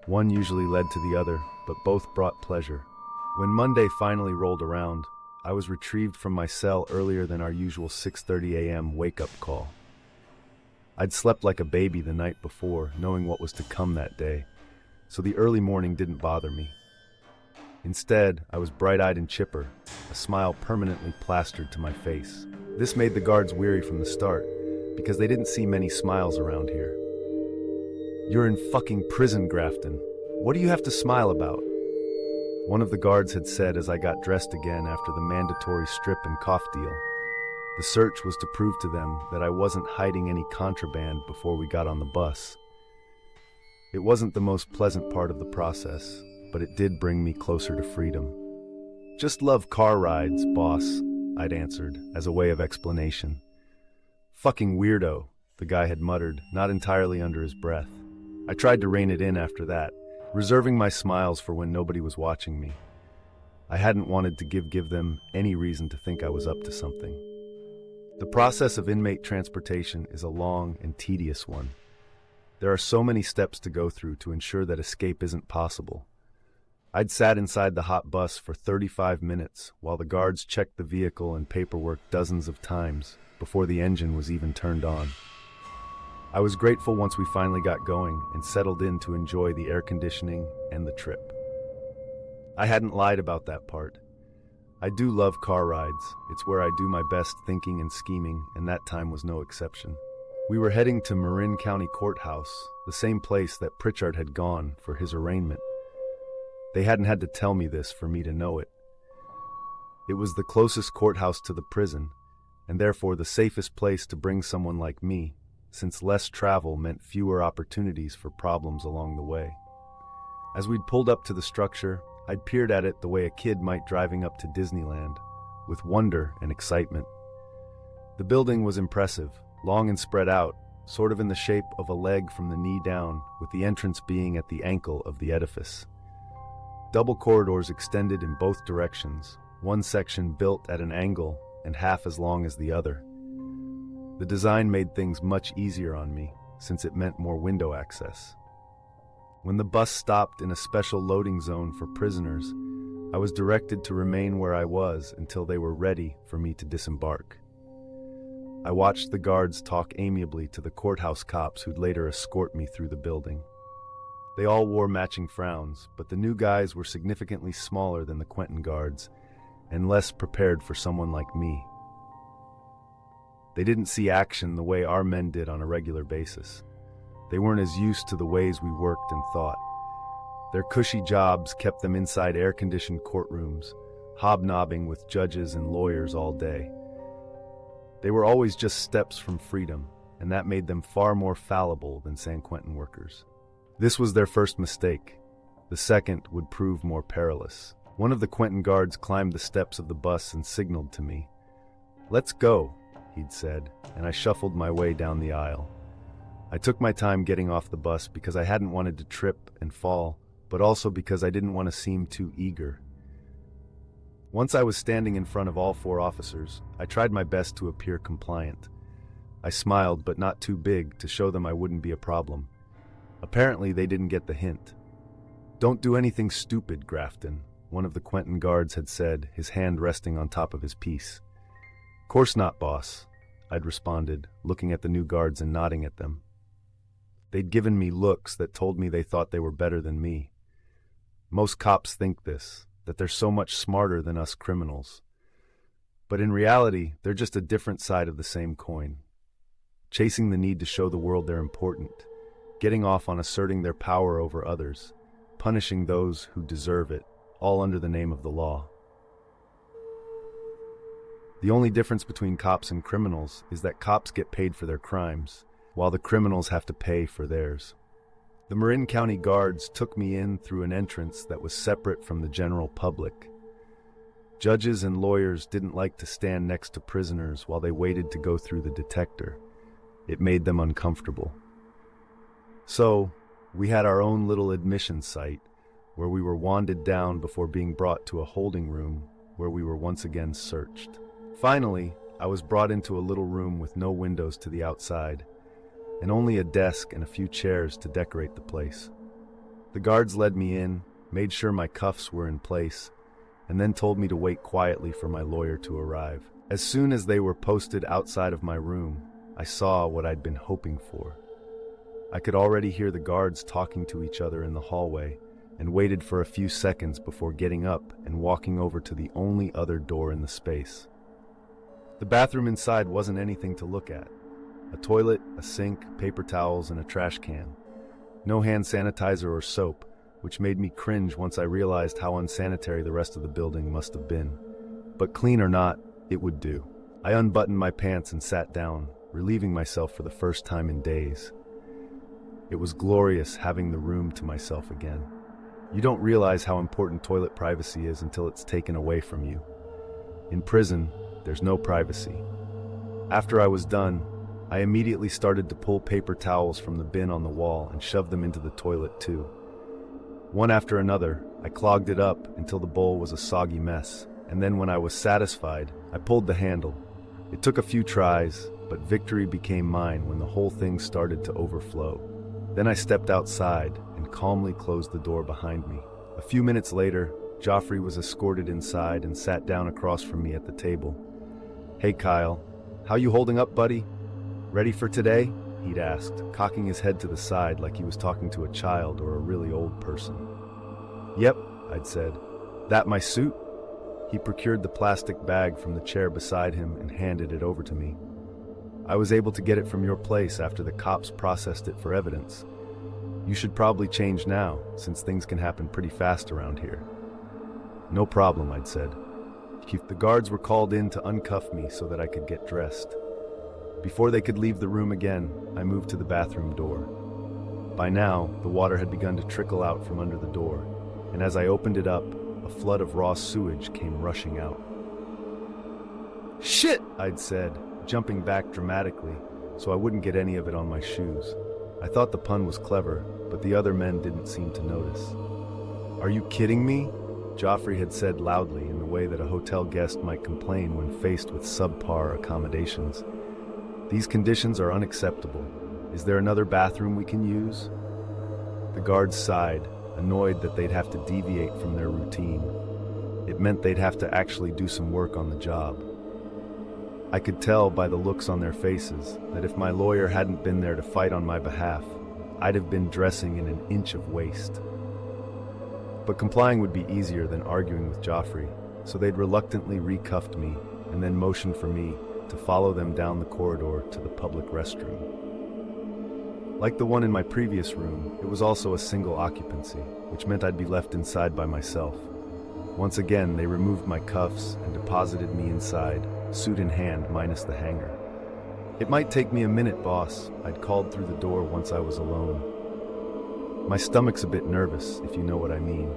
One usually led to the other, but both brought pleasure. When Monday finally rolled around, I was retrieved from my cell earlier than our usual 6:30 a.m. wake-up call. I'd slept like a baby the night before, knowing what was to come that day, so the early morning didn't bother me. Instead, I was bright-eyed and chipper, a smile permanently plastered to my face. This made the guards weary from the start, because they didn't see many smiles around here. You're in fucking prison, Grafton. What do you have to smile about? one of the guards had said as I got dressed again after the mandatory strip and cough deal. The search was to prove to them that I wasn't hiding any contraband before we got on the bus. It wasn't the most pleasant part of the process, but it did bring me closer to freedom. "Just love car rides, boss," I'd answered, as a way of explanation. "Fucking weirdo," the guy had muttered, not entirely under his breath. I tried to rein it in after that, reserving my smiles for when nobody was watching me. I hadn't wanted to give them any reason to think I was up to something. The process of inmate transportation is a long and tedious one. There are so many steps to go through to ensure that escape isn't possible. I'd sat inside the hot bus for 35 minutes while the guards checked the vehicle and paperwork dozens of times before the engine was even turned on. I was grateful once we finally got going and settled in to enjoy the air conditioning and the trip. I hadn't lied about that part. I do love car rides. It's where I do my best thinking and scheming, and that time was no exception. We were heading to Marin County Courthouse, the same place that Pritchard had gone for his arraignment. They hadn't had to tell me this for me to know it. It was the closest courthouse to the prison, and therefore the safest place to bring someone like me, since less travel meant fewer opportunities for problems along the way. As we'd pulled up to the structure, I'd peered at it the way a kid might driving up to Disneyland, with wonder and excitement. The building was impressive, long and spread out, sort of in the shape of a leg from the knee down, with the entrance being at the ankle of the edifice. Double corridors extended in both directions, one section built at an angle and half as long as the other. The design made things much easier on me, since it meant more window access. When the bus stopped in a special loading zone for prisoners, I was directed to remain where I was until they were ready for me to disembark. I watched the guards talk amiably to the courthouse cops who'd later escort me through the building. They all wore matching frowns, but the new guys were significantly smaller than the Quentin guards and less prepared for someone like me. They didn't see action the way our men did on a regular basis. They weren't as used to the ways we worked and thought. Their cushy jobs kept them inside air-conditioned courtrooms, hobnobbing with judges and lawyers all day. They were always just steps from freedom, and that made them far more fallible than San Quentin workers. This was their first mistake. The second would prove more perilous. One of the Quentin guards climbed the steps of the bus and signaled to me. "Let's go," he'd said, and I shuffled my way down the aisle. I took my time getting off the bus because I hadn't wanted to trip and fall, but also because I didn't want to seem too eager. Once I was standing in front of all four officers, I tried my best to appear compliant. I smiled, but not too big, to show them I wouldn't be a problem. Apparently, they didn't get the hint. "Don't do anything stupid, Grafton," one of the Quentin guards had said, his hand resting on top of his piece. "Course not, boss," I'd responded, looking at the new guards and nodding at them. They'd given me looks that told me they thought they were better than me. Most cops think this, that they're so much smarter than us criminals. But in reality, they're just a different side of the same coin. Chasing the need to show the world they're important, getting off on asserting their power over others, punishing those who deserve it, all under the name of the law. The only difference between cops and criminals is that cops get paid for their crimes, while the criminals have to pay for theirs. The Marin County guards took me in through an entrance that was separate from the general public. Judges and lawyers didn't like to stand next to prisoners while they waited to go through the detector. It made them uncomfortable. So, we had our own little admission site, where we were wanded down before being brought to a holding room where we were once again searched. Finally, I was brought into a little room with no windows to the outside, and only a desk and a few chairs to decorate the place. The guards led me in, made sure my cuffs were in place, and then told me to wait quietly for my lawyer to arrive. As soon as they were posted outside of my room, I saw what I'd been hoping for. I could already hear the guards talking to each other in the hallway, and waited for a few seconds before getting up and walking over to the only other door in the space. The bathroom inside wasn't anything to look at. A toilet, a sink, paper towels, and a trash can. No hand sanitizer or soap, which made me cringe once I realized how unsanitary the rest of the building must have been. But clean or not, it would do. I unbuttoned my pants and sat down, relieving myself for the first time in days. It was glorious having the room to myself again. You don't realize how important toilet privacy is until it's taken away from you. In prison, there's no privacy. After I was done, I immediately started to pull paper towels from the bin on the wall and shove them into the toilet too. One after another, I clogged it up until the bowl was a soggy mess, and then when I was satisfied, I pulled the handle. It took a few tries, but victory became mine when the whole thing started to overflow. Then I stepped outside and calmly closed the door behind me. A few minutes later, Joffrey was escorted inside and sat down across from me at the table. "Hey Kyle, how you holding up, buddy? Ready for today?" he'd asked, cocking his head to the side like he was talking to a child or a really old person. "Yep," I'd said. "That my suit?" He procured the plastic bag from the chair beside him and handed it over to me. "I was able to get it from your place after the cops processed it for evidence. You should probably change now, since things can happen pretty fast around here." "No problem," I'd said. The guards were called in to uncuff me so that I could get dressed. Before they could leave the room again, I moved to the bathroom door. By now, the water had begun to trickle out from under the door, and as I opened it up, a flood of raw sewage came rushing out. "Shit!" I'd said, jumping back dramatically so I wouldn't get any of it on my shoes. I thought the pun was clever, but the other men didn't seem to notice. "Are you kidding me?" Joffrey had said loudly in the way that a hotel guest might complain when faced with subpar accommodations. "These conditions are unacceptable. Is there another bathroom we can use?" The guards sighed, annoyed that they'd have to deviate from their routine. It meant they'd have to actually do some work on the job. I could tell by the looks on their faces that if my lawyer hadn't been there to fight on my behalf, I'd have been dressing in an inch of waste. But complying would be easier than arguing with Joffrey, so they'd reluctantly recuffed me and then motioned for me to follow them down the corridor to the public restroom. Like the one in my previous room, it was also a single occupancy, which meant I'd be left inside by myself. Once again, they removed my cuffs and deposited me inside, suit in hand minus the hanger. "It might take me a minute, boss," I'd called through the door once I was alone. "My stomach's a bit nervous, if you know what I mean."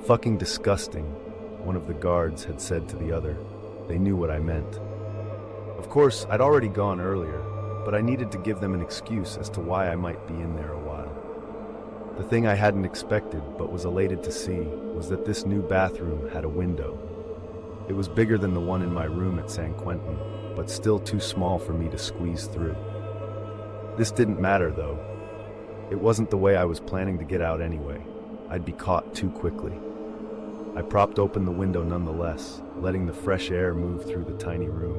"Fucking disgusting," one of the guards had said to the other. They knew what I meant. Of course, I'd already gone earlier, but I needed to give them an excuse as to why I might be in there a while. The thing I hadn't expected but was elated to see was that this new bathroom had a window. It was bigger than the one in my room at San Quentin, but still too small for me to squeeze through. This didn't matter, though. It wasn't the way I was planning to get out anyway. I'd be caught too quickly. I propped open the window nonetheless, letting the fresh air move through the tiny room.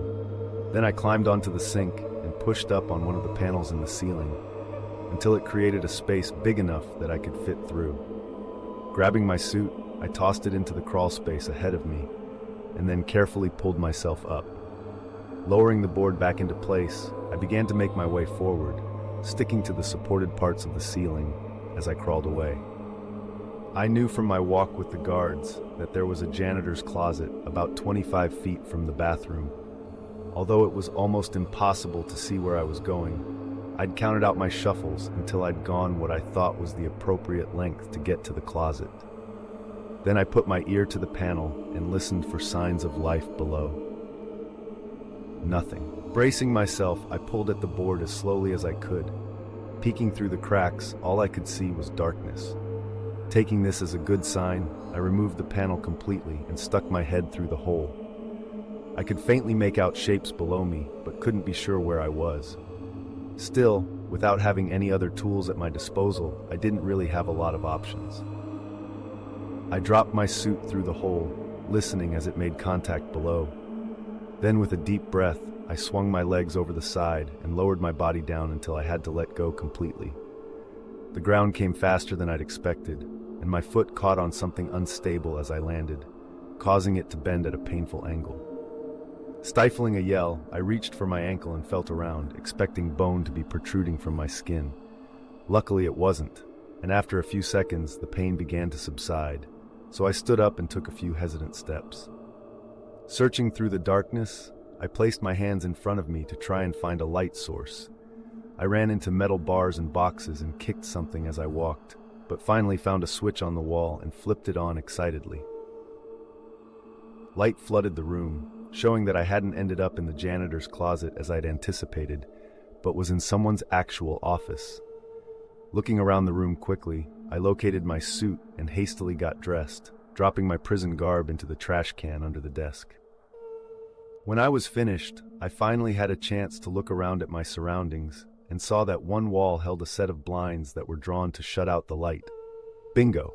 Then I climbed onto the sink and pushed up on one of the panels in the ceiling until it created a space big enough that I could fit through. Grabbing my suit, I tossed it into the crawl space ahead of me and then carefully pulled myself up. Lowering the board back into place, I began to make my way forward, sticking to the supported parts of the ceiling as I crawled away. I knew from my walk with the guards that there was a janitor's closet about 25 feet from the bathroom. Although it was almost impossible to see where I was going, I'd counted out my shuffles until I'd gone what I thought was the appropriate length to get to the closet. Then I put my ear to the panel and listened for signs of life below. Nothing. Bracing myself, I pulled at the board as slowly as I could. Peeking through the cracks, all I could see was darkness. Taking this as a good sign, I removed the panel completely and stuck my head through the hole. I could faintly make out shapes below me, but couldn't be sure where I was. Still, without having any other tools at my disposal, I didn't really have a lot of options. I dropped my suit through the hole, listening as it made contact below. Then with a deep breath, I swung my legs over the side and lowered my body down until I had to let go completely. The ground came faster than I'd expected, and my foot caught on something unstable as I landed, causing it to bend at a painful angle. Stifling a yell, I reached for my ankle and felt around, expecting bone to be protruding from my skin. Luckily it wasn't. and after a few seconds, the pain began to subside, so I stood up and took a few hesitant steps. Searching through the darkness, I placed my hands in front of me to try and find a light source. I ran into metal bars and boxes and kicked something as I walked, but finally found a switch on the wall and flipped it on excitedly. Light flooded the room, showing that I hadn't ended up in the janitor's closet as I'd anticipated, but was in someone's actual office. Looking around the room quickly, I located my suit and hastily got dressed, dropping my prison garb into the trash can under the desk. When I was finished, I finally had a chance to look around at my surroundings and saw that one wall held a set of blinds that were drawn to shut out the light. Bingo!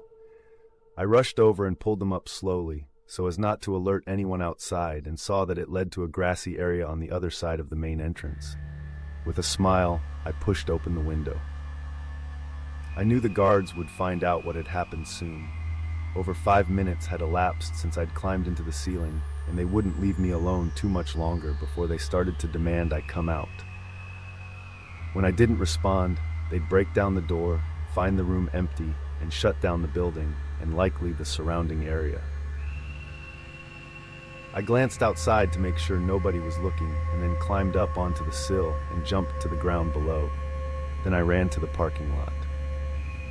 I rushed over and pulled them up slowly, so as not to alert anyone outside, and saw that it led to a grassy area on the other side of the main entrance. With a smile, I pushed open the window. I knew the guards would find out what had happened soon. Over 5 minutes had elapsed since I'd climbed into the ceiling, and they wouldn't leave me alone too much longer before they started to demand I come out. When I didn't respond, they'd break down the door, find the room empty, and shut down the building, and likely the surrounding area. I glanced outside to make sure nobody was looking, and then climbed up onto the sill and jumped to the ground below. Then I ran to the parking lot.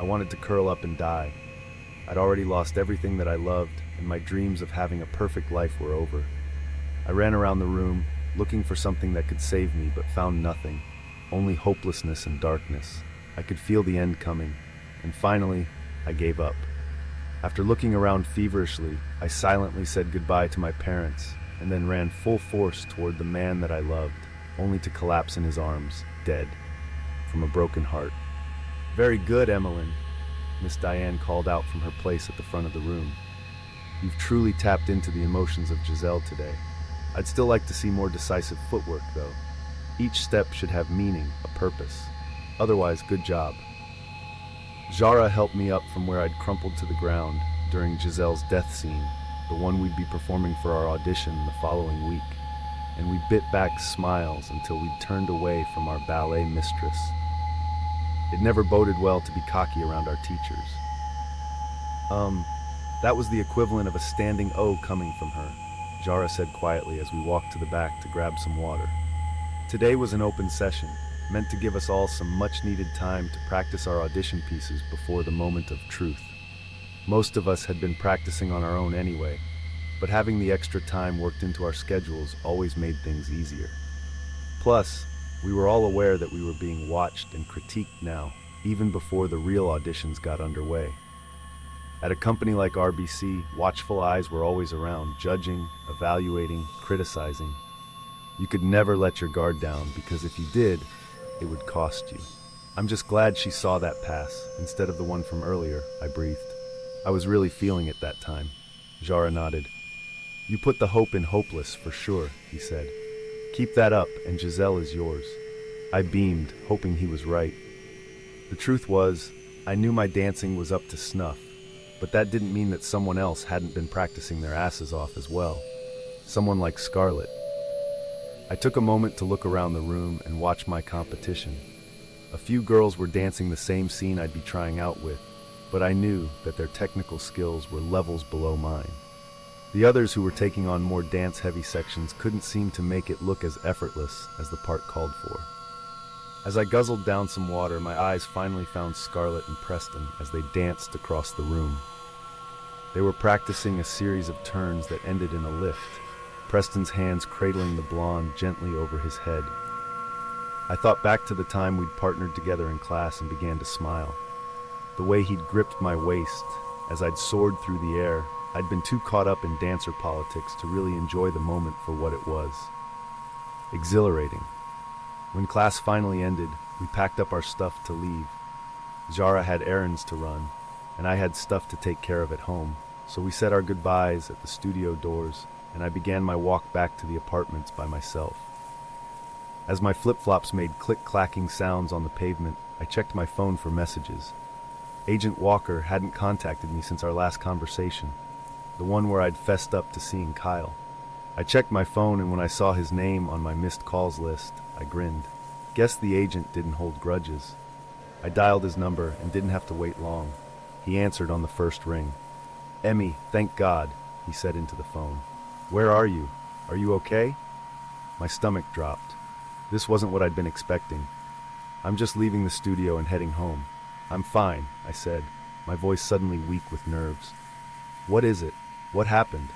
I wanted to curl up and die. I'd already lost everything that I loved, and my dreams of having a perfect life were over. I ran around the room, looking for something that could save me, but found nothing. Only hopelessness and darkness. I could feel the end coming, and finally, I gave up. After looking around feverishly, I silently said goodbye to my parents, and then ran full force toward the man that I loved, only to collapse in his arms, dead, from a broken heart. "Very good, Emmeline," Miss Diane called out from her place at the front of the room. "You've truly tapped into the emotions of Giselle today. I'd still like to see more decisive footwork, though. Each step should have meaning, a purpose. Otherwise, good job." Zara helped me up from where I'd crumpled to the ground during Giselle's death scene, the one we'd be performing for our audition the following week, and we bit back smiles until we'd turned away from our ballet mistress. It never boded well to be cocky around our teachers. That was the equivalent of a standing O coming from her, Zara said quietly as we walked to the back to grab some water. Today was an open session, meant to give us all some much-needed time to practice our audition pieces before the moment of truth. Most of us had been practicing on our own anyway, but having the extra time worked into our schedules always made things easier. Plus, we were all aware that we were being watched and critiqued now, even before the real auditions got underway. At a company like RBC, watchful eyes were always around, judging, evaluating, criticizing. You could never let your guard down, because if you did, it would cost you. "I'm just glad she saw that pass, instead of the one from earlier," I breathed. I was really feeling it that time. Zara nodded. "You put the hope in hopeless, for sure," he said. "Keep that up, and Giselle is yours." I beamed, hoping he was right. The truth was, I knew my dancing was up to snuff, but that didn't mean that someone else hadn't been practicing their asses off as well. Someone like Scarlett. I took a moment to look around the room and watch my competition. A few girls were dancing the same scene I'd be trying out with, but I knew that their technical skills were levels below mine. The others who were taking on more dance-heavy sections couldn't seem to make it look as effortless as the part called for. As I guzzled down some water, my eyes finally found Scarlett and Preston as they danced across the room. They were practicing a series of turns that ended in a lift, Preston's hands cradling the blonde gently over his head. I thought back to the time we'd partnered together in class and began to smile. The way he'd gripped my waist as I'd soared through the air. I'd been too caught up in dancer politics to really enjoy the moment for what it was. Exhilarating. When class finally ended, we packed up our stuff to leave. Zara had errands to run, and I had stuff to take care of at home, so we said our goodbyes at the studio doors, and I began my walk back to the apartments by myself. As my flip-flops made click-clacking sounds on the pavement, I checked my phone for messages. Agent Walker hadn't contacted me since our last conversation, the one where I'd fessed up to seeing Kyle. I checked my phone, and when I saw his name on my missed calls list, I grinned. Guess the agent didn't hold grudges. I dialed his number and didn't have to wait long. He answered on the first ring. "Emmy, thank God," he said into the phone. "Where are you? Are you okay?" My stomach dropped. This wasn't what I'd been expecting. "I'm just leaving the studio and heading home." "I'm fine," I said, my voice suddenly weak with nerves. "What is it? What happened?"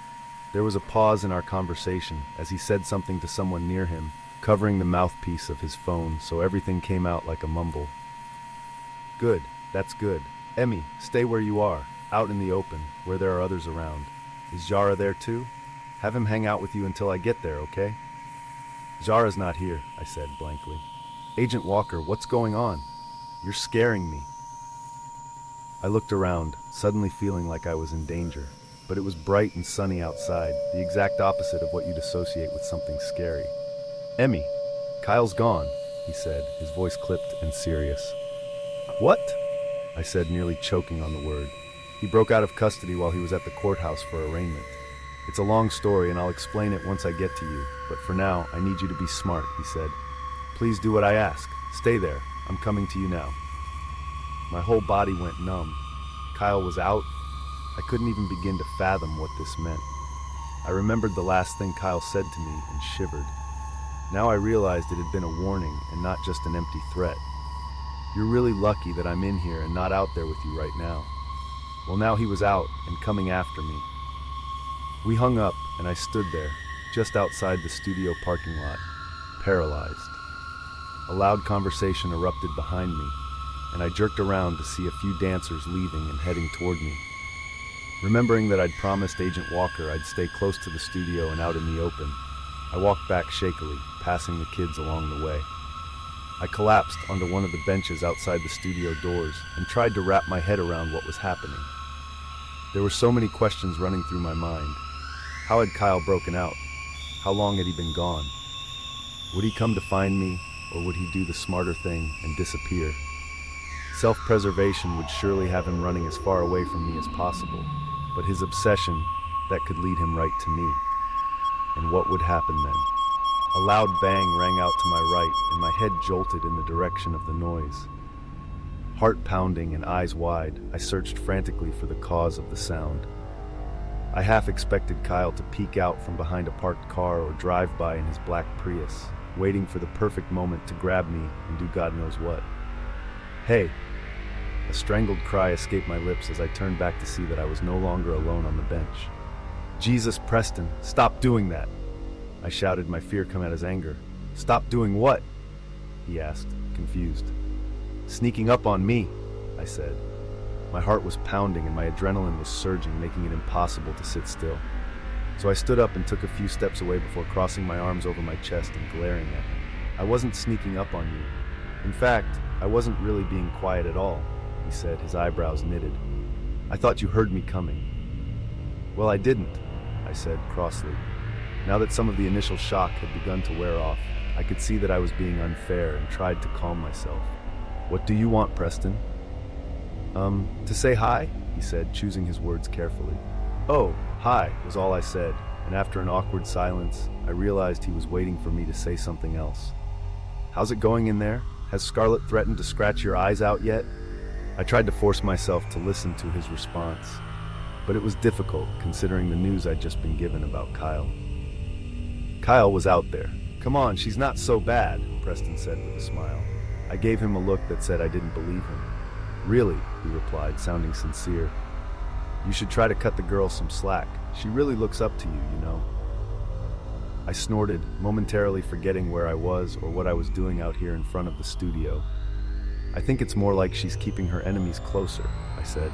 There was a pause in our conversation as he said something to someone near him, covering the mouthpiece of his phone so everything came out like a mumble. "Good, that's good. Emmy, stay where you are, out in the open, where there are others around. Is Jara there too? Have him hang out with you until I get there, okay?" "Jara's not here," I said blankly. "Agent Walker, what's going on? You're scaring me." I looked around, suddenly feeling like I was in danger, but it was bright and sunny outside, the exact opposite of what you'd associate with something scary. "Emmy, Kyle's gone," he said, his voice clipped and serious. "What?" I said, nearly choking on the word. "He broke out of custody while he was at the courthouse for arraignment. It's a long story and I'll explain it once I get to you, but for now, I need you to be smart," he said. "Please do what I ask. Stay there. I'm coming to you now." My whole body went numb. Kyle was out? I couldn't even begin to fathom what this meant. I remembered the last thing Kyle said to me and shivered. Now I realized it had been a warning and not just an empty threat. "You're really lucky that I'm in here and not out there with you right now." Well, now he was out and coming after me. We hung up and I stood there, just outside the studio parking lot, paralyzed. A loud conversation erupted behind me, and I jerked around to see a few dancers leaving and heading toward me. Remembering that I'd promised Agent Walker I'd stay close to the studio and out in the open, I walked back shakily, passing the kids along the way. I collapsed onto one of the benches outside the studio doors and tried to wrap my head around what was happening. There were so many questions running through my mind. How had Kyle broken out? How long had he been gone? Would he come to find me, or would he do the smarter thing and disappear? Self-preservation would surely have him running as far away from me as possible, but his obsession, that could lead him right to me. And what would happen then? A loud bang rang out to my right, and my head jolted in the direction of the noise. Heart pounding and eyes wide, I searched frantically for the cause of the sound. I half expected Kyle to peek out from behind a parked car or drive by in his black Prius, waiting for the perfect moment to grab me and do God knows what. "Hey!" A strangled cry escaped my lips as I turned back to see that I was no longer alone on the bench. "Jesus, Preston, stop doing that!" I shouted, my fear come out as anger. "Stop doing what?" he asked, confused. "Sneaking up on me," I said. My heart was pounding and my adrenaline was surging, making it impossible to sit still. So I stood up and took a few steps away before crossing my arms over my chest and glaring at him. "I wasn't sneaking up on you. In fact, I wasn't really being quiet at all," he said, his eyebrows knitted. "I thought you heard me coming." "Well, I didn't," I said crossly. Now that some of the initial shock had begun to wear off, I could see that I was being unfair and tried to calm myself. "What do you want, Preston?" To say hi," he said, choosing his words carefully. "Oh, hi," was all I said, and after an awkward silence, I realized he was waiting for me to say something else. "How's it going in there? Has Scarlett threatened to scratch your eyes out yet?" I tried to force myself to listen to his response, but it was difficult considering the news I'd just been given about Kyle. "Kyle was out there. Come on, she's not so bad," Preston said with a smile. I gave him a look that said I didn't believe him. "Really?" he replied, sounding sincere. "You should try to cut the girl some slack. She really looks up to you, you know." I snorted, momentarily forgetting where I was or what I was doing out here in front of the studio. "I think it's more like she's keeping her enemies closer," I said.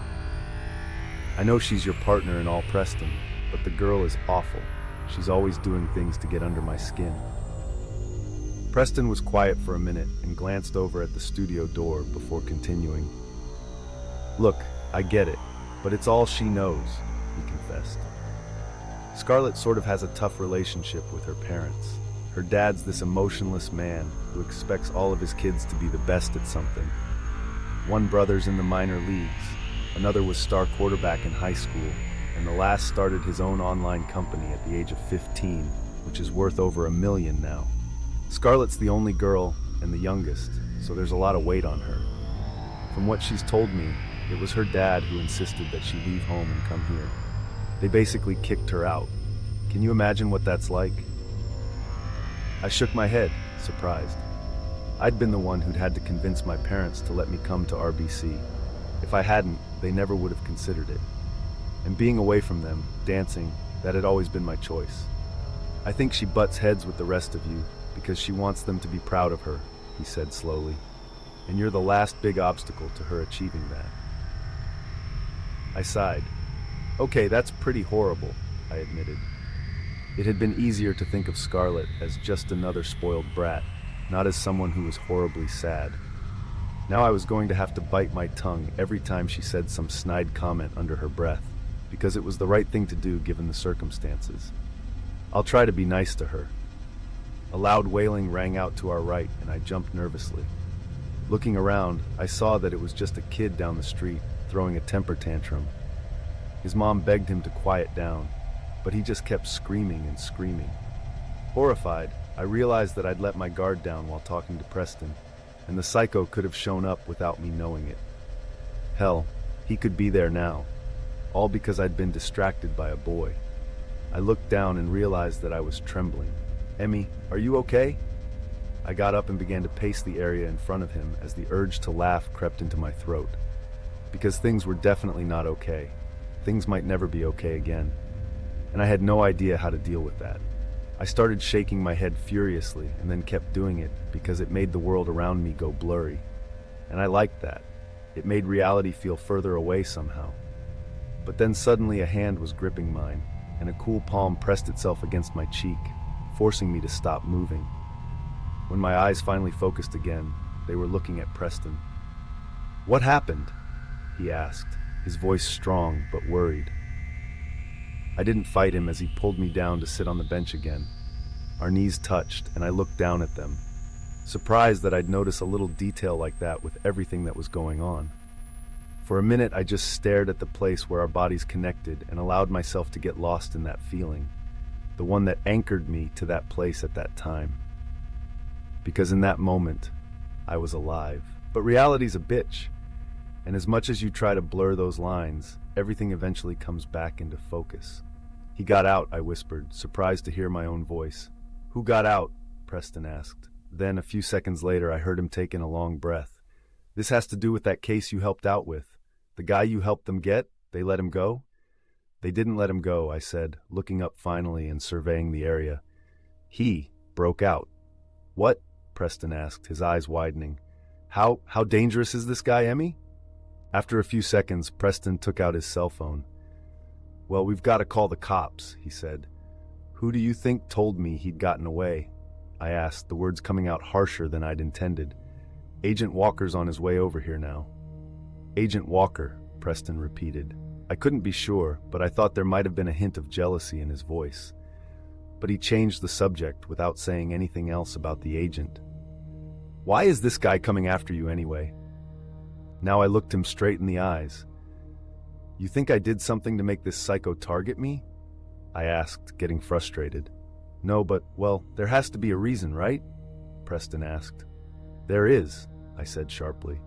"I know she's your partner and all, Preston, but the girl is awful. She's always doing things to get under my skin." Preston was quiet for a minute and glanced over at the studio door before continuing. "Look, I get it, but it's all she knows," he confessed. "Scarlett sort of has a tough relationship with her parents. Her dad's this emotionless man who expects all of his kids to be the best at something. One brother's in the minor leagues, another was star quarterback in high school, and the last started his own online company at the age of 15, which is worth over $1 million now. Scarlett's the only girl and the youngest, so there's a lot of weight on her. From what she's told me, it was her dad who insisted that she leave home and come here. They basically kicked her out. Can you imagine what that's like? I shook my head, surprised. I'd been the one who'd had to convince my parents to let me come to RBC. If I hadn't, they never would have considered it. And being away from them, dancing, that had always been my choice. I think she butts heads with the rest of you because she wants them to be proud of her, he said slowly. And you're the last big obstacle to her achieving that. I sighed. Okay, that's pretty horrible, I admitted. It had been easier to think of Scarlett as just another spoiled brat, not as someone who was horribly sad. Now I was going to have to bite my tongue every time she said some snide comment under her breath, because it was the right thing to do given the circumstances. I'll try to be nice to her. A loud wailing rang out to our right, and I jumped nervously. Looking around, I saw that it was just a kid down the street, throwing a temper tantrum. His mom begged him to quiet down, but he just kept screaming and screaming. Horrified, I realized that I'd let my guard down while talking to Preston, and the psycho could have shown up without me knowing it. Hell, he could be there now, all because I'd been distracted by a boy. I looked down and realized that I was trembling. Emmy, are you okay? I got up and began to pace the area in front of him as the urge to laugh crept into my throat. Because things were definitely not okay. Things might never be okay again. And I had no idea how to deal with that. I started shaking my head furiously and then kept doing it because it made the world around me go blurry. And I liked that. It made reality feel further away somehow. But then suddenly a hand was gripping mine, and a cool palm pressed itself against my cheek, forcing me to stop moving. When my eyes finally focused again, they were looking at Preston. "What happened?" he asked, his voice strong but worried. I didn't fight him as he pulled me down to sit on the bench again. Our knees touched, and I looked down at them, surprised that I'd notice a little detail like that with everything that was going on. For a minute, I just stared at the place where our bodies connected and allowed myself to get lost in that feeling, the one that anchored me to that place at that time. Because in that moment, I was alive. But reality's a bitch, and as much as you try to blur those lines, everything eventually comes back into focus. "He got out," I whispered, surprised to hear my own voice. "Who got out?" Preston asked. Then, a few seconds later, I heard him take in a long breath. "This has to do with that case you helped out with. The guy you helped them get, they let him go?" "They didn't let him go," I said, looking up finally and surveying the area. "He broke out." "What?" Preston asked, his eyes widening. How dangerous is this guy, Emmy?" After a few seconds, Preston took out his cell phone. "Well, we've got to call the cops," he said. "Who do you think told me he'd gotten away?" I asked, the words coming out harsher than I'd intended. "Agent Walker's on his way over here now." "Agent Walker," Preston repeated. I couldn't be sure, but I thought there might have been a hint of jealousy in his voice. But he changed the subject without saying anything else about the agent. "Why is this guy coming after you anyway?" Now I looked him straight in the eyes. "You think I did something to make this psycho target me?" I asked, getting frustrated. "No, but, well, there has to be a reason, right?" Preston asked. "There is," I said sharply.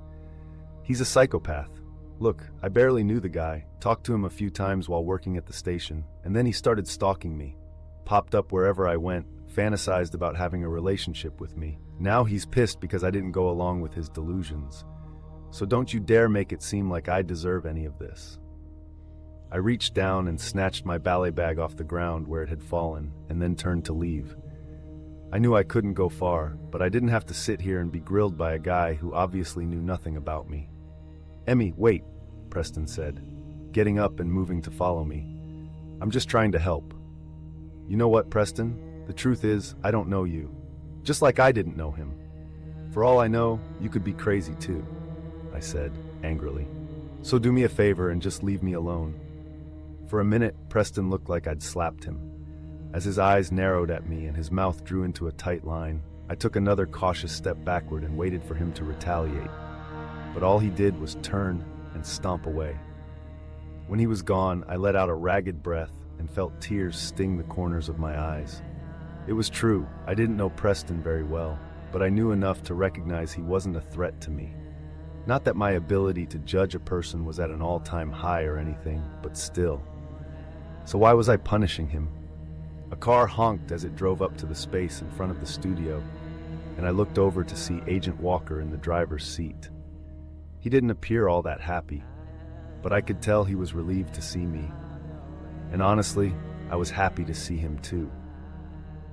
"He's a psychopath. Look, I barely knew the guy, talked to him a few times while working at the station, and then he started stalking me. Popped up wherever I went, fantasized about having a relationship with me. Now he's pissed because I didn't go along with his delusions. So don't you dare make it seem like I deserve any of this." I reached down and snatched my ballet bag off the ground where it had fallen, and then turned to leave. I knew I couldn't go far, but I didn't have to sit here and be grilled by a guy who obviously knew nothing about me. "Emmy, wait," Preston said, getting up and moving to follow me. "I'm just trying to help." "You know what, Preston? The truth is, I don't know you. Just like I didn't know him. For all I know, you could be crazy too," I said, angrily. "So do me a favor and just leave me alone." For a minute, Preston looked like I'd slapped him. As his eyes narrowed at me and his mouth drew into a tight line, I took another cautious step backward and waited for him to retaliate. But all he did was turn and stomp away. When he was gone, I let out a ragged breath and felt tears sting the corners of my eyes. It was true, I didn't know Preston very well, but I knew enough to recognize he wasn't a threat to me. Not that my ability to judge a person was at an all-time high or anything, but still. So why was I punishing him? A car honked as it drove up to the space in front of the studio, and I looked over to see Agent Walker in the driver's seat. He didn't appear all that happy, but I could tell he was relieved to see me. And honestly, I was happy to see him too.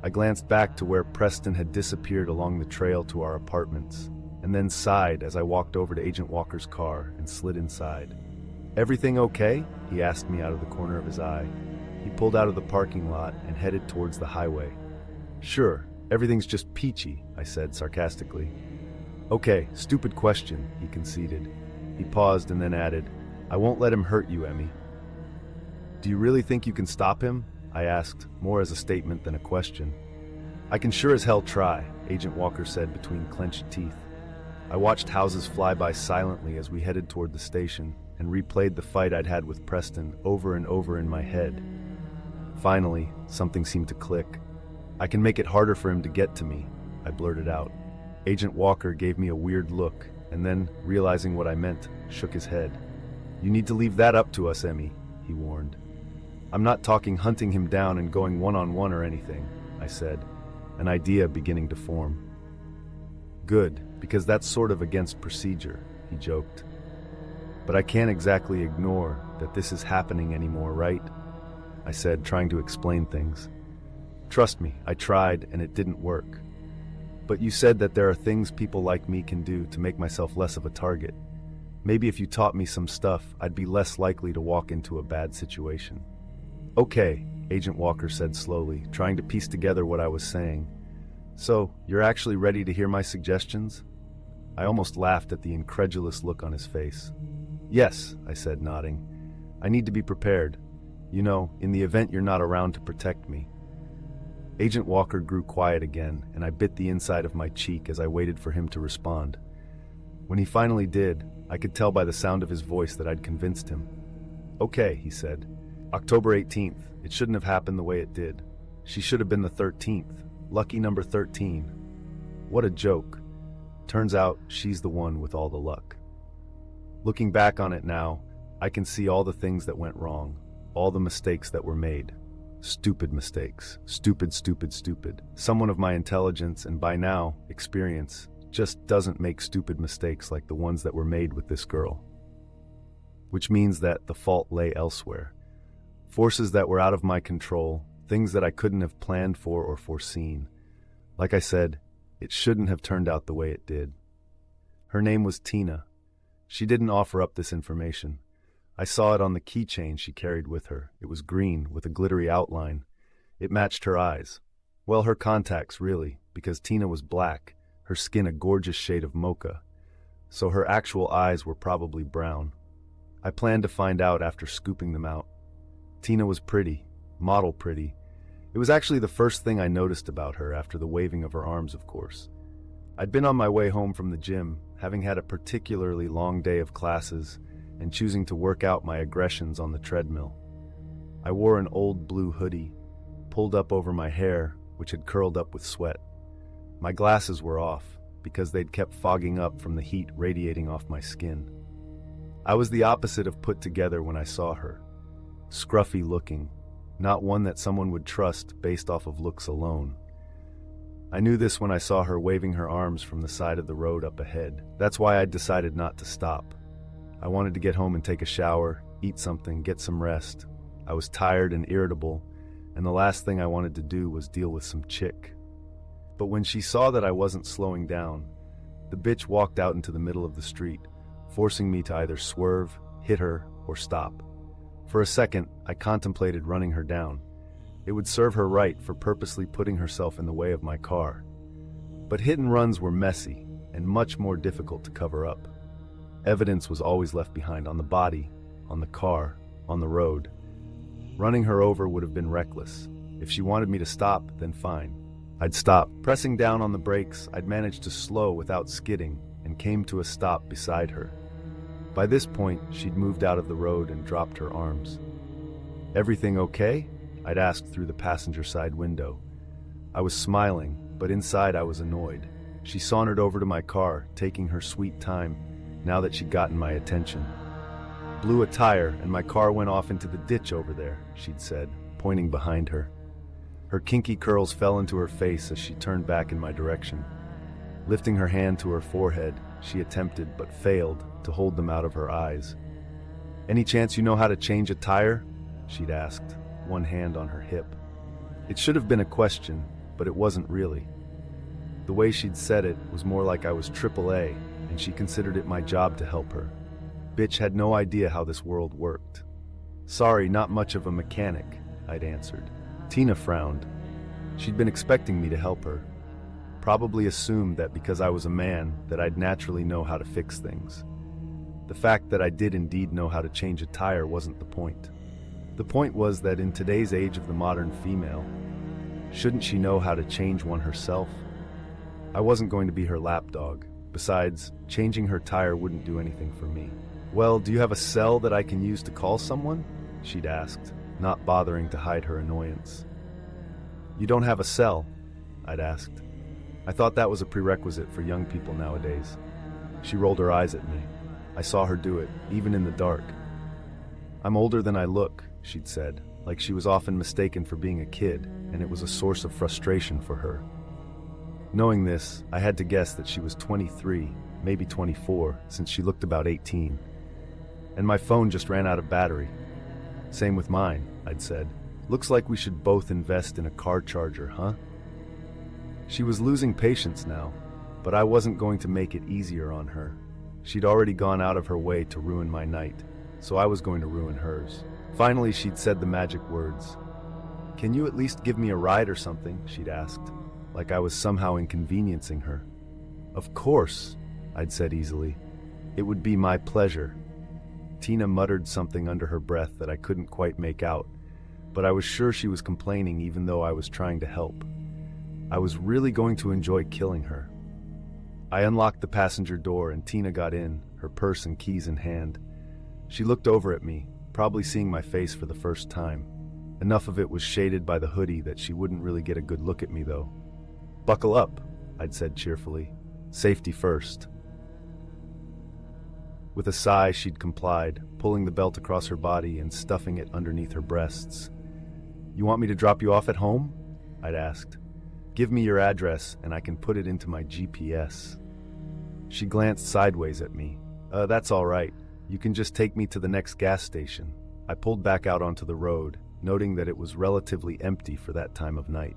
I glanced back to where Preston had disappeared along the trail to our apartments, and then sighed as I walked over to Agent Walker's car and slid inside. "Everything okay?" he asked me out of the corner of his eye. He pulled out of the parking lot and headed towards the highway. "Sure, everything's just peachy," I said sarcastically. "Okay, stupid question," he conceded. He paused and then added, "I won't let him hurt you, Emmy." "Do you really think you can stop him?" I asked, more as a statement than a question. "I can sure as hell try," Agent Walker said between clenched teeth. I watched houses fly by silently as we headed toward the station and replayed the fight I'd had with Preston over and over in my head. Finally, something seemed to click. "I can make it harder for him to get to me," I blurted out. Agent Walker gave me a weird look, and then, realizing what I meant, shook his head. "You need to leave that up to us, Emmy," he warned. "I'm not talking hunting him down and going one-on-one or anything," I said, an idea beginning to form. "Good, because that's sort of against procedure," he joked. "But I can't exactly ignore that this is happening anymore, right?" I said, trying to explain things. "Trust me, I tried and it didn't work. But you said that there are things people like me can do to make myself less of a target. Maybe if you taught me some stuff, I'd be less likely to walk into a bad situation." "Okay," Agent Walker said slowly, trying to piece together what I was saying. "So, you're actually ready to hear my suggestions?" I almost laughed at the incredulous look on his face. "Yes," I said, nodding. "I need to be prepared. You know, in the event you're not around to protect me." Agent Walker grew quiet again, and I bit the inside of my cheek as I waited for him to respond. When he finally did, I could tell by the sound of his voice that I'd convinced him. "Okay," he said. "October 18th. It shouldn't have happened the way it did. She should have been the 13th. Lucky number 13. What a joke. Turns out she's the one with all the luck." Looking back on it now, I can see all the things that went wrong, all the mistakes that were made. Stupid mistakes. Stupid, stupid, stupid. Someone of my intelligence and by now, experience, just doesn't make stupid mistakes like the ones that were made with this girl. Which means that the fault lay elsewhere. Forces that were out of my control, things that I couldn't have planned for or foreseen. Like I said, it shouldn't have turned out the way it did. Her name was Tina. She didn't offer up this information. I saw it on the keychain she carried with her. It was green with a glittery outline. It matched her eyes. Well, her contacts, really, because Tina was black, her skin a gorgeous shade of mocha. So her actual eyes were probably brown. I planned to find out after scooping them out. Tina was pretty, model pretty. It was actually the first thing I noticed about her after the waving of her arms, of course. I'd been on my way home from the gym, having had a particularly long day of classes, and choosing to work out my aggressions on the treadmill. I wore an old blue hoodie, pulled up over my hair, which had curled up with sweat. My glasses were off, because they'd kept fogging up from the heat radiating off my skin. I was the opposite of put together when I saw her. Scruffy looking, not one that someone would trust based off of looks alone. I knew this when I saw her waving her arms from the side of the road up ahead. That's why I decided not to stop. I wanted to get home and take a shower, eat something, get some rest. I was tired and irritable, and the last thing I wanted to do was deal with some chick. But when she saw that I wasn't slowing down, the bitch walked out into the middle of the street, forcing me to either swerve, hit her, or stop. For a second, I contemplated running her down. It would serve her right for purposely putting herself in the way of my car. But hit and runs were messy and much more difficult to cover up. Evidence was always left behind on the body, on the car, on the road. Running her over would have been reckless. If she wanted me to stop, then fine. I'd stop. Pressing down on the brakes, I'd managed to slow without skidding and came to a stop beside her. By this point, she'd moved out of the road and dropped her arms. "Everything okay?" I'd asked through the passenger side window. I was smiling, but inside I was annoyed. She sauntered over to my car, taking her sweet time, now that she'd gotten my attention. "Blew a tire and my car went off into the ditch over there," she'd said, pointing behind her. Her kinky curls fell into her face as she turned back in my direction. Lifting her hand to her forehead, she attempted, but failed, to hold them out of her eyes. "Any chance you know how to change a tire?" she'd asked, one hand on her hip. It should have been a question, but it wasn't really. The way she'd said it was more like I was AAA, and she considered it my job to help her. Bitch had no idea how this world worked. "Sorry, not much of a mechanic," I'd answered. Tina frowned. She'd been expecting me to help her. Probably assumed that because I was a man, that I'd naturally know how to fix things. The fact that I did indeed know how to change a tire wasn't the point. The point was that in today's age of the modern female, shouldn't she know how to change one herself? I wasn't going to be her lapdog. Besides, changing her tire wouldn't do anything for me. "Well, do you have a cell that I can use to call someone?" she'd asked, not bothering to hide her annoyance. "You don't have a cell?" I'd asked. I thought that was a prerequisite for young people nowadays. She rolled her eyes at me. I saw her do it, even in the dark. "I'm older than I look," she'd said, like she was often mistaken for being a kid, and it was a source of frustration for her. Knowing this, I had to guess that she was 23, maybe 24, since she looked about 18. "And my phone just ran out of battery." "Same with mine," I'd said. "Looks like we should both invest in a car charger, huh?" She was losing patience now, but I wasn't going to make it easier on her. She'd already gone out of her way to ruin my night, so I was going to ruin hers. Finally, she'd said the magic words. "Can you at least give me a ride or something?" she'd asked, like I was somehow inconveniencing her. "Of course," I'd said easily. "It would be my pleasure." Tina muttered something under her breath that I couldn't quite make out, but I was sure she was complaining even though I was trying to help. I was really going to enjoy killing her. I unlocked the passenger door and Tina got in, her purse and keys in hand. She looked over at me, probably seeing my face for the first time. Enough of it was shaded by the hoodie that she wouldn't really get a good look at me though. "Buckle up," I'd said cheerfully. "Safety first." With a sigh, she'd complied, pulling the belt across her body and stuffing it underneath her breasts. "You want me to drop you off at home?" I'd asked. "Give me your address and I can put it into my GPS." She glanced sideways at me. That's all right. You can just take me to the next gas station." I pulled back out onto the road, noting that it was relatively empty for that time of night.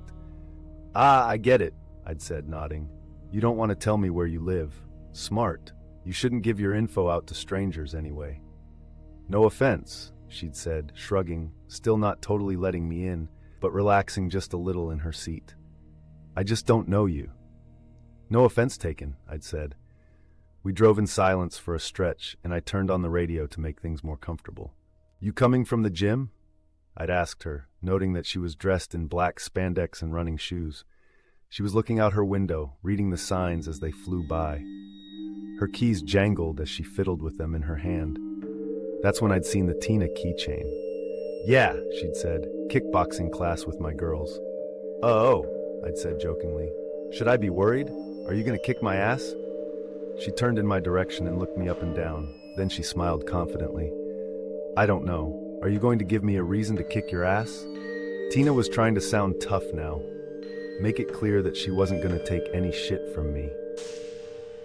"Ah, I get it," I'd said, nodding. "You don't want to tell me where you live. Smart. You shouldn't give your info out to strangers anyway." "No offense," she'd said, shrugging, still not totally letting me in, but relaxing just a little in her seat. "I just don't know you." "No offense taken," I'd said. We drove in silence for a stretch, and I turned on the radio to make things more comfortable. "You coming from the gym?" I'd asked her, noting that she was dressed in black spandex and running shoes. She was looking out her window, reading the signs as they flew by. Her keys jangled as she fiddled with them in her hand. That's when I'd seen the Tina keychain. "Yeah," she'd said, "kickboxing class with my girls." "Oh," I'd said jokingly. "Should I be worried? Are you gonna kick my ass?" She turned in my direction and looked me up and down. Then she smiled confidently. "I don't know. Are you going to give me a reason to kick your ass?" Tina was trying to sound tough now. Make it clear that she wasn't going to take any shit from me.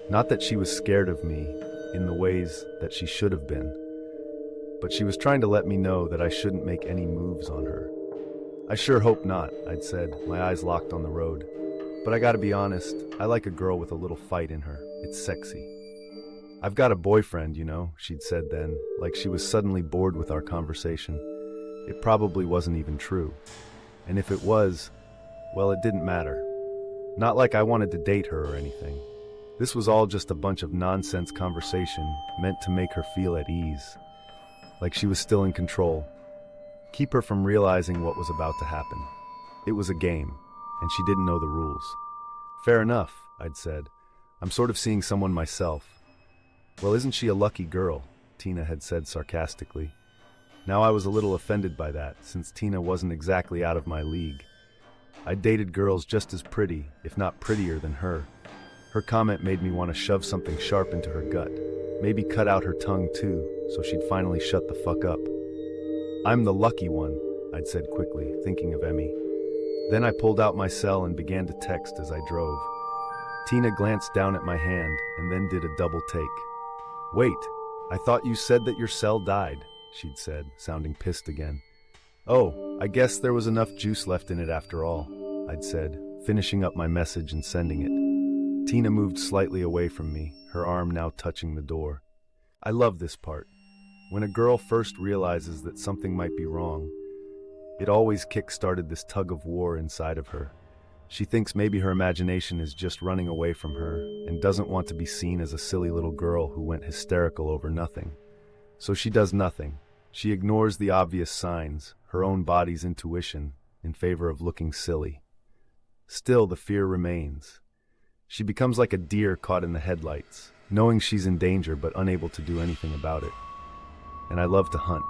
Not that she was scared of me in the ways that she should have been, but she was trying to let me know that I shouldn't make any moves on her. "I sure hope not," I'd said, my eyes locked on the road. "But I gotta be honest, I like a girl with a little fight in her. It's sexy." "I've got a boyfriend, you know," she'd said then, like she was suddenly bored with our conversation. It probably wasn't even true. And if it was, well, it didn't matter. Not like I wanted to date her or anything. This was all just a bunch of nonsense conversation meant to make her feel at ease, like she was still in control. Keep her from realizing what was about to happen. It was a game, and she didn't know the rules. "Fair enough," I'd said. "I'm sort of seeing someone myself." "Well, isn't she a lucky girl?" Tina had said sarcastically. Now I was a little offended by that, since Tina wasn't exactly out of my league. I dated girls just as pretty, if not prettier than her. Her comment made me want to shove something sharp into her gut. Maybe cut out her tongue too, so she'd finally shut the fuck up. I'm the lucky one, I'd said quickly, thinking of Emmy. Then I pulled out my cell and began to text as I drove. Tina glanced down at my hand and then did a double take. Wait, I thought you said that your cell died, she'd said, sounding pissed again. Oh, I guess there was enough juice left in it after all, I'd said, finishing up my message and sending it. Tina moved slightly away from me, her arm now touching the door. I love this part. When a girl first realizes that something might be wrong, it always kick-started this tug-of-war inside of her. She thinks maybe her imagination is just running away from her and doesn't want to be seen as a silly little girl who went hysterical over nothing. So she does nothing. She ignores the obvious signs, her own body's intuition, in favor of looking silly. Still, the fear remains. She becomes like a deer caught in the headlights, knowing she's in danger but unable to do anything about it. And I love to hunt.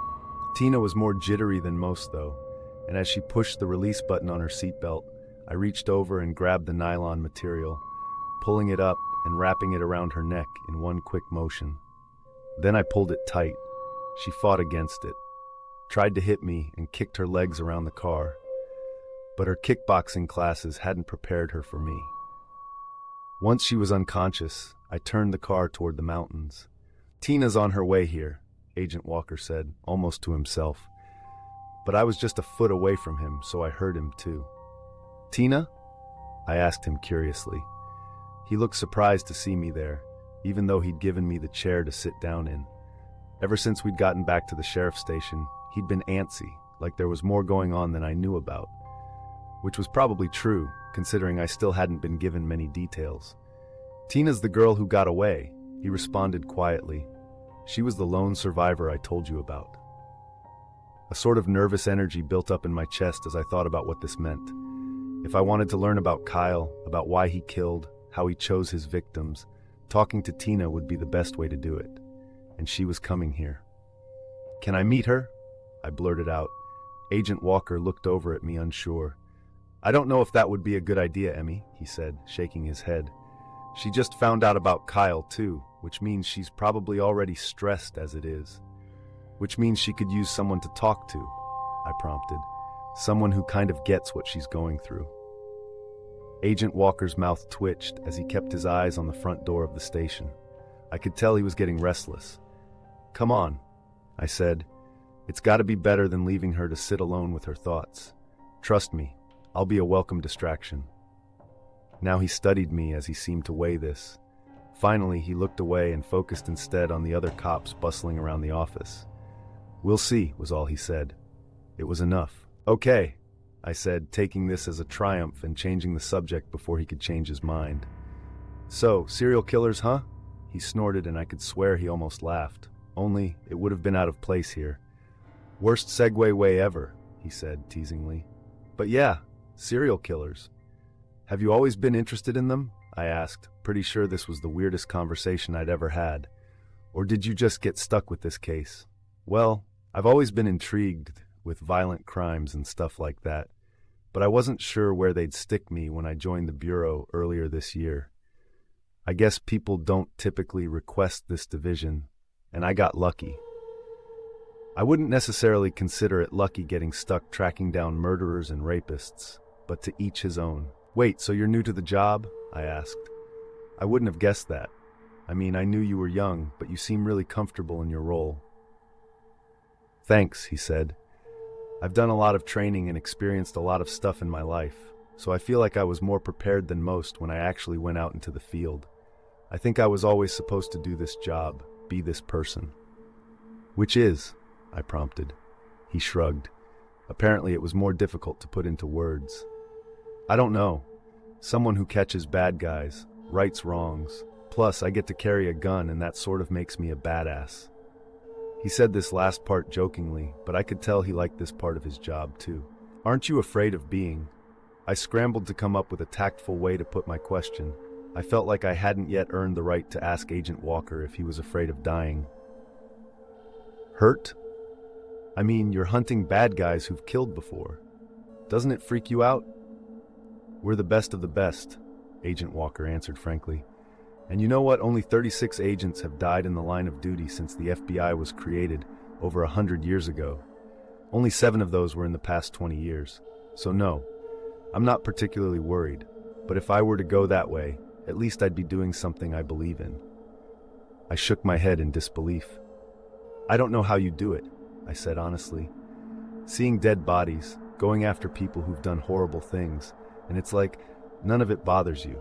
Tina was more jittery than most, though, and as she pushed the release button on her seatbelt, I reached over and grabbed the nylon material, pulling it up and wrapping it around her neck in one quick motion. Then I pulled it tight. She fought against it, tried to hit me, and kicked her legs around the car. But her kickboxing classes hadn't prepared her for me. Once she was unconscious, I turned the car toward the mountains. Tina's on her way here, Agent Walker said, almost to himself. But I was just a foot away from him, so I heard him too. Tina? I asked him curiously. He looked surprised to see me there, even though he'd given me the chair to sit down in. Ever since we'd gotten back to the sheriff's station, he'd been antsy, like there was more going on than I knew about. Which was probably true, considering I still hadn't been given many details. Tina's the girl who got away, he responded quietly. She was the lone survivor I told you about. A sort of nervous energy built up in my chest as I thought about what this meant. If I wanted to learn about Kyle, about why he killed, how he chose his victims, talking to Tina would be the best way to do it. And she was coming here. Can I meet her? I blurted out. Agent Walker looked over at me unsure. I don't know if that would be a good idea, Emmy, he said, shaking his head. She just found out about Kyle, too, which means she's probably already stressed as it is. Which means she could use someone to talk to, I prompted. Someone who kind of gets what she's going through. Agent Walker's mouth twitched as he kept his eyes on the front door of the station. I could tell he was getting restless. Come on, I said. It's got to be better than leaving her to sit alone with her thoughts. Trust me, I'll be a welcome distraction. Now he studied me as he seemed to weigh this. Finally, he looked away and focused instead on the other cops bustling around the office. We'll see, was all he said. It was enough. Okay, I said, taking this as a triumph and changing the subject before he could change his mind. So, serial killers, huh? He snorted and I could swear he almost laughed. Only, it would have been out of place here. Worst segue way ever, he said teasingly. But yeah, serial killers. Have you always been interested in them? I asked, pretty sure this was the weirdest conversation I'd ever had. Or did you just get stuck with this case? Well, I've always been intrigued with violent crimes and stuff like that, but I wasn't sure where they'd stick me when I joined the Bureau earlier this year. I guess people don't typically request this division, and I got lucky. I wouldn't necessarily consider it lucky getting stuck tracking down murderers and rapists, but to each his own. Wait, so you're new to the job? I asked. I wouldn't have guessed that. I mean, I knew you were young, but you seem really comfortable in your role. Thanks, he said. I've done a lot of training and experienced a lot of stuff in my life, so I feel like I was more prepared than most when I actually went out into the field. I think I was always supposed to do this job, be this person. Which is? I prompted. He shrugged. Apparently it was more difficult to put into words. I don't know. Someone who catches bad guys, rights wrongs. Plus, I get to carry a gun and that sort of makes me a badass. He said this last part jokingly, but I could tell he liked this part of his job too. Aren't you afraid of being? I scrambled to come up with a tactful way to put my question. I felt like I hadn't yet earned the right to ask Agent Walker if he was afraid of dying. Hurt? I mean, you're hunting bad guys who've killed before. Doesn't it freak you out? We're the best of the best, Agent Walker answered frankly. And you know what? Only 36 agents have died in the line of duty since the FBI was created over 100 years ago. Only 7 of those were in the past 20 years. So no, I'm not particularly worried. But if I were to go that way, at least I'd be doing something I believe in. I shook my head in disbelief. I don't know how you do it, I said honestly. Seeing dead bodies, going after people who've done horrible things, and it's like none of it bothers you.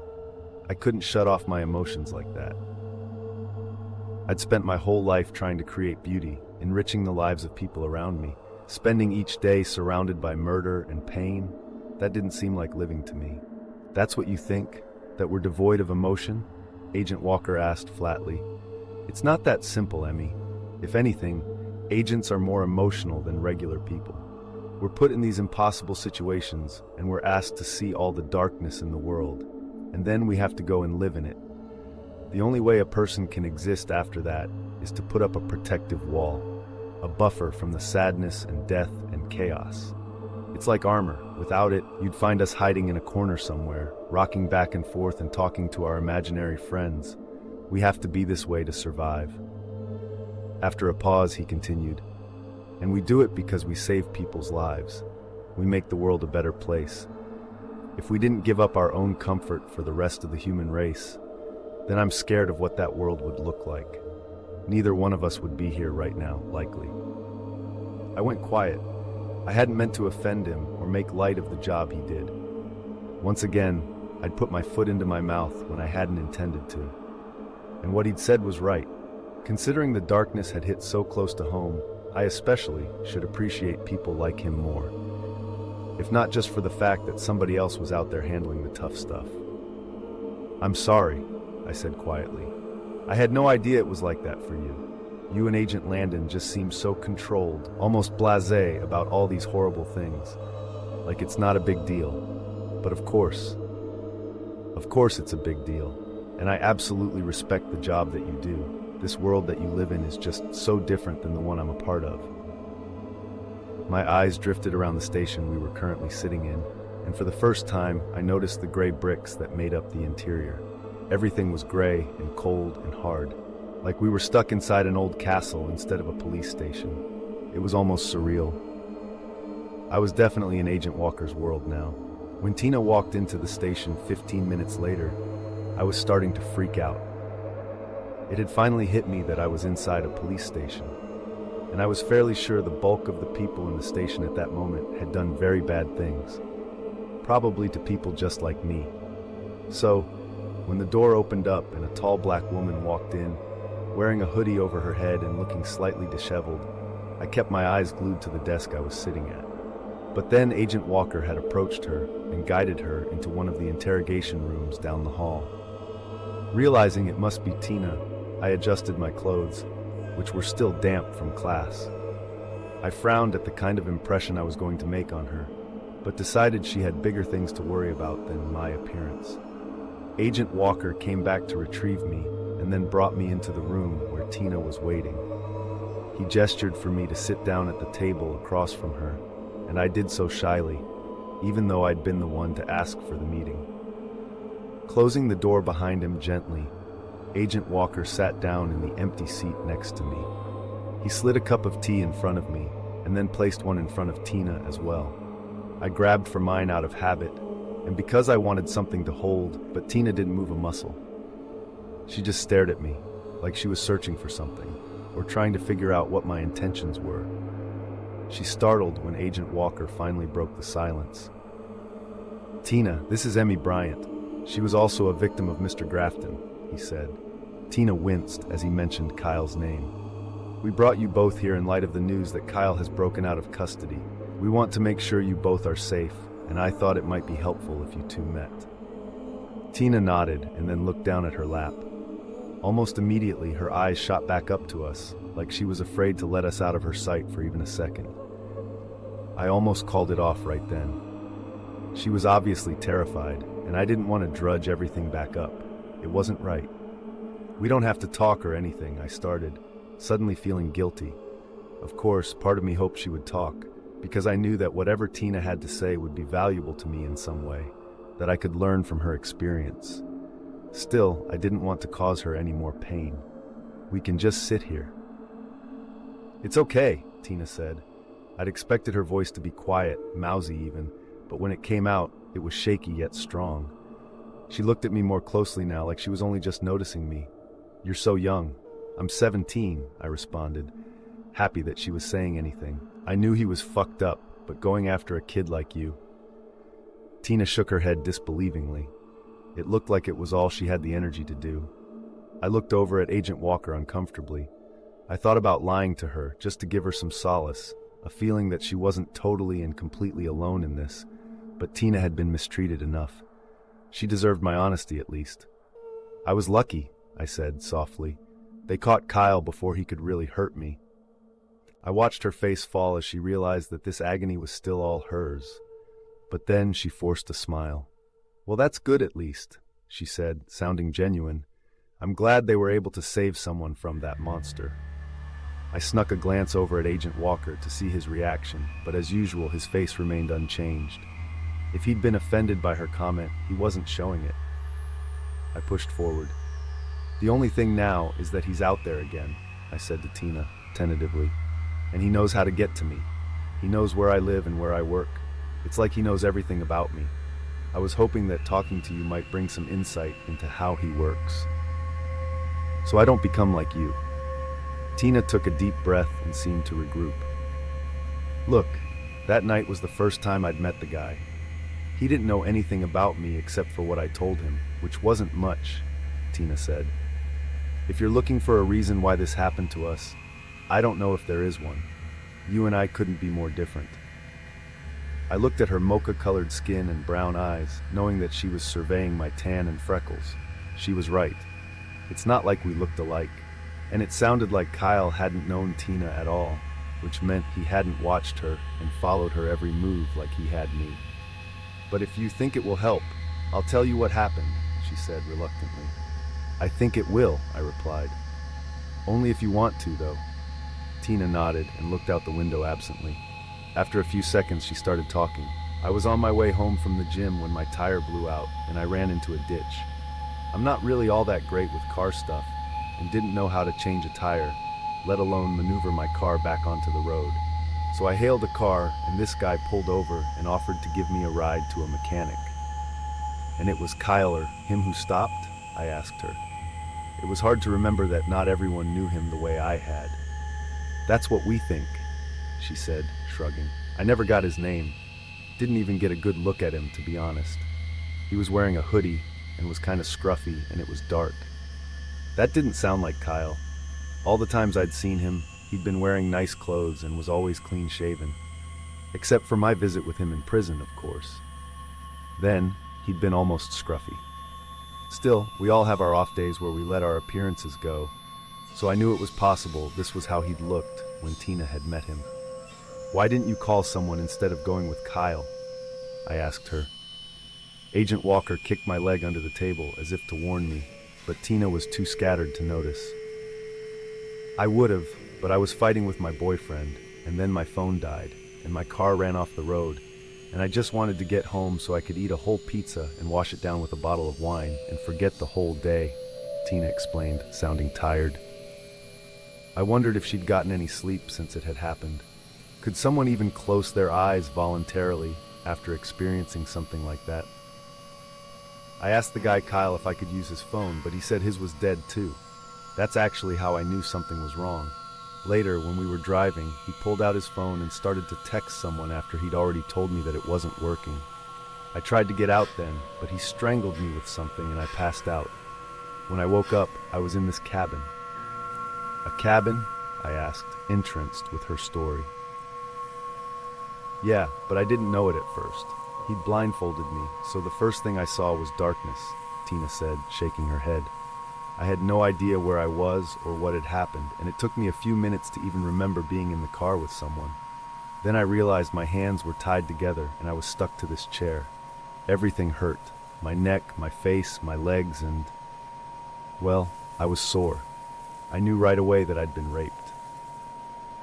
I couldn't shut off my emotions like that. I'd spent my whole life trying to create beauty, enriching the lives of people around me, spending each day surrounded by murder and pain. That didn't seem like living to me. That's what you think? That we're devoid of emotion? Agent Walker asked flatly. It's not that simple, Emmy. If anything, agents are more emotional than regular people. We're put in these impossible situations, and we're asked to see all the darkness in the world, and then we have to go and live in it. The only way a person can exist after that is to put up a protective wall, a buffer from the sadness and death and chaos. It's like armor. Without it, you'd find us hiding in a corner somewhere, rocking back and forth and talking to our imaginary friends. We have to be this way to survive. After a pause, he continued, and we do it because we save people's lives. We make the world a better place. If we didn't give up our own comfort for the rest of the human race, then I'm scared of what that world would look like. Neither one of us would be here right now, likely. I went quiet. I hadn't meant to offend him or make light of the job he did. Once again, I'd put my foot into my mouth when I hadn't intended to. And what he'd said was right. Considering the darkness had hit so close to home, I especially should appreciate people like him more. If not just for the fact that somebody else was out there handling the tough stuff. I'm sorry, I said quietly. I had no idea it was like that for you. You and Agent Landon just seem so controlled, almost blasé about all these horrible things. Like it's not a big deal. But of course it's a big deal. And I absolutely respect the job that you do. This world that you live in is just so different than the one I'm a part of. My eyes drifted around the station we were currently sitting in, and for the first time, I noticed the gray bricks that made up the interior. Everything was gray and cold and hard, like we were stuck inside an old castle instead of a police station. It was almost surreal. I was definitely in Agent Walker's world now. When Tina walked into the station 15 minutes later, I was starting to freak out. It had finally hit me that I was inside a police station, and I was fairly sure the bulk of the people in the station at that moment had done very bad things, probably to people just like me. So, when the door opened up and a tall black woman walked in, wearing a hoodie over her head and looking slightly disheveled, I kept my eyes glued to the desk I was sitting at. But then Agent Walker had approached her and guided her into one of the interrogation rooms down the hall. Realizing it must be Tina, I adjusted my clothes, which were still damp from class. I frowned at the kind of impression I was going to make on her, but decided she had bigger things to worry about than my appearance. Agent Walker came back to retrieve me and then brought me into the room where Tina was waiting. He gestured for me to sit down at the table across from her, and I did so shyly, even though I'd been the one to ask for the meeting. Closing the door behind him gently, Agent Walker sat down in the empty seat next to me. He slid a cup of tea in front of me, and then placed one in front of Tina as well. I grabbed for mine out of habit, and because I wanted something to hold, but Tina didn't move a muscle. She just stared at me, like she was searching for something, or trying to figure out what my intentions were. She startled when Agent Walker finally broke the silence. Tina, this is Emmy Bryant. She was also a victim of Mr. Grafton, he said. Tina winced as he mentioned Kyle's name. We brought you both here in light of the news that Kyle has broken out of custody. We want to make sure you both are safe, and I thought it might be helpful if you two met. Tina nodded and then looked down at her lap. Almost immediately, her eyes shot back up to us, like she was afraid to let us out of her sight for even a second. I almost called it off right then. She was obviously terrified, and I didn't want to drudge everything back up. It wasn't right. We don't have to talk or anything, I started, suddenly feeling guilty. Of course, part of me hoped she would talk, because I knew that whatever Tina had to say would be valuable to me in some way, that I could learn from her experience. Still, I didn't want to cause her any more pain. We can just sit here. It's okay, Tina said. I'd expected her voice to be quiet, mousy even, but when it came out, it was shaky yet strong. She looked at me more closely now, like she was only just noticing me. You're so young. I'm 17, I responded, happy that she was saying anything. I knew he was fucked up, but going after a kid like you. Tina shook her head disbelievingly. It looked like it was all she had the energy to do. I looked over at Agent Walker uncomfortably. I thought about lying to her, just to give her some solace, a feeling that she wasn't totally and completely alone in this, but Tina had been mistreated enough. She deserved my honesty at least. I was lucky, I said softly. They caught Kyle before he could really hurt me. I watched her face fall as she realized that this agony was still all hers. But then she forced a smile. Well, that's good at least, she said, sounding genuine. I'm glad they were able to save someone from that monster. I snuck a glance over at Agent Walker to see his reaction, but as usual, his face remained unchanged. If he'd been offended by her comment, he wasn't showing it. I pushed forward. The only thing now is that he's out there again, I said to Tina, tentatively. And he knows how to get to me. He knows where I live and where I work. It's like he knows everything about me. I was hoping that talking to you might bring some insight into how he works. So I don't become like you. Tina took a deep breath and seemed to regroup. Look, that night was the first time I'd met the guy. He didn't know anything about me except for what I told him, which wasn't much, Tina said. If you're looking for a reason why this happened to us, I don't know if there is one. You and I couldn't be more different. I looked at her mocha-colored skin and brown eyes, knowing that she was surveying my tan and freckles. She was right. It's not like we looked alike. And it sounded like Kyle hadn't known Tina at all, which meant he hadn't watched her and followed her every move like he had me. But if you think it will help, I'll tell you what happened, she said reluctantly. I think it will, I replied. Only if you want to, though. Tina nodded and looked out the window absently. After a few seconds, she started talking. I was on my way home from the gym when my tire blew out and I ran into a ditch. I'm not really all that great with car stuff and didn't know how to change a tire, let alone maneuver my car back onto the road. So I hailed a car and this guy pulled over and offered to give me a ride to a mechanic. And it was Kyle, or him who stopped? I asked her. It was hard to remember that not everyone knew him the way I had. That's what we think, she said, shrugging. I never got his name. Didn't even get a good look at him, to be honest. He was wearing a hoodie and was kind of scruffy, and it was dark. That didn't sound like Kyle. All the times I'd seen him, he'd been wearing nice clothes and was always clean-shaven. Except for my visit with him in prison, of course. Then, he'd been almost scruffy. Still, we all have our off days where we let our appearances go, so I knew it was possible this was how he'd looked when Tina had met him. Why didn't you call someone instead of going with Kyle? I asked her. Agent Walker kicked my leg under the table as if to warn me, but Tina was too scattered to notice. I would have, but I was fighting with my boyfriend, and then my phone died, and my car ran off the road, and I just wanted to get home so I could eat a whole pizza and wash it down with a bottle of wine and forget the whole day, Tina explained, sounding tired. I wondered if she'd gotten any sleep since it had happened. Could someone even close their eyes voluntarily after experiencing something like that? I asked the guy Kyle if I could use his phone, but he said his was dead too. That's actually how I knew something was wrong. Later, when we were driving, he pulled out his phone and started to text someone after he'd already told me that it wasn't working. I tried to get out then, but he strangled me with something and I passed out. When I woke up, I was in this cabin. A cabin? I asked, entranced with her story. Yeah, but I didn't know it at first. He'd blindfolded me, so the first thing I saw was darkness, Tina said, shaking her head. I had no idea where I was or what had happened, and it took me a few minutes to even remember being in the car with someone. Then I realized my hands were tied together and I was stuck to this chair. Everything hurt. My neck, my face, my legs, and... well, I was sore. I knew right away that I'd been raped.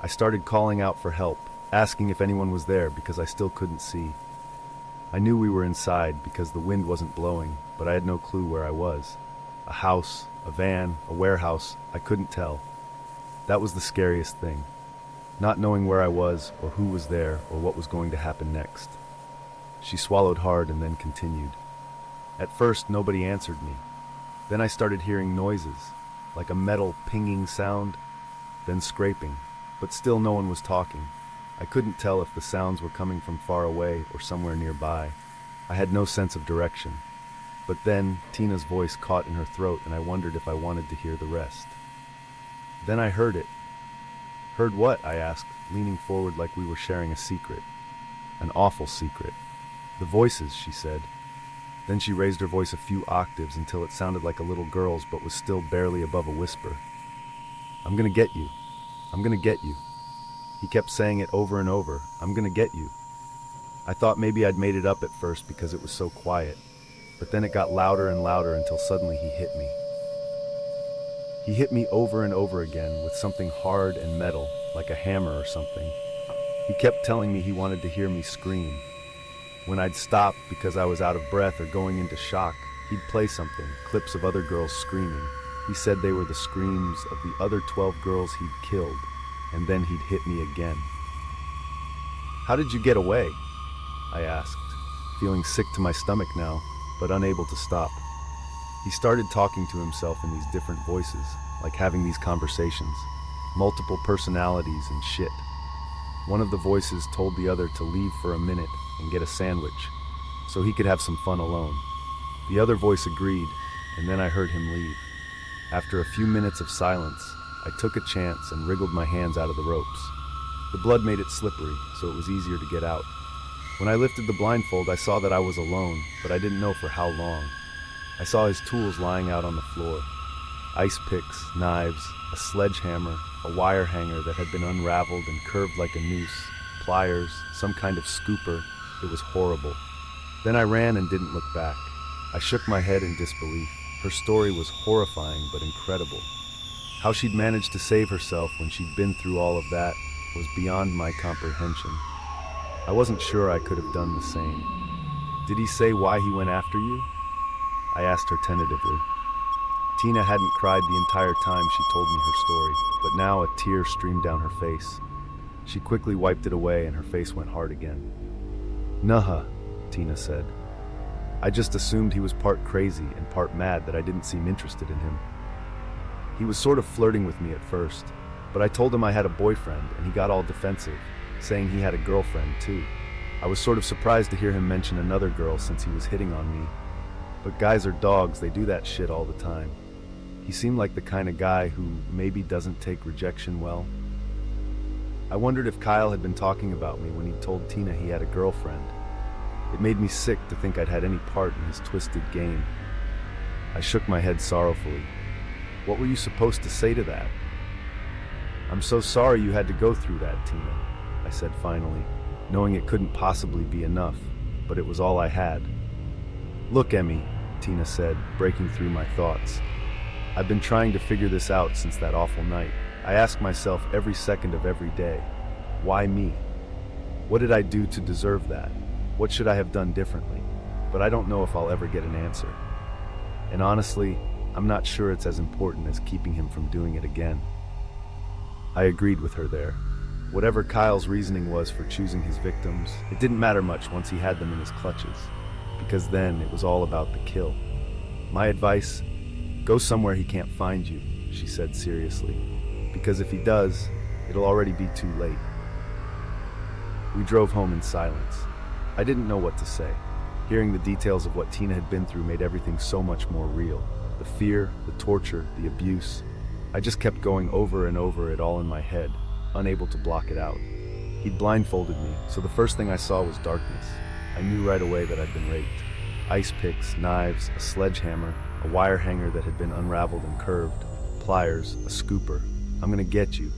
I started calling out for help, asking if anyone was there because I still couldn't see. I knew we were inside because the wind wasn't blowing, but I had no clue where I was. A house, a van, a warehouse, I couldn't tell. That was the scariest thing. Not knowing where I was, or who was there, or what was going to happen next. She swallowed hard and then continued. At first, nobody answered me. Then I started hearing noises, like a metal pinging sound, then scraping, but still no one was talking. I couldn't tell if the sounds were coming from far away or somewhere nearby. I had no sense of direction. But then, Tina's voice caught in her throat and I wondered if I wanted to hear the rest. Then I heard it. Heard what? I asked, leaning forward like we were sharing a secret. An awful secret. The voices, she said. Then she raised her voice a few octaves until it sounded like a little girl's but was still barely above a whisper. I'm gonna get you. I'm gonna get you. He kept saying it over and over. I'm gonna get you. I thought maybe I'd made it up at first because it was so quiet, but then it got louder and louder until suddenly he hit me. He hit me over and over again with something hard and metal, like a hammer or something. He kept telling me he wanted to hear me scream. When I'd stop because I was out of breath or going into shock, he'd play something, clips of other girls screaming. He said they were the screams of the other 12 girls he'd killed, and then he'd hit me again. How did you get away? I asked, feeling sick to my stomach now, but unable to stop. He started talking to himself in these different voices, like having these conversations, multiple personalities and shit. One of the voices told the other to leave for a minute and get a sandwich, so he could have some fun alone. The other voice agreed, and then I heard him leave. After a few minutes of silence, I took a chance and wriggled my hands out of the ropes. The blood made it slippery, so it was easier to get out. When I lifted the blindfold, I saw that I was alone, but I didn't know for how long. I saw his tools lying out on the floor. Ice picks, knives, a sledgehammer, a wire hanger that had been unraveled and curved like a noose, pliers, some kind of scooper. It was horrible. Then I ran and didn't look back. I shook my head in disbelief. Her story was horrifying but incredible. How she'd managed to save herself when she'd been through all of that was beyond my comprehension. I wasn't sure I could have done the same. Did he say why he went after you? I asked her tentatively. Tina hadn't cried the entire time she told me her story, but now a tear streamed down her face. She quickly wiped it away and her face went hard again. Nuh-uh, Tina said. I just assumed he was part crazy and part mad that I didn't seem interested in him. He was sort of flirting with me at first, but I told him I had a boyfriend and he got all defensive, saying he had a girlfriend too. I was sort of surprised to hear him mention another girl since he was hitting on me. But guys are dogs, they do that shit all the time. He seemed like the kind of guy who maybe doesn't take rejection well. I wondered if Kyle had been talking about me when he told Tina he had a girlfriend. It made me sick to think I'd had any part in his twisted game. I shook my head sorrowfully. What were you supposed to say to that? I'm so sorry you had to go through that, Tina, I said finally, knowing it couldn't possibly be enough, but it was all I had. Look, Emmy, Tina said, breaking through my thoughts. I've been trying to figure this out since that awful night. I ask myself every second of every day, why me? What did I do to deserve that? What should I have done differently? But I don't know if I'll ever get an answer. And honestly, I'm not sure it's as important as keeping him from doing it again. I agreed with her there. Whatever Kyle's reasoning was for choosing his victims, it didn't matter much once he had them in his clutches, because then it was all about the kill. My advice, go somewhere he can't find you, she said seriously, because if he does, it'll already be too late. We drove home in silence. I didn't know what to say. Hearing the details of what Tina had been through made everything so much more real. The fear, the torture, the abuse. I just kept going over and over it all in my head, unable to block it out. He'd blindfolded me, so the first thing I saw was darkness. I knew right away that I'd been raped. Ice picks, knives, a sledgehammer, a wire hanger that had been unraveled and curved, pliers, a scooper. I'm gonna get you.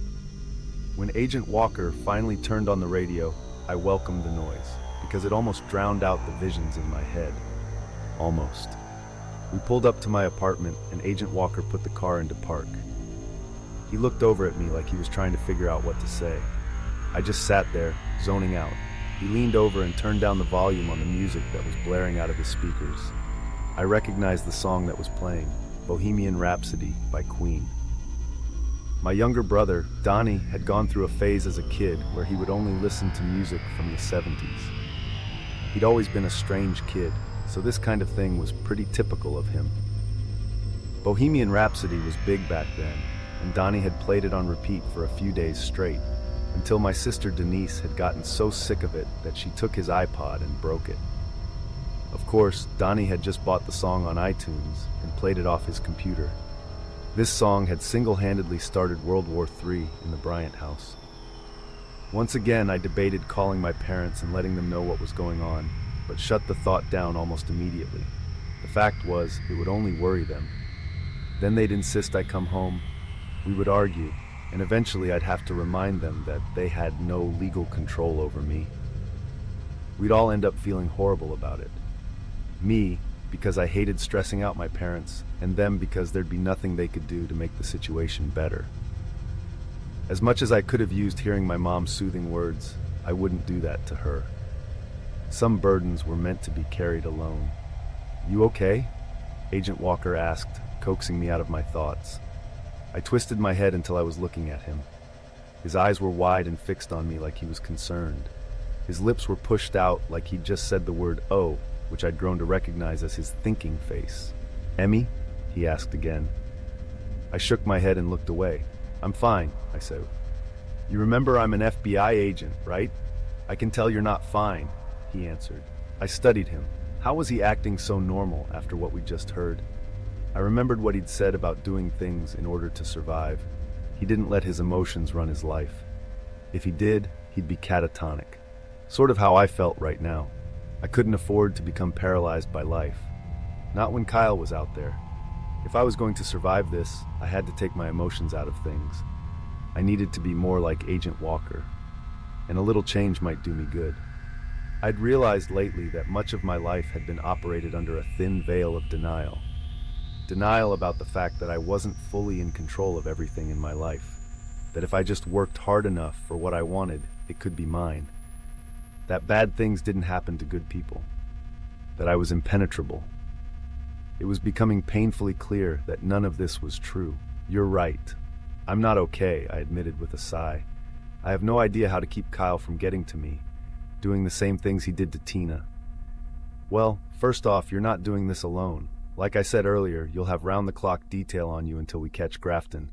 When Agent Walker finally turned on the radio, I welcomed the noise, because it almost drowned out the visions in my head. Almost. We pulled up to my apartment, and Agent Walker put the car into park. He looked over at me like he was trying to figure out what to say. I just sat there, zoning out. He leaned over and turned down the volume on the music that was blaring out of his speakers. I recognized the song that was playing, Bohemian Rhapsody by Queen. My younger brother, Donnie, had gone through a phase as a kid where he would only listen to music from the 70s. He'd always been a strange kid, so this kind of thing was pretty typical of him. Bohemian Rhapsody was big back then, and Donnie had played it on repeat for a few days straight, until my sister Denise had gotten so sick of it that she took his iPod and broke it. Of course, Donnie had just bought the song on iTunes and played it off his computer. This song had single-handedly started World War III in the Bryant house. Once again, I debated calling my parents and letting them know what was going on, but shut the thought down almost immediately. The fact was, it would only worry them. Then they'd insist I come home, we would argue, and eventually I'd have to remind them that they had no legal control over me. We'd all end up feeling horrible about it. Me, because I hated stressing out my parents, and them because there'd be nothing they could do to make the situation better. As much as I could have used hearing my mom's soothing words, I wouldn't do that to her. Some burdens were meant to be carried alone. "You okay?" Agent Walker asked, coaxing me out of my thoughts. I twisted my head until I was looking at him. His eyes were wide and fixed on me like he was concerned. His lips were pushed out like he'd just said the word "oh," which I'd grown to recognize as his thinking face. "Emmy?" he asked again. I shook my head and looked away. "I'm fine," I said. "You remember I'm an FBI agent, right? I can tell you're not fine," he answered. I studied him. How was he acting so normal after what we just heard? I remembered what he'd said about doing things in order to survive. He didn't let his emotions run his life. If he did, he'd be catatonic. Sort of how I felt right now. I couldn't afford to become paralyzed by life. Not when Kyle was out there. If I was going to survive this, I had to take my emotions out of things. I needed to be more like Agent Walker. And a little change might do me good. I'd realized lately that much of my life had been operated under a thin veil of denial. Denial about the fact that I wasn't fully in control of everything in my life. That if I just worked hard enough for what I wanted, it could be mine. That bad things didn't happen to good people. That I was impenetrable. It was becoming painfully clear that none of this was true. "You're right. I'm not okay," I admitted with a sigh. "I have no idea how to keep Kyle from getting to me, doing the same things he did to Tina." "Well, first off, you're not doing this alone. Like I said earlier, you'll have round-the-clock detail on you until we catch Grafton.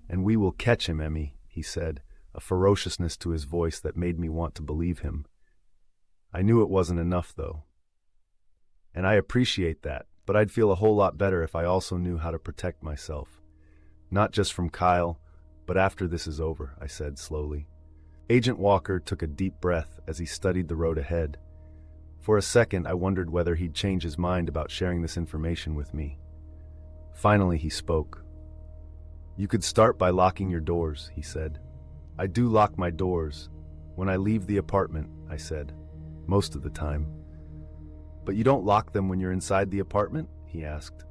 And we will catch him, Emmy," he said, a ferociousness to his voice that made me want to believe him. I knew it wasn't enough, though. And I appreciate that, but I'd feel a whole lot better if I also knew how to protect myself. Not just from Kyle, but after this is over, I said slowly. Agent Walker took a deep breath as he studied the road ahead. For a second, I wondered whether he'd change his mind about sharing this information with me. Finally, he spoke. "You could start by locking your doors," he said. "I do lock my doors. When I leave the apartment," I said. "Most of the time." "But you don't lock them when you're inside the apartment?" he asked.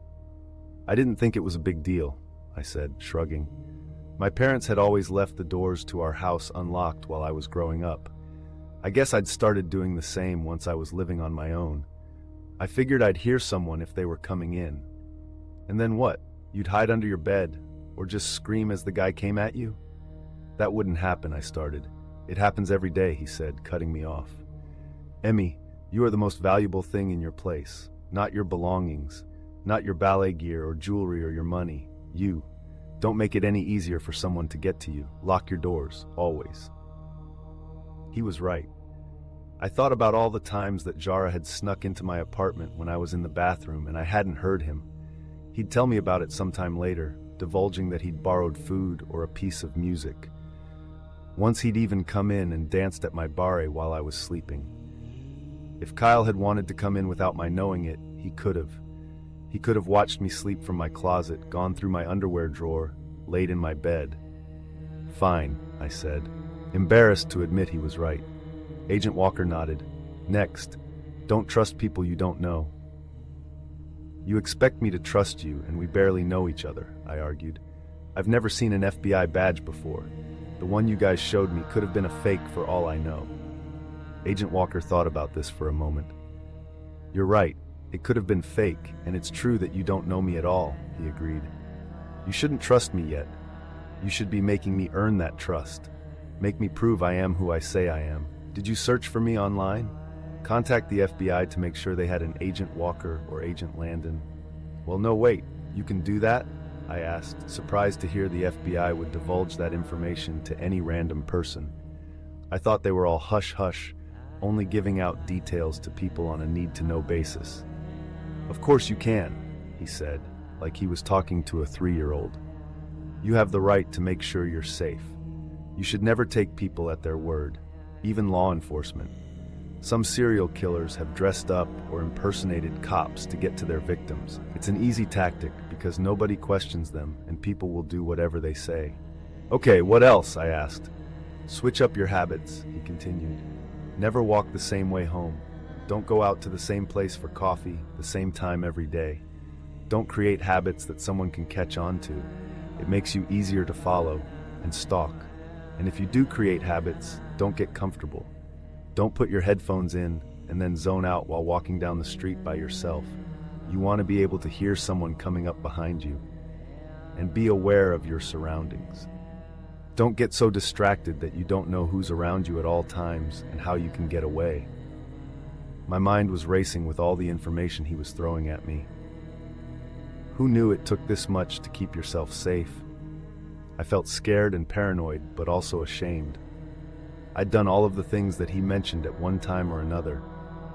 "I didn't think it was a big deal," I said, shrugging. "My parents had always left the doors to our house unlocked while I was growing up. I guess I'd started doing the same once I was living on my own. I figured I'd hear someone if they were coming in. And then what? You'd hide under your bed, or just scream as the guy came at you?" "That wouldn't happen," I started. "It happens every day," he said, cutting me off. "Emmy, you are the most valuable thing in your place, not your belongings, not your ballet gear or jewelry or your money. You. Don't make it any easier for someone to get to you. Lock your doors, always." He was right. I thought about all the times that Jara had snuck into my apartment when I was in the bathroom and I hadn't heard him. He'd tell me about it sometime later, divulging that he'd borrowed food or a piece of music. Once he'd even come in and danced at my bar while I was sleeping. If Kyle had wanted to come in without my knowing it, he could have. He could have watched me sleep from my closet, gone through my underwear drawer, laid in my bed. "Fine," I said, embarrassed to admit he was right. Agent Walker nodded. "Next, don't trust people you don't know." "You expect me to trust you, and we barely know each other," I argued. "I've never seen an FBI badge before. The one you guys showed me could have been a fake for all I know." Agent Walker thought about this for a moment. "You're right. It could have been fake, and it's true that you don't know me at all, he agreed. You shouldn't trust me yet. You should be making me earn that trust. Make me prove I am who I say I am. Did you search for me online? Contact the FBI to make sure they had an Agent Walker or Agent Landon. Well, no, wait. You can do that? I asked, surprised to hear the FBI would divulge that information to any random person. I thought they were all hush-hush, only giving out details to people on a need-to-know basis. Of course you can, he said, like he was talking to a 3-year-old. You have the right to make sure you're safe. You should never take people at their word, even law enforcement. Some serial killers have dressed up or impersonated cops to get to their victims. It's an easy tactic because nobody questions them and people will do whatever they say. Okay, what else? I asked. Switch up your habits, he continued. Never walk the same way home. Don't go out to the same place for coffee the same time every day. Don't create habits that someone can catch on to. It makes you easier to follow and stalk. And if you do create habits, don't get comfortable. Don't put your headphones in and then zone out while walking down the street by yourself. You want to be able to hear someone coming up behind you. And be aware of your surroundings. Don't get so distracted that you don't know who's around you at all times and how you can get away. My mind was racing with all the information he was throwing at me. Who knew it took this much to keep yourself safe? I felt scared and paranoid, but also ashamed. I'd done all of the things that he mentioned at one time or another,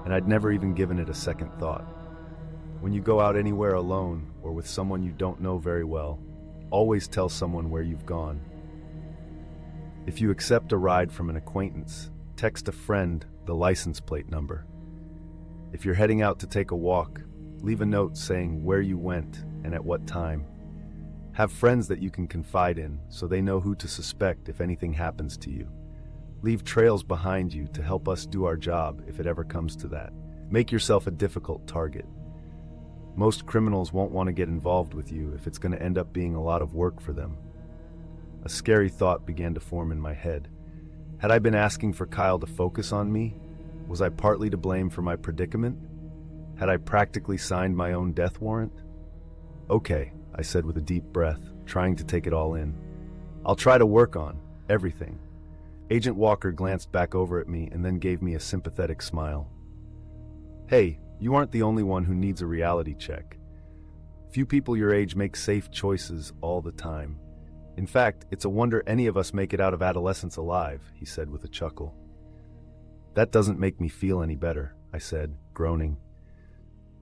and I'd never even given it a second thought. When you go out anywhere alone or with someone you don't know very well, always tell someone where you've gone. If you accept a ride from an acquaintance, text a friend the license plate number. If you're heading out to take a walk, leave a note saying where you went and at what time. Have friends that you can confide in so they know who to suspect if anything happens to you. Leave trails behind you to help us do our job if it ever comes to that. Make yourself a difficult target. Most criminals won't want to get involved with you if it's going to end up being a lot of work for them. A scary thought began to form in my head. Had I been asking for Kyle to focus on me? Was I partly to blame for my predicament? Had I practically signed my own death warrant? Okay, I said with a deep breath, trying to take it all in. I'll try to work on everything. Agent Walker glanced back over at me and then gave me a sympathetic smile. Hey, you aren't the only one who needs a reality check. Few people your age make safe choices all the time. In fact, it's a wonder any of us make it out of adolescence alive, he said with a chuckle. That doesn't make me feel any better, I said, groaning.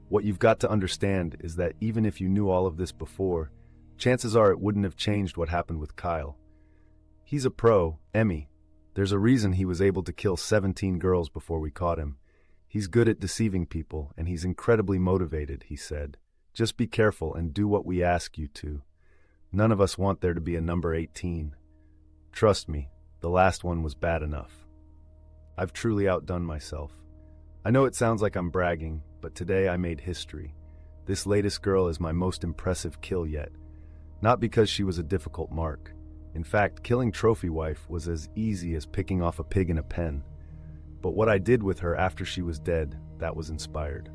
What you've got to understand is that even if you knew all of this before, chances are it wouldn't have changed what happened with Kyle. He's a pro, Emmy. There's a reason he was able to kill 17 girls before we caught him. He's good at deceiving people, and he's incredibly motivated, he said. Just be careful and do what we ask you to. None of us want there to be a number 18. Trust me, the last one was bad enough. I've truly outdone myself. I know it sounds like I'm bragging, but today I made history. This latest girl is my most impressive kill yet. Not because she was a difficult mark. In fact, killing Trophy Wife was as easy as picking off a pig in a pen. But what I did with her after she was dead, that was inspired.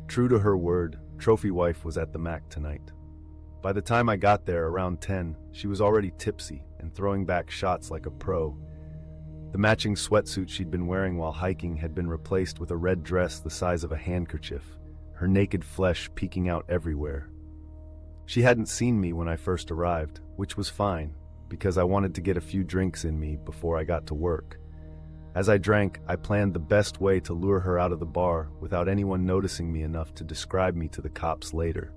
True to her word, Trophy Wife was at the Mac tonight. By the time I got there, around 10, she was already tipsy and throwing back shots like a pro. The matching sweatsuit she'd been wearing while hiking had been replaced with a red dress the size of a handkerchief, her naked flesh peeking out everywhere. She hadn't seen me when I first arrived, which was fine, because I wanted to get a few drinks in me before I got to work. As I drank, I planned the best way to lure her out of the bar without anyone noticing me enough to describe me to the cops later.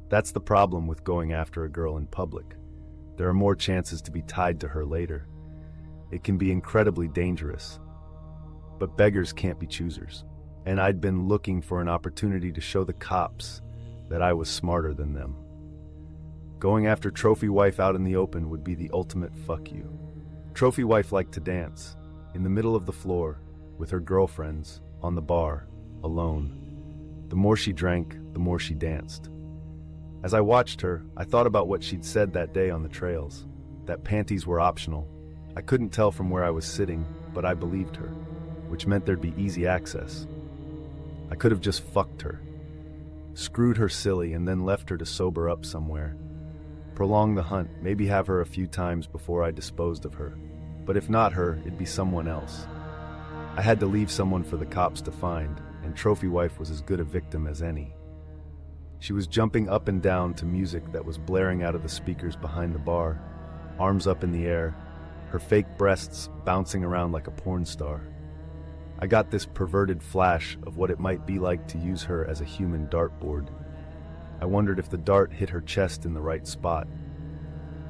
That's the problem with going after a girl in public. There are more chances to be tied to her later. It can be incredibly dangerous. But beggars can't be choosers, and I'd been looking for an opportunity to show the cops that I was smarter than them. Going after Trophy Wife out in the open would be the ultimate fuck you. Trophy Wife liked to dance, in the middle of the floor, with her girlfriends, on the bar, alone. The more she drank, the more she danced. As I watched her, I thought about what she'd said that day on the trails, that panties were optional. I couldn't tell from where I was sitting, but I believed her, which meant there'd be easy access. I could have just fucked her. Screwed her silly and then left her to sober up somewhere. Prolong the hunt, maybe have her a few times before I disposed of her. But if not her, it'd be someone else. I had to leave someone for the cops to find, and Trophy Wife was as good a victim as any. She was jumping up and down to music that was blaring out of the speakers behind the bar, arms up in the air, her fake breasts bouncing around like a porn star. I got this perverted flash of what it might be like to use her as a human dartboard. I wondered if the dart hit her chest in the right spot,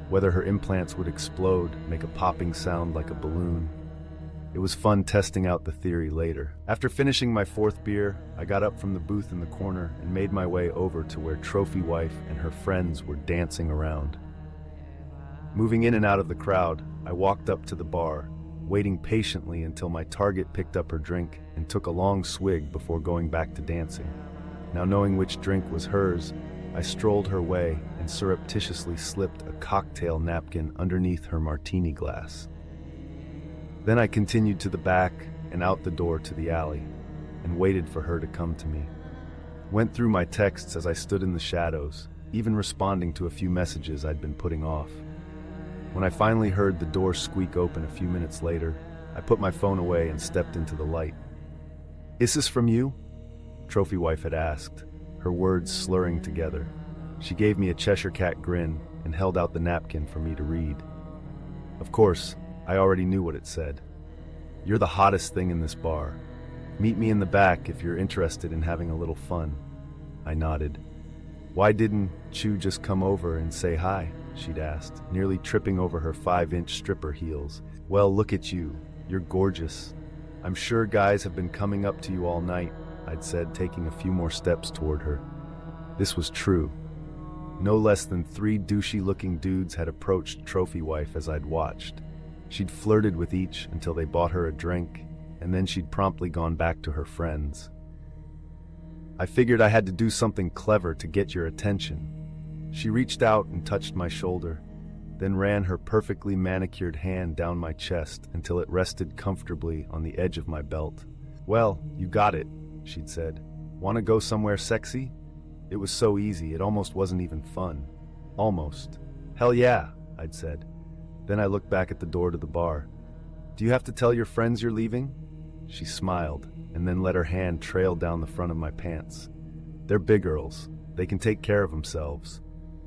whether her implants would explode, make a popping sound like a balloon. It was fun testing out the theory later. After finishing my 4th beer, I got up from the booth in the corner and made my way over to where Trophy Wife and her friends were dancing around. Moving in and out of the crowd, I walked up to the bar, waiting patiently until my target picked up her drink and took a long swig before going back to dancing. Now knowing which drink was hers, I strolled her way and surreptitiously slipped a cocktail napkin underneath her martini glass. Then I continued to the back and out the door to the alley, and waited for her to come to me. Went through my texts as I stood in the shadows, even responding to a few messages I'd been putting off. When I finally heard the door squeak open a few minutes later, I put my phone away and stepped into the light. "Is this from you?" Trophy Wife had asked, her words slurring together. She gave me a Cheshire Cat grin and held out the napkin for me to read. Of course, I already knew what it said. "You're the hottest thing in this bar. Meet me in the back if you're interested in having a little fun." I nodded. "Why didn't you just come over and say hi?" she'd asked, nearly tripping over her 5-inch stripper heels. "Well, look at you. You're gorgeous. I'm sure guys have been coming up to you all night," I'd said, taking a few more steps toward her. This was true. No less than 3 douchey-looking dudes had approached Trophy Wife as I'd watched. She'd flirted with each until they bought her a drink, and then she'd promptly gone back to her friends. I figured I had to do something clever to get your attention. She reached out and touched my shoulder, then ran her perfectly manicured hand down my chest until it rested comfortably on the edge of my belt. "Well, you got it," she'd said. "Want to go somewhere sexy?" It was so easy, it almost wasn't even fun. Almost. "Hell yeah," I'd said. Then I looked back at the door to the bar. "Do you have to tell your friends you're leaving?" She smiled, and then let her hand trail down the front of my pants. "They're big girls. They can take care of themselves."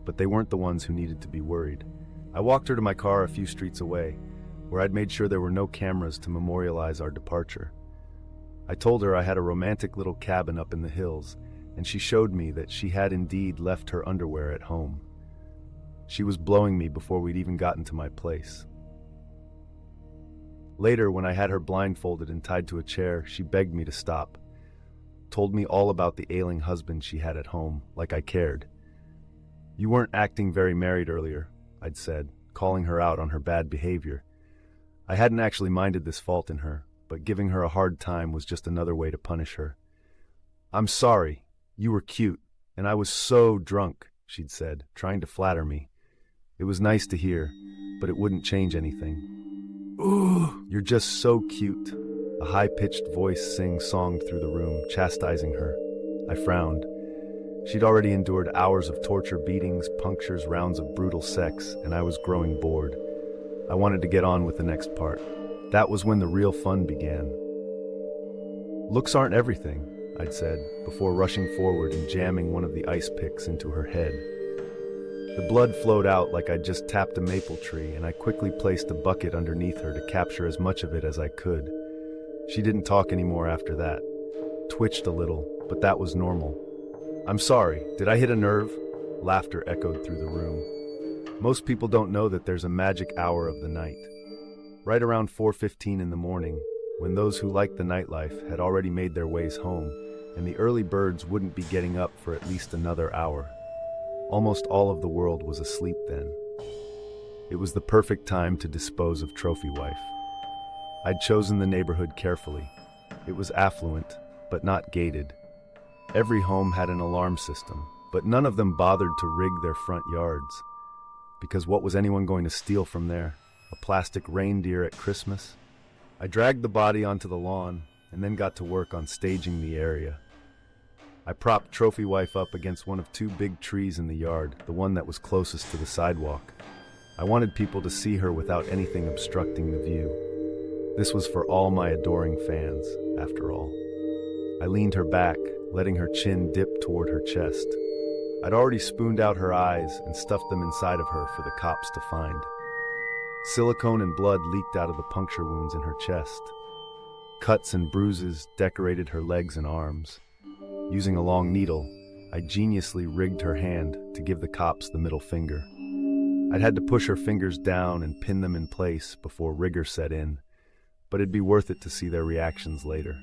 But they weren't the ones who needed to be worried. I walked her to my car a few streets away, where I'd made sure there were no cameras to memorialize our departure. I told her I had a romantic little cabin up in the hills, and she showed me that she had indeed left her underwear at home. She was blowing me before we'd even gotten to my place. Later, when I had her blindfolded and tied to a chair, she begged me to stop. Told me all about the ailing husband she had at home, like I cared. "You weren't acting very married earlier," I'd said, calling her out on her bad behavior. I hadn't actually minded this fault in her, but giving her a hard time was just another way to punish her. "I'm sorry. You were cute, and I was so drunk," she'd said, trying to flatter me. It was nice to hear, but it wouldn't change anything. "Ooh, you're just so cute," a high-pitched voice sing-songed through the room, chastising her. I frowned. She'd already endured hours of torture, beatings, punctures, rounds of brutal sex, and I was growing bored. I wanted to get on with the next part. That was when the real fun began. "Looks aren't everything," I'd said, before rushing forward and jamming one of the ice picks into her head. The blood flowed out like I'd just tapped a maple tree, and I quickly placed a bucket underneath her to capture as much of it as I could. She didn't talk anymore after that. Twitched a little, but that was normal. "I'm sorry, did I hit a nerve?" Laughter echoed through the room. Most people don't know that there's a magic hour of the night. Right around 4:15 in the morning, when those who liked the nightlife had already made their ways home, and the early birds wouldn't be getting up for at least another hour. Almost all of the world was asleep then. It was the perfect time to dispose of Trophy Wife. I'd chosen the neighborhood carefully. It was affluent, but not gated. Every home had an alarm system, but none of them bothered to rig their front yards. Because what was anyone going to steal from there? A plastic reindeer at Christmas? I dragged the body onto the lawn, and then got to work on staging the area. I propped Trophy Wife up against one of two big trees in the yard, the one that was closest to the sidewalk. I wanted people to see her without anything obstructing the view. This was for all my adoring fans, after all. I leaned her back, letting her chin dip toward her chest. I'd already spooned out her eyes and stuffed them inside of her for the cops to find. Silicone and blood leaked out of the puncture wounds in her chest. Cuts and bruises decorated her legs and arms. Using a long needle, I geniusly rigged her hand to give the cops the middle finger. I'd had to push her fingers down and pin them in place before rigor set in, but it'd be worth it to see their reactions later.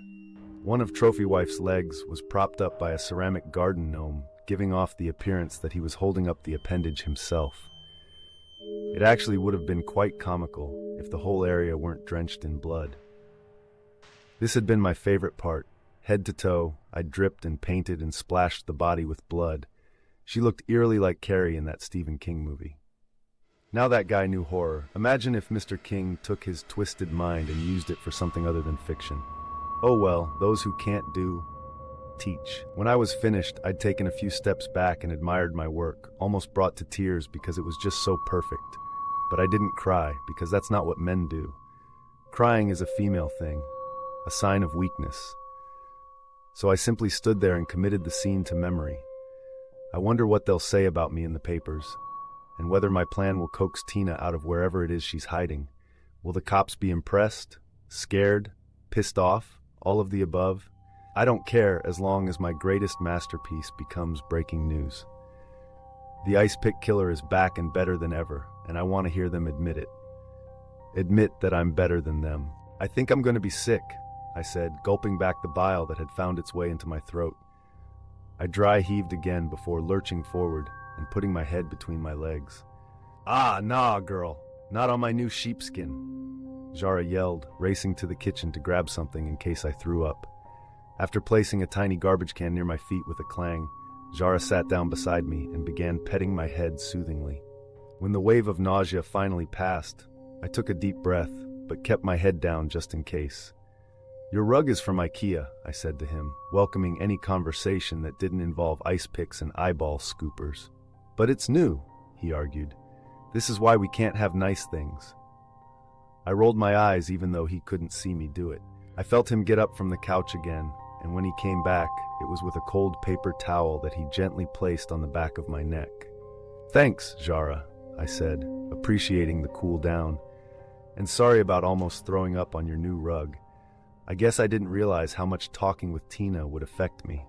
One of Trophy Wife's legs was propped up by a ceramic garden gnome, giving off the appearance that he was holding up the appendage himself. It actually would have been quite comical if the whole area weren't drenched in blood. This had been my favorite part. Head to toe, I dripped and painted and splashed the body with blood. She looked eerily like Carrie in that Stephen King movie. Now that guy knew horror. Imagine if Mr. King took his twisted mind and used it for something other than fiction. Oh well, those who can't do, teach. When I was finished, I'd taken a few steps back and admired my work, almost brought to tears because it was just so perfect. But I didn't cry, because that's not what men do. Crying is a female thing, a sign of weakness. So I simply stood there and committed the scene to memory. I wonder what they'll say about me in the papers, and whether my plan will coax Tina out of wherever it is she's hiding. Will the cops be impressed, scared, pissed off, all of the above? I don't care as long as my greatest masterpiece becomes breaking news. The Ice Pick Killer is back and better than ever, and I want to hear them admit it. Admit that I'm better than them. I think I'm going to be sick, I said, gulping back the bile that had found its way into my throat. I dry heaved again before lurching forward and putting my head between my legs. Ah, nah, girl, not on my new sheepskin, Zara yelled, racing to the kitchen to grab something in case I threw up. After placing a tiny garbage can near my feet with a clang, Zara sat down beside me and began petting my head soothingly. When the wave of nausea finally passed, I took a deep breath, but kept my head down just in case. Your rug is from IKEA, I said to him, welcoming any conversation that didn't involve ice picks and eyeball scoopers. But it's new, he argued. This is why we can't have nice things. I rolled my eyes even though he couldn't see me do it. I felt him get up from the couch again, and when he came back, it was with a cold paper towel that he gently placed on the back of my neck. Thanks, Zara, I said, appreciating the cool down. And sorry about almost throwing up on your new rug. I guess I didn't realize how much talking with Tina would affect me.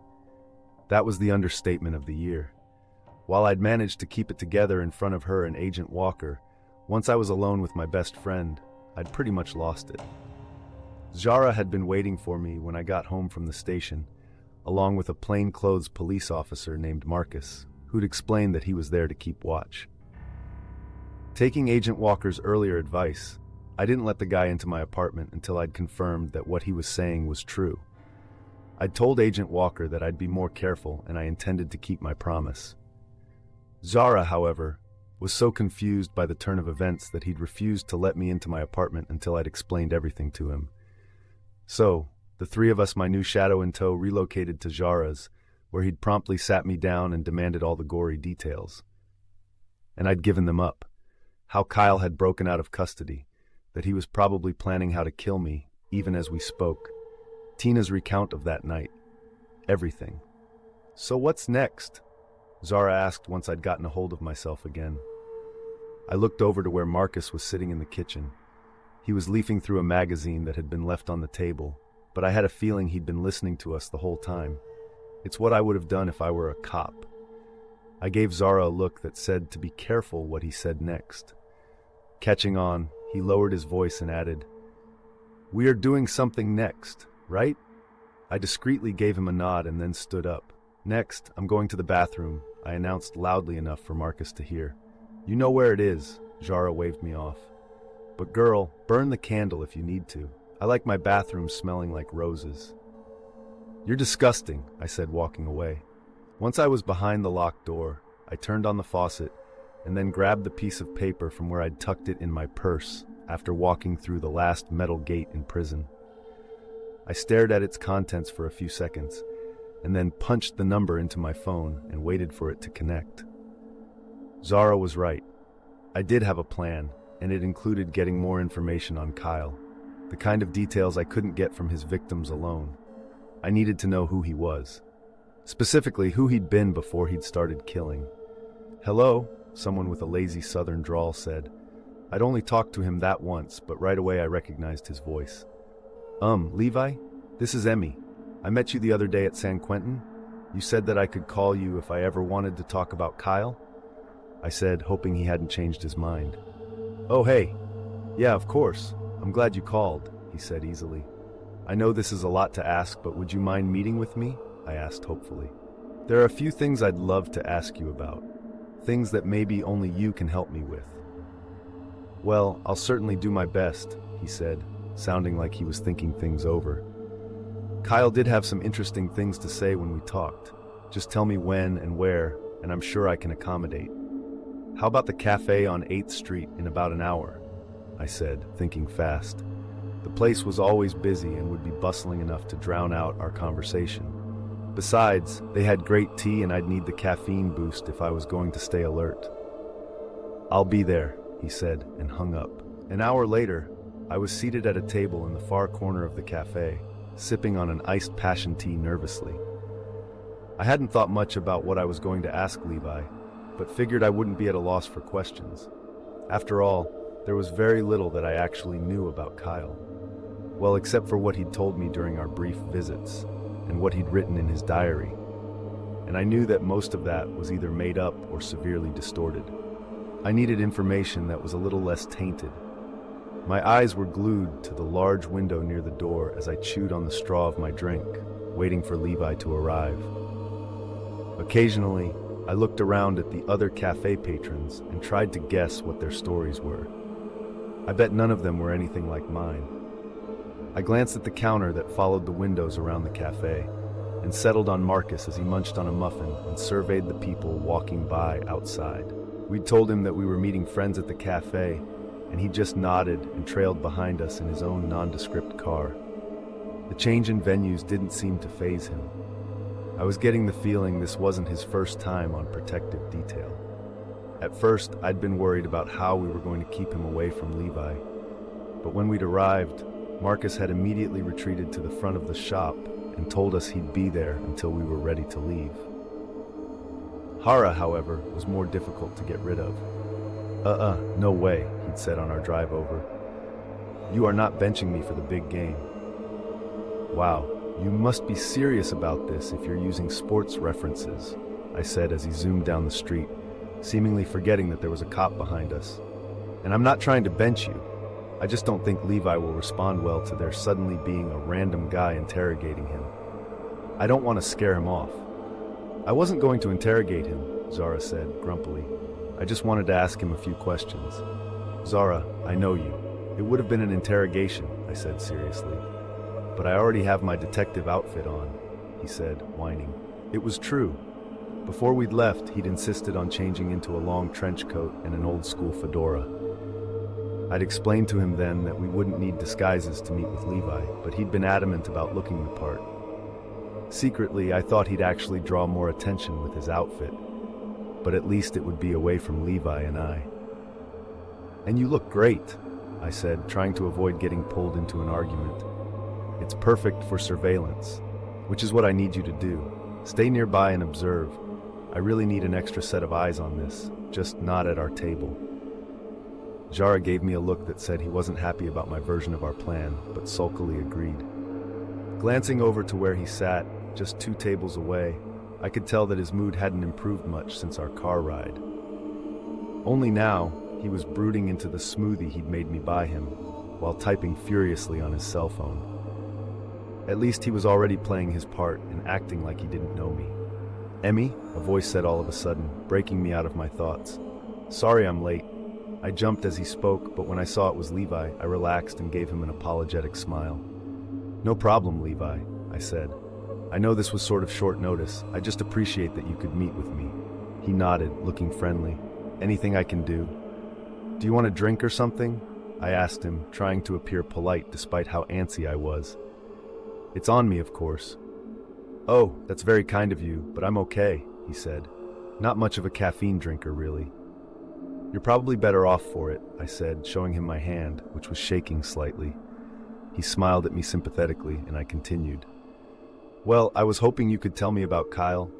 That was the understatement of the year. While I'd managed to keep it together in front of her and Agent Walker, once I was alone with my best friend, I'd pretty much lost it. Zara had been waiting for me when I got home from the station, along with a plainclothes police officer named Marcus, who'd explained that he was there to keep watch. Taking Agent Walker's earlier advice, I didn't let the guy into my apartment until I'd confirmed that what he was saying was true. I'd told Agent Walker that I'd be more careful, and I intended to keep my promise. Zara, however, was so confused by the turn of events that he'd refused to let me into my apartment until I'd explained everything to him. So, the three of us, my new shadow in tow, relocated to Zara's, where he'd promptly sat me down and demanded all the gory details. And I'd given them up. How Kyle had broken out of custody, that he was probably planning how to kill me, even as we spoke. Tina's recount of that night. Everything. So what's next? Zara asked once I'd gotten a hold of myself again. I looked over to where Marcus was sitting in the kitchen. He was leafing through a magazine that had been left on the table, but I had a feeling he'd been listening to us the whole time. It's what I would have done if I were a cop. I gave Zara a look that said to be careful what he said next. Catching on, he lowered his voice and added, "We are doing something next, right?" I discreetly gave him a nod and then stood up. "Next, I'm going to the bathroom," I announced loudly enough for Marcus to hear. "You know where it is," Zara waved me off. "But girl, burn the candle if you need to. I like my bathroom smelling like roses." "You're disgusting," I said, walking away. Once I was behind the locked door, I turned on the faucet and then grabbed the piece of paper from where I'd tucked it in my purse after walking through the last metal gate in prison. I stared at its contents for a few seconds, and then punched the number into my phone and waited for it to connect. Zara was right. I did have a plan, and it included getting more information on Kyle, the kind of details I couldn't get from his victims alone. I needed to know who he was, specifically who he'd been before he'd started killing. "Hello," someone with a lazy southern drawl said. I'd only talked to him that once, but right away I recognized his voice. Levi? This is Emmy. I met you the other day at San Quentin. You said that I could call you if I ever wanted to talk about Kyle?" I said, hoping he hadn't changed his mind. "Oh, hey. Yeah, of course. I'm glad you called," he said easily. "I know this is a lot to ask, but would you mind meeting with me?" I asked hopefully. "There are a few things I'd love to ask you about. Things that maybe only you can help me with." "Well, I'll certainly do my best," he said, sounding like he was thinking things over. "Kyle did have some interesting things to say when we talked. Just tell me when and where, and I'm sure I can accommodate." "How about the cafe on 8th Street in about an hour?" I said, thinking fast. The place was always busy and would be bustling enough to drown out our conversation. Besides, they had great tea and I'd need the caffeine boost if I was going to stay alert. "I'll be there," he said, and hung up. An hour later, I was seated at a table in the far corner of the cafe, sipping on an iced passion tea nervously. I hadn't thought much about what I was going to ask Levi, but figured I wouldn't be at a loss for questions. After all, there was very little that I actually knew about Kyle. Well, except for what he'd told me during our brief visits, and what he'd written in his diary. And I knew that most of that was either made up or severely distorted. I needed information that was a little less tainted. My eyes were glued to the large window near the door as I chewed on the straw of my drink, waiting for Levi to arrive. Occasionally, I looked around at the other cafe patrons and tried to guess what their stories were. I bet none of them were anything like mine. I glanced at the counter that followed the windows around the cafe and settled on Marcus as he munched on a muffin and surveyed the people walking by outside. We'd told him that we were meeting friends at the cafe, and he just nodded and trailed behind us in his own nondescript car. The change in venues didn't seem to faze him. I was getting the feeling this wasn't his first time on protective detail. At first, I'd been worried about how we were going to keep him away from Levi. But when we'd arrived, Marcus had immediately retreated to the front of the shop and told us he'd be there until we were ready to leave. Hara, however, was more difficult to get rid of. No way," he'd said on our drive over. "You are not benching me for the big game." "Wow, you must be serious about this if you're using sports references," I said as he zoomed down the street, seemingly forgetting that there was a cop behind us. "And I'm not trying to bench you. I just don't think Levi will respond well to there suddenly being a random guy interrogating him. I don't want to scare him off." "I wasn't going to interrogate him," Zara said, grumpily. "I just wanted to ask him a few questions." "Zara, I know you. It would have been an interrogation," I said seriously. "But I already have my detective outfit on," he said, whining. It was true. Before we'd left, he'd insisted on changing into a long trench coat and an old-school fedora. I'd explained to him then that we wouldn't need disguises to meet with Levi, but he'd been adamant about looking the part. Secretly, I thought he'd actually draw more attention with his outfit, but at least it would be away from Levi and I. "And you look great," I said, trying to avoid getting pulled into an argument. "It's perfect for surveillance, which is what I need you to do. Stay nearby and observe. I really need an extra set of eyes on this, just not at our table." Zara gave me a look that said he wasn't happy about my version of our plan, but sulkily agreed. Glancing over to where he sat, just 2 tables away, I could tell that his mood hadn't improved much since our car ride. Only now, he was brooding into the smoothie he'd made me buy him, while typing furiously on his cell phone. At least he was already playing his part and acting like he didn't know me. "Emmy," a voice said all of a sudden, breaking me out of my thoughts. "Sorry I'm late." I jumped as he spoke, but when I saw it was Levi, I relaxed and gave him an apologetic smile. "No problem, Levi," I said. "I know this was sort of short notice. I just appreciate that you could meet with me." He nodded, looking friendly. "Anything I can do?" "Do you want a drink or something?" I asked him, trying to appear polite despite how antsy I was. "It's on me, of course." "Oh, that's very kind of you, but I'm okay," he said. "Not much of a caffeine drinker, really." "You're probably better off for it," I said, showing him my hand, which was shaking slightly. He smiled at me sympathetically, and I continued. "Well, I was hoping you could tell me about Kyle.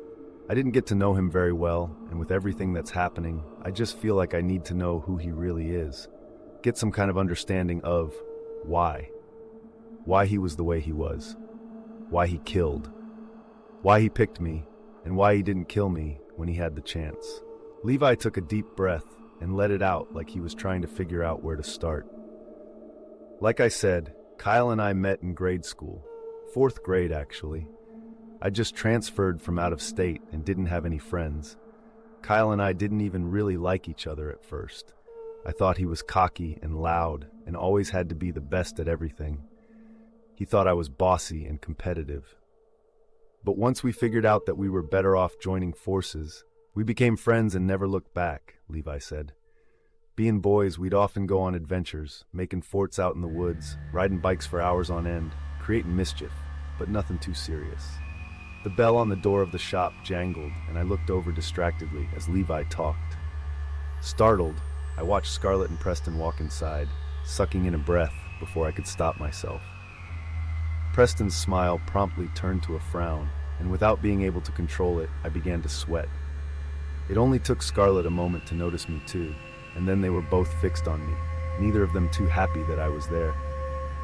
I didn't get to know him very well, and with everything that's happening, I just feel like I need to know who he really is. Get some kind of understanding of why. Why he was the way he was. Why he killed. Why he picked me, and why he didn't kill me when he had the chance." Levi took a deep breath and let it out like he was trying to figure out where to start. Like I said, Kyle and I met in grade school. 4th grade, actually. I just transferred from out of state and didn't have any friends. Kyle and I didn't even really like each other at first. I thought he was cocky and loud and always had to be the best at everything. He thought I was bossy and competitive. But once we figured out that we were better off joining forces, we became friends and never looked back, Levi said. Being boys, we'd often go on adventures, making forts out in the woods, riding bikes for hours on end, creating mischief, but nothing too serious. The bell on the door of the shop jangled, and I looked over distractedly as Levi talked. Startled, I watched Scarlett and Preston walk inside, sucking in a breath before I could stop myself. Preston's smile promptly turned to a frown, and without being able to control it, I began to sweat. It only took Scarlett a moment to notice me too, and then they were both fixed on me, neither of them too happy that I was there.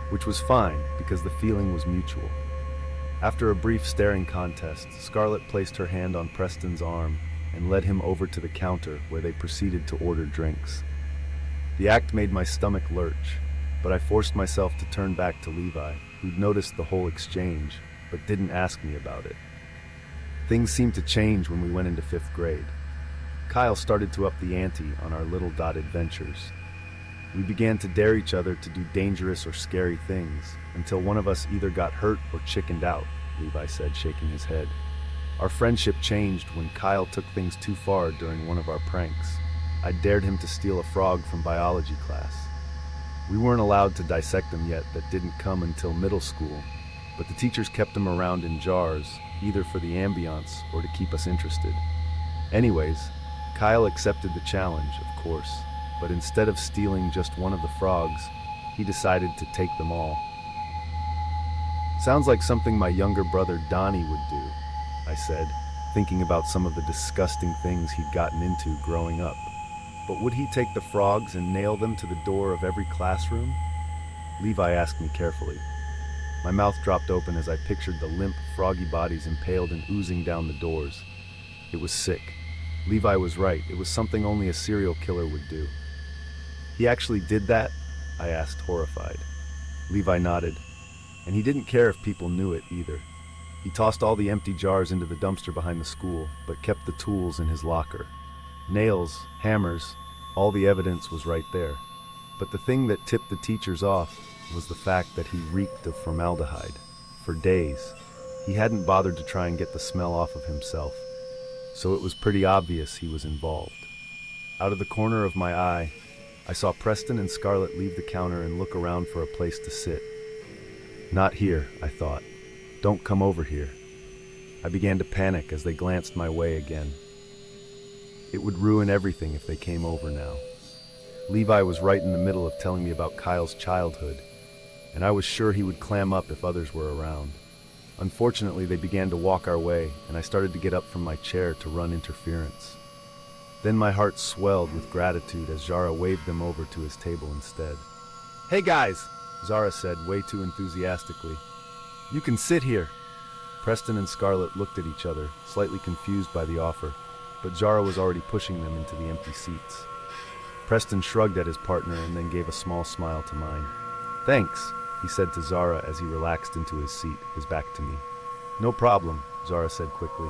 Which was fine, because the feeling was mutual. After a brief staring contest, Scarlett placed her hand on Preston's arm and led him over to the counter where they proceeded to order drinks. The act made my stomach lurch, but I forced myself to turn back to Levi, who'd noticed the whole exchange, but didn't ask me about it. Things seemed to change when we went into 5th grade. Kyle started to up the ante on our little dot adventures. We began to dare each other to do dangerous or scary things, until one of us either got hurt or chickened out, Levi said, shaking his head. Our friendship changed when Kyle took things too far during one of our pranks. I dared him to steal a frog from biology class. We weren't allowed to dissect them yet, that didn't come until middle school, but the teachers kept them around in jars, either for the ambiance or to keep us interested. Anyways, Kyle accepted the challenge, of course, but instead of stealing just one of the frogs, he decided to take them all. "Sounds like something my younger brother Donnie would do," I said, thinking about some of the disgusting things he'd gotten into growing up. "But would he take the frogs and nail them to the door of every classroom?" Levi asked me carefully. My mouth dropped open as I pictured the limp, froggy bodies impaled and oozing down the doors. It was sick. Levi was right, it was something only a serial killer would do. "He actually did that?" I asked, horrified. Levi nodded, and he didn't care if people knew it either. He tossed all the empty jars into the dumpster behind the school, but kept the tools in his locker. Nails, hammers, all the evidence was right there. But the thing that tipped the teachers off was the fact that he reeked of formaldehyde. For days, he hadn't bothered to try and get the smell off of himself, so it was pretty obvious he was involved. Out of the corner of my eye, I saw Preston and Scarlett leave the counter and look around for a place to sit. "Not here," I thought. "Don't come over here." I began to panic as they glanced my way again. It would ruin everything if they came over now. Levi was right in the middle of telling me about Kyle's childhood, and I was sure he would clam up if others were around. Unfortunately, they began to walk our way, and I started to get up from my chair to run interference. Then my heart swelled with gratitude as Zara waved them over to his table instead. "Hey guys," Zara said way too enthusiastically. "You can sit here." Preston and Scarlett looked at each other, slightly confused by the offer, but Zara was already pushing them into the empty seats. Preston shrugged at his partner and then gave a small smile to mine. "Thanks," he said to Zara as he relaxed into his seat, his back to me. "No problem," Zara said quickly.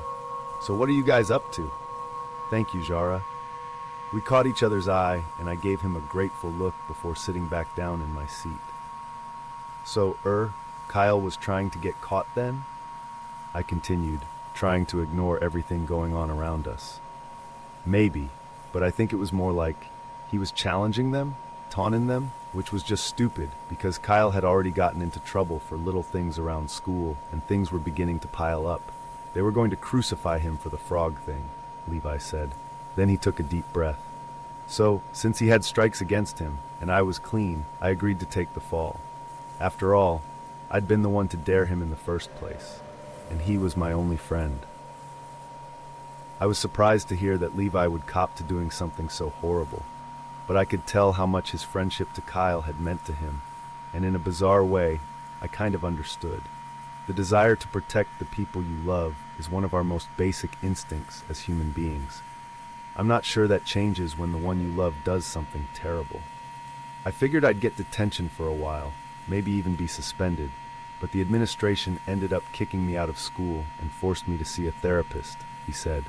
"So what are you guys up to?" "Thank you, Zara." We caught each other's eye, and I gave him a grateful look before sitting back down in my seat. "So, Kyle was trying to get caught then?" I continued, trying to ignore everything going on around us. "Maybe, but I think it was more like he was challenging them, taunting them, which was just stupid because Kyle had already gotten into trouble for little things around school and things were beginning to pile up. They were going to crucify him for the frog thing, Levi said. Then he took a deep breath. So, since he had strikes against him, and I was clean, I agreed to take the fall. After all, I'd been the one to dare him in the first place, and he was my only friend. I was surprised to hear that Levi would cop to doing something so horrible, but I could tell how much his friendship to Kyle had meant to him, and in a bizarre way, I kind of understood. The desire to protect the people you love is one of our most basic instincts as human beings. I'm not sure that changes when the one you love does something terrible. I figured I'd get detention for a while, maybe even be suspended, but the administration ended up kicking me out of school and forced me to see a therapist, he said.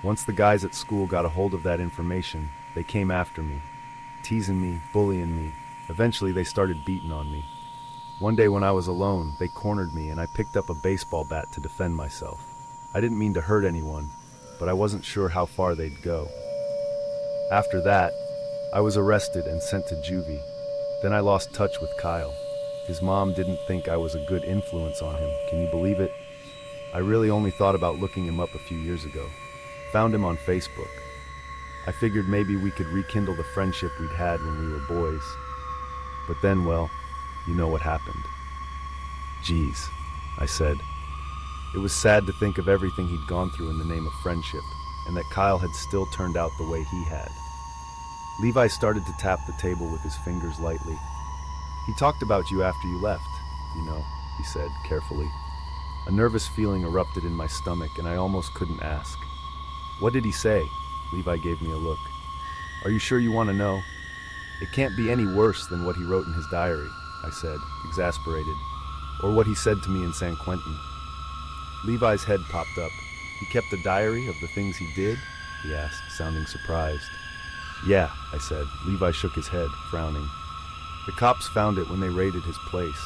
Once the guys at school got a hold of that information, they came after me, teasing me, bullying me. Eventually they started beating on me. One day when I was alone, they cornered me and I picked up a baseball bat to defend myself. I didn't mean to hurt anyone, but I wasn't sure how far they'd go. After that, I was arrested and sent to juvie. Then I lost touch with Kyle. His mom didn't think I was a good influence on him. Can you believe it? I really only thought about looking him up a few years ago. Found him on Facebook. I figured maybe we could rekindle the friendship we'd had when we were boys. But then, well, you know what happened. Geez, I said. It was sad to think of everything he'd gone through in the name of friendship, and that Kyle had still turned out the way he had. Levi started to tap the table with his fingers lightly. He talked about you after you left, you know, he said carefully. A nervous feeling erupted in my stomach, and I almost couldn't ask. What did he say? Levi gave me a look. Are you sure you want to know? It can't be any worse than what he wrote in his diary, I said, exasperated. Or what he said to me in San Quentin. Levi's head popped up. He kept a diary of the things he did? He asked, sounding surprised. Yeah, I said. Levi shook his head, frowning. The cops found it when they raided his place.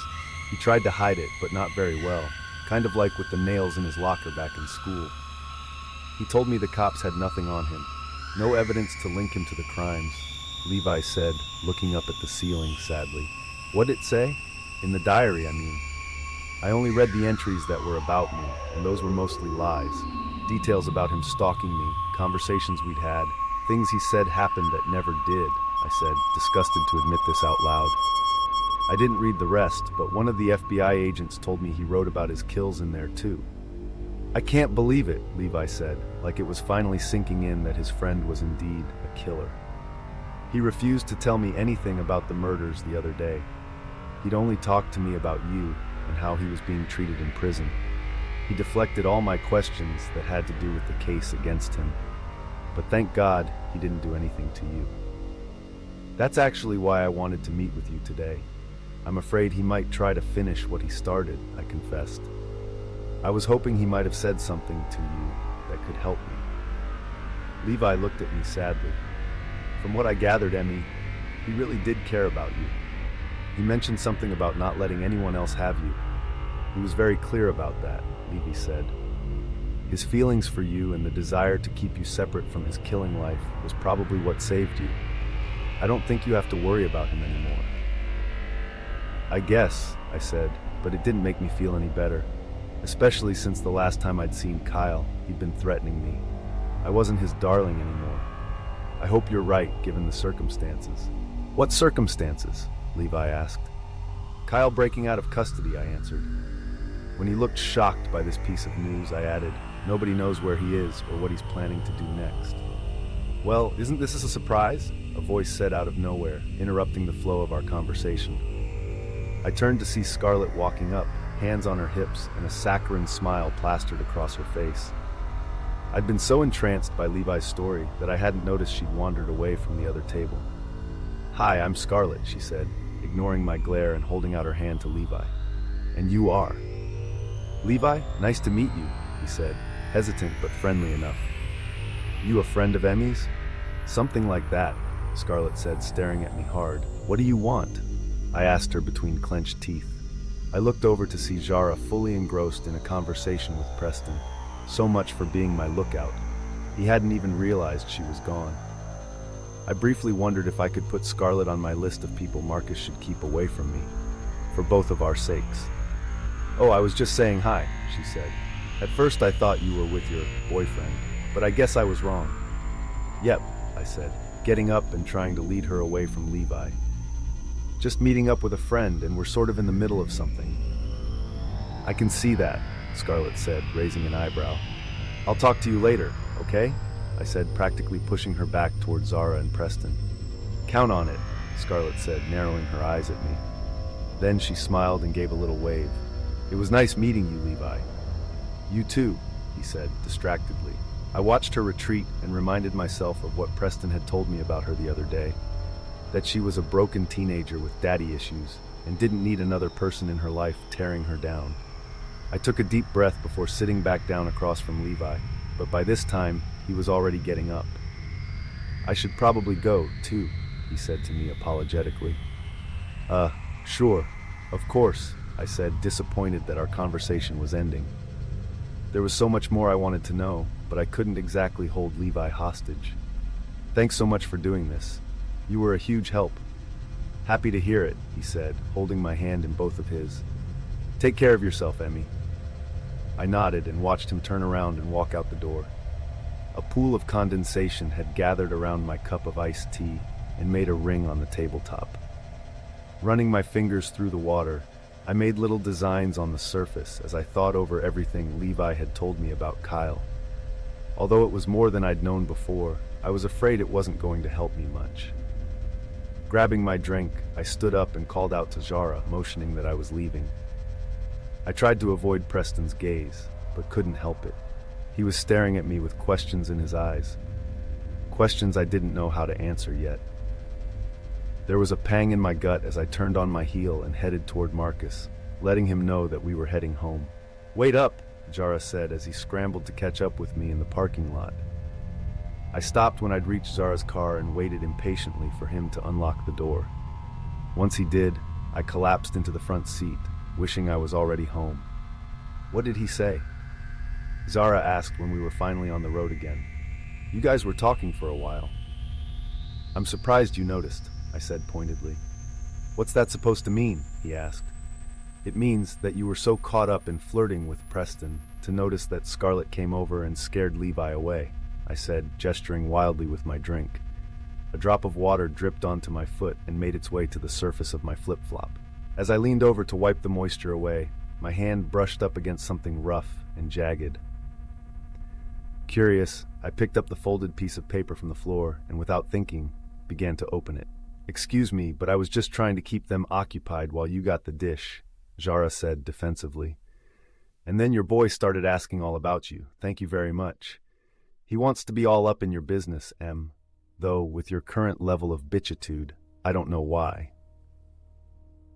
He tried to hide it, but not very well, kind of like with the nails in his locker back in school. He told me the cops had nothing on him, no evidence to link him to the crimes, Levi said, looking up at the ceiling sadly. What'd it say? In the diary, I mean. I only read the entries that were about me, and those were mostly lies. Details about him stalking me, conversations we'd had, things he said happened that never did, I said, disgusted to admit this out loud. I didn't read the rest, but one of the FBI agents told me he wrote about his kills in there too. I can't believe it, Levi said, like it was finally sinking in that his friend was indeed a killer. He refused to tell me anything about the murders the other day. He'd only talked to me about you and how he was being treated in prison. He deflected all my questions that had to do with the case against him. But thank God he didn't do anything to you. That's actually why I wanted to meet with you today. I'm afraid he might try to finish what he started, I confessed. I was hoping he might have said something to you that could help me. Levi looked at me sadly. From what I gathered, Emmy, he really did care about you. He mentioned something about not letting anyone else have you. He was very clear about that, Levi said. His feelings for you and the desire to keep you separate from his killing life was probably what saved you. I don't think you have to worry about him anymore. I guess, I said, but it didn't make me feel any better. Especially since the last time I'd seen Kyle, he'd been threatening me. I wasn't his darling anymore. I hope you're right, given the circumstances. What circumstances? Levi asked. Kyle breaking out of custody, I answered. When he looked shocked by this piece of news, I added, nobody knows where he is or what he's planning to do next. Well, isn't this a surprise? A voice said out of nowhere, interrupting the flow of our conversation. I turned to see Scarlett walking up, hands on her hips and a saccharine smile plastered across her face. I'd been so entranced by Levi's story that I hadn't noticed she'd wandered away from the other table. Hi, I'm Scarlett, she said, ignoring my glare and holding out her hand to Levi. And you are. Levi, nice to meet you, he said, hesitant but friendly enough. You a friend of Emmy's? Something like that, Scarlett said, staring at me hard. What do you want? I asked her between clenched teeth. I looked over to see Jara fully engrossed in a conversation with Preston. So much for being my lookout. He hadn't even realized she was gone. I briefly wondered if I could put Scarlett on my list of people Marcus should keep away from me, for both of our sakes. Oh, I was just saying hi, she said. At first I thought you were with your boyfriend, but I guess I was wrong. Yep, I said, getting up and trying to lead her away from Levi. Just meeting up with a friend, and we're sort of in the middle of something. I can see that, Scarlett said, raising an eyebrow. I'll talk to you later, okay? I said, practically pushing her back toward Zara and Preston. Count on it, Scarlett said, narrowing her eyes at me. Then she smiled and gave a little wave. It was nice meeting you, Levi. You too, he said, distractedly. I watched her retreat and reminded myself of what Preston had told me about her the other day. That she was a broken teenager with daddy issues and didn't need another person in her life tearing her down. I took a deep breath before sitting back down across from Levi, but by this time, he was already getting up. I should probably go, too, he said to me apologetically. Sure, of course, I said, disappointed that our conversation was ending. There was so much more I wanted to know, but I couldn't exactly hold Levi hostage. Thanks so much for doing this. You were a huge help. Happy to hear it, he said, holding my hand in both of his. Take care of yourself, Emmy. I nodded and watched him turn around and walk out the door. A pool of condensation had gathered around my cup of iced tea and made a ring on the tabletop. Running my fingers through the water, I made little designs on the surface as I thought over everything Levi had told me about Kyle. Although it was more than I'd known before, I was afraid it wasn't going to help me much. Grabbing my drink, I stood up and called out to Zara, motioning that I was leaving. I tried to avoid Preston's gaze, but couldn't help it. He was staring at me with questions in his eyes. Questions I didn't know how to answer yet. There was a pang in my gut as I turned on my heel and headed toward Marcus, letting him know that we were heading home. Wait up, Zara said as he scrambled to catch up with me in the parking lot. I stopped when I'd reached Zara's car and waited impatiently for him to unlock the door. Once he did, I collapsed into the front seat, wishing I was already home. What did he say? Zara asked when we were finally on the road again. You guys were talking for a while. I'm surprised you noticed, I said pointedly. What's that supposed to mean? He asked. It means that you were so caught up in flirting with Preston to notice that Scarlett came over and scared Levi away, I said, gesturing wildly with my drink. A drop of water dripped onto my foot and made its way to the surface of my flip-flop. As I leaned over to wipe the moisture away, my hand brushed up against something rough and jagged. Curious, I picked up the folded piece of paper from the floor and, without thinking, began to open it. Excuse me, but I was just trying to keep them occupied while you got the dish, Zara said defensively. And then your boy started asking all about you. Thank you very much. He wants to be all up in your business, Em. Though, with your current level of bitchitude, I don't know why.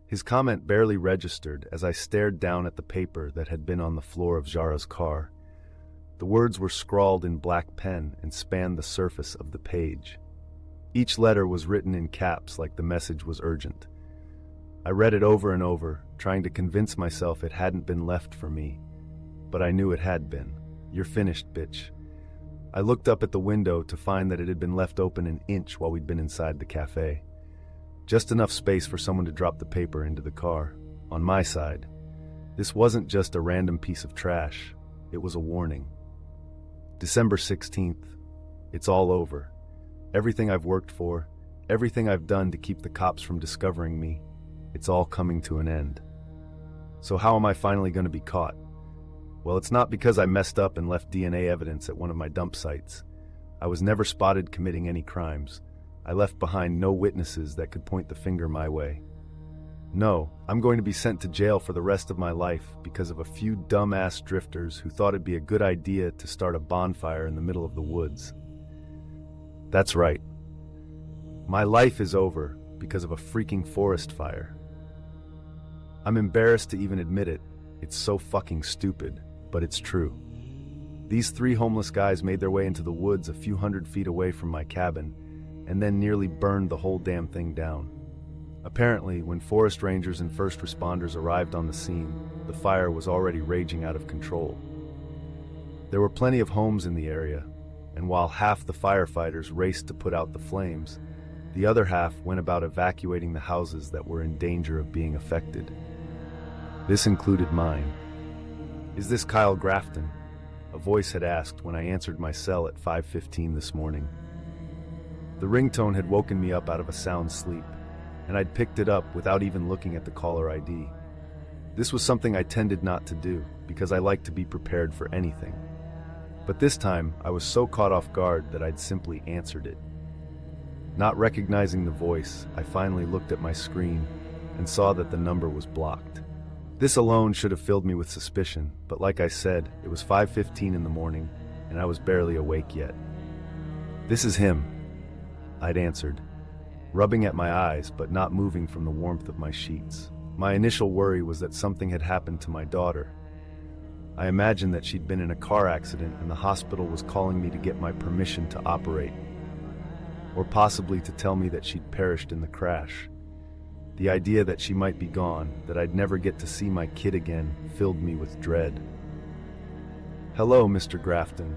His comment barely registered as I stared down at the paper that had been on the floor of Zara's car. The words were scrawled in black pen and spanned the surface of the page. Each letter was written in caps like the message was urgent. I read it over and over, trying to convince myself it hadn't been left for me. But I knew it had been. You're finished, bitch. I looked up at the window to find that it had been left open an inch while we'd been inside the cafe. Just enough space for someone to drop the paper into the car. On my side, this wasn't just a random piece of trash. It was a warning. December 16th. It's all over. Everything I've worked for, everything I've done to keep the cops from discovering me, it's all coming to an end. So how am I finally going to be caught? Well, it's not because I messed up and left DNA evidence at one of my dump sites. I was never spotted committing any crimes. I left behind no witnesses that could point the finger my way. No, I'm going to be sent to jail for the rest of my life because of a few dumbass drifters who thought it'd be a good idea to start a bonfire in the middle of the woods. That's right. My life is over because of a freaking forest fire. I'm embarrassed to even admit it. It's so fucking stupid, but it's true. These 3 homeless guys made their way into the woods a few hundred feet away from my cabin, and then nearly burned the whole damn thing down. Apparently, when forest rangers and first responders arrived on the scene, the fire was already raging out of control. There were plenty of homes in the area, and while half the firefighters raced to put out the flames, the other half went about evacuating the houses that were in danger of being affected. This included mine. "Is this Kyle Grafton?" a voice had asked when I answered my cell at 5:15 this morning. The ringtone had woken me up out of a sound sleep, and I'd picked it up without even looking at the caller ID. This was something I tended not to do, because I like to be prepared for anything. But this time, I was so caught off guard that I'd simply answered it. Not recognizing the voice, I finally looked at my screen and saw that the number was blocked. This alone should have filled me with suspicion, but like I said, it was 5:15 in the morning, and I was barely awake yet. "This is him," I'd answered, rubbing at my eyes but not moving from the warmth of my sheets. My initial worry was that something had happened to my daughter. I imagined that she'd been in a car accident and the hospital was calling me to get my permission to operate, or possibly to tell me that she'd perished in the crash. The idea that she might be gone, that I'd never get to see my kid again, filled me with dread. "Hello, Mr. Grafton.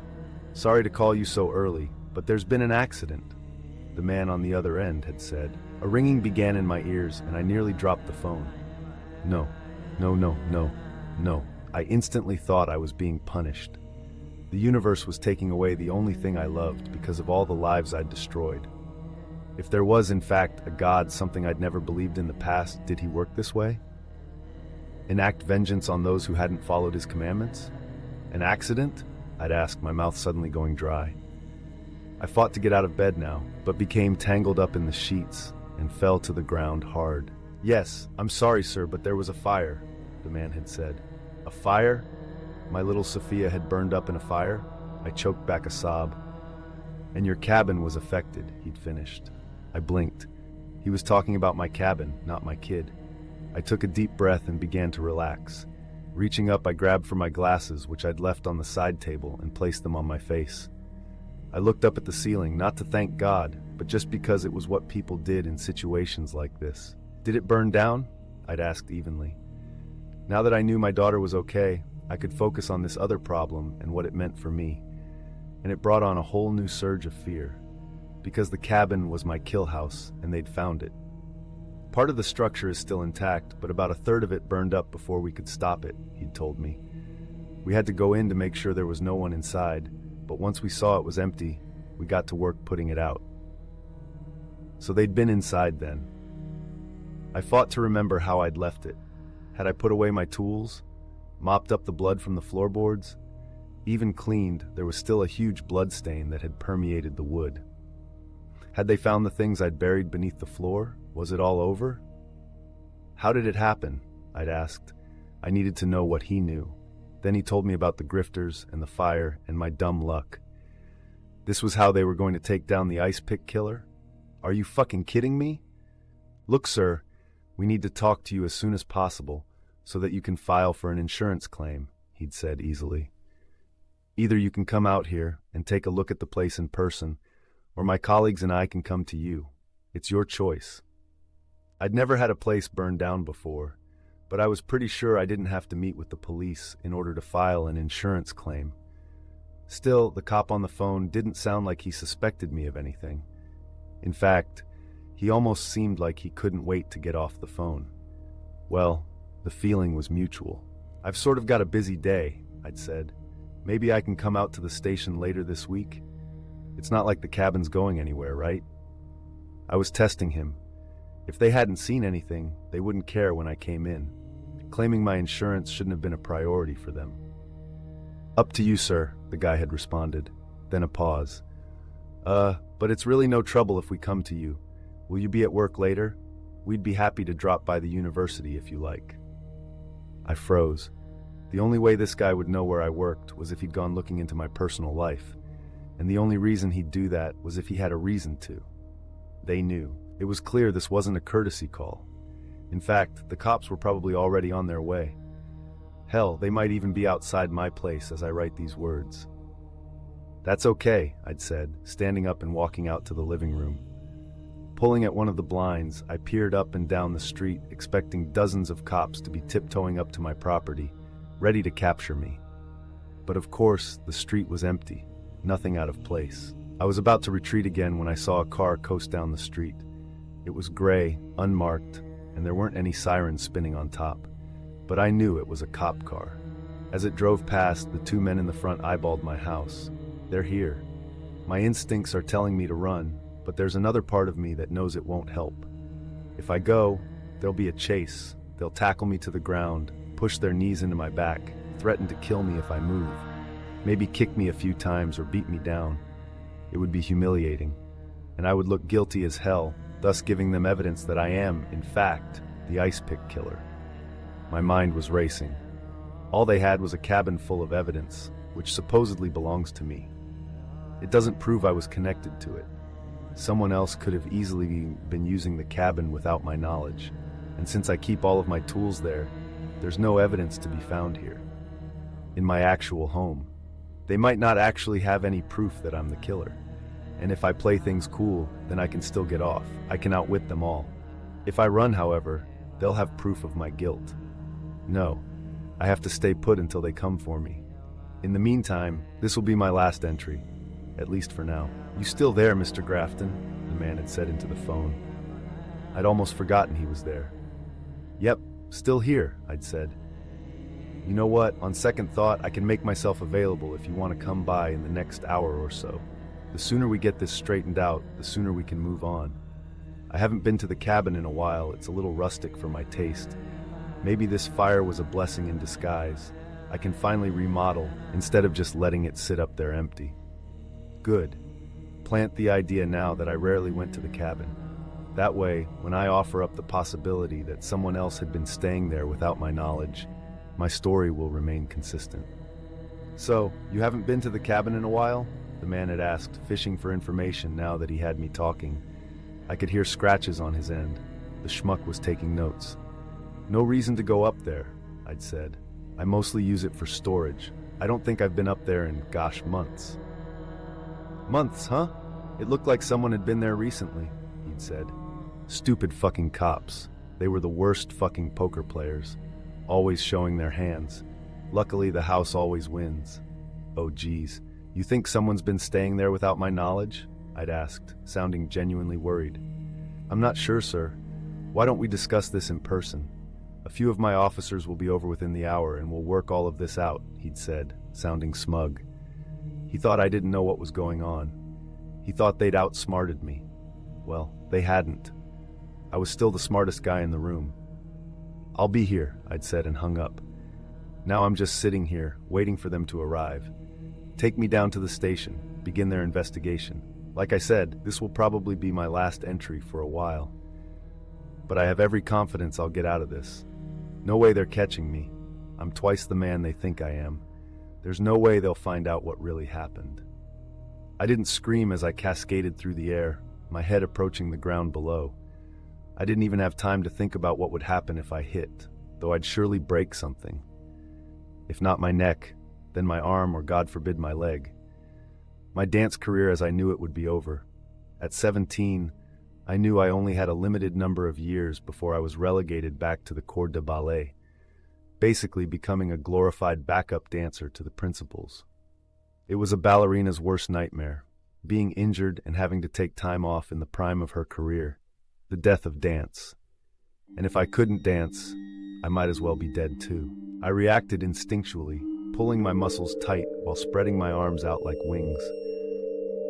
Sorry to call you so early, but there's been an accident," the man on the other end had said. A ringing began in my ears and I nearly dropped the phone. No. I instantly thought I was being punished. The universe was taking away the only thing I loved because of all the lives I'd destroyed. If there was, in fact, a God, something I'd never believed in the past, did he work this way? Enact vengeance on those who hadn't followed his commandments? An accident? I'd asked, my mouth suddenly going dry. I fought to get out of bed now, but became tangled up in the sheets and fell to the ground hard. "Yes, I'm sorry, sir, but there was a fire," the man had said. "A fire? My little Sophia had burned up in a fire?" I choked back a sob. "And your cabin was affected," he'd finished. I blinked. He was talking about my cabin, not my kid. I took a deep breath and began to relax. Reaching up, I grabbed for my glasses, which I'd left on the side table, and placed them on my face. I looked up at the ceiling, not to thank God, but just because it was what people did in situations like this. "Did it burn down?" I'd asked evenly. Now that I knew my daughter was okay, I could focus on this other problem and what it meant for me. And it brought on a whole new surge of fear, because the cabin was my kill house and they'd found it. Part of the structure is still intact, but about a third of it burned up before we could stop it, he'd told me. We had to go in to make sure there was no one inside, but once we saw it was empty, we got to work putting it out. So they'd been inside then. I fought to remember how I'd left it. Had I put away my tools, mopped up the blood from the floorboards? Even cleaned, there was still a huge blood stain that had permeated the wood. Had they found the things I'd buried beneath the floor? Was it all over? "How did it happen?" I'd asked. I needed to know what he knew. Then he told me about the grifters and the fire and my dumb luck. This was how they were going to take down the ice pick killer? Are you fucking kidding me? "Look, sir, we need to talk to you as soon as possible so that you can file for an insurance claim," he'd said easily. "Either you can come out here and take a look at the place in person, or my colleagues and I can come to you. It's your choice." I'd never had a place burned down before, but I was pretty sure I didn't have to meet with the police in order to file an insurance claim. Still, the cop on the phone didn't sound like he suspected me of anything. In fact, he almost seemed like he couldn't wait to get off the phone. Well, the feeling was mutual. "I've sort of got a busy day," I'd said. "Maybe I can come out to the station later this week? It's not like the cabin's going anywhere, right?" I was testing him. If they hadn't seen anything, they wouldn't care when I came in. Claiming my insurance shouldn't have been a priority for them. "Up to you, sir," the guy had responded. Then a pause. But it's really no trouble if we come to you. Will you be at work later? We'd be happy to drop by the university if you like." I froze. The only way this guy would know where I worked was if he'd gone looking into my personal life. And the only reason he'd do that was if he had a reason to. They knew. It was clear this wasn't a courtesy call. In fact, the cops were probably already on their way. Hell, they might even be outside my place as I write these words. "That's okay," I'd said, standing up and walking out to the living room. Pulling at one of the blinds, I peered up and down the street, expecting dozens of cops to be tiptoeing up to my property, ready to capture me. But of course, the street was empty, nothing out of place. I was about to retreat again when I saw a car coast down the street. It was gray, unmarked, and there weren't any sirens spinning on top. But I knew it was a cop car. As it drove past, the two men in the front eyeballed my house. They're here. My instincts are telling me to run, but there's another part of me that knows it won't help. If I go, there'll be a chase. They'll tackle me to the ground, push their knees into my back, threaten to kill me if I move. Maybe kick me a few times or beat me down. It would be humiliating, and I would look guilty as hell, thus giving them evidence that I am, in fact, the ice pick killer. My mind was racing. All they had was a cabin full of evidence, which supposedly belongs to me. It doesn't prove I was connected to it. Someone else could have easily been using the cabin without my knowledge, and since I keep all of my tools there, there's no evidence to be found here. In my actual home, they might not actually have any proof that I'm the killer. And if I play things cool, then I can still get off. I can outwit them all. If I run, however, they'll have proof of my guilt. No, I have to stay put until they come for me. In the meantime, this will be my last entry, at least for now. "You still there, Mr. Grafton?" the man had said into the phone. I'd almost forgotten he was there. "Yep, still here," I'd said. "You know what, on second thought, I can make myself available if you want to come by in the next hour or so. The sooner we get this straightened out, the sooner we can move on. I haven't been to the cabin in a while, it's a little rustic for my taste. Maybe this fire was a blessing in disguise. I can finally remodel, instead of just letting it sit up there empty." Good. Plant the idea now that I rarely went to the cabin. That way, when I offer up the possibility that someone else had been staying there without my knowledge, my story will remain consistent. "So, you haven't been to the cabin in a while?" the man had asked, fishing for information now that he had me talking. I could hear scratches on his end. The schmuck was taking notes. "No reason to go up there," I'd said. "I mostly use it for storage. I don't think I've been up there in, gosh, months." "Months, huh? It looked like someone had been there recently," he'd said. Stupid fucking cops. They were the worst fucking poker players, always showing their hands. Luckily, the house always wins. "Oh geez, you think someone's been staying there without my knowledge?" I'd asked, sounding genuinely worried. "I'm not sure, sir. Why don't we discuss this in person? A few of my officers will be over within the hour and we'll work all of this out," he'd said, sounding smug. He thought I didn't know what was going on. He thought they'd outsmarted me. Well, they hadn't. I was still the smartest guy in the room. "I'll be here," I'd said and hung up. Now I'm just sitting here, waiting for them to arrive. Take me down to the station, begin their investigation. Like I said, this will probably be my last entry for a while. But I have every confidence I'll get out of this. No way they're catching me. I'm twice the man they think I am. There's no way they'll find out what really happened. I didn't scream as I cascaded through the air, my head approaching the ground below. I didn't even have time to think about what would happen if I hit, though I'd surely break something. If not my neck, then my arm or God forbid my leg. My dance career as I knew it would be over. At 17, I knew I only had a limited number of years before I was relegated back to the corps de ballet, basically becoming a glorified backup dancer to the principals. It was a ballerina's worst nightmare, being injured and having to take time off in the prime of her career, the death of dance. And if I couldn't dance, I might as well be dead too. I reacted instinctually, pulling my muscles tight while spreading my arms out like wings.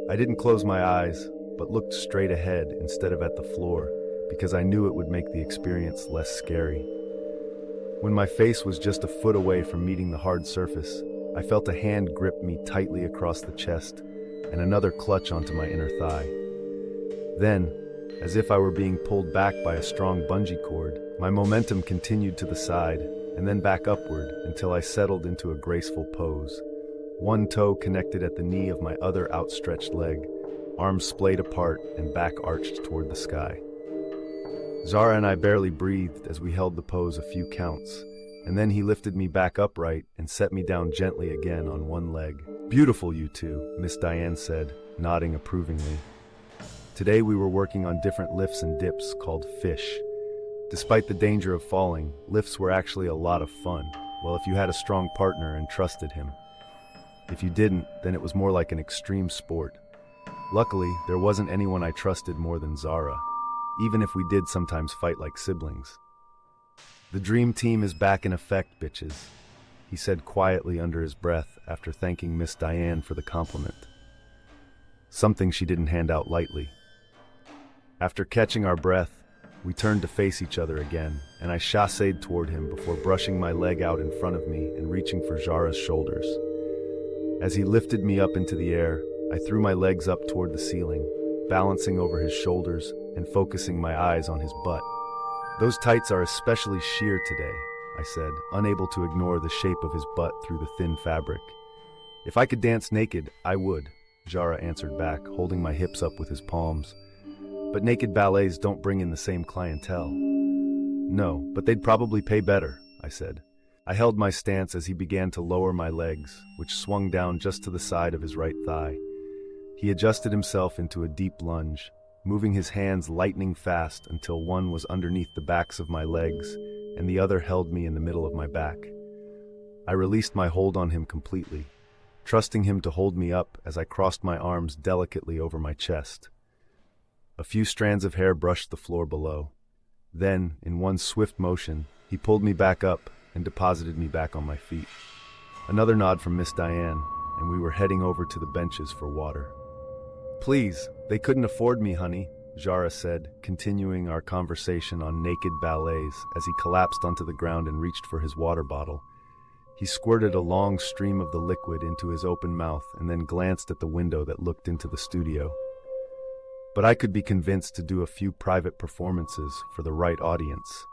I didn't close my eyes, but looked straight ahead instead of at the floor, because I knew it would make the experience less scary. When my face was just a foot away from meeting the hard surface, I felt a hand grip me tightly across the chest and another clutch onto my inner thigh. Then, as if I were being pulled back by a strong bungee cord, my momentum continued to the side and then back upward until I settled into a graceful pose. One toe connected at the knee of my other outstretched leg, arms splayed apart and back arched toward the sky. Zara and I barely breathed as we held the pose a few counts, and then he lifted me back upright and set me down gently again on one leg. "Beautiful, you two," Miss Diane said, nodding approvingly. Today we were working on different lifts and dips called fish. Despite the danger of falling, lifts were actually a lot of fun. Well, if you had a strong partner and trusted him. If you didn't, then it was more like an extreme sport. Luckily, there wasn't anyone I trusted more than Zara, even if we did sometimes fight like siblings. "The dream team is back in effect, bitches," he said quietly under his breath after thanking Miss Diane for the compliment. Something she didn't hand out lightly. After catching our breath, we turned to face each other again, and I chassed toward him before brushing my leg out in front of me and reaching for Zara's shoulders. As he lifted me up into the air, I threw my legs up toward the ceiling, balancing over his shoulders and focusing my eyes on his butt. "Those tights are especially sheer today," I said, unable to ignore the shape of his butt through the thin fabric. "If I could dance naked, I would," Zara answered back, holding my hips up with his palms. "But naked ballets don't bring in the same clientele." "No, but they'd probably pay better," I said. I held my stance as he began to lower my legs, which swung down just to the side of his right thigh. He adjusted himself into a deep lunge, moving his hands lightning fast until one was underneath the backs of my legs and the other held me in the middle of my back. I released my hold on him completely, trusting him to hold me up as I crossed my arms delicately over my chest. A few strands of hair brushed the floor below. Then, in one swift motion, he pulled me back up and deposited me back on my feet. Another nod from Miss Diane, and we were heading over to the benches for water. "Please, they couldn't afford me, honey," Zara said, continuing our conversation on naked ballets as he collapsed onto the ground and reached for his water bottle. He squirted a long stream of the liquid into his open mouth and then glanced at the window that looked into the studio. But I could be convinced to do a few private performances for the right audience.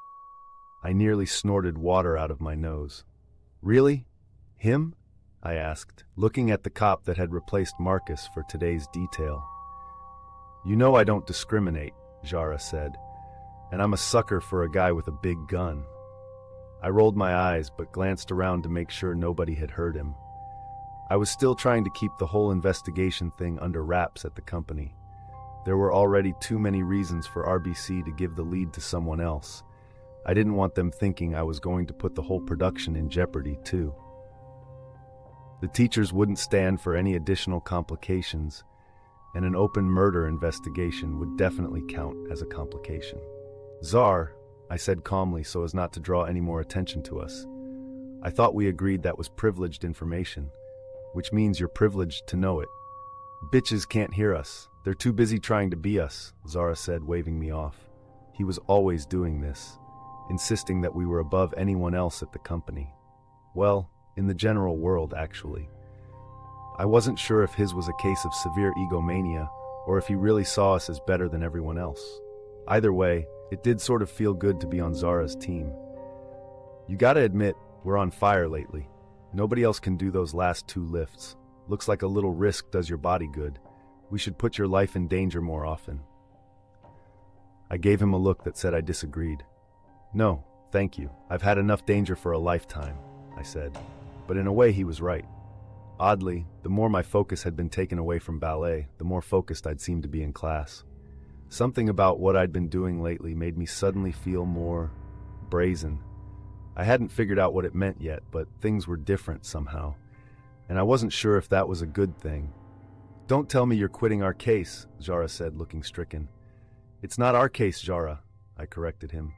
I nearly snorted water out of my nose. "Really? Him?" I asked, looking at the cop that had replaced Marcus for today's detail. "You know I don't discriminate," Zara said, "and I'm a sucker for a guy with a big gun." I rolled my eyes but glanced around to make sure nobody had heard him. I was still trying to keep the whole investigation thing under wraps at the company. There were already too many reasons for RBC to give the lead to someone else. I didn't want them thinking I was going to put the whole production in jeopardy, too. The teachers wouldn't stand for any additional complications, and an open murder investigation would definitely count as a complication. "Czar," I said calmly so as not to draw any more attention to us. "I thought we agreed that was privileged information, which means you're privileged to know it." "Bitches can't hear us. They're too busy trying to be us," Zara said, waving me off. He was always doing this, insisting that we were above anyone else at the company. Well, in the general world, actually. I wasn't sure if his was a case of severe egomania or if he really saw us as better than everyone else. Either way, it did sort of feel good to be on Zara's team. "You gotta admit, we're on fire lately. Nobody else can do those last 2 lifts. Looks like a little risk does your body good. We should put your life in danger more often." I gave him a look that said I disagreed. "No, thank you. I've had enough danger for a lifetime," I said. But in a way he was right. Oddly, the more my focus had been taken away from ballet, the more focused I'd seemed to be in class. Something about what I'd been doing lately made me suddenly feel more brazen. I hadn't figured out what it meant yet, but things were different somehow, and I wasn't sure if that was a good thing. "Don't tell me you're quitting our case," Zara said, looking stricken. "It's not our case, Zara," I corrected him.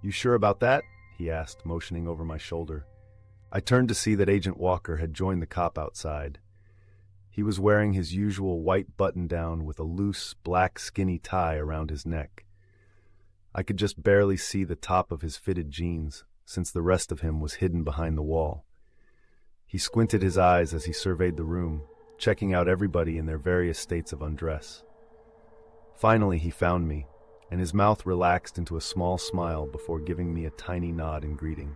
"You sure about that?" he asked, motioning over my shoulder. I turned to see that Agent Walker had joined the cop outside. He was wearing his usual white button-down with a loose, black, skinny tie around his neck. I could just barely see the top of his fitted jeans, since the rest of him was hidden behind the wall. He squinted his eyes as he surveyed the room, checking out everybody in their various states of undress. Finally, he found me, and his mouth relaxed into a small smile before giving me a tiny nod in greeting.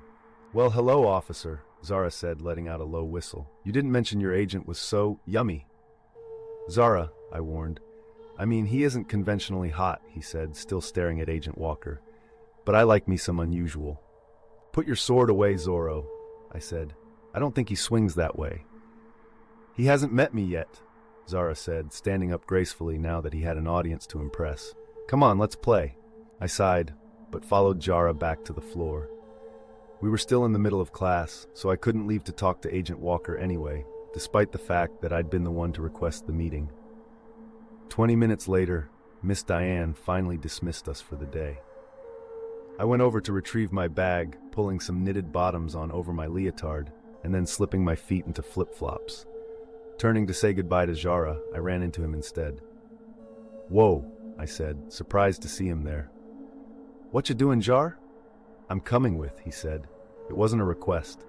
"Well, hello, officer," Zara said, letting out a low whistle. "You didn't mention your agent was so yummy." "Zara," I warned. "I mean, he isn't conventionally hot," he said, still staring at Agent Walker. "But I like me some unusual." "Put your sword away, Zorro," I said. "I don't think he swings that way." "He hasn't met me yet," Zara said, standing up gracefully now that he had an audience to impress. "Come on, let's play." I sighed, but followed Zara back to the floor. We were still in the middle of class, so I couldn't leave to talk to Agent Walker anyway, despite the fact that I'd been the one to request the meeting. 20 minutes later, Miss Diane finally dismissed us for the day. I went over to retrieve my bag, pulling some knitted bottoms on over my leotard, and then slipping my feet into flip-flops. Turning to say goodbye to Zara, I ran into him instead. "Whoa," I said, surprised to see him there. "What you doing, Jar?" "I'm coming with," he said. It wasn't a request.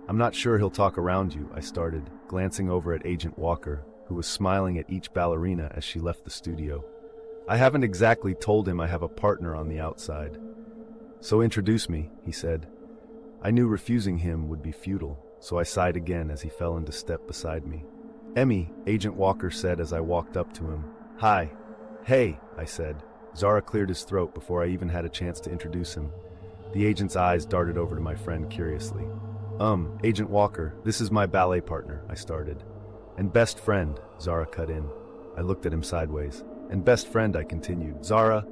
"I'm not sure he'll talk around you," I started, glancing over at Agent Walker, who was smiling at each ballerina as she left the studio. "I haven't exactly told him I have a partner on the outside." "So introduce me," he said. I knew refusing him would be futile, so I sighed again as he fell into step beside me. "Emmy," Agent Walker said as I walked up to him. "Hi." "Hey," I said. Zara cleared his throat before I even had a chance to introduce him. The agent's eyes darted over to my friend curiously. Agent Walker, this is my ballet partner," I started. "And best friend," Zara cut in. I looked at him sideways. "And best friend," I continued. Zara,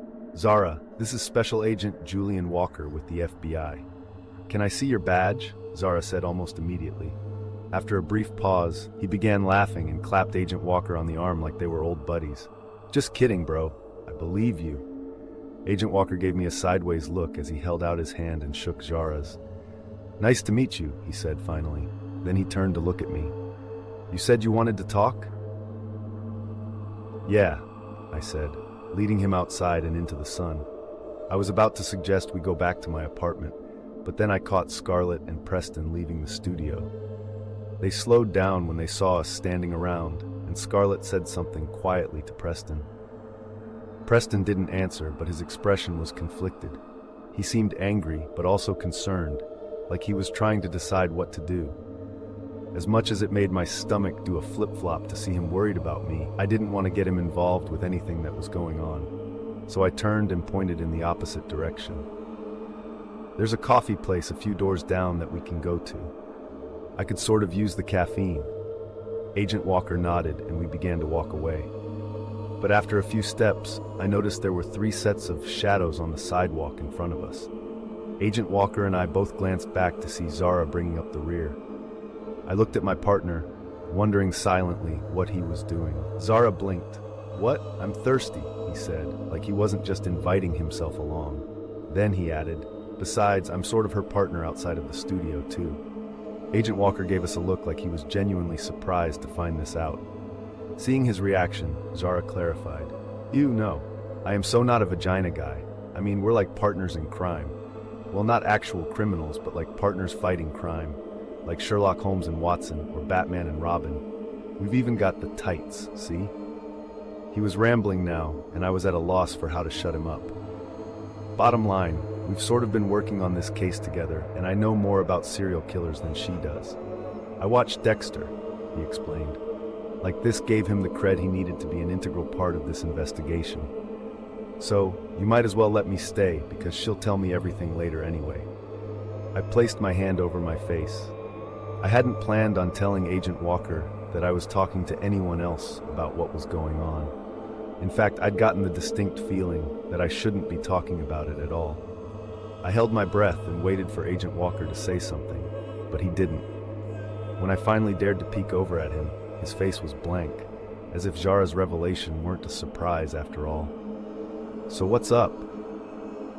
this is Special Agent Julian Walker with the FBI." "Can I see your badge?" Zara said almost immediately. After a brief pause, he began laughing and clapped Agent Walker on the arm like they were old buddies. "Just kidding, bro. I believe you." Agent Walker gave me a sideways look as he held out his hand and shook Zara's. "Nice to meet you," he said finally. Then he turned to look at me. "You said you wanted to talk?" "Yeah," I said, leading him outside and into the sun. I was about to suggest we go back to my apartment, but then I caught Scarlett and Preston leaving the studio. They slowed down when they saw us standing around, and Scarlett said something quietly to Preston. Preston didn't answer, but his expression was conflicted. He seemed angry, but also concerned, like he was trying to decide what to do. As much as it made my stomach do a flip-flop to see him worried about me, I didn't want to get him involved with anything that was going on. So I turned and pointed in the opposite direction. "There's a coffee place a few doors down that we can go to. I could sort of use the caffeine." Agent Walker nodded and we began to walk away. But after a few steps, I noticed there were 3 sets of shadows on the sidewalk in front of us. Agent Walker and I both glanced back to see Zara bringing up the rear. I looked at my partner, wondering silently what he was doing. Zara blinked. "What? I'm thirsty," he said, like he wasn't just inviting himself along. Then he added, "Besides, I'm sort of her partner outside of the studio, too." Agent Walker gave us a look like he was genuinely surprised to find this out. Seeing his reaction, Zara clarified. No, I am so not a vagina guy. I mean, we're like partners in crime. Well, not actual criminals, but like partners fighting crime. Like Sherlock Holmes and Watson, or Batman and Robin. We've even got the tights, see?" He was rambling now, and I was at a loss for how to shut him up. "Bottom line, we've sort of been working on this case together, and I know more about serial killers than she does. I watched Dexter," he explained. "Like this gave him the cred he needed to be an integral part of this investigation. So, you might as well let me stay, because she'll tell me everything later anyway." I placed my hand over my face. I hadn't planned on telling Agent Walker that I was talking to anyone else about what was going on. In fact, I'd gotten the distinct feeling that I shouldn't be talking about it at all. I held my breath and waited for Agent Walker to say something, but he didn't. When I finally dared to peek over at him, his face was blank, as if Zara's revelation weren't a surprise after all. "So what's up?"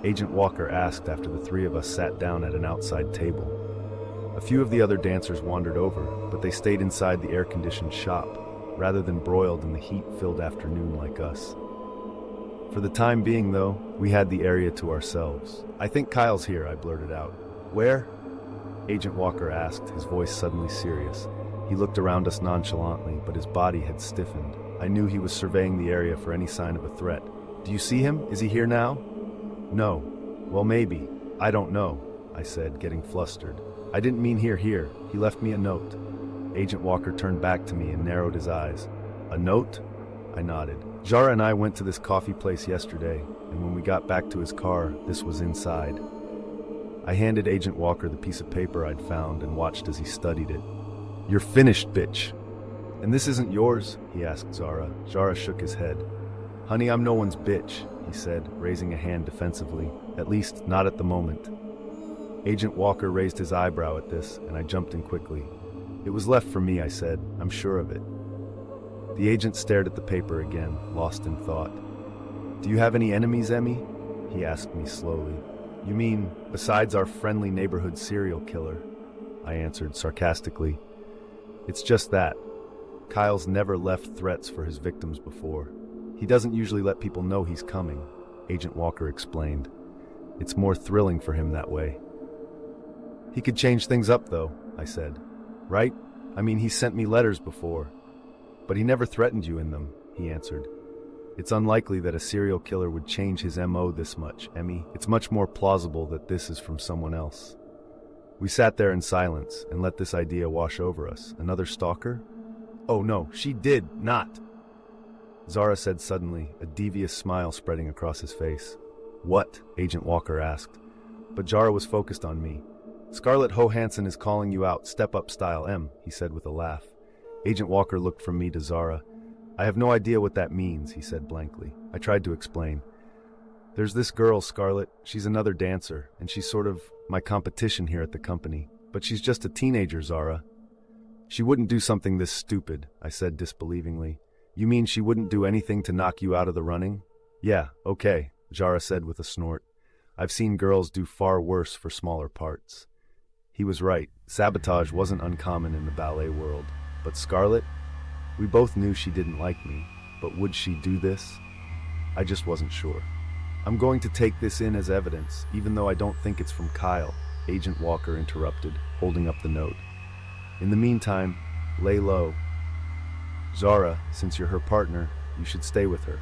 Agent Walker asked after the 3 of us sat down at an outside table. A few of the other dancers wandered over, but they stayed inside the air-conditioned shop, rather than broiled in the heat-filled afternoon like us. For the time being, though, we had the area to ourselves. "I think Kyle's here," I blurted out. "Where?" Agent Walker asked, his voice suddenly serious. He looked around us nonchalantly, but his body had stiffened. I knew he was surveying the area for any sign of a threat. "Do you see him? Is he here now?" "No." "Well, maybe. I don't know," I said, getting flustered. "I didn't mean here. He left me a note." Agent Walker turned back to me and narrowed his eyes. "A note?" I nodded. "Zara and I went to this coffee place yesterday, and when we got back to his car, this was inside." I handed Agent Walker the piece of paper I'd found and watched as he studied it. "You're finished, bitch." "And this isn't yours?" he asked Zara. Zara shook his head. "Honey, I'm no one's bitch," he said, raising a hand defensively. "At least, not at the moment." Agent Walker raised his eyebrow at this, and I jumped in quickly. "It was left for me," I said. "I'm sure of it." The agent stared at the paper again, lost in thought. "Do you have any enemies, Emmy?" he asked me slowly. "You mean, besides our friendly neighborhood serial killer?" I answered sarcastically. It's just that. Kyle's never left threats for his victims before. He doesn't usually let people know he's coming, Agent Walker explained. It's more thrilling for him that way. He could change things up, though, I said. Right? I mean, he sent me letters before. But he never threatened you in them, he answered. It's unlikely that a serial killer would change his MO this much, Emmy. It's much more plausible that this is from someone else. We sat there in silence and let this idea wash over us. Another stalker? Oh no, she did not! Zara said suddenly, a devious smile spreading across his face. What? Agent Walker asked. But Zara was focused on me. Scarlett Johansson is calling you out, step-up style, M, he said with a laugh. Agent Walker looked from me to Zara. I have no idea what that means, he said blankly. I tried to explain. There's this girl, Scarlett. She's another dancer, and she's sort of my competition here at the company. But she's just a teenager, Zara. She wouldn't do something this stupid, I said disbelievingly. You mean she wouldn't do anything to knock you out of the running? Yeah, okay, Zara said with a snort. I've seen girls do far worse for smaller parts. He was right. Sabotage wasn't uncommon in the ballet world. But Scarlett? We both knew she didn't like me, but would she do this? I just wasn't sure. I'm going to take this in as evidence, even though I don't think it's from Kyle, Agent Walker interrupted, holding up the note. In the meantime, lay low. Zara, since you're her partner, you should stay with her.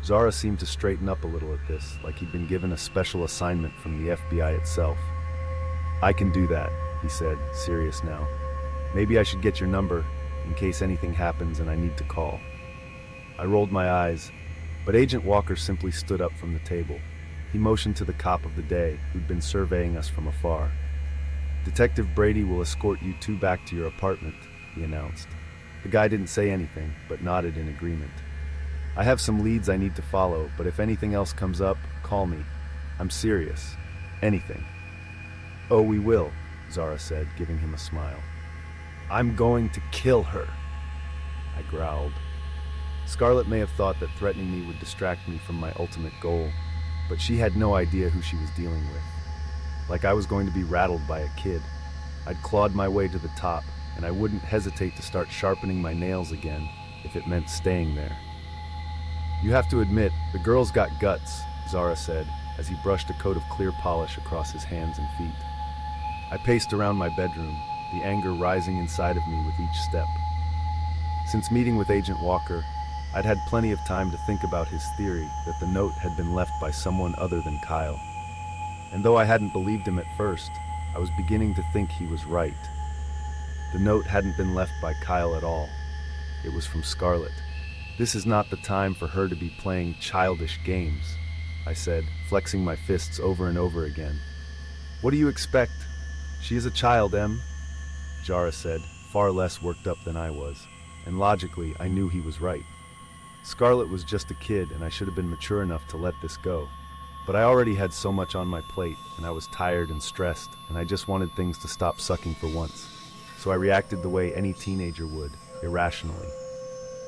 Zara seemed to straighten up a little at this, like he'd been given a special assignment from the FBI itself. I can do that, he said, serious now. Maybe I should get your number, in case anything happens and I need to call. I rolled my eyes, but Agent Walker simply stood up from the table. He motioned to the cop of the day, who'd been surveying us from afar. Detective Brady will escort you two back to your apartment, he announced. The guy didn't say anything, but nodded in agreement. I have some leads I need to follow, but if anything else comes up, call me. I'm serious. Anything. Oh, we will, Zara said, giving him a smile. I'm going to kill her, I growled. Scarlett may have thought that threatening me would distract me from my ultimate goal, but she had no idea who she was dealing with. Like I was going to be rattled by a kid. I'd clawed my way to the top, and I wouldn't hesitate to start sharpening my nails again if it meant staying there. You have to admit, the girl's got guts, Zara said, as he brushed a coat of clear polish across his hands and feet. I paced around my bedroom, the anger rising inside of me with each step. Since meeting with Agent Walker, I'd had plenty of time to think about his theory that the note had been left by someone other than Kyle. And though I hadn't believed him at first, I was beginning to think he was right. The note hadn't been left by Kyle at all. It was from Scarlett. This is not the time for her to be playing childish games, I said, flexing my fists over and over again. What do you expect? She is a child, Em, Zara said, far less worked up than I was, and logically I knew he was right. Scarlett was just a kid and I should have been mature enough to let this go. But I already had so much on my plate and I was tired and stressed and I just wanted things to stop sucking for once. So I reacted the way any teenager would, irrationally.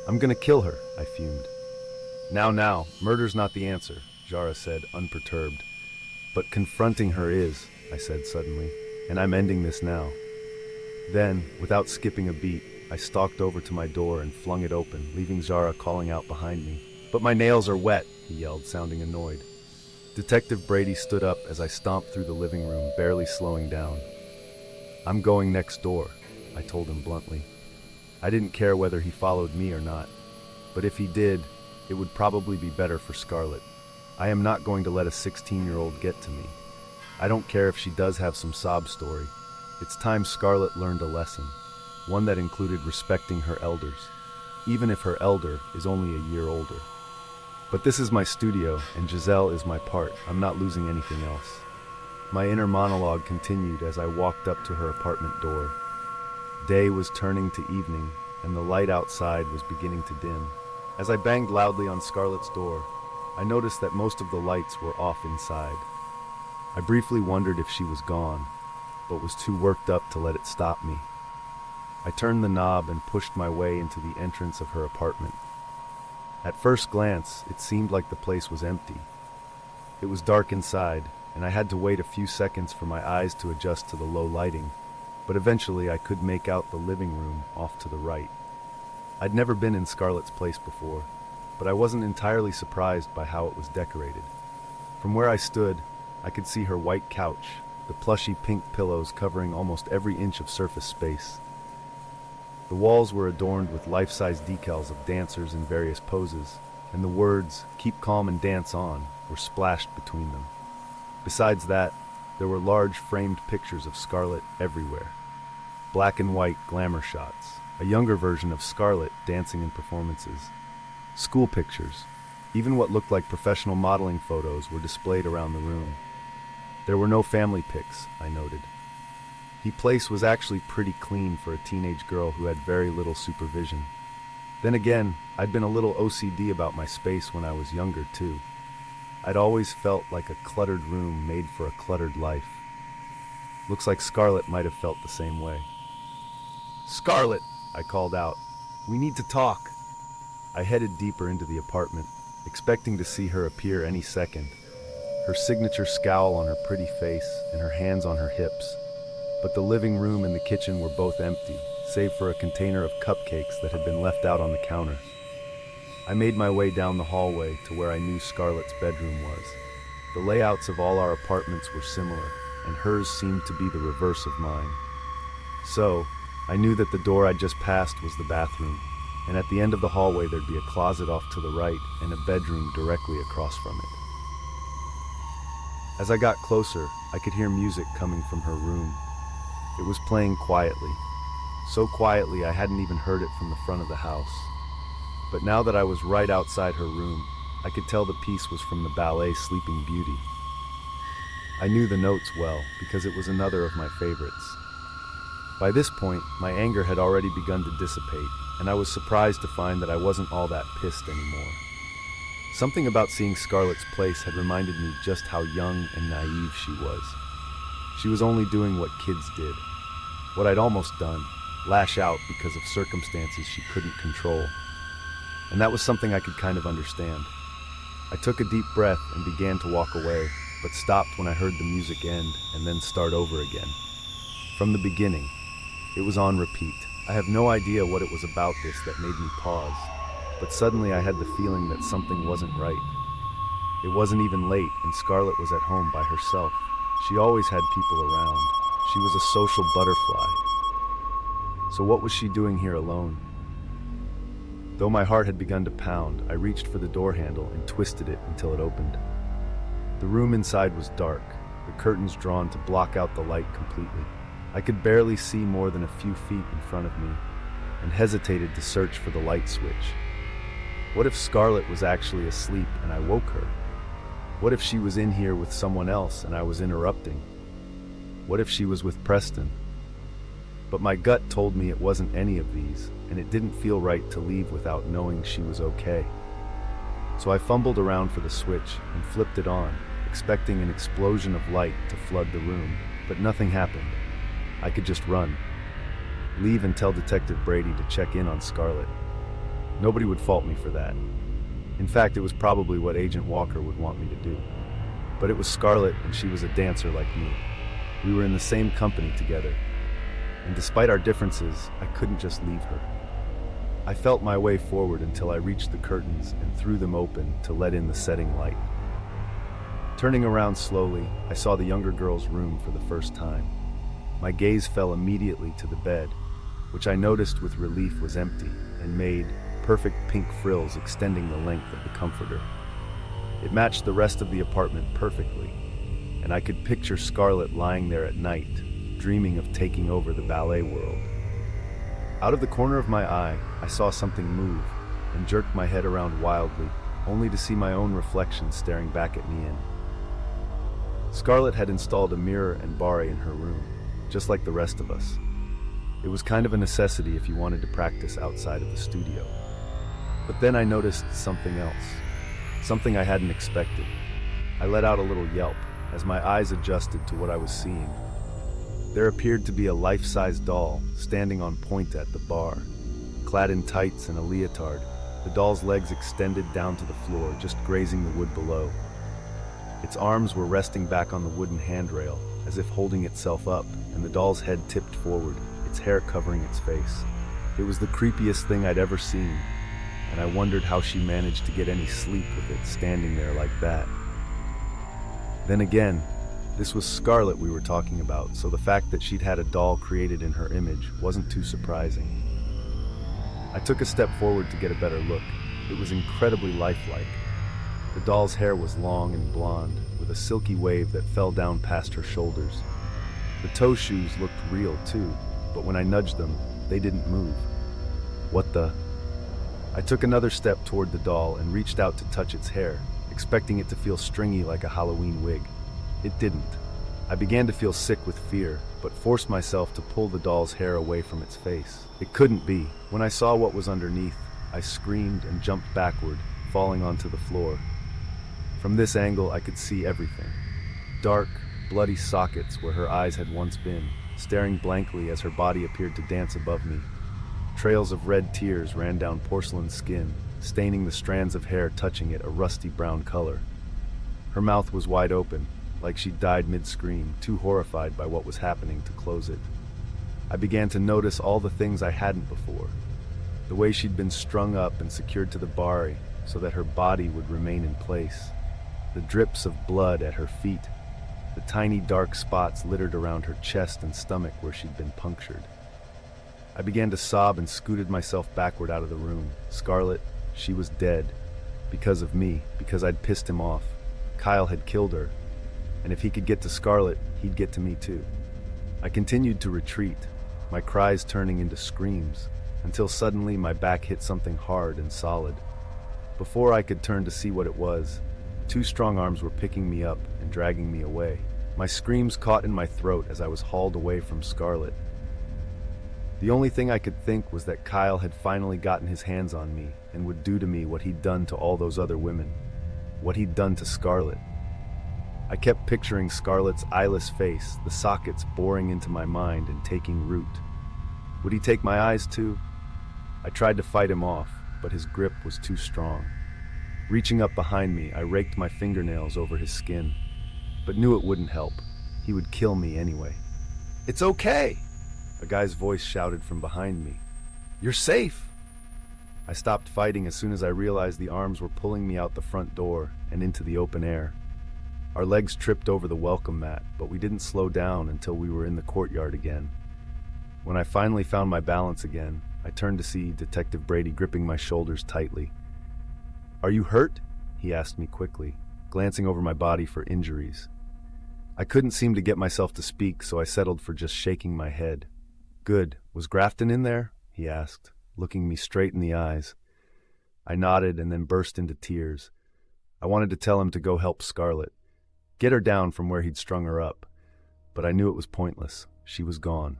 I'm gonna kill her, I fumed. Now, murder's not the answer, Zara said, unperturbed. But confronting her is, I said suddenly, and I'm ending this now. Then, without skipping a beat, I stalked over to my door and flung it open, leaving Zara calling out behind me. But my nails are wet, he yelled, sounding annoyed. Detective Brady stood up as I stomped through the living room, barely slowing down. I'm going next door, I told him bluntly. I didn't care whether he followed me or not. But if he did, it would probably be better for Scarlett. I am not going to let a 16-year-old get to me. I don't care if she does have some sob story. It's time Scarlett learned a lesson, one that included respecting her elders, even if her elder is only a year older. But this is my studio, and Giselle is my part. I'm not losing anything else. My inner monologue continued as I walked up to her apartment door. Day was turning to evening, and the light outside was beginning to dim. As I banged loudly on Scarlett's door, I noticed that most of the lights were off inside. I briefly wondered if she was gone, but was too worked up to let it stop me. I turned the knob and pushed my way into the entrance of her apartment. At first glance, it seemed like the place was empty. It was dark inside, and I had to wait a few seconds for my eyes to adjust to the low lighting. but eventually I could make out the living room off to the right. I'd never been in Scarlett's place before, but I wasn't entirely surprised by how it was decorated. From where I stood, I could see her white couch, the plushy pink pillows covering almost every inch of surface space. The walls were adorned with life-size decals of dancers in various poses, and the words, "Keep calm and dance on," were splashed between them. Besides that, there were large framed pictures of Scarlett everywhere. Black and white glamour shots, a younger version of Scarlett dancing in performances. School pictures, even what looked like professional modeling photos were displayed around the room. There were no family pics, I noted. The place was actually pretty clean for a teenage girl who had very little supervision. Then again, I'd been a little OCD about my space when I was younger too. I'd always felt like a cluttered room made for a cluttered life. Looks like Scarlett might have felt the same way. "Scarlett," I called out, "we need to talk." I headed deeper into the apartment, expecting to see her appear any second, her signature scowl on her pretty face and her hands on her hips. But the living room and the kitchen were both empty, save for a container of cupcakes that had been left out on the counter. I made my way down the hallway to where I knew Scarlett's bedroom was. The layouts of all our apartments were similar, and hers seemed to be the reverse of mine. So, I knew that the door I just passed was the bathroom, and at the end of the hallway there'd be a closet off to the right and a bedroom directly across from it. As I got closer, I could hear music coming from her room. It was playing quietly, so quietly I hadn't even heard it from the front of the house. But now that I was right outside her room, I could tell the piece was from the ballet Sleeping Beauty. I knew the notes well because it was another of my favorites. By this point, my anger had already begun to dissipate, and I was surprised to find that I wasn't all that pissed anymore. Something about seeing Scarlett's place had reminded me just how young and naive she was. She was only doing what kids did, what I'd almost done, lash out because of circumstances she couldn't control. And that was something I could kind of understand. I took a deep breath and began to walk away, but stopped when I heard the music end and then start over again. From the beginning, it was on repeat. I have no idea what it was about this that made me pause, but suddenly I had the feeling that something wasn't right. It wasn't even late, and Scarlett was at home by herself. She always had people around. She was a social butterfly. So what was she doing here alone? Though my heart had begun to pound, I reached for the door handle and twisted it until it opened. The room inside was dark, the curtains drawn to block out the light completely. I could barely see more than a few feet in front of me, and hesitated to search for the light switch. What if Scarlett was actually asleep and I woke her? What if she was in here with someone else and I was interrupting? What if she was with Preston? But my gut told me it wasn't any of these, and it didn't feel right to leave without knowing she was okay. So I fumbled around for the switch and flipped it on, expecting an explosion of light to flood the room, but nothing happened. I could just run. Leave and tell Detective Brady to check in on Scarlett. Nobody would fault me for that. In fact, it was probably what Agent Walker would want me to do. But it was Scarlett, and she was a dancer like me. We were in the same company together. And despite our differences, I couldn't just leave her. I felt my way forward until I reached the curtains and threw them open to let in the setting light. Turning around slowly, I saw the younger girl's room for the first time. My gaze fell immediately to the bed, which I noticed with relief was empty and made perfect pink frills extending the length of the comforter. It matched the rest of the apartment perfectly, and I could picture Scarlett lying there at night, dreaming of taking over the ballet world. Out of the corner of my eye, I saw something move and jerked my head around wildly, only to see my own reflection staring back at me in. Scarlett had installed a mirror and bar in her room, just like the rest of us. It was kind of a necessity if you wanted to practice outside of the studio. But then I noticed something else, something I hadn't expected. I let out a little yelp as my eyes adjusted to what I was seeing. There appeared to be a life-size doll standing on point at the bar. Clad in tights and a leotard, the doll's legs extended down to the floor, just grazing the wood below. Its arms were resting back on the wooden handrail, as if holding itself up, and the doll's head tipped forward, its hair covering its face. It was the creepiest thing I'd ever seen, and I wondered how she managed to get any sleep with it standing there like that. Then again, this was Scarlett we were talking about, so the fact that she'd had a doll created in her image wasn't too surprising. I took a step forward to get a better look. It was incredibly lifelike. The doll's hair was long and blonde, with a silky wave that fell down past her shoulders. The toe shoes looked real too, but when I nudged them, they didn't move. What the? I took another step toward the doll and reached out to touch its hair, expecting it to feel stringy like a Halloween wig. It didn't. I began to feel sick with fear, but forced myself to pull the doll's hair away from its face. It couldn't be. When I saw what was underneath, I screamed and jumped backward, falling onto the floor. From this angle, I could see everything. Dark, bloody sockets where her eyes had once been, staring blankly as her body appeared to dance above me. Trails of red tears ran down porcelain skin, staining the strands of hair touching it a rusty brown color. Her mouth was wide open, like she'd died mid-scream, too horrified by what was happening to close it. I began to notice all the things I hadn't before. The way she'd been strung up and secured to the bari so that her body would remain in place. The drips of blood at her feet. The tiny dark spots littered around her chest and stomach where she'd been punctured. I began to sob and scooted myself backward out of the room. Scarlett, she was dead. Because of me, because I'd pissed him off. Kyle had killed her. And if he could get to Scarlett, he'd get to me too. I continued to retreat, my cries turning into screams, until suddenly my back hit something hard and solid. Before I could turn to see what it was, two strong arms were picking me up and dragging me away. My screams caught in my throat as I was hauled away from Scarlett. The only thing I could think was that Kyle had finally gotten his hands on me and would do to me what he'd done to all those other women, what he'd done to Scarlett. I kept picturing Scarlett's eyeless face, the sockets boring into my mind and taking root. Would he take my eyes too? I tried to fight him off, but his grip was too strong. Reaching up behind me, I raked my fingernails over his skin, but knew it wouldn't help. He would kill me anyway. "It's okay!" A guy's voice shouted from behind me. "You're safe!" I stopped fighting as soon as I realized the arms were pulling me out the front door and into the open air. Our legs tripped over the welcome mat, but we didn't slow down until we were in the courtyard again. When I finally found my balance again, I turned to see Detective Brady gripping my shoulders tightly. "Are you hurt?" he asked me quickly, glancing over my body for injuries. I couldn't seem to get myself to speak, so I settled for just shaking my head. "Good. Was Grafton in there?" he asked, looking me straight in the eyes. I nodded and then burst into tears. I wanted to tell him to go help Scarlett, get her down from where he'd strung her up, but I knew it was pointless. She was gone.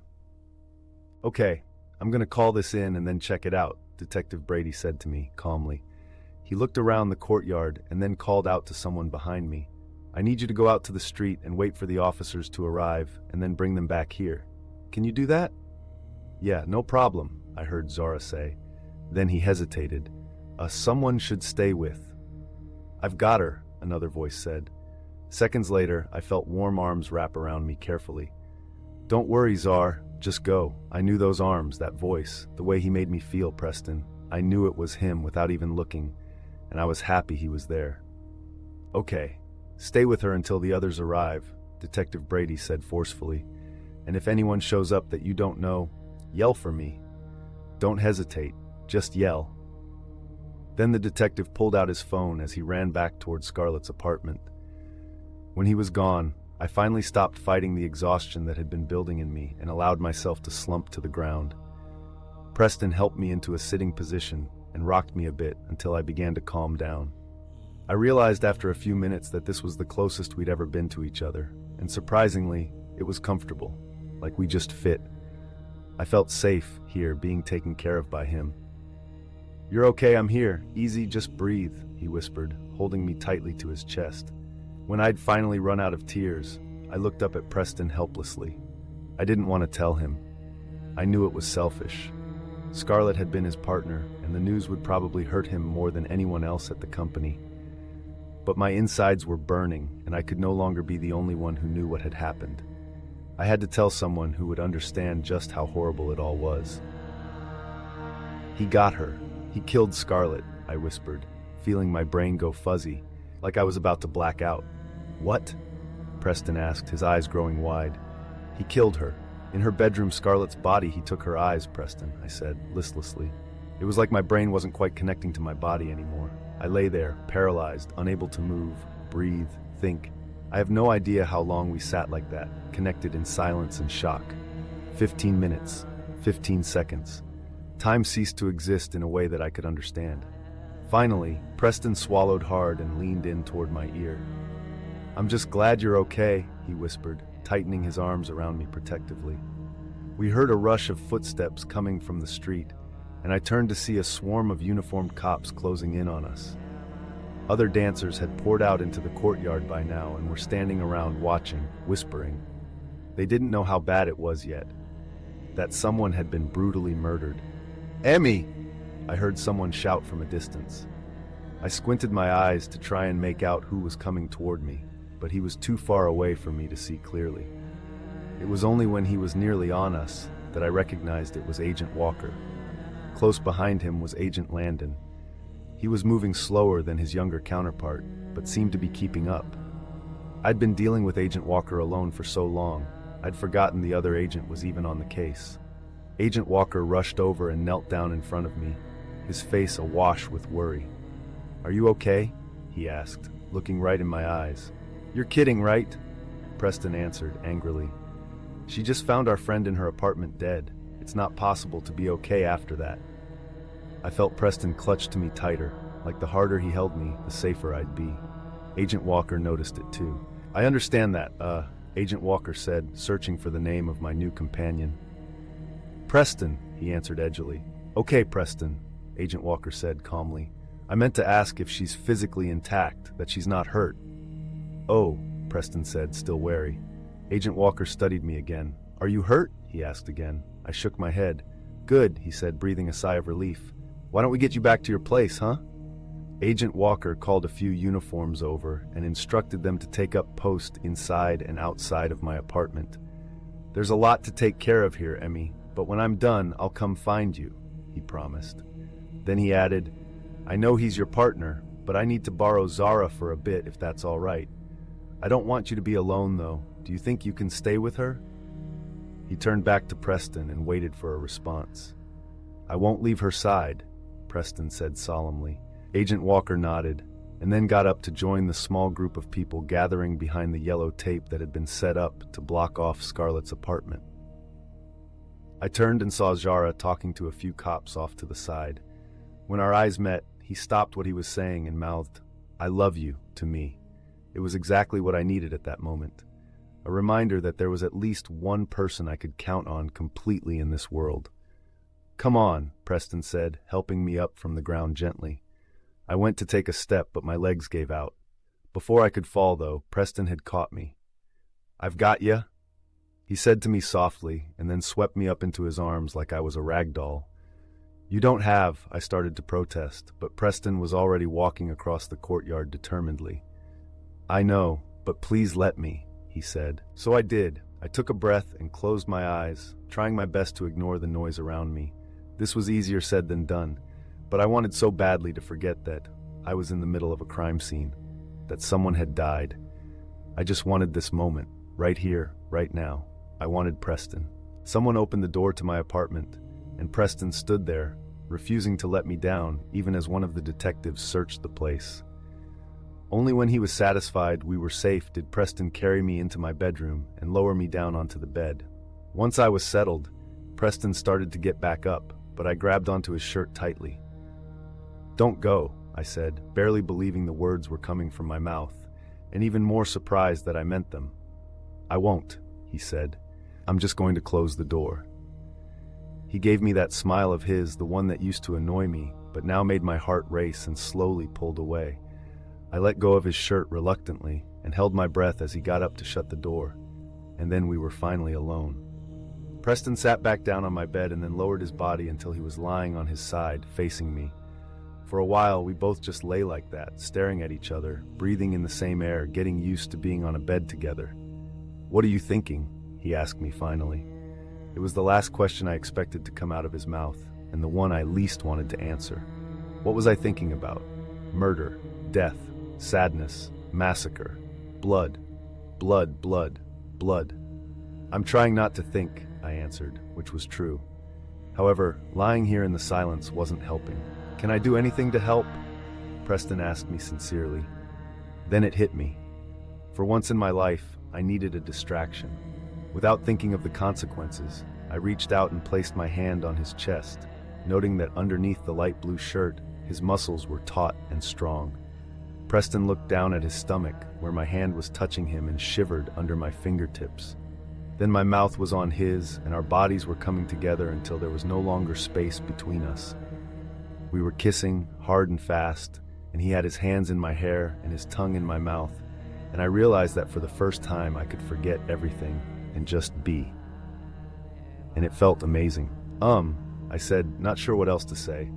"Okay, I'm going to call this in and then check it out," Detective Brady said to me calmly. He looked around the courtyard and then called out to someone behind me. "I need you to go out to the street and wait for the officers to arrive and then bring them back here. Can you do that?" "Yeah, no problem," I heard Zara say. Then he hesitated. Someone should stay with." "I've got her," another voice said. Seconds later, I felt warm arms wrap around me carefully. "Don't worry, Zar. Just go." I knew those arms, that voice, the way he made me feel, Preston. I knew it was him without even looking, and I was happy he was there. "Okay, stay with her until the others arrive," Detective Brady said forcefully. "And if anyone shows up that you don't know, yell for me. Don't hesitate, just yell." Then the detective pulled out his phone as he ran back toward Scarlett's apartment. When he was gone, I finally stopped fighting the exhaustion that had been building in me and allowed myself to slump to the ground. Preston helped me into a sitting position and rocked me a bit until I began to calm down. I realized after a few minutes that this was the closest we'd ever been to each other, and surprisingly, it was comfortable, like we just fit. I felt safe here, being taken care of by him. "You're okay, I'm here. Easy, just breathe," he whispered, holding me tightly to his chest. When I'd finally run out of tears, I looked up at Preston helplessly. I didn't want to tell him. I knew it was selfish. Scarlett had been his partner, and the news would probably hurt him more than anyone else at the company. But my insides were burning, and I could no longer be the only one who knew what had happened. I had to tell someone who would understand just how horrible it all was. He got her. He killed Scarlett, I whispered, feeling my brain go fuzzy, like I was about to black out. What? Preston asked, his eyes growing wide. He killed her. In her bedroom, Scarlett's body, he took her eyes, Preston, I said, listlessly. It was like my brain wasn't quite connecting to my body anymore. I lay there, paralyzed, unable to move, breathe, think. I have no idea how long we sat like that, connected in silence and shock. 15 minutes, 15 seconds. Time ceased to exist in a way that I could understand. Finally, Preston swallowed hard and leaned in toward my ear. I'm just glad you're okay, he whispered, tightening his arms around me protectively. We heard a rush of footsteps coming from the street, and I turned to see a swarm of uniformed cops closing in on us. Other dancers had poured out into the courtyard by now and were standing around watching, whispering. They didn't know how bad it was yet, that someone had been brutally murdered. Emmy! I heard someone shout from a distance. I squinted my eyes to try and make out who was coming toward me, but he was too far away for me to see clearly. It was only when he was nearly on us that I recognized it was Agent Walker. Close behind him was Agent Landon. He was moving slower than his younger counterpart, but seemed to be keeping up. I'd been dealing with Agent Walker alone for so long, I'd forgotten the other agent was even on the case. Agent Walker rushed over and knelt down in front of me, his face awash with worry. Are you okay? He asked, looking right in my eyes. You're kidding, right? Preston answered angrily. She just found our friend in her apartment dead. It's not possible to be okay after that. I felt Preston clutch to me tighter, like the harder he held me, the safer I'd be. Agent Walker noticed it too. I understand that, Agent Walker said, searching for the name of my new companion. Preston, he answered edgily. Okay, Preston, Agent Walker said calmly. I meant to ask if she's physically intact, that she's not hurt. Oh, Preston said, still wary. Agent Walker studied me again. Are you hurt? He asked again. I shook my head. Good, he said, breathing a sigh of relief. Why don't we get you back to your place, huh? Agent Walker called a few uniforms over and instructed them to take up post inside and outside of my apartment. There's a lot to take care of here, Emmy, but when I'm done, I'll come find you, he promised. Then he added, I know he's your partner, but I need to borrow Zara for a bit if that's all right. I don't want you to be alone, though. Do you think you can stay with her? He turned back to Preston and waited for a response. I won't leave her side, Preston said solemnly. Agent Walker nodded, and then got up to join the small group of people gathering behind the yellow tape that had been set up to block off Scarlett's apartment. I turned and saw Zara talking to a few cops off to the side. When our eyes met, he stopped what he was saying and mouthed, I love you, to me. It was exactly what I needed at that moment. A reminder that there was at least one person I could count on completely in this world. Come on, Preston said, helping me up from the ground gently. I went to take a step, but my legs gave out. Before I could fall, though, Preston had caught me. I've got ya, he said to me softly, and then swept me up into his arms like I was a rag doll. You don't have, I started to protest, but Preston was already walking across the courtyard determinedly. I know, but please let me, he said. So I did. I took a breath and closed my eyes, trying my best to ignore the noise around me. This was easier said than done, but I wanted so badly to forget that I was in the middle of a crime scene, that someone had died. I just wanted this moment, right here, right now. I wanted Preston. Someone opened the door to my apartment, and Preston stood there, refusing to let me down, even as one of the detectives searched the place. Only when he was satisfied we were safe did Preston carry me into my bedroom and lower me down onto the bed. Once I was settled, Preston started to get back up, but I grabbed onto his shirt tightly. Don't go, I said, barely believing the words were coming from my mouth, and even more surprised that I meant them. I won't, he said. I'm just going to close the door. He gave me that smile of his, the one that used to annoy me, but now made my heart race and slowly pulled away. I let go of his shirt reluctantly and held my breath as he got up to shut the door, and then we were finally alone. Preston sat back down on my bed and then lowered his body until he was lying on his side, facing me. For a while, we both just lay like that, staring at each other, breathing in the same air, getting used to being on a bed together. What are you thinking? he asked me finally. It was the last question I expected to come out of his mouth, and the one I least wanted to answer. What was I thinking about? Murder, death, sadness, massacre, blood, blood, blood, blood. I'm trying not to think, I answered, which was true. However, lying here in the silence wasn't helping. Can I do anything to help? Preston asked me sincerely. Then it hit me. For once in my life, I needed a distraction. Without thinking of the consequences, I reached out and placed my hand on his chest, noting that underneath the light blue shirt, his muscles were taut and strong. Preston looked down at his stomach, where my hand was touching him, and shivered under my fingertips. Then my mouth was on his, and our bodies were coming together until there was no longer space between us. We were kissing, hard and fast, and he had his hands in my hair and his tongue in my mouth, and I realized that for the first time I could forget everything and just be. And it felt amazing. I said, not sure what else to say.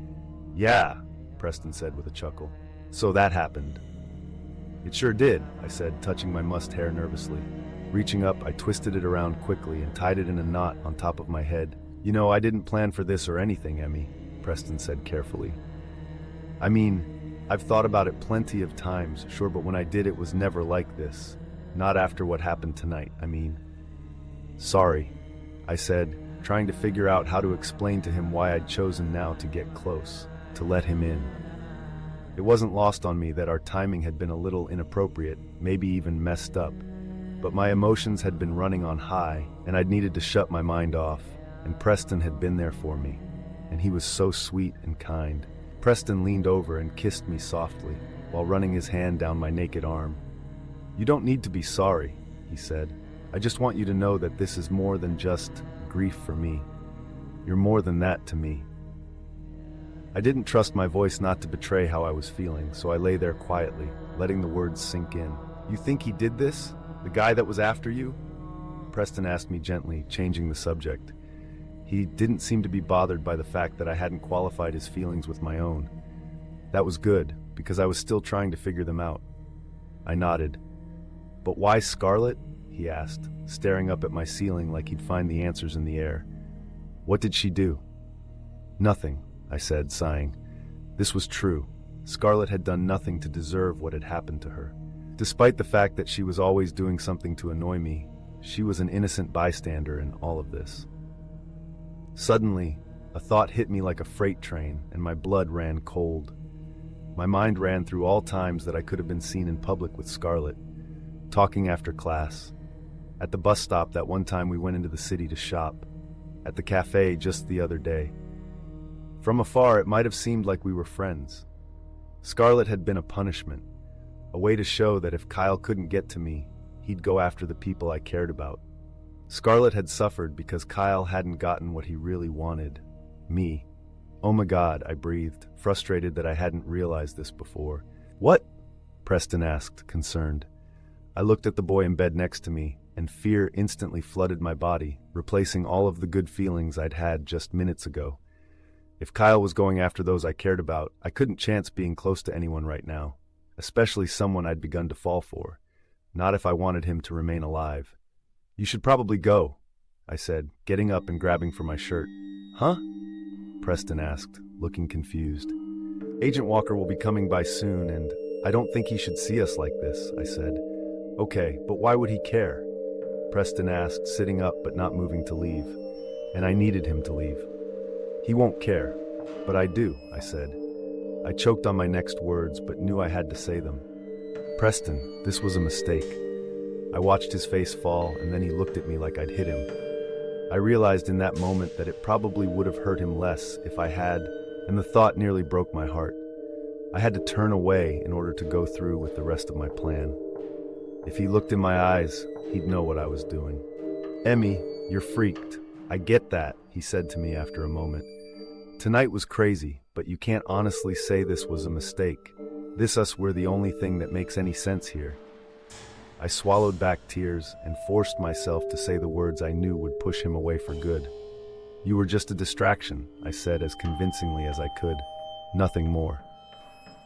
Yeah, Preston said with a chuckle. So that happened. It sure did, I said, touching my mussed hair nervously. Reaching up, I twisted it around quickly and tied it in a knot on top of my head. You know, I didn't plan for this or anything, Emmy, Preston said carefully. I mean, I've thought about it plenty of times, sure, but when I did, it was never like this. Not after what happened tonight, I mean. Sorry, I said, trying to figure out how to explain to him why I'd chosen now to get close, to let him in. It wasn't lost on me that our timing had been a little inappropriate, maybe even messed up, but my emotions had been running on high, and I'd needed to shut my mind off, and Preston had been there for me, and he was so sweet and kind. Preston leaned over and kissed me softly, while running his hand down my naked arm. You don't need to be sorry, he said. I just want you to know that this is more than just grief for me. You're more than that to me. I didn't trust my voice not to betray how I was feeling, so I lay there quietly, letting the words sink in. You think he did this? The guy that was after you? Preston asked me gently, changing the subject. He didn't seem to be bothered by the fact that I hadn't qualified his feelings with my own. That was good, because I was still trying to figure them out. I nodded. But why Scarlett? He asked, staring up at my ceiling like he'd find the answers in the air. What did she do? Nothing, I said, sighing. This was true. Scarlett had done nothing to deserve what had happened to her. Despite the fact that she was always doing something to annoy me, she was an innocent bystander in all of this. Suddenly, a thought hit me like a freight train, and my blood ran cold. My mind ran through all times that I could have been seen in public with Scarlett, talking after class, at the bus stop that one time we went into the city to shop, at the cafe just the other day. From afar, it might have seemed like we were friends. Scarlett had been a punishment, a way to show that if Kyle couldn't get to me, he'd go after the people I cared about. Scarlett had suffered because Kyle hadn't gotten what he really wanted, me. Oh my God, I breathed, frustrated that I hadn't realized this before. What? Preston asked, concerned. I looked at the boy in bed next to me, and fear instantly flooded my body, replacing all of the good feelings I'd had just minutes ago. If Kyle was going after those I cared about, I couldn't chance being close to anyone right now, especially someone I'd begun to fall for. Not if I wanted him to remain alive. You should probably go, I said, getting up and grabbing for my shirt. Huh? Preston asked, looking confused. Agent Walker will be coming by soon, and I don't think he should see us like this, I said. Okay, but why would he care? Preston asked, sitting up but not moving to leave. And I needed him to leave. He won't care, but I do, I said. I choked on my next words, but knew I had to say them. Preston, this was a mistake. I watched his face fall, and then he looked at me like I'd hit him. I realized in that moment that it probably would have hurt him less if I had, and the thought nearly broke my heart. I had to turn away in order to go through with the rest of my plan. If he looked in my eyes, he'd know what I was doing. Emmy, you're freaked. I get that, he said to me after a moment. Tonight was crazy, but you can't honestly say this was a mistake. This us were the only thing that makes any sense here. I swallowed back tears and forced myself to say the words I knew would push him away for good. You were just a distraction, I said as convincingly as I could. Nothing more.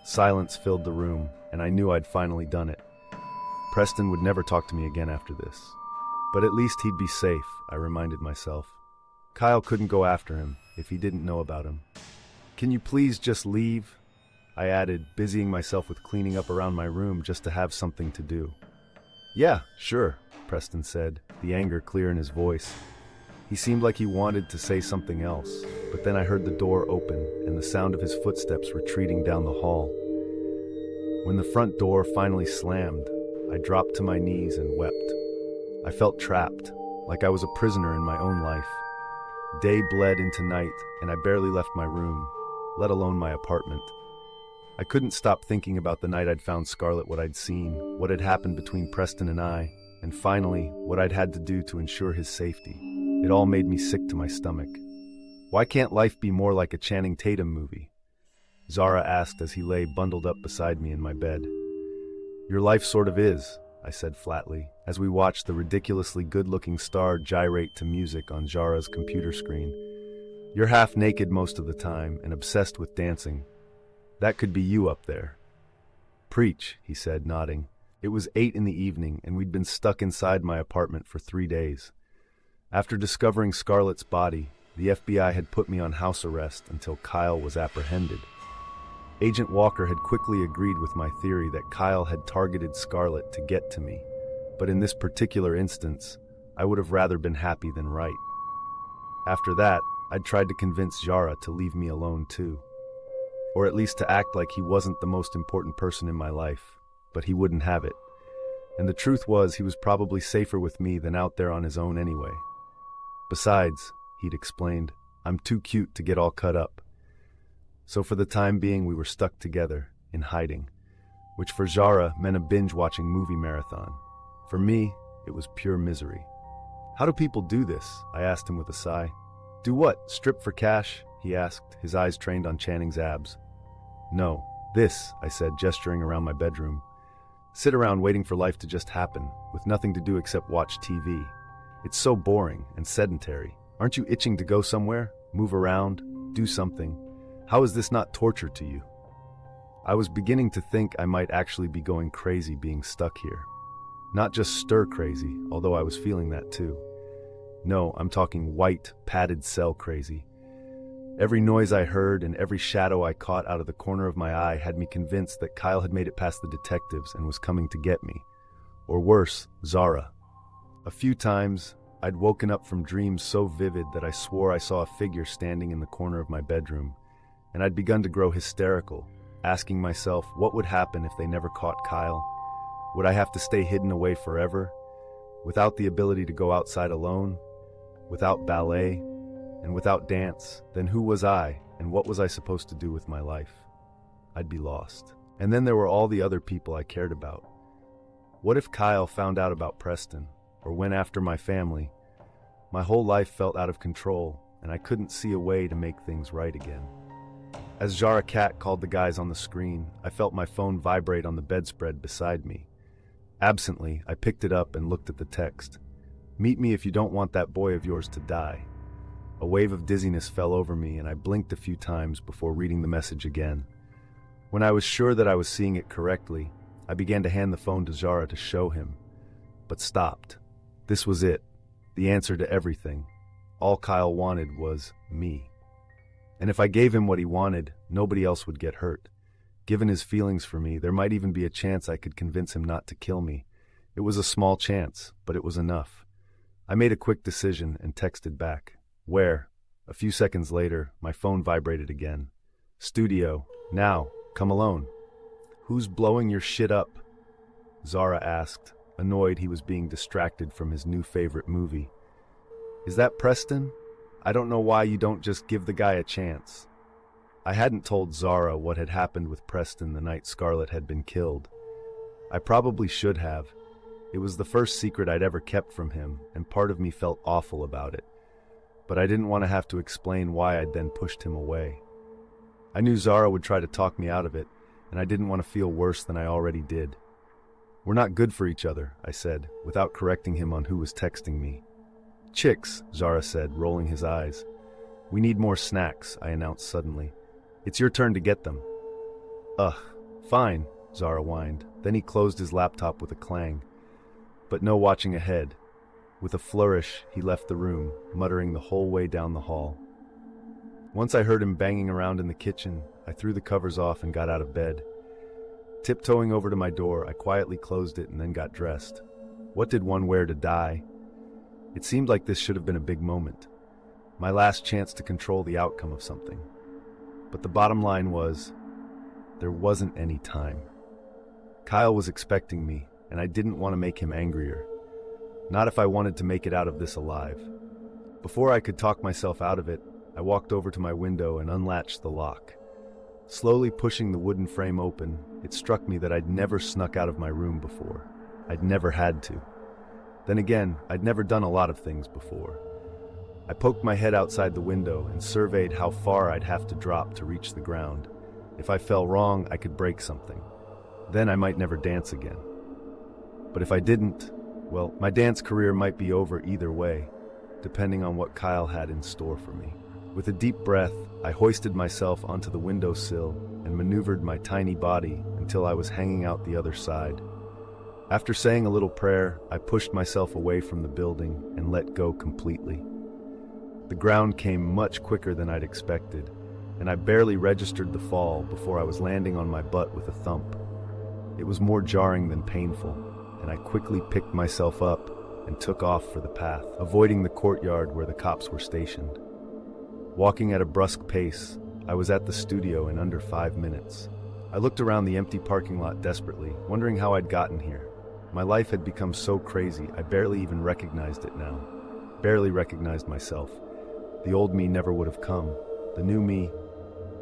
Silence filled the room, and I knew I'd finally done it. Preston would never talk to me again after this. But at least he'd be safe, I reminded myself. Kyle couldn't go after him if he didn't know about him. Can you please just leave? I added, busying myself with cleaning up around my room just to have something to do. Yeah, sure, Preston said, the anger clear in his voice. He seemed like he wanted to say something else, but then I heard the door open and the sound of his footsteps retreating down the hall. When the front door finally slammed, I dropped to my knees and wept. I felt trapped, like I was a prisoner in my own life. Day bled into night, and I barely left my room, let alone my apartment. I couldn't stop thinking about the night I'd found Scarlett, what I'd seen, what had happened between Preston and I, and finally, what I'd had to do to ensure his safety. It all made me sick to my stomach. Why can't life be more like a Channing Tatum movie? Zara asked as he lay bundled up beside me in my bed. Your life sort of is, I said flatly, as we watched the ridiculously good-looking star gyrate to music on Zara's computer screen. You're half naked most of the time and obsessed with dancing. That could be you up there. Preach, he said, nodding. It was 8 in the evening, and we'd been stuck inside my apartment for 3 days. After discovering Scarlett's body, the FBI had put me on house arrest until Kyle was apprehended. Agent Walker had quickly agreed with my theory that Kyle had targeted Scarlett to get to me, but in this particular instance, I would have rather been happy than right. After that, I'd tried to convince Zara to leave me alone too. Or at least to act like he wasn't the most important person in my life, but he wouldn't have it. And the truth was, he was probably safer with me than out there on his own anyway. Besides, he'd explained, I'm too cute to get all cut up. So for the time being, we were stuck together, in hiding, which for Zara meant a binge-watching movie marathon. For me, it was pure misery. How do people do this? I asked him with a sigh. Do what, strip for cash? He asked, his eyes trained on Channing's abs. No, this, I said, gesturing around my bedroom. Sit around waiting for life to just happen, with nothing to do except watch TV. It's so boring and sedentary. Aren't you itching to go somewhere, move around, do something? How is this not torture to you? I was beginning to think I might actually be going crazy being stuck here. Not just stir crazy, although I was feeling that too. No, I'm talking white, padded cell crazy. Every noise I heard and every shadow I caught out of the corner of my eye had me convinced that Kyle had made it past the detectives and was coming to get me. Or worse, Zara. A few times, I'd woken up from dreams so vivid that I swore I saw a figure standing in the corner of my bedroom, and I'd begun to grow hysterical, asking myself what would happen if they never caught Kyle. Would I have to stay hidden away forever, without the ability to go outside alone, without ballet, and without dance? Then who was I, and what was I supposed to do with my life? I'd be lost. And then there were all the other people I cared about. What if Kyle found out about Preston, or went after my family? My whole life felt out of control, and I couldn't see a way to make things right again. As Zatarecap called the guys on the screen, I felt my phone vibrate on the bedspread beside me. Absently, I picked it up and looked at the text. Meet me if you don't want that boy of yours to die. A wave of dizziness fell over me, and I blinked a few times before reading the message again. When I was sure that I was seeing it correctly, I began to hand the phone to Zara to show him, but stopped. This was it, the answer to everything. All Kyle wanted was me. And if I gave him what he wanted, nobody else would get hurt. Given his feelings for me, there might even be a chance I could convince him not to kill me. It was a small chance, but it was enough. I made a quick decision and texted back. Where? A few seconds later, my phone vibrated again. Studio. Now. Come alone. Who's blowing your shit up? Zara asked, annoyed he was being distracted from his new favorite movie. Is that Preston? I don't know why you don't just give the guy a chance. I hadn't told Zara what had happened with Preston the night Scarlett had been killed. I probably should have. It was the first secret I'd ever kept from him, and part of me felt awful about it. But I didn't want to have to explain why I'd then pushed him away. I knew Zara would try to talk me out of it, and I didn't want to feel worse than I already did. We're not good for each other, I said, without correcting him on who was texting me. Chicks, Zara said, rolling his eyes. We need more snacks, I announced suddenly. It's your turn to get them. Ugh, fine, Zara whined. Then he closed his laptop with a clang. But no watching ahead. With a flourish, he left the room, muttering the whole way down the hall. Once I heard him banging around in the kitchen, I threw the covers off and got out of bed. Tiptoeing over to my door, I quietly closed it and then got dressed. What did one wear to die? It seemed like this should have been a big moment. My last chance to control the outcome of something. But the bottom line was, there wasn't any time. Kyle was expecting me, and I didn't want to make him angrier. Not if I wanted to make it out of this alive. Before I could talk myself out of it, I walked over to my window and unlatched the lock. Slowly pushing the wooden frame open, it struck me that I'd never snuck out of my room before. I'd never had to. Then again, I'd never done a lot of things before. I poked my head outside the window and surveyed how far I'd have to drop to reach the ground. If I fell wrong, I could break something. Then I might never dance again. But if I didn't, well, my dance career might be over either way, depending on what Kyle had in store for me. With a deep breath, I hoisted myself onto the windowsill and maneuvered my tiny body until I was hanging out the other side. After saying a little prayer, I pushed myself away from the building and let go completely. The ground came much quicker than I'd expected, and I barely registered the fall before I was landing on my butt with a thump. It was more jarring than painful, and I quickly picked myself up and took off for the path, avoiding the courtyard where the cops were stationed. Walking at a brusque pace, I was at the studio in under 5 minutes. I looked around the empty parking lot desperately, wondering how I'd gotten here. My life had become so crazy, I barely even recognized it now. Barely recognized myself. The old me never would have come. The new me,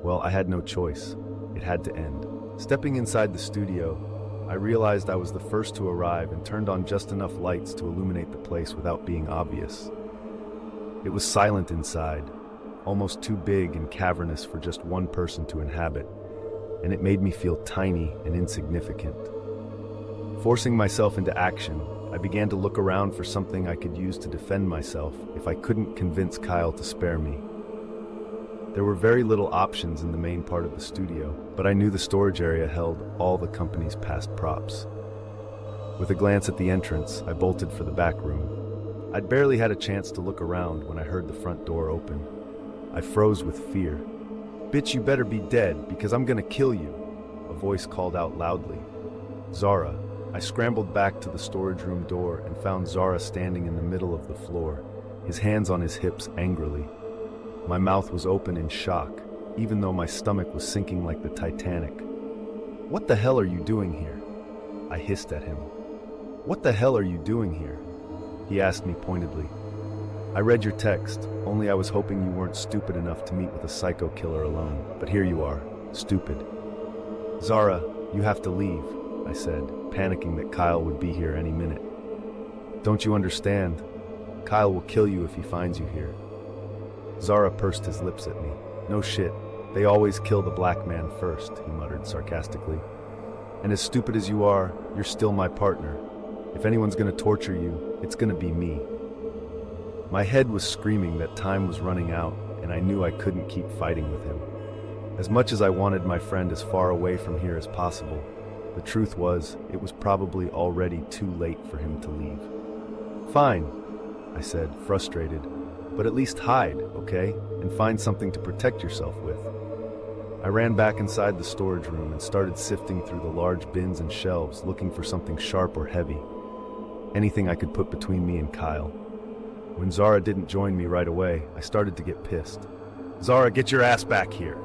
well, I had no choice. It had to end. Stepping inside the studio, I realized I was the first to arrive and turned on just enough lights to illuminate the place without being obvious. It was silent inside, almost too big and cavernous for just one person to inhabit, and it made me feel tiny and insignificant. Forcing myself into action, I began to look around for something I could use to defend myself if I couldn't convince Kyle to spare me. There were very little options in the main part of the studio, but I knew the storage area held all the company's past props. With a glance at the entrance, I bolted for the back room. I'd barely had a chance to look around when I heard the front door open. I froze with fear. "Bitch, you better be dead, because I'm gonna kill you," a voice called out loudly. "Zara." I scrambled back to the storage room door and found Zara standing in the middle of the floor, his hands on his hips angrily. My mouth was open in shock, even though my stomach was sinking like the Titanic. "What the hell are you doing here?" I hissed at him. "What the hell are you doing here?" he asked me pointedly. "I read your text, only I was hoping you weren't stupid enough to meet with a psycho killer alone, but here you are, stupid." "Zara, you have to leave," I said, panicking that Kyle would be here any minute. "Don't you understand? Kyle will kill you if he finds you here." Zara pursed his lips at me. "No shit, they always kill the black man first," he muttered sarcastically. "And as stupid as you are, you're still my partner. If anyone's gonna torture you, it's gonna be me." My head was screaming that time was running out, and I knew I couldn't keep fighting with him. As much as I wanted my friend as far away from here as possible, the truth was, it was probably already too late for him to leave. "Fine," I said, frustrated, "but at least hide, okay? And find something to protect yourself with." I ran back inside the storage room and started sifting through the large bins and shelves, looking for something sharp or heavy. Anything I could put between me and Kyle. When Zara didn't join me right away, I started to get pissed. "Zara, get your ass back here!"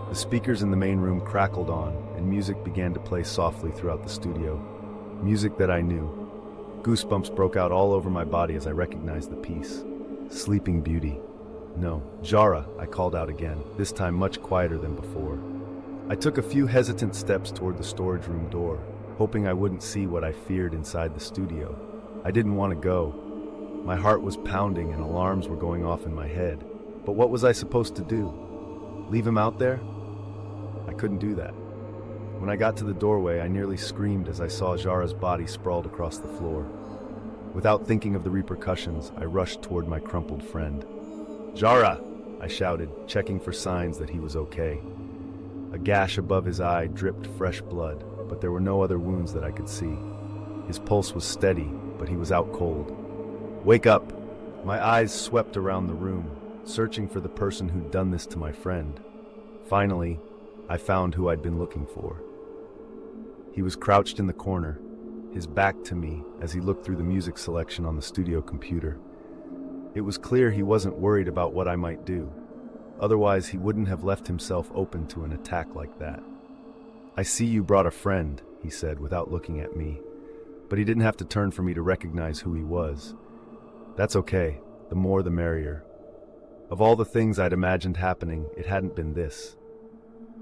The speakers in the main room crackled on, and music began to play softly throughout the studio. Music that I knew. Goosebumps broke out all over my body as I recognized the piece. Sleeping Beauty. "No, Zara," I called out again, this time much quieter than before. I took a few hesitant steps toward the storage room door, hoping I wouldn't see what I feared inside the studio. I didn't want to go. My heart was pounding and alarms were going off in my head. But what was I supposed to do? Leave him out there? I couldn't do that. When I got to the doorway, I nearly screamed as I saw Zara's body sprawled across the floor. Without thinking of the repercussions, I rushed toward my crumpled friend. "Zara!" I shouted, checking for signs that he was okay. A gash above his eye dripped fresh blood, but there were no other wounds that I could see. His pulse was steady, but he was out cold. Wake up! My eyes swept around the room, searching for the person who'd done this to my friend. Finally, I found who I'd been looking for. He was crouched in the corner, his back to me as he looked through the music selection on the studio computer. It was clear he wasn't worried about what I might do. Otherwise, he wouldn't have left himself open to an attack like that. "I see you brought a friend," he said without looking at me. But he didn't have to turn for me to recognize who he was. That's okay, the more the merrier. Of all the things I'd imagined happening, it hadn't been this.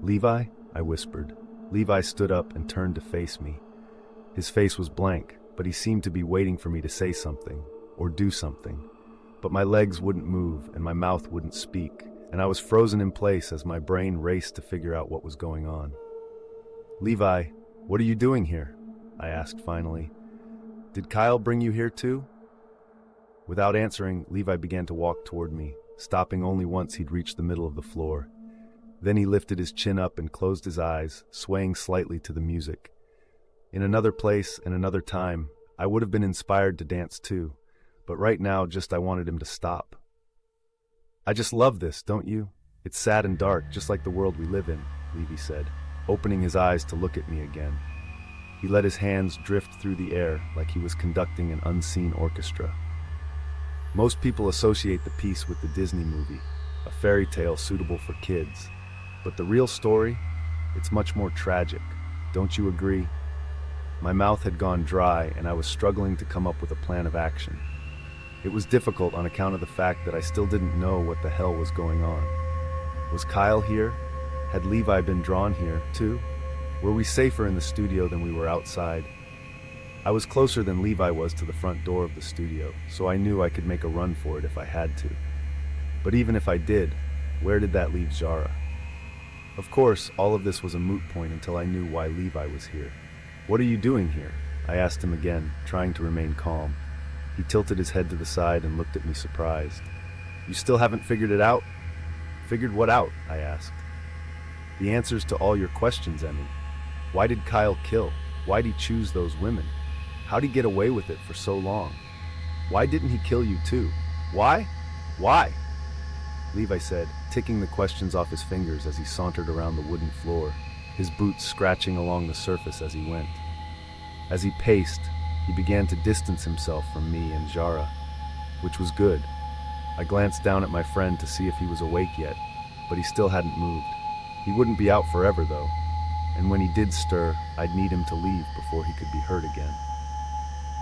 "Levi?" I whispered. Levi stood up and turned to face me. His face was blank, but he seemed to be waiting for me to say something, or do something. But my legs wouldn't move, and my mouth wouldn't speak, and I was frozen in place as my brain raced to figure out what was going on. "Levi, what are you doing here?" I asked finally. "Did Kyle bring you here too?" Without answering, Levi began to walk toward me, stopping only once he'd reached the middle of the floor. Then he lifted his chin up and closed his eyes, swaying slightly to the music. In another place and another time, I would have been inspired to dance too, but right now I wanted him to stop. "I just love this, don't you? It's sad and dark, just like the world we live in," Levi said, opening his eyes to look at me again. He let his hands drift through the air like he was conducting an unseen orchestra. "Most people associate the piece with the Disney movie, a fairy tale suitable for kids. But the real story, it's much more tragic. Don't you agree?" My mouth had gone dry and I was struggling to come up with a plan of action. It was difficult on account of the fact that I still didn't know what the hell was going on. Was Kyle here? Had Levi been drawn here, too? Were we safer in the studio than we were outside? I was closer than Levi was to the front door of the studio, so I knew I could make a run for it if I had to. But even if I did, where did that leave Zara? Of course, all of this was a moot point until I knew why Levi was here. "What are you doing here?" I asked him again, trying to remain calm. He tilted his head to the side and looked at me surprised. "You still haven't figured it out?" "Figured what out?" I asked. "The answers to all your questions, Emmy. Why did Kyle kill? Why'd he choose those women? How'd he get away with it for so long? Why didn't he kill you too? Why? Why?" Levi said, ticking the questions off his fingers as he sauntered around the wooden floor, his boots scratching along the surface as he went. As he paced, he began to distance himself from me and Zara, which was good. I glanced down at my friend to see if he was awake yet, but he still hadn't moved. He wouldn't be out forever, though, and when he did stir, I'd need him to leave before he could be hurt again.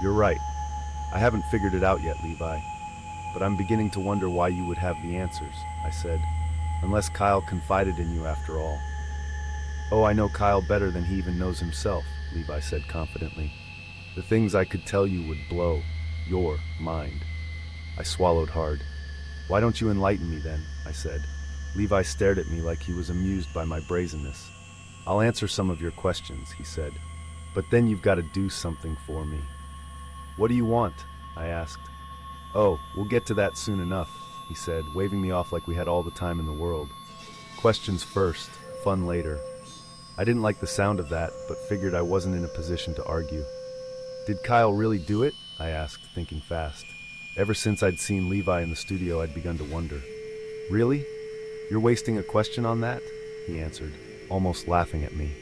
"You're right. I haven't figured it out yet, Levi, but I'm beginning to wonder why you would have the answers," I said, "unless Kyle confided in you after all." "Oh, I know Kyle better than he even knows himself," Levi said confidently. "The things I could tell you would blow your mind." I swallowed hard. "Why don't you enlighten me then?" I said. Levi stared at me like he was amused by my brazenness. "I'll answer some of your questions," he said, "but then you've got to do something for me." "What do you want?" I asked. "Oh, we'll get to that soon enough," he said, waving me off like we had all the time in the world. "Questions first, fun later." I didn't like the sound of that, but figured I wasn't in a position to argue. "Did Kyle really do it?" I asked, thinking fast. Ever since I'd seen Levi in the studio, I'd begun to wonder. "Really? You're wasting a question on that?" he answered, almost laughing at me.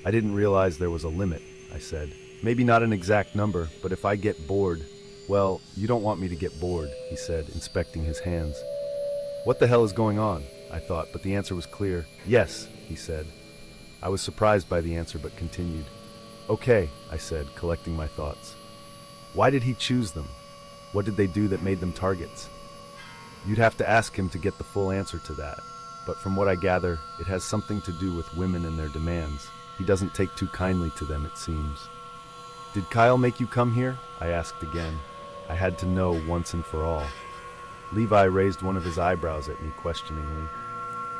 "I didn't realize there was a limit," I said. "Maybe not an exact number, but if I get bored..." "Well, you don't want me to get bored," he said, inspecting his hands. "What the hell is going on?" I thought, but the answer was clear. "Yes," he said. I was surprised by the answer, but continued. "Okay," I said, collecting my thoughts. "Why did he choose them? What did they do that made them targets?" "You'd have to ask him to get the full answer to that, but from what I gather, it has something to do with women and their demands. He doesn't take too kindly to them, it seems." "Did Kyle make you come here?" I asked again. I had to know once and for all. Levi raised one of his eyebrows at me questioningly.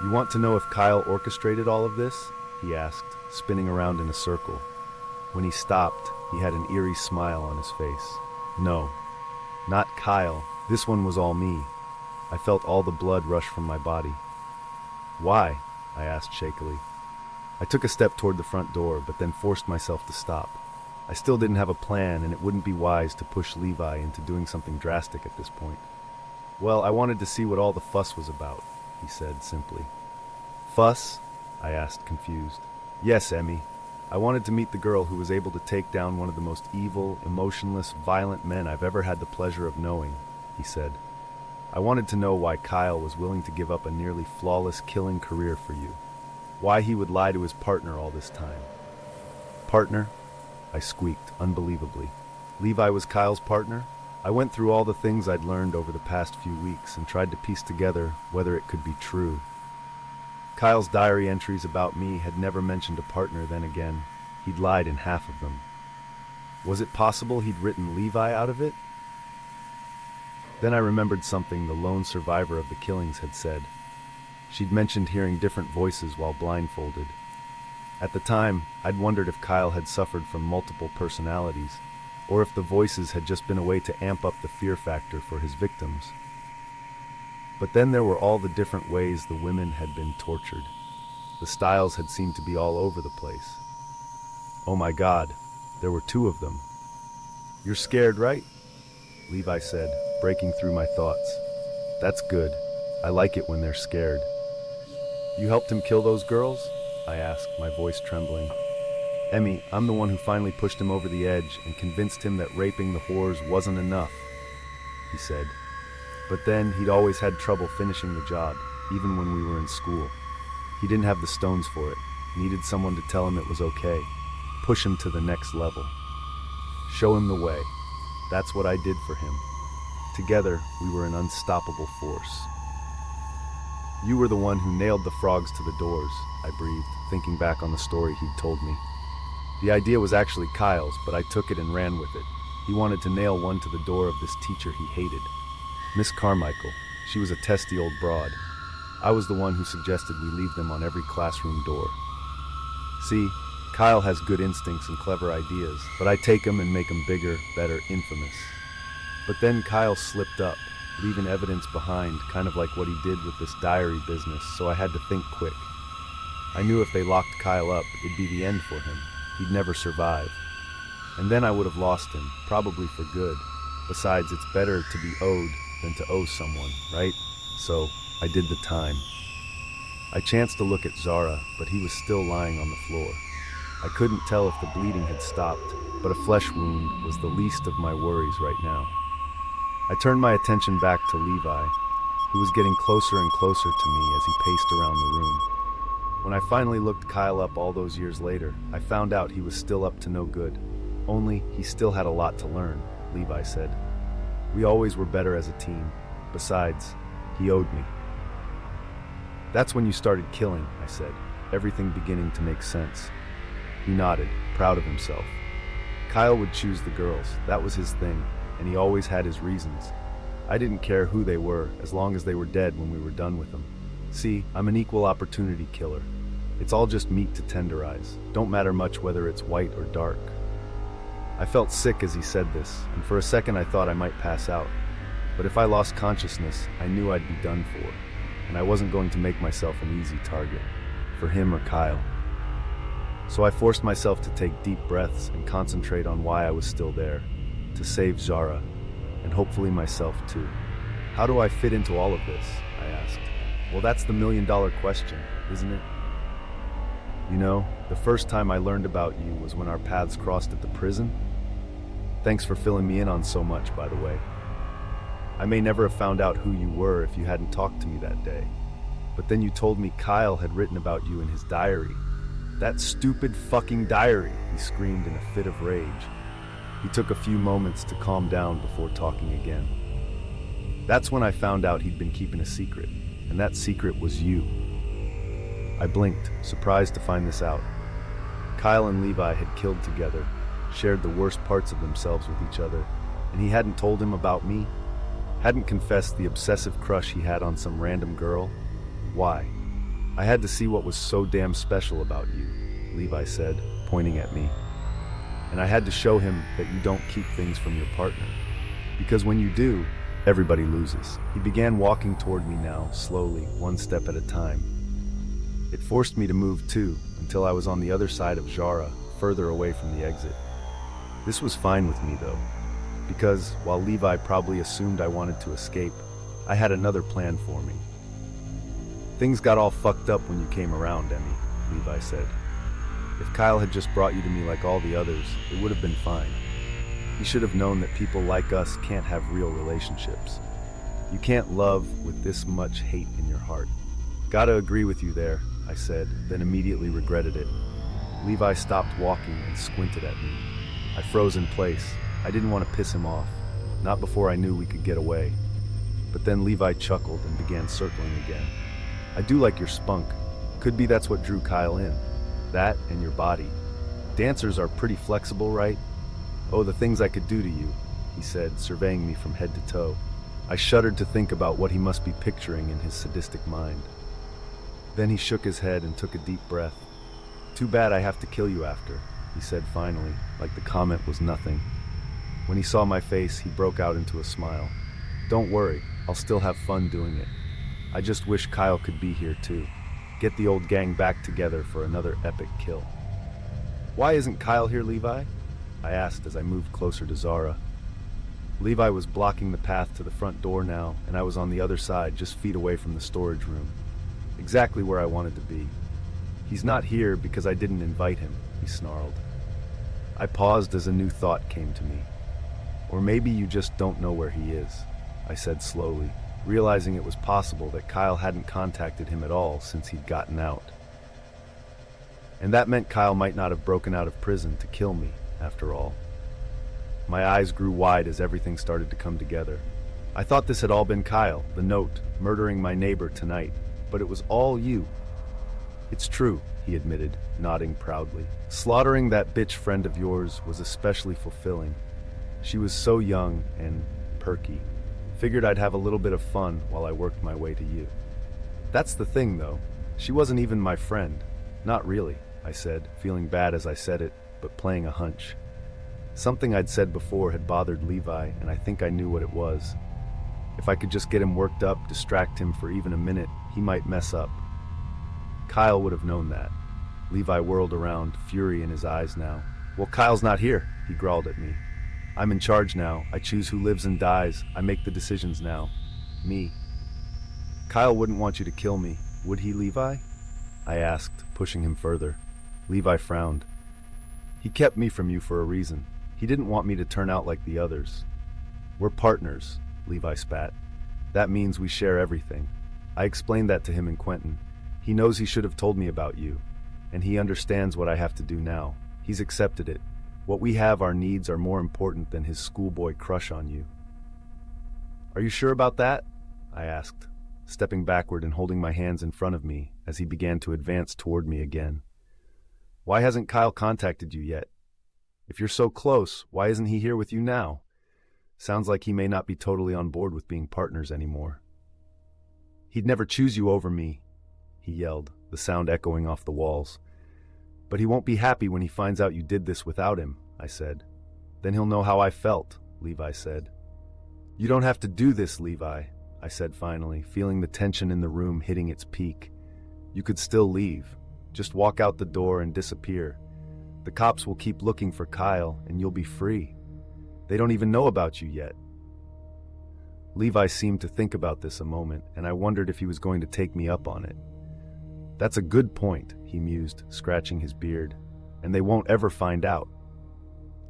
"You want to know if Kyle orchestrated all of this?" he asked, spinning around in a circle. When he stopped, he had an eerie smile on his face. "No, not Kyle. This one was all me." I felt all the blood rush from my body. "Why?" I asked shakily. I took a step toward the front door, but then forced myself to stop. I still didn't have a plan, and it wouldn't be wise to push Levi into doing something drastic at this point. Well, I wanted to see what all the fuss was about, he said simply. Fuss? I asked, confused. Yes, Emmy. I wanted to meet the girl who was able to take down one of the most evil, emotionless, violent men I've ever had the pleasure of knowing, he said. I wanted to know why Kyle was willing to give up a nearly flawless killing career for you. Why he would lie to his partner all this time. Partner? I squeaked, unbelievably. Levi was Kyle's partner? I went through all the things I'd learned over the past few weeks and tried to piece together whether it could be true. Kyle's diary entries about me had never mentioned a partner then again. He'd lied in half of them. Was it possible he'd written Levi out of it? Then I remembered something the lone survivor of the killings had said. She'd mentioned hearing different voices while blindfolded. At the time, I'd wondered if Kyle had suffered from multiple personalities, or if the voices had just been a way to amp up the fear factor for his victims. But then there were all the different ways the women had been tortured. The styles had seemed to be all over the place. Oh my God, there were 2 of them. You're scared, right? Levi said, breaking through my thoughts. That's good. I like it when they're scared. You helped him kill those girls? I asked, my voice trembling. Emmy, I'm the one who finally pushed him over the edge and convinced him that raping the whores wasn't enough, he said. But then he'd always had trouble finishing the job, even when we were in school. He didn't have the stones for it, needed someone to tell him it was okay, push him to the next level. Show him the way. That's what I did for him. Together, we were an unstoppable force. You were the one who nailed the frogs to the doors, I breathed, thinking back on the story he'd told me. The idea was actually Kyle's, but I took it and ran with it. He wanted to nail one to the door of this teacher he hated. Miss Carmichael. She was a testy old broad. I was the one who suggested we leave them on every classroom door. See, Kyle has good instincts and clever ideas, but I take them and make them bigger, better, infamous. But then Kyle slipped up, leaving evidence behind, kind of like what he did with this diary business, so I had to think quick. I knew if they locked Kyle up, it'd be the end for him. He'd never survive. And then I would have lost him, probably for good. Besides, it's better to be owed than to owe someone, right? So, I did the time. I chanced to look at Zara, but he was still lying on the floor. I couldn't tell if the bleeding had stopped, but a flesh wound was the least of my worries right now. I turned my attention back to Levi, who was getting closer and closer to me as he paced around the room. When I finally looked Kyle up all those years later, I found out he was still up to no good. Only, he still had a lot to learn, Levi said. We always were better as a team. Besides, he owed me. That's when you started killing, I said, everything beginning to make sense. He nodded, proud of himself. Kyle would choose the girls, that was his thing, and he always had his reasons. I didn't care who they were, as long as they were dead when we were done with them. See, I'm an equal opportunity killer. It's all just meat to tenderize. Don't matter much whether it's white or dark. I felt sick as he said this, and for a second I thought I might pass out. But if I lost consciousness, I knew I'd be done for, and I wasn't going to make myself an easy target, for him or Kyle. So I forced myself to take deep breaths and concentrate on why I was still there, to save Zara, and hopefully myself too. How do I fit into all of this? I asked. Well, that's the million-dollar question, isn't it? You know, the first time I learned about you was when our paths crossed at the prison. Thanks for filling me in on so much, by the way. I may never have found out who you were if you hadn't talked to me that day. But then you told me Kyle had written about you in his diary. That stupid fucking diary, he screamed in a fit of rage. He took a few moments to calm down before talking again. That's when I found out he'd been keeping a secret, and that secret was you. I blinked, surprised to find this out. Kyle and Levi had killed together, shared the worst parts of themselves with each other, and he hadn't told him about me? Hadn't confessed the obsessive crush he had on some random girl? Why? I had to see what was so damn special about you, Levi said, pointing at me. And I had to show him that you don't keep things from your partner. Because when you do, everybody loses. He began walking toward me now, slowly, one step at a time. It forced me to move too, until I was on the other side of Zara, further away from the exit. This was fine with me though, because while Levi probably assumed I wanted to escape, I had another plan for me. Things got all fucked up when you came around, Emmy, Levi said. If Kyle had just brought you to me like all the others, it would have been fine. He should have known that people like us can't have real relationships. You can't love with this much hate in your heart. Gotta agree with you there, I said, then immediately regretted it. Levi stopped walking and squinted at me. I froze in place. I didn't want to piss him off, not before I knew we could get away. But then Levi chuckled and began circling again. I do like your spunk. Could be that's what drew Kyle in. That and your body. Dancers are pretty flexible, right? Oh, the things I could do to you, he said, surveying me from head to toe. I shuddered to think about what he must be picturing in his sadistic mind. Then he shook his head and took a deep breath. Too bad I have to kill you after, he said finally, like the comment was nothing. When he saw my face, he broke out into a smile. Don't worry, I'll still have fun doing it. I just wish Kyle could be here too. Get the old gang back together for another epic kill. Why isn't Kyle here, Levi? I asked as I moved closer to Zara. Levi was blocking the path to the front door now, and I was on the other side, just feet away from the storage room. Exactly where I wanted to be. He's not here because I didn't invite him, he snarled. I paused as a new thought came to me. Or maybe you just don't know where he is, I said slowly, realizing it was possible that Kyle hadn't contacted him at all since he'd gotten out. And that meant Kyle might not have broken out of prison to kill me, after all. My eyes grew wide as everything started to come together. I thought this had all been Kyle, the note, murdering my neighbor tonight, but it was all you. It's true, he admitted, nodding proudly. Slaughtering that bitch friend of yours was especially fulfilling. She was so young and perky. Figured I'd have a little bit of fun while I worked my way to you. That's the thing, though. She wasn't even my friend. Not really, I said, feeling bad as I said it, but playing a hunch. Something I'd said before had bothered Levi, and I think I knew what it was. If I could just get him worked up, distract him for even a minute, he might mess up. Kyle would have known that. Levi whirled around, fury in his eyes now. Well, Kyle's not here, he growled at me. I'm in charge now. I choose who lives and dies. I make the decisions now. Me. Kyle wouldn't want you to kill me, would he, Levi? I asked, pushing him further. Levi frowned. He kept me from you for a reason. He didn't want me to turn out like the others. We're partners, Levi spat. That means we share everything. I explained that to him and Quentin. He knows he should have told me about you, and he understands what I have to do now. He's accepted it. What we have, our needs, are more important than his schoolboy crush on you. Are you sure about that? I asked, stepping backward and holding my hands in front of me as he began to advance toward me again. Why hasn't Kyle contacted you yet? If you're so close, why isn't he here with you now? Sounds like he may not be totally on board with being partners anymore. He'd never choose you over me, he yelled, the sound echoing off the walls. But he won't be happy when he finds out you did this without him, I said. Then he'll know how I felt, Levi said. You don't have to do this, Levi, I said finally, feeling the tension in the room hitting its peak. You could still leave. Just walk out the door and disappear. The cops will keep looking for Kyle, and you'll be free. They don't even know about you yet. Levi seemed to think about this a moment, and I wondered if he was going to take me up on it. That's a good point, he mused, scratching his beard, and they won't ever find out.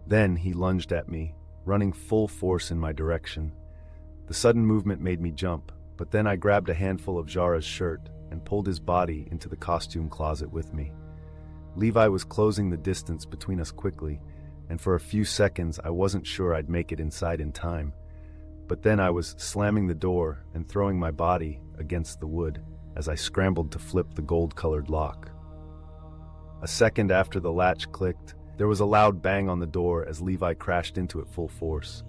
Then he lunged at me, running full force in my direction. The sudden movement made me jump, but then I grabbed a handful of Jara's shirt and pulled his body into the costume closet with me. Levi was closing the distance between us quickly, and for a few seconds I wasn't sure I'd make it inside in time. But then I was slamming the door and throwing my body against the wood as I scrambled to flip the gold-colored lock. A second after the latch clicked, there was a loud bang on the door as Levi crashed into it full force.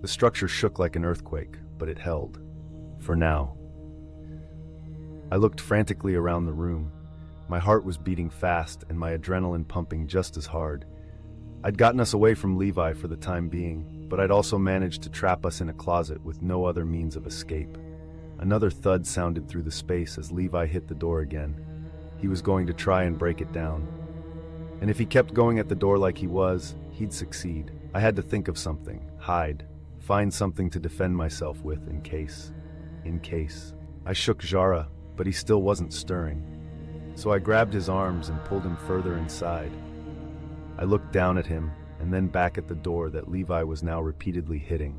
The structure shook like an earthquake, but it held. For now. I looked frantically around the room. My heart was beating fast and my adrenaline pumping just as hard. I'd gotten us away from Levi for the time being, but I'd also managed to trap us in a closet with no other means of escape. Another thud sounded through the space as Levi hit the door again. He was going to try and break it down. And if he kept going at the door like he was, he'd succeed. I had to think of something, hide, find something to defend myself with in case. I shook Zara, but he still wasn't stirring. So I grabbed his arms and pulled him further inside. I looked down at him and then back at the door that Levi was now repeatedly hitting.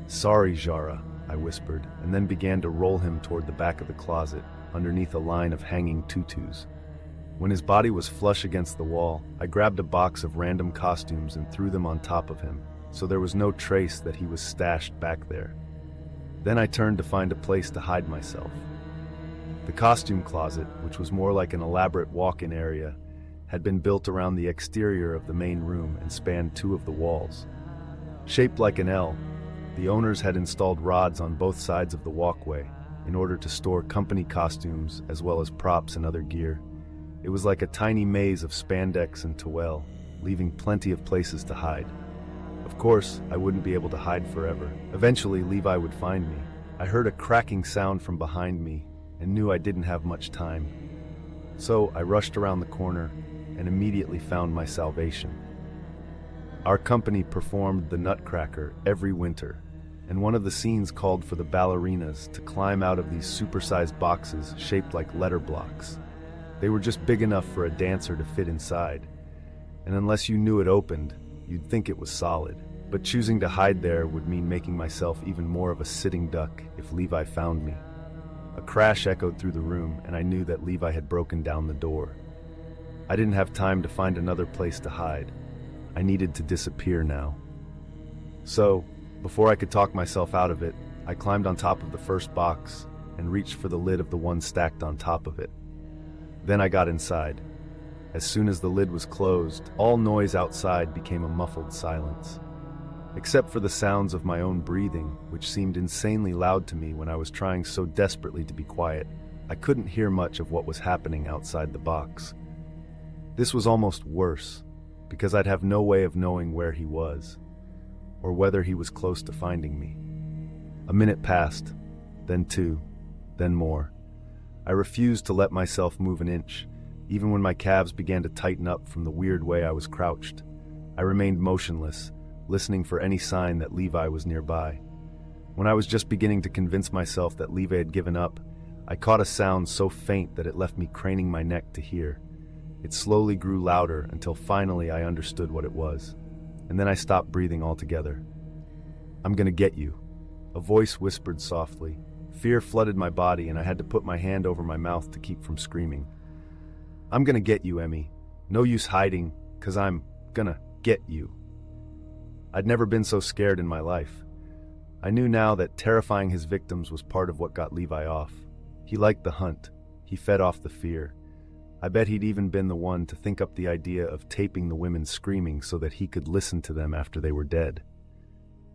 "Sorry, Zara," I whispered, and then began to roll him toward the back of the closet, underneath a line of hanging tutus. When his body was flush against the wall, I grabbed a box of random costumes and threw them on top of him, so there was no trace that he was stashed back there. Then I turned to find a place to hide myself. The costume closet, which was more like an elaborate walk-in area, had been built around the exterior of the main room and spanned two of the walls. Shaped like an L, the owners had installed rods on both sides of the walkway in order to store company costumes as well as props and other gear. It was like a tiny maze of spandex and towel, leaving plenty of places to hide. Of course, I wouldn't be able to hide forever. Eventually, Levi would find me. I heard a cracking sound from behind me and knew I didn't have much time. So I rushed around the corner and immediately found my salvation. Our company performed the Nutcracker every winter, and one of the scenes called for the ballerinas to climb out of these supersized boxes shaped like letter blocks. They were just big enough for a dancer to fit inside, and unless you knew it opened, you'd think it was solid. But choosing to hide there would mean making myself even more of a sitting duck if Levi found me. A crash echoed through the room, and I knew that Levi had broken down the door. I didn't have time to find another place to hide. I needed to disappear now. So, before I could talk myself out of it, I climbed on top of the first box and reached for the lid of the one stacked on top of it. Then I got inside. As soon as the lid was closed, all noise outside became a muffled silence. Except for the sounds of my own breathing, which seemed insanely loud to me when I was trying so desperately to be quiet. I couldn't hear much of what was happening outside the box. This was almost worse, because I'd have no way of knowing where he was, or whether he was close to finding me. A minute passed, then two, then more. I refused to let myself move an inch, even when my calves began to tighten up from the weird way I was crouched. I remained motionless, listening for any sign that Levi was nearby. When I was just beginning to convince myself that Levi had given up, I caught a sound so faint that it left me craning my neck to hear. It slowly grew louder until finally I understood what it was, and then I stopped breathing altogether. "I'm gonna get you," a voice whispered softly. Fear flooded my body and I had to put my hand over my mouth to keep from screaming. "I'm gonna get you, Emmy. No use hiding, 'cause I'm gonna get you." I'd never been so scared in my life. I knew now that terrifying his victims was part of what got Levi off. He liked the hunt. He fed off the fear. I bet he'd even been the one to think up the idea of taping the women screaming so that he could listen to them after they were dead.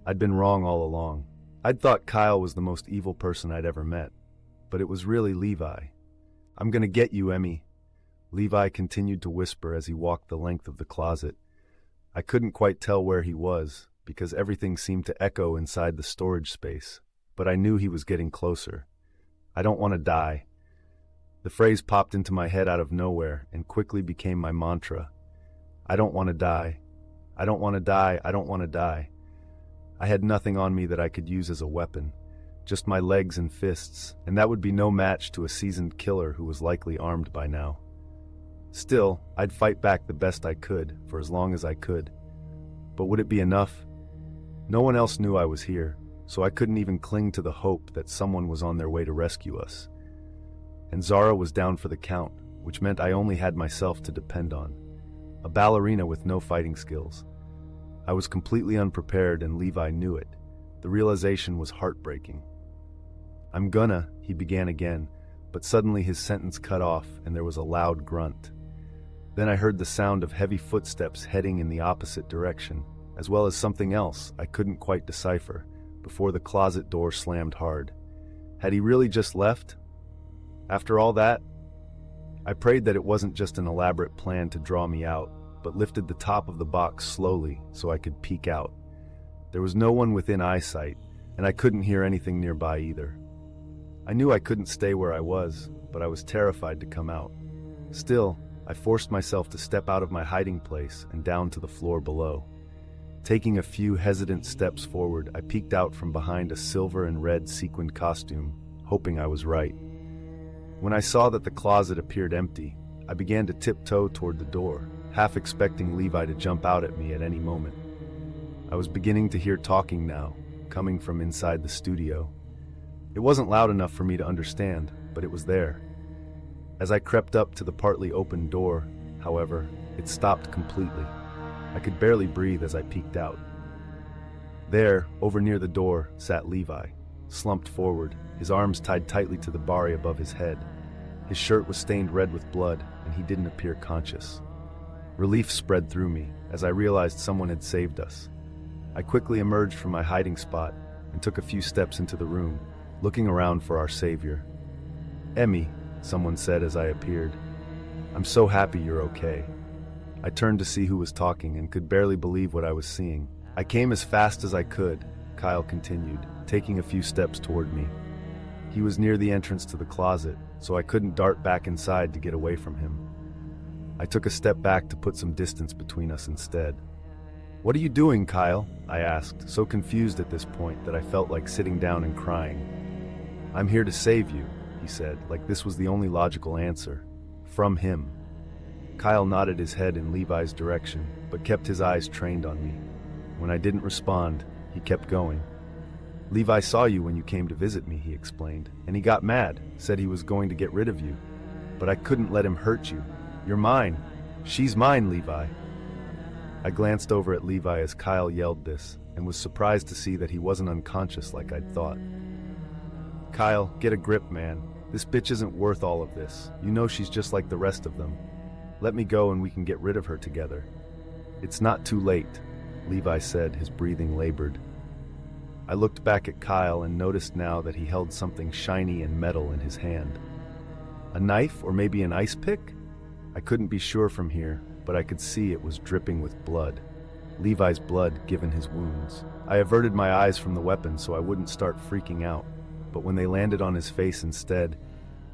I'd been wrong all along. I'd thought Kyle was the most evil person I'd ever met, but it was really Levi. "I'm gonna get you, Emmy," Levi continued to whisper as he walked the length of the closet. I couldn't quite tell where he was, because everything seemed to echo inside the storage space, but I knew he was getting closer. "I don't want to die." The phrase popped into my head out of nowhere and quickly became my mantra. I don't want to die. I don't want to die. I don't want to die. I had nothing on me that I could use as a weapon, just my legs and fists, and that would be no match to a seasoned killer who was likely armed by now. Still, I'd fight back the best I could for as long as I could. But would it be enough? No one else knew I was here, so I couldn't even cling to the hope that someone was on their way to rescue us. And Zara was down for the count, which meant I only had myself to depend on. A ballerina with no fighting skills. I was completely unprepared and Levi knew it. The realization was heartbreaking. "I'm gonna," he began again, but suddenly his sentence cut off and there was a loud grunt. Then I heard the sound of heavy footsteps heading in the opposite direction, as well as something else I couldn't quite decipher, before the closet door slammed hard. Had he really just left? After all that? I prayed that it wasn't just an elaborate plan to draw me out, but lifted the top of the box slowly so I could peek out. There was no one within eyesight, and I couldn't hear anything nearby either. I knew I couldn't stay where I was, but I was terrified to come out. Still, I forced myself to step out of my hiding place and down to the floor below. Taking a few hesitant steps forward, I peeked out from behind a silver and red sequined costume, hoping I was right. When I saw that the closet appeared empty, I began to tiptoe toward the door, half expecting Levi to jump out at me at any moment. I was beginning to hear talking now, coming from inside the studio. It wasn't loud enough for me to understand, but it was there. As I crept up to the partly open door, however, it stopped completely. I could barely breathe as I peeked out. There, over near the door, sat Levi, slumped forward, his arms tied tightly to the bari above his head. His shirt was stained red with blood, and he didn't appear conscious. Relief spread through me as I realized someone had saved us. I quickly emerged from my hiding spot and took a few steps into the room, looking around for our savior. "Emmy," someone said as I appeared. "I'm so happy you're okay." I turned to see who was talking and could barely believe what I was seeing. "I came as fast as I could," Kyle continued, taking a few steps toward me. He was near the entrance to the closet, so I couldn't dart back inside to get away from him. I took a step back to put some distance between us instead. "What are you doing, Kyle?" I asked, so confused at this point that I felt like sitting down and crying. "I'm here to save you," he said, like this was the only logical answer. From him. Kyle nodded his head in Levi's direction, but kept his eyes trained on me. When I didn't respond, he kept going. "Levi saw you when you came to visit me," he explained, "and he got mad, said he was going to get rid of you. But I couldn't let him hurt you. You're mine. She's mine, Levi." I glanced over at Levi as Kyle yelled this, and was surprised to see that he wasn't unconscious like I'd thought. "Kyle, get a grip, man. This bitch isn't worth all of this. You know she's just like the rest of them. Let me go and we can get rid of her together." "It's not too late," Levi said, his breathing labored. I looked back at Kyle and noticed now that he held something shiny and metal in his hand. A knife or maybe an ice pick? I couldn't be sure from here, but I could see it was dripping with blood. Levi's blood given his wounds. I averted my eyes from the weapon so I wouldn't start freaking out, but when they landed on his face instead,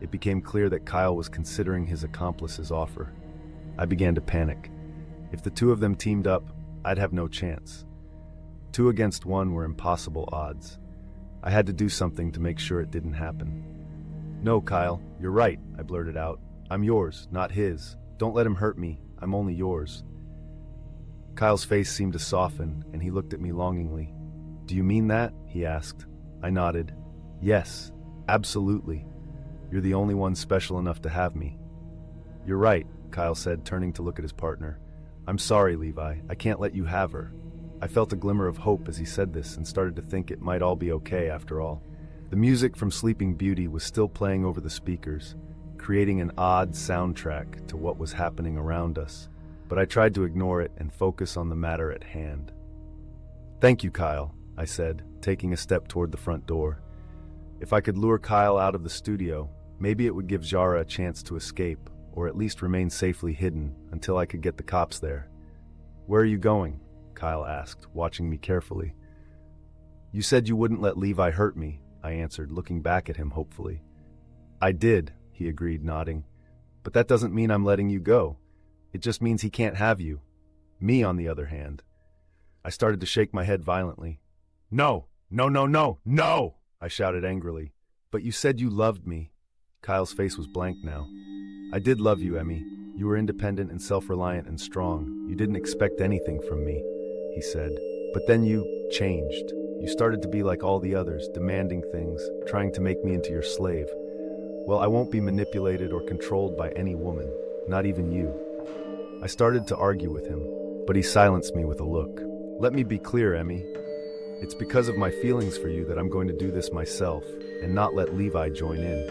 it became clear that Kyle was considering his accomplice's offer. I began to panic. If the two of them teamed up, I'd have no chance. 2 against 1 were impossible odds. I had to do something to make sure it didn't happen. "No, Kyle, you're right," I blurted out. "I'm yours, not his. Don't let him hurt me. I'm only yours." Kyle's face seemed to soften, and he looked at me longingly. "Do you mean that?" he asked. I nodded. "Yes, absolutely. You're the only one special enough to have me." "You're right," Kyle said, turning to look at his partner. "I'm sorry, Levi. I can't let you have her." I felt a glimmer of hope as he said this and started to think it might all be okay after all. The music from Sleeping Beauty was still playing over the speakers, creating an odd soundtrack to what was happening around us, but I tried to ignore it and focus on the matter at hand. "Thank you, Kyle," I said, taking a step toward the front door. If I could lure Kyle out of the studio, maybe it would give Zara a chance to escape, or at least remain safely hidden until I could get the cops there. "Where are you going?" Kyle asked, watching me carefully. "You said you wouldn't let Levi hurt me," I answered, looking back at him hopefully. "I did," he agreed, nodding. "But that doesn't mean I'm letting you go. It just means he can't have you. Me, on the other hand." I started to shake my head violently. "No, no, no, no, no!" I shouted angrily. "But you said you loved me." Kyle's face was blank now. "I did love you, Emmy. You were independent and self-reliant and strong. You didn't expect anything from me," he said. "But then you changed. You started to be like all the others, demanding things, trying to make me into your slave. Well, I won't be manipulated or controlled by any woman, not even you." I started to argue with him, but he silenced me with a look. "Let me be clear, Emmy. It's because of my feelings for you that I'm going to do this myself, and not let Levi join in.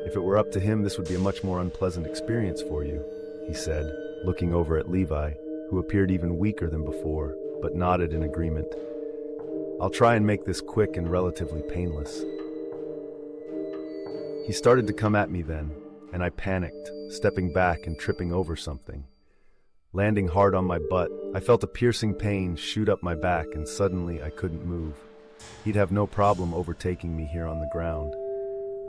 If it were up to him, this would be a much more unpleasant experience for you," he said, looking over at Levi, who appeared even weaker than before, but nodded in agreement. "I'll try and make this quick and relatively painless." He started to come at me then, and I panicked, stepping back and tripping over something. Landing hard on my butt, I felt a piercing pain shoot up my back, and suddenly I couldn't move. He'd have no problem overtaking me here on the ground.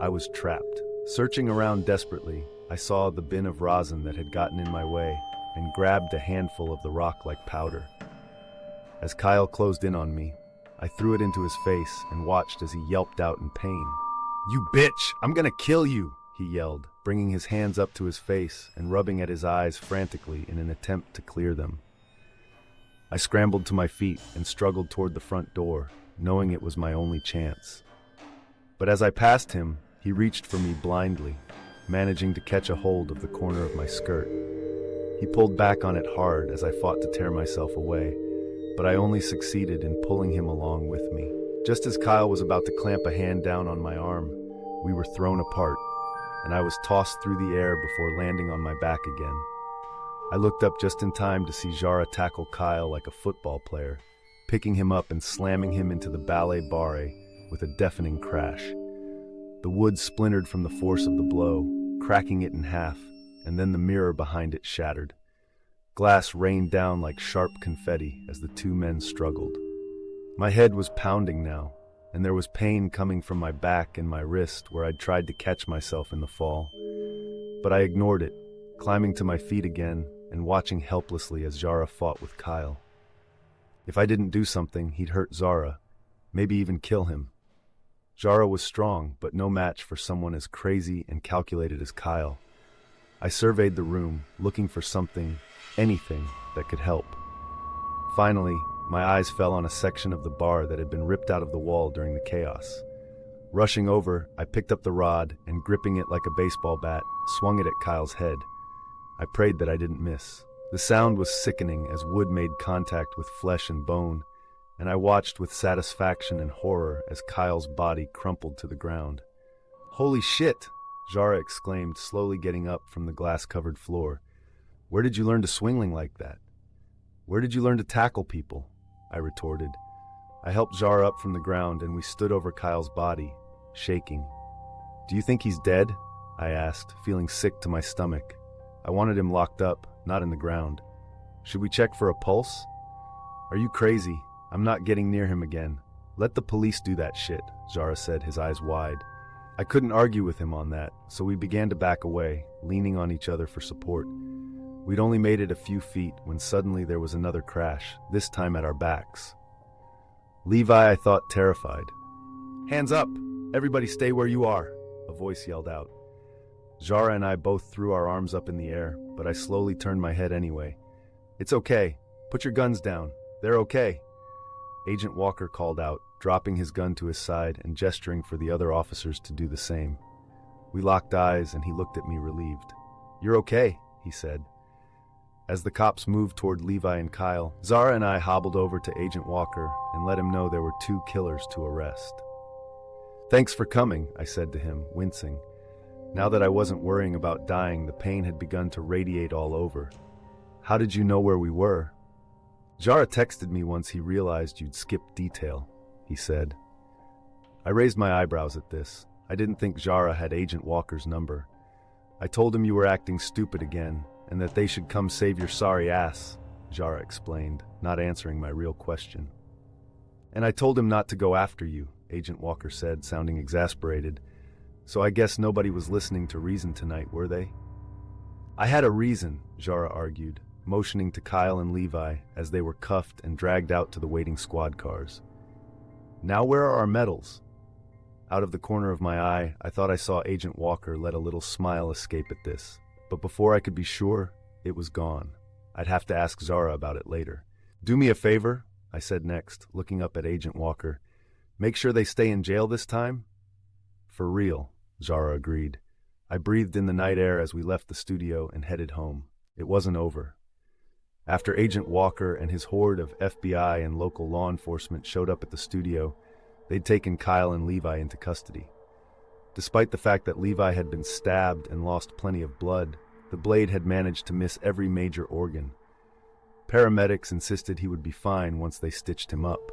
I was trapped. Searching around desperately, I saw the bin of rosin that had gotten in my way and grabbed a handful of the rock like powder. As Kyle closed in on me, I threw it into his face and watched as he yelped out in pain. "You bitch! I'm gonna kill you!" he yelled, bringing his hands up to his face and rubbing at his eyes frantically in an attempt to clear them. I scrambled to my feet and struggled toward the front door, knowing it was my only chance. But as I passed him, he reached for me blindly, managing to catch a hold of the corner of my skirt. He pulled back on it hard as I fought to tear myself away, but I only succeeded in pulling him along with me. Just as Kyle was about to clamp a hand down on my arm, we were thrown apart, and I was tossed through the air before landing on my back again. I looked up just in time to see Zara tackle Kyle like a football player, picking him up and slamming him into the ballet barre with a deafening crash. The wood splintered from the force of the blow, cracking it in half, and then the mirror behind it shattered. Glass rained down like sharp confetti as the two men struggled. My head was pounding now, and there was pain coming from my back and my wrist where I'd tried to catch myself in the fall. But I ignored it, climbing to my feet again and watching helplessly as Zara fought with Kyle. If I didn't do something, he'd hurt Zara, maybe even kill him. Zara was strong, but no match for someone as crazy and calculated as Kyle. I surveyed the room, looking for something, anything, that could help. Finally, my eyes fell on a section of the bar that had been ripped out of the wall during the chaos. Rushing over, I picked up the rod and, gripping it like a baseball bat, swung it at Kyle's head. I prayed that I didn't miss. The sound was sickening as wood made contact with flesh and bone, and I watched with satisfaction and horror as Kyle's body crumpled to the ground. "Holy shit!" Zara exclaimed, slowly getting up from the glass-covered floor. "Where did you learn to swingling like that?" "Where did you learn to tackle people?" I retorted. I helped Zara up from the ground and we stood over Kyle's body, shaking. "Do you think he's dead?" I asked, feeling sick to my stomach. I wanted him locked up, not in the ground. "Should we check for a pulse?" "Are you crazy? I'm not getting near him again. Let the police do that shit," Zara said, his eyes wide. I couldn't argue with him on that, so we began to back away, leaning on each other for support. We'd only made it a few feet when suddenly there was another crash, this time at our backs. Levi, I thought, terrified. "Hands up! Everybody stay where you are!" a voice yelled out. Zara and I both threw our arms up in the air, but I slowly turned my head anyway. "It's okay. Put your guns down. They're okay." Agent Walker called out, dropping his gun to his side and gesturing for the other officers to do the same. We locked eyes and he looked at me relieved. "You're okay," he said. As the cops moved toward Levi and Kyle, Zara and I hobbled over to Agent Walker and let him know there were 2 killers to arrest. "Thanks for coming," I said to him, wincing. Now that I wasn't worrying about dying, the pain had begun to radiate all over. "How did you know where we were?" "Zara texted me once he realized you'd skipped detail," he said. I raised my eyebrows at this. I didn't think Zara had Agent Walker's number. "I told him you were acting stupid again, and that they should come save your sorry ass," Zara explained, not answering my real question. "And I told him not to go after you," Agent Walker said, sounding exasperated. "So I guess nobody was listening to reason tonight, were they?" "I had a reason," Zara argued, motioning to Kyle and Levi as they were cuffed and dragged out to the waiting squad cars. "Now where are our medals?" Out of the corner of my eye, I thought I saw Agent Walker let a little smile escape at this, but before I could be sure, it was gone. I'd have to ask Zara about it later. "Do me a favor," I said next, looking up at Agent Walker. "Make sure they stay in jail this time?" "For real," Zara agreed. I breathed in the night air as we left the studio and headed home. It wasn't over. After Agent Walker and his horde of FBI and local law enforcement showed up at the studio, they'd taken Kyle and Levi into custody. Despite the fact that Levi had been stabbed and lost plenty of blood, the blade had managed to miss every major organ. Paramedics insisted he would be fine once they stitched him up.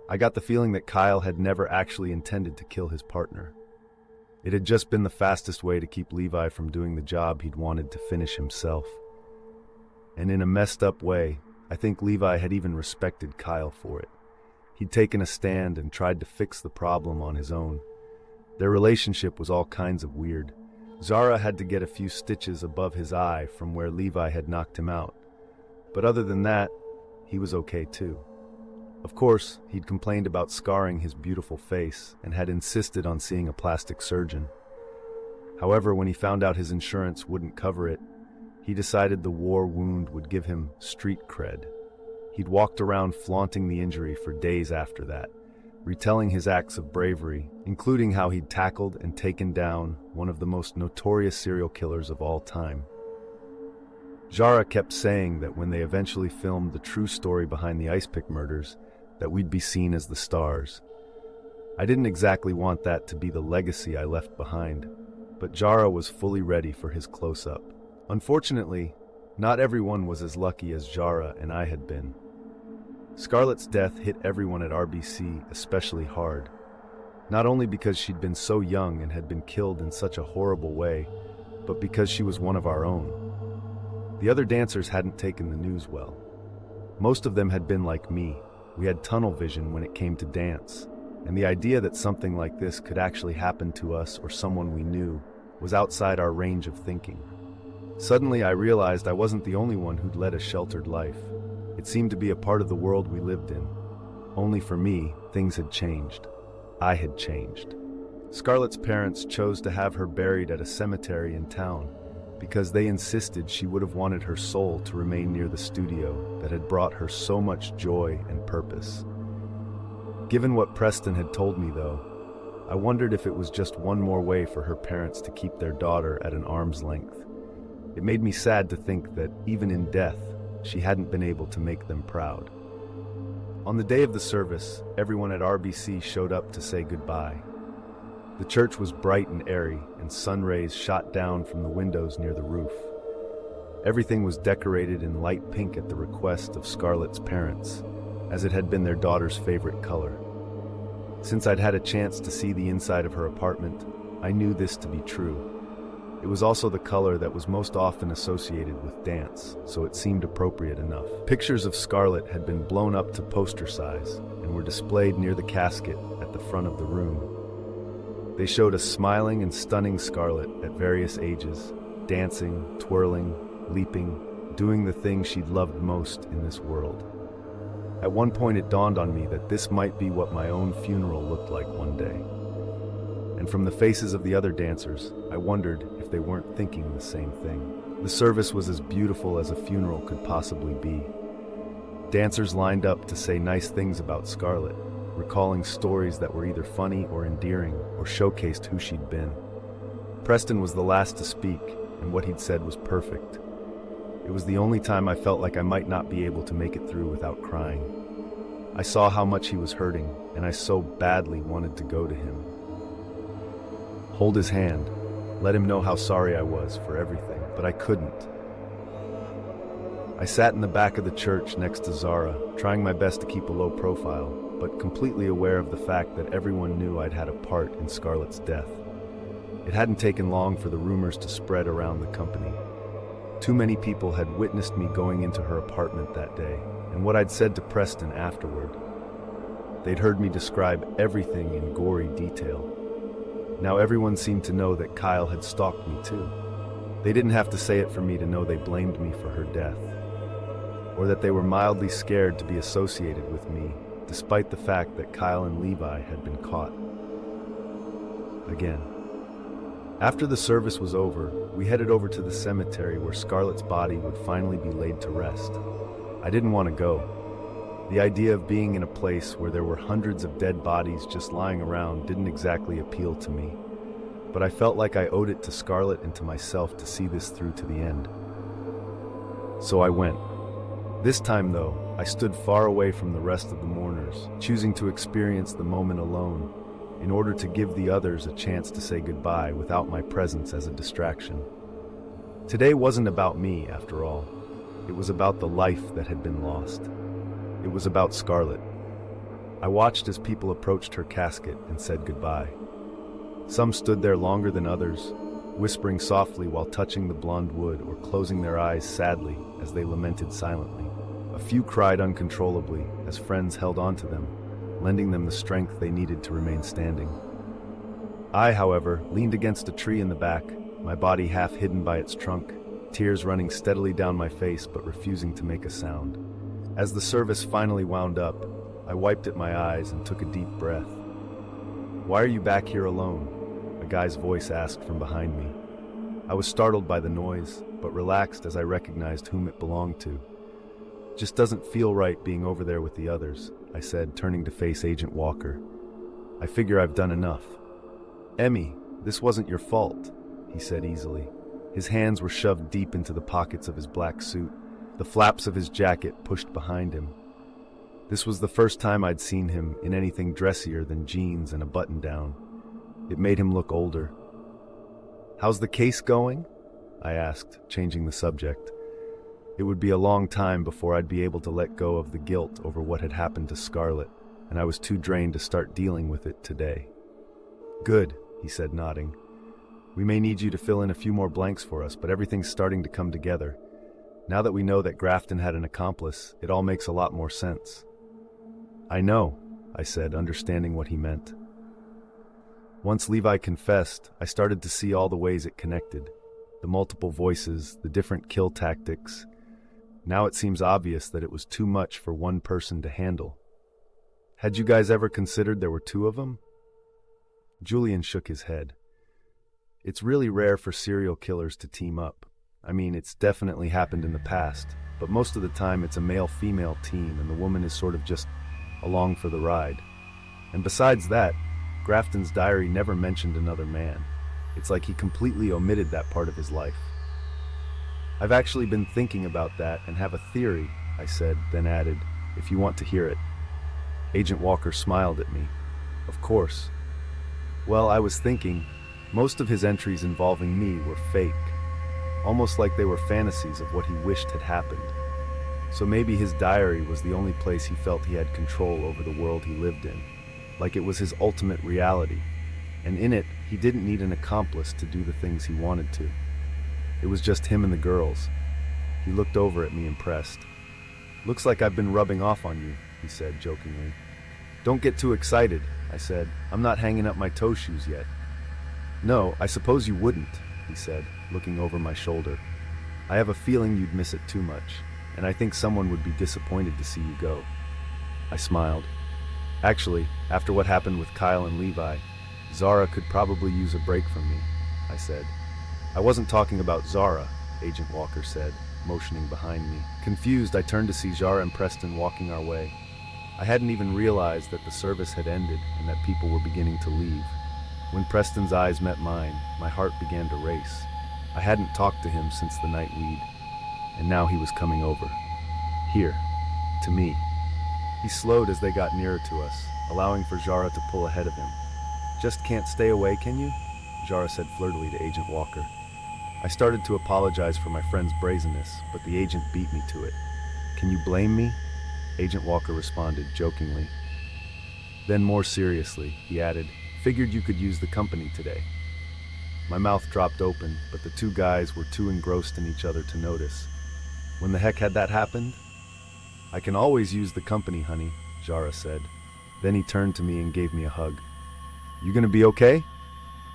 I got the feeling that Kyle had never actually intended to kill his partner. It had just been the fastest way to keep Levi from doing the job he'd wanted to finish himself. And in a messed up way, I think Levi had even respected Kyle for it. He'd taken a stand and tried to fix the problem on his own. Their relationship was all kinds of weird. Zara had to get a few stitches above his eye from where Levi had knocked him out. But other than that, he was okay too. Of course, he'd complained about scarring his beautiful face and had insisted on seeing a plastic surgeon. However, when he found out his insurance wouldn't cover it, he decided the war wound would give him street cred. He'd walked around flaunting the injury for days after that, retelling his acts of bravery, including how he'd tackled and taken down one of the most notorious serial killers of all time. Zara kept saying that when they eventually filmed the true story behind the ice pick murders, that we'd be seen as the stars. I didn't exactly want that to be the legacy I left behind, but Zara was fully ready for his close-up. Unfortunately, not everyone was as lucky as Zara and I had been. Scarlett's death hit everyone at RBC especially hard, not only because she'd been so young and had been killed in such a horrible way, but because she was one of our own. The other dancers hadn't taken the news well. Most of them had been like me. We had tunnel vision when it came to dance, and the idea that something like this could actually happen to us or someone we knew was outside our range of thinking. Suddenly I realized I wasn't the only one who'd led a sheltered life. It seemed to be a part of the world we lived in. Only for me, things had changed. I had changed. Scarlett's parents chose to have her buried at a cemetery in town because they insisted she would have wanted her soul to remain near the studio that had brought her so much joy and purpose. Given what Preston had told me, though, I wondered if it was just one more way for her parents to keep their daughter at an arm's length. It made me sad to think that, even in death, she hadn't been able to make them proud. On the day of the service, everyone at RBC showed up to say goodbye. The church was bright and airy, and sun rays shot down from the windows near the roof. Everything was decorated in light pink at the request of Scarlett's parents, as it had been their daughter's favorite color. Since I'd had a chance to see the inside of her apartment, I knew this to be true. It was also the color that was most often associated with dance, so it seemed appropriate enough. Pictures of Scarlett had been blown up to poster size and were displayed near the casket at the front of the room. They showed a smiling and stunning Scarlett at various ages, dancing, twirling, leaping, doing the things she'd loved most in this world. At one point it dawned on me that this might be what my own funeral looked like one day. And from the faces of the other dancers, I wondered if they weren't thinking the same thing. The service was as beautiful as a funeral could possibly be. Dancers lined up to say nice things about Scarlett, recalling stories that were either funny or endearing or showcased who she'd been. Preston was the last to speak, and what he'd said was perfect. It was the only time I felt like I might not be able to make it through without crying. I saw how much he was hurting, and I so badly wanted to go to him. Hold his hand, let him know how sorry I was for everything, but I couldn't. I sat in the back of the church next to Zara, trying my best to keep a low profile, but completely aware of the fact that everyone knew I'd had a part in Scarlett's death. It hadn't taken long for the rumors to spread around the company. Too many people had witnessed me going into her apartment that day, and what I'd said to Preston afterward. They'd heard me describe everything in gory detail. Now everyone seemed to know that Kyle had stalked me too. They didn't have to say it for me to know they blamed me for her death, or that they were mildly scared to be associated with me, despite the fact that Kyle and Levi had been caught. Again. After the service was over, we headed over to the cemetery where Scarlett's body would finally be laid to rest. I didn't want to go. The idea of being in a place where there were hundreds of dead bodies just lying around didn't exactly appeal to me, but I felt like I owed it to Scarlett and to myself to see this through to the end. So I went. This time, though, I stood far away from the rest of the mourners, choosing to experience the moment alone, in order to give the others a chance to say goodbye without my presence as a distraction. Today wasn't about me, after all. It was about the life that had been lost. It was about Scarlett. I watched as people approached her casket and said goodbye. Some stood there longer than others, whispering softly while touching the blonde wood or closing their eyes sadly as they lamented silently. A few cried uncontrollably as friends held on to them, lending them the strength they needed to remain standing. I, however, leaned against a tree in the back, my body half hidden by its trunk, tears running steadily down my face but refusing to make a sound. As the service finally wound up, I wiped at my eyes and took a deep breath. "Why are you back here alone?" a guy's voice asked from behind me. I was startled by the noise, but relaxed as I recognized whom it belonged to. "Just doesn't feel right being over there with the others," I said, turning to face Agent Walker. "I figure I've done enough." "Emmy, this wasn't your fault," he said easily. His hands were shoved deep into the pockets of his black suit, the flaps of his jacket pushed behind him. This was the first time I'd seen him in anything dressier than jeans and a button-down. It made him look older. "How's the case going?" I asked, changing the subject. It would be a long time before I'd be able to let go of the guilt over what had happened to Scarlett, and I was too drained to start dealing with it today. "Good," he said, nodding. "We may need you to fill in a few more blanks for us, but everything's starting to come together. Now that we know that Grafton had an accomplice, it all makes a lot more sense." "I know," I said, understanding what he meant. Once Levi confessed, I started to see all the ways it connected. The multiple voices, the different kill tactics. Now it seems obvious that it was too much for one person to handle. "Had you guys ever considered there were two of them?" Julian shook his head. "It's really rare for serial killers to team up. I mean, it's definitely happened in the past, but most of the time it's a male-female team and the woman is sort of just along for the ride. And besides that, Grafton's diary never mentioned another man. It's like he completely omitted that part of his life." "I've actually been thinking about that and have a theory," I said, then added, "if you want to hear it." Agent Walker smiled at me. "Of course." "Well, I was thinking, most of his entries involving me were fake, almost like they were fantasies of what he wished had happened. So maybe his diary was the only place he felt he had control over the world he lived in, like it was his ultimate reality, and in it, he didn't need an accomplice to do the things he wanted to. It was just him and the girls." He looked over at me impressed. "Looks like I've been rubbing off on you," he said jokingly. "Don't get too excited," I said. "I'm not hanging up my toe shoes yet." "No, I suppose you wouldn't," he said, looking over my shoulder. "I have a feeling you'd miss it too much, and I think someone would be disappointed to see you go." I smiled. "Actually, after what happened with Kyle and Levi, Zara could probably use a break from me," I said. "I wasn't talking about Zara," Agent Walker said, motioning behind me. Confused, I turned to see Zara and Preston walking our way. I hadn't even realized that the service had ended and that people were beginning to leave. When Preston's eyes met mine, my heart began to race. I hadn't talked to him since the night we'd, and now he was coming over. Here, to me. He slowed as they got nearer to us, allowing for Zara to pull ahead of him. "Just can't stay away, can you?" Zara said flirtily to Agent Walker. I started to apologize for my friend's brazenness, but the agent beat me to it. "Can you blame me?" Agent Walker responded jokingly. Then more seriously, he added, "Figured you could use the company today." My mouth dropped open, but the two guys were too engrossed in each other to notice. "When the heck had that happened?" "I can always use the company, honey," Zara said. Then he turned to me and gave me a hug. "You gonna be okay?"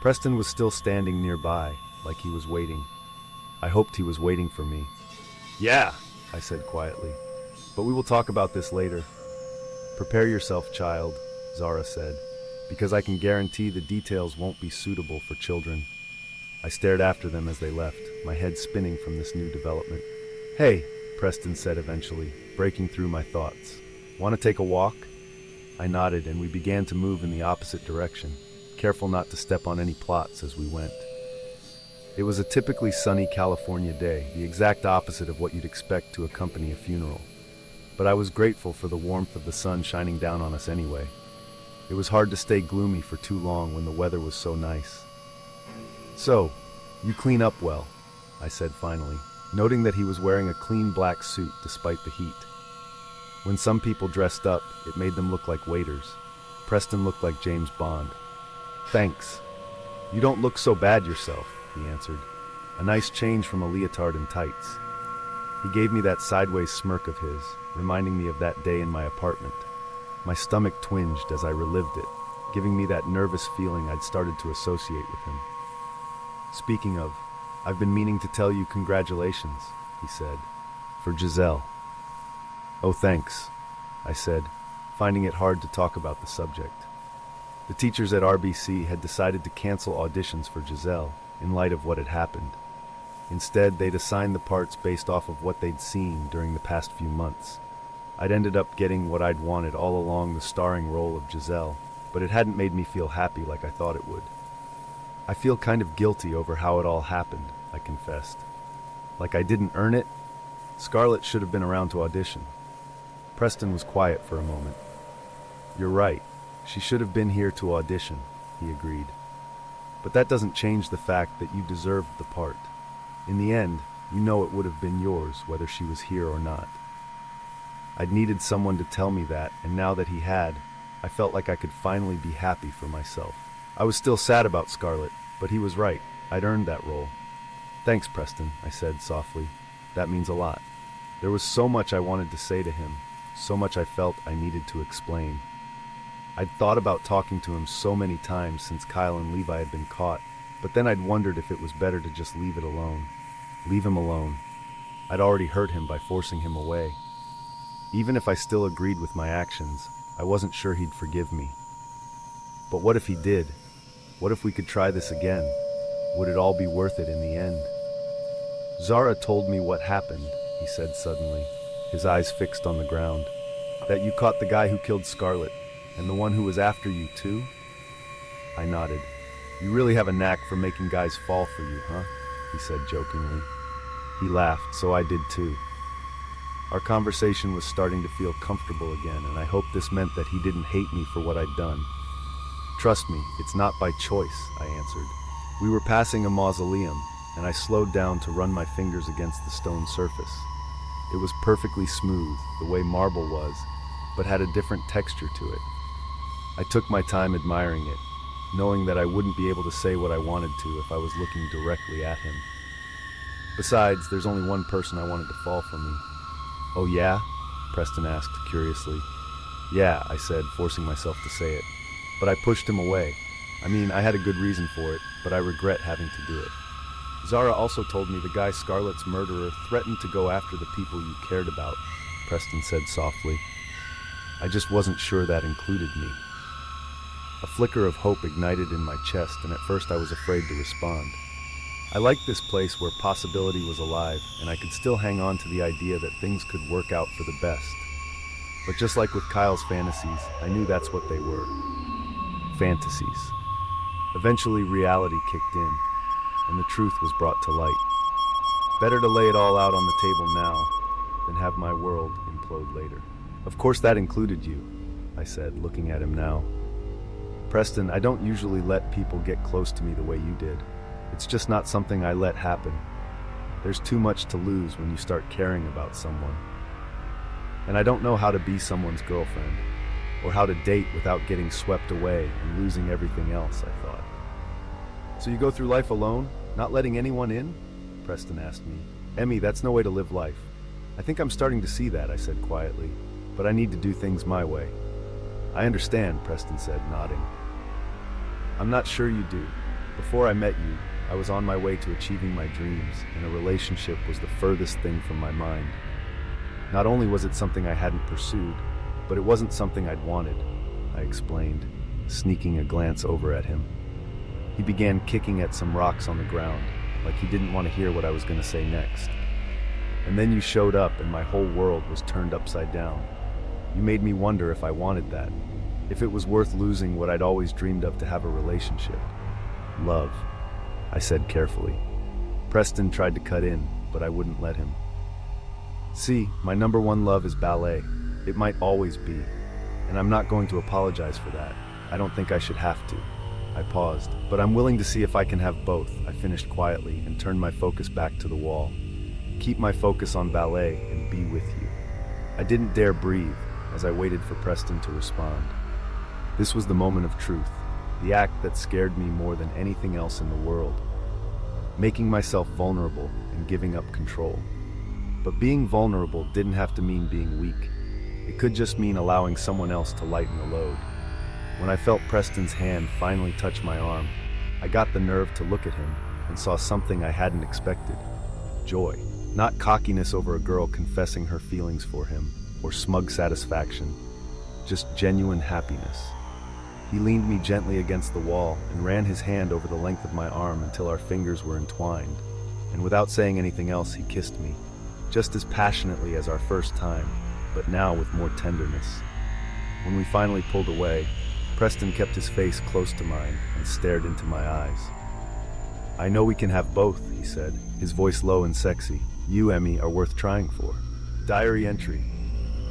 Preston was still standing nearby, like he was waiting. I hoped he was waiting for me. "Yeah," I said quietly. "But we will talk about this later." "Prepare yourself, child," Zara said, "because I can guarantee the details won't be suitable for children." I stared after them as they left, my head spinning from this new development. "Hey," Preston said eventually, breaking through my thoughts. "Want to take a walk?" I nodded and we began to move in the opposite direction, careful not to step on any plots as we went. It was a typically sunny California day, the exact opposite of what you'd expect to accompany a funeral. But I was grateful for the warmth of the sun shining down on us anyway. It was hard to stay gloomy for too long when the weather was so nice. "So, you clean up well," I said finally, noting that he was wearing a clean black suit despite the heat. When some people dressed up, it made them look like waiters. Preston looked like James Bond. "Thanks. You don't look so bad yourself," he answered. "A nice change from a leotard and tights." He gave me that sideways smirk of his, reminding me of that day in my apartment. My stomach twinged as I relived it, giving me that nervous feeling I'd started to associate with him. Speaking of, I've been meaning to tell you congratulations, he said, for Giselle. Oh, thanks, I said, finding it hard to talk about the subject. The teachers at RBC had decided to cancel auditions for Giselle in light of what had happened. Instead, they'd assigned the parts based off of what they'd seen during the past few months. I'd ended up getting what I'd wanted all along, the starring role of Giselle, but it hadn't made me feel happy like I thought it would. I feel kind of guilty over how it all happened, I confessed. Like I didn't earn it. Scarlett should have been around to audition. Preston was quiet for a moment. You're right. She should have been here to audition, he agreed. But that doesn't change the fact that you deserved the part. In the end, you know it would have been yours whether she was here or not. I'd needed someone to tell me that, and now that he had, I felt like I could finally be happy for myself. I was still sad about Scarlett, but he was right. I'd earned that role. Thanks, Preston, I said softly. That means a lot. There was so much I wanted to say to him, so much I felt I needed to explain. I'd thought about talking to him so many times since Kyle and Levi had been caught, but then I'd wondered if it was better to just leave it alone. Leave him alone. I'd already hurt him by forcing him away. Even if I still agreed with my actions, I wasn't sure he'd forgive me. But what if he did? What if we could try this again? Would it all be worth it in the end? Zara told me what happened, he said suddenly, his eyes fixed on the ground. That you caught the guy who killed Scarlett, and the one who was after you too? I nodded. You really have a knack for making guys fall for you, huh? He said jokingly. He laughed, so I did too. Our conversation was starting to feel comfortable again, and I hoped this meant that he didn't hate me for what I'd done. Trust me, it's not by choice, I answered. We were passing a mausoleum, and I slowed down to run my fingers against the stone surface. It was perfectly smooth, the way marble was, but had a different texture to it. I took my time admiring it, knowing that I wouldn't be able to say what I wanted to if I was looking directly at him. Besides, there's only one person I wanted to fall for me. Oh yeah? Preston asked curiously. Yeah, I said, forcing myself to say it. But I pushed him away. I mean, I had a good reason for it, but I regret having to do it. Zara also told me the guy Scarlett's murderer threatened to go after the people you cared about, Preston said softly. I just wasn't sure that included me. A flicker of hope ignited in my chest, and at first I was afraid to respond. I liked this place where possibility was alive, and I could still hang on to the idea that things could work out for the best. But just like with Kyle's fantasies, I knew that's what they were. Fantasies. Eventually, reality kicked in, and the truth was brought to light. Better to lay it all out on the table now than have my world implode later. Of course that included you, I said, looking at him now. Preston, I don't usually let people get close to me the way you did. It's just not something I let happen. There's too much to lose when you start caring about someone. And I don't know how to be someone's girlfriend, or how to date without getting swept away and losing everything else, I thought. So you go through life alone, not letting anyone in? Preston asked me. Emmy, that's no way to live life. I think I'm starting to see that, I said quietly, but I need to do things my way. I understand, Preston said, nodding. I'm not sure you do. Before I met you, I was on my way to achieving my dreams, and a relationship was the furthest thing from my mind. Not only was it something I hadn't pursued, but it wasn't something I'd wanted, I explained, sneaking a glance over at him. He began kicking at some rocks on the ground, like he didn't want to hear what I was going to say next. And then you showed up, and my whole world was turned upside down. You made me wonder if I wanted that, if it was worth losing what I'd always dreamed of to have a relationship. Love, I said carefully. Preston tried to cut in, but I wouldn't let him. See, my number one love is ballet. It might always be, and I'm not going to apologize for that. I don't think I should have to. I paused, but I'm willing to see if I can have both, I finished quietly and turned my focus back to the wall. Keep my focus on ballet and be with you. I didn't dare breathe as I waited for Preston to respond. This was the moment of truth, the act that scared me more than anything else in the world. Making myself vulnerable and giving up control. But being vulnerable didn't have to mean being weak. It could just mean allowing someone else to lighten the load. When I felt Preston's hand finally touch my arm, I got the nerve to look at him, and saw something I hadn't expected. Joy. Not cockiness over a girl confessing her feelings for him, or smug satisfaction. Just genuine happiness. He leaned me gently against the wall and ran his hand over the length of my arm until our fingers were entwined, and without saying anything else, he kissed me, just as passionately as our first time, but now with more tenderness. When we finally pulled away, Preston kept his face close to mine and stared into my eyes. "I know we can have both," he said, his voice low and sexy. "You, Emmy, are worth trying for." Diary entry.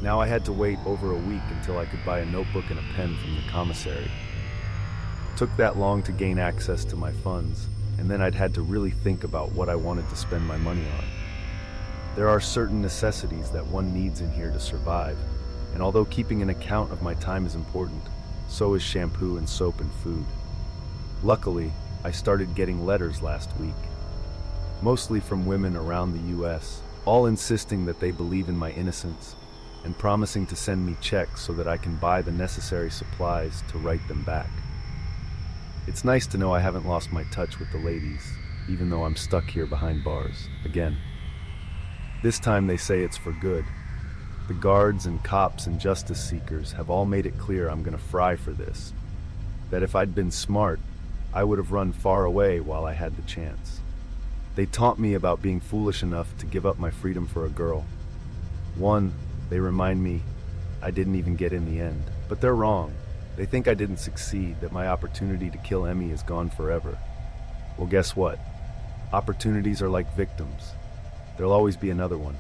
Now I had to wait over a week until I could buy a notebook and a pen from the commissary. It took that long to gain access to my funds, and then I'd had to really think about what I wanted to spend my money on. There are certain necessities that one needs in here to survive, and although keeping an account of my time is important, so is shampoo and soap and food. Luckily, I started getting letters last week, mostly from women around the US, all insisting that they believe in my innocence and promising to send me checks so that I can buy the necessary supplies to write them back. It's nice to know I haven't lost my touch with the ladies, even though I'm stuck here behind bars, again. This time they say it's for good. The guards and cops and justice seekers have all made it clear I'm gonna fry for this. That if I'd been smart, I would have run far away while I had the chance. They taunt me about being foolish enough to give up my freedom for a girl. They remind me I didn't even get in the end. But they're wrong. They think I didn't succeed, that my opportunity to kill Emmy is gone forever. Well, guess what? Opportunities are like victims. There'll always be another one.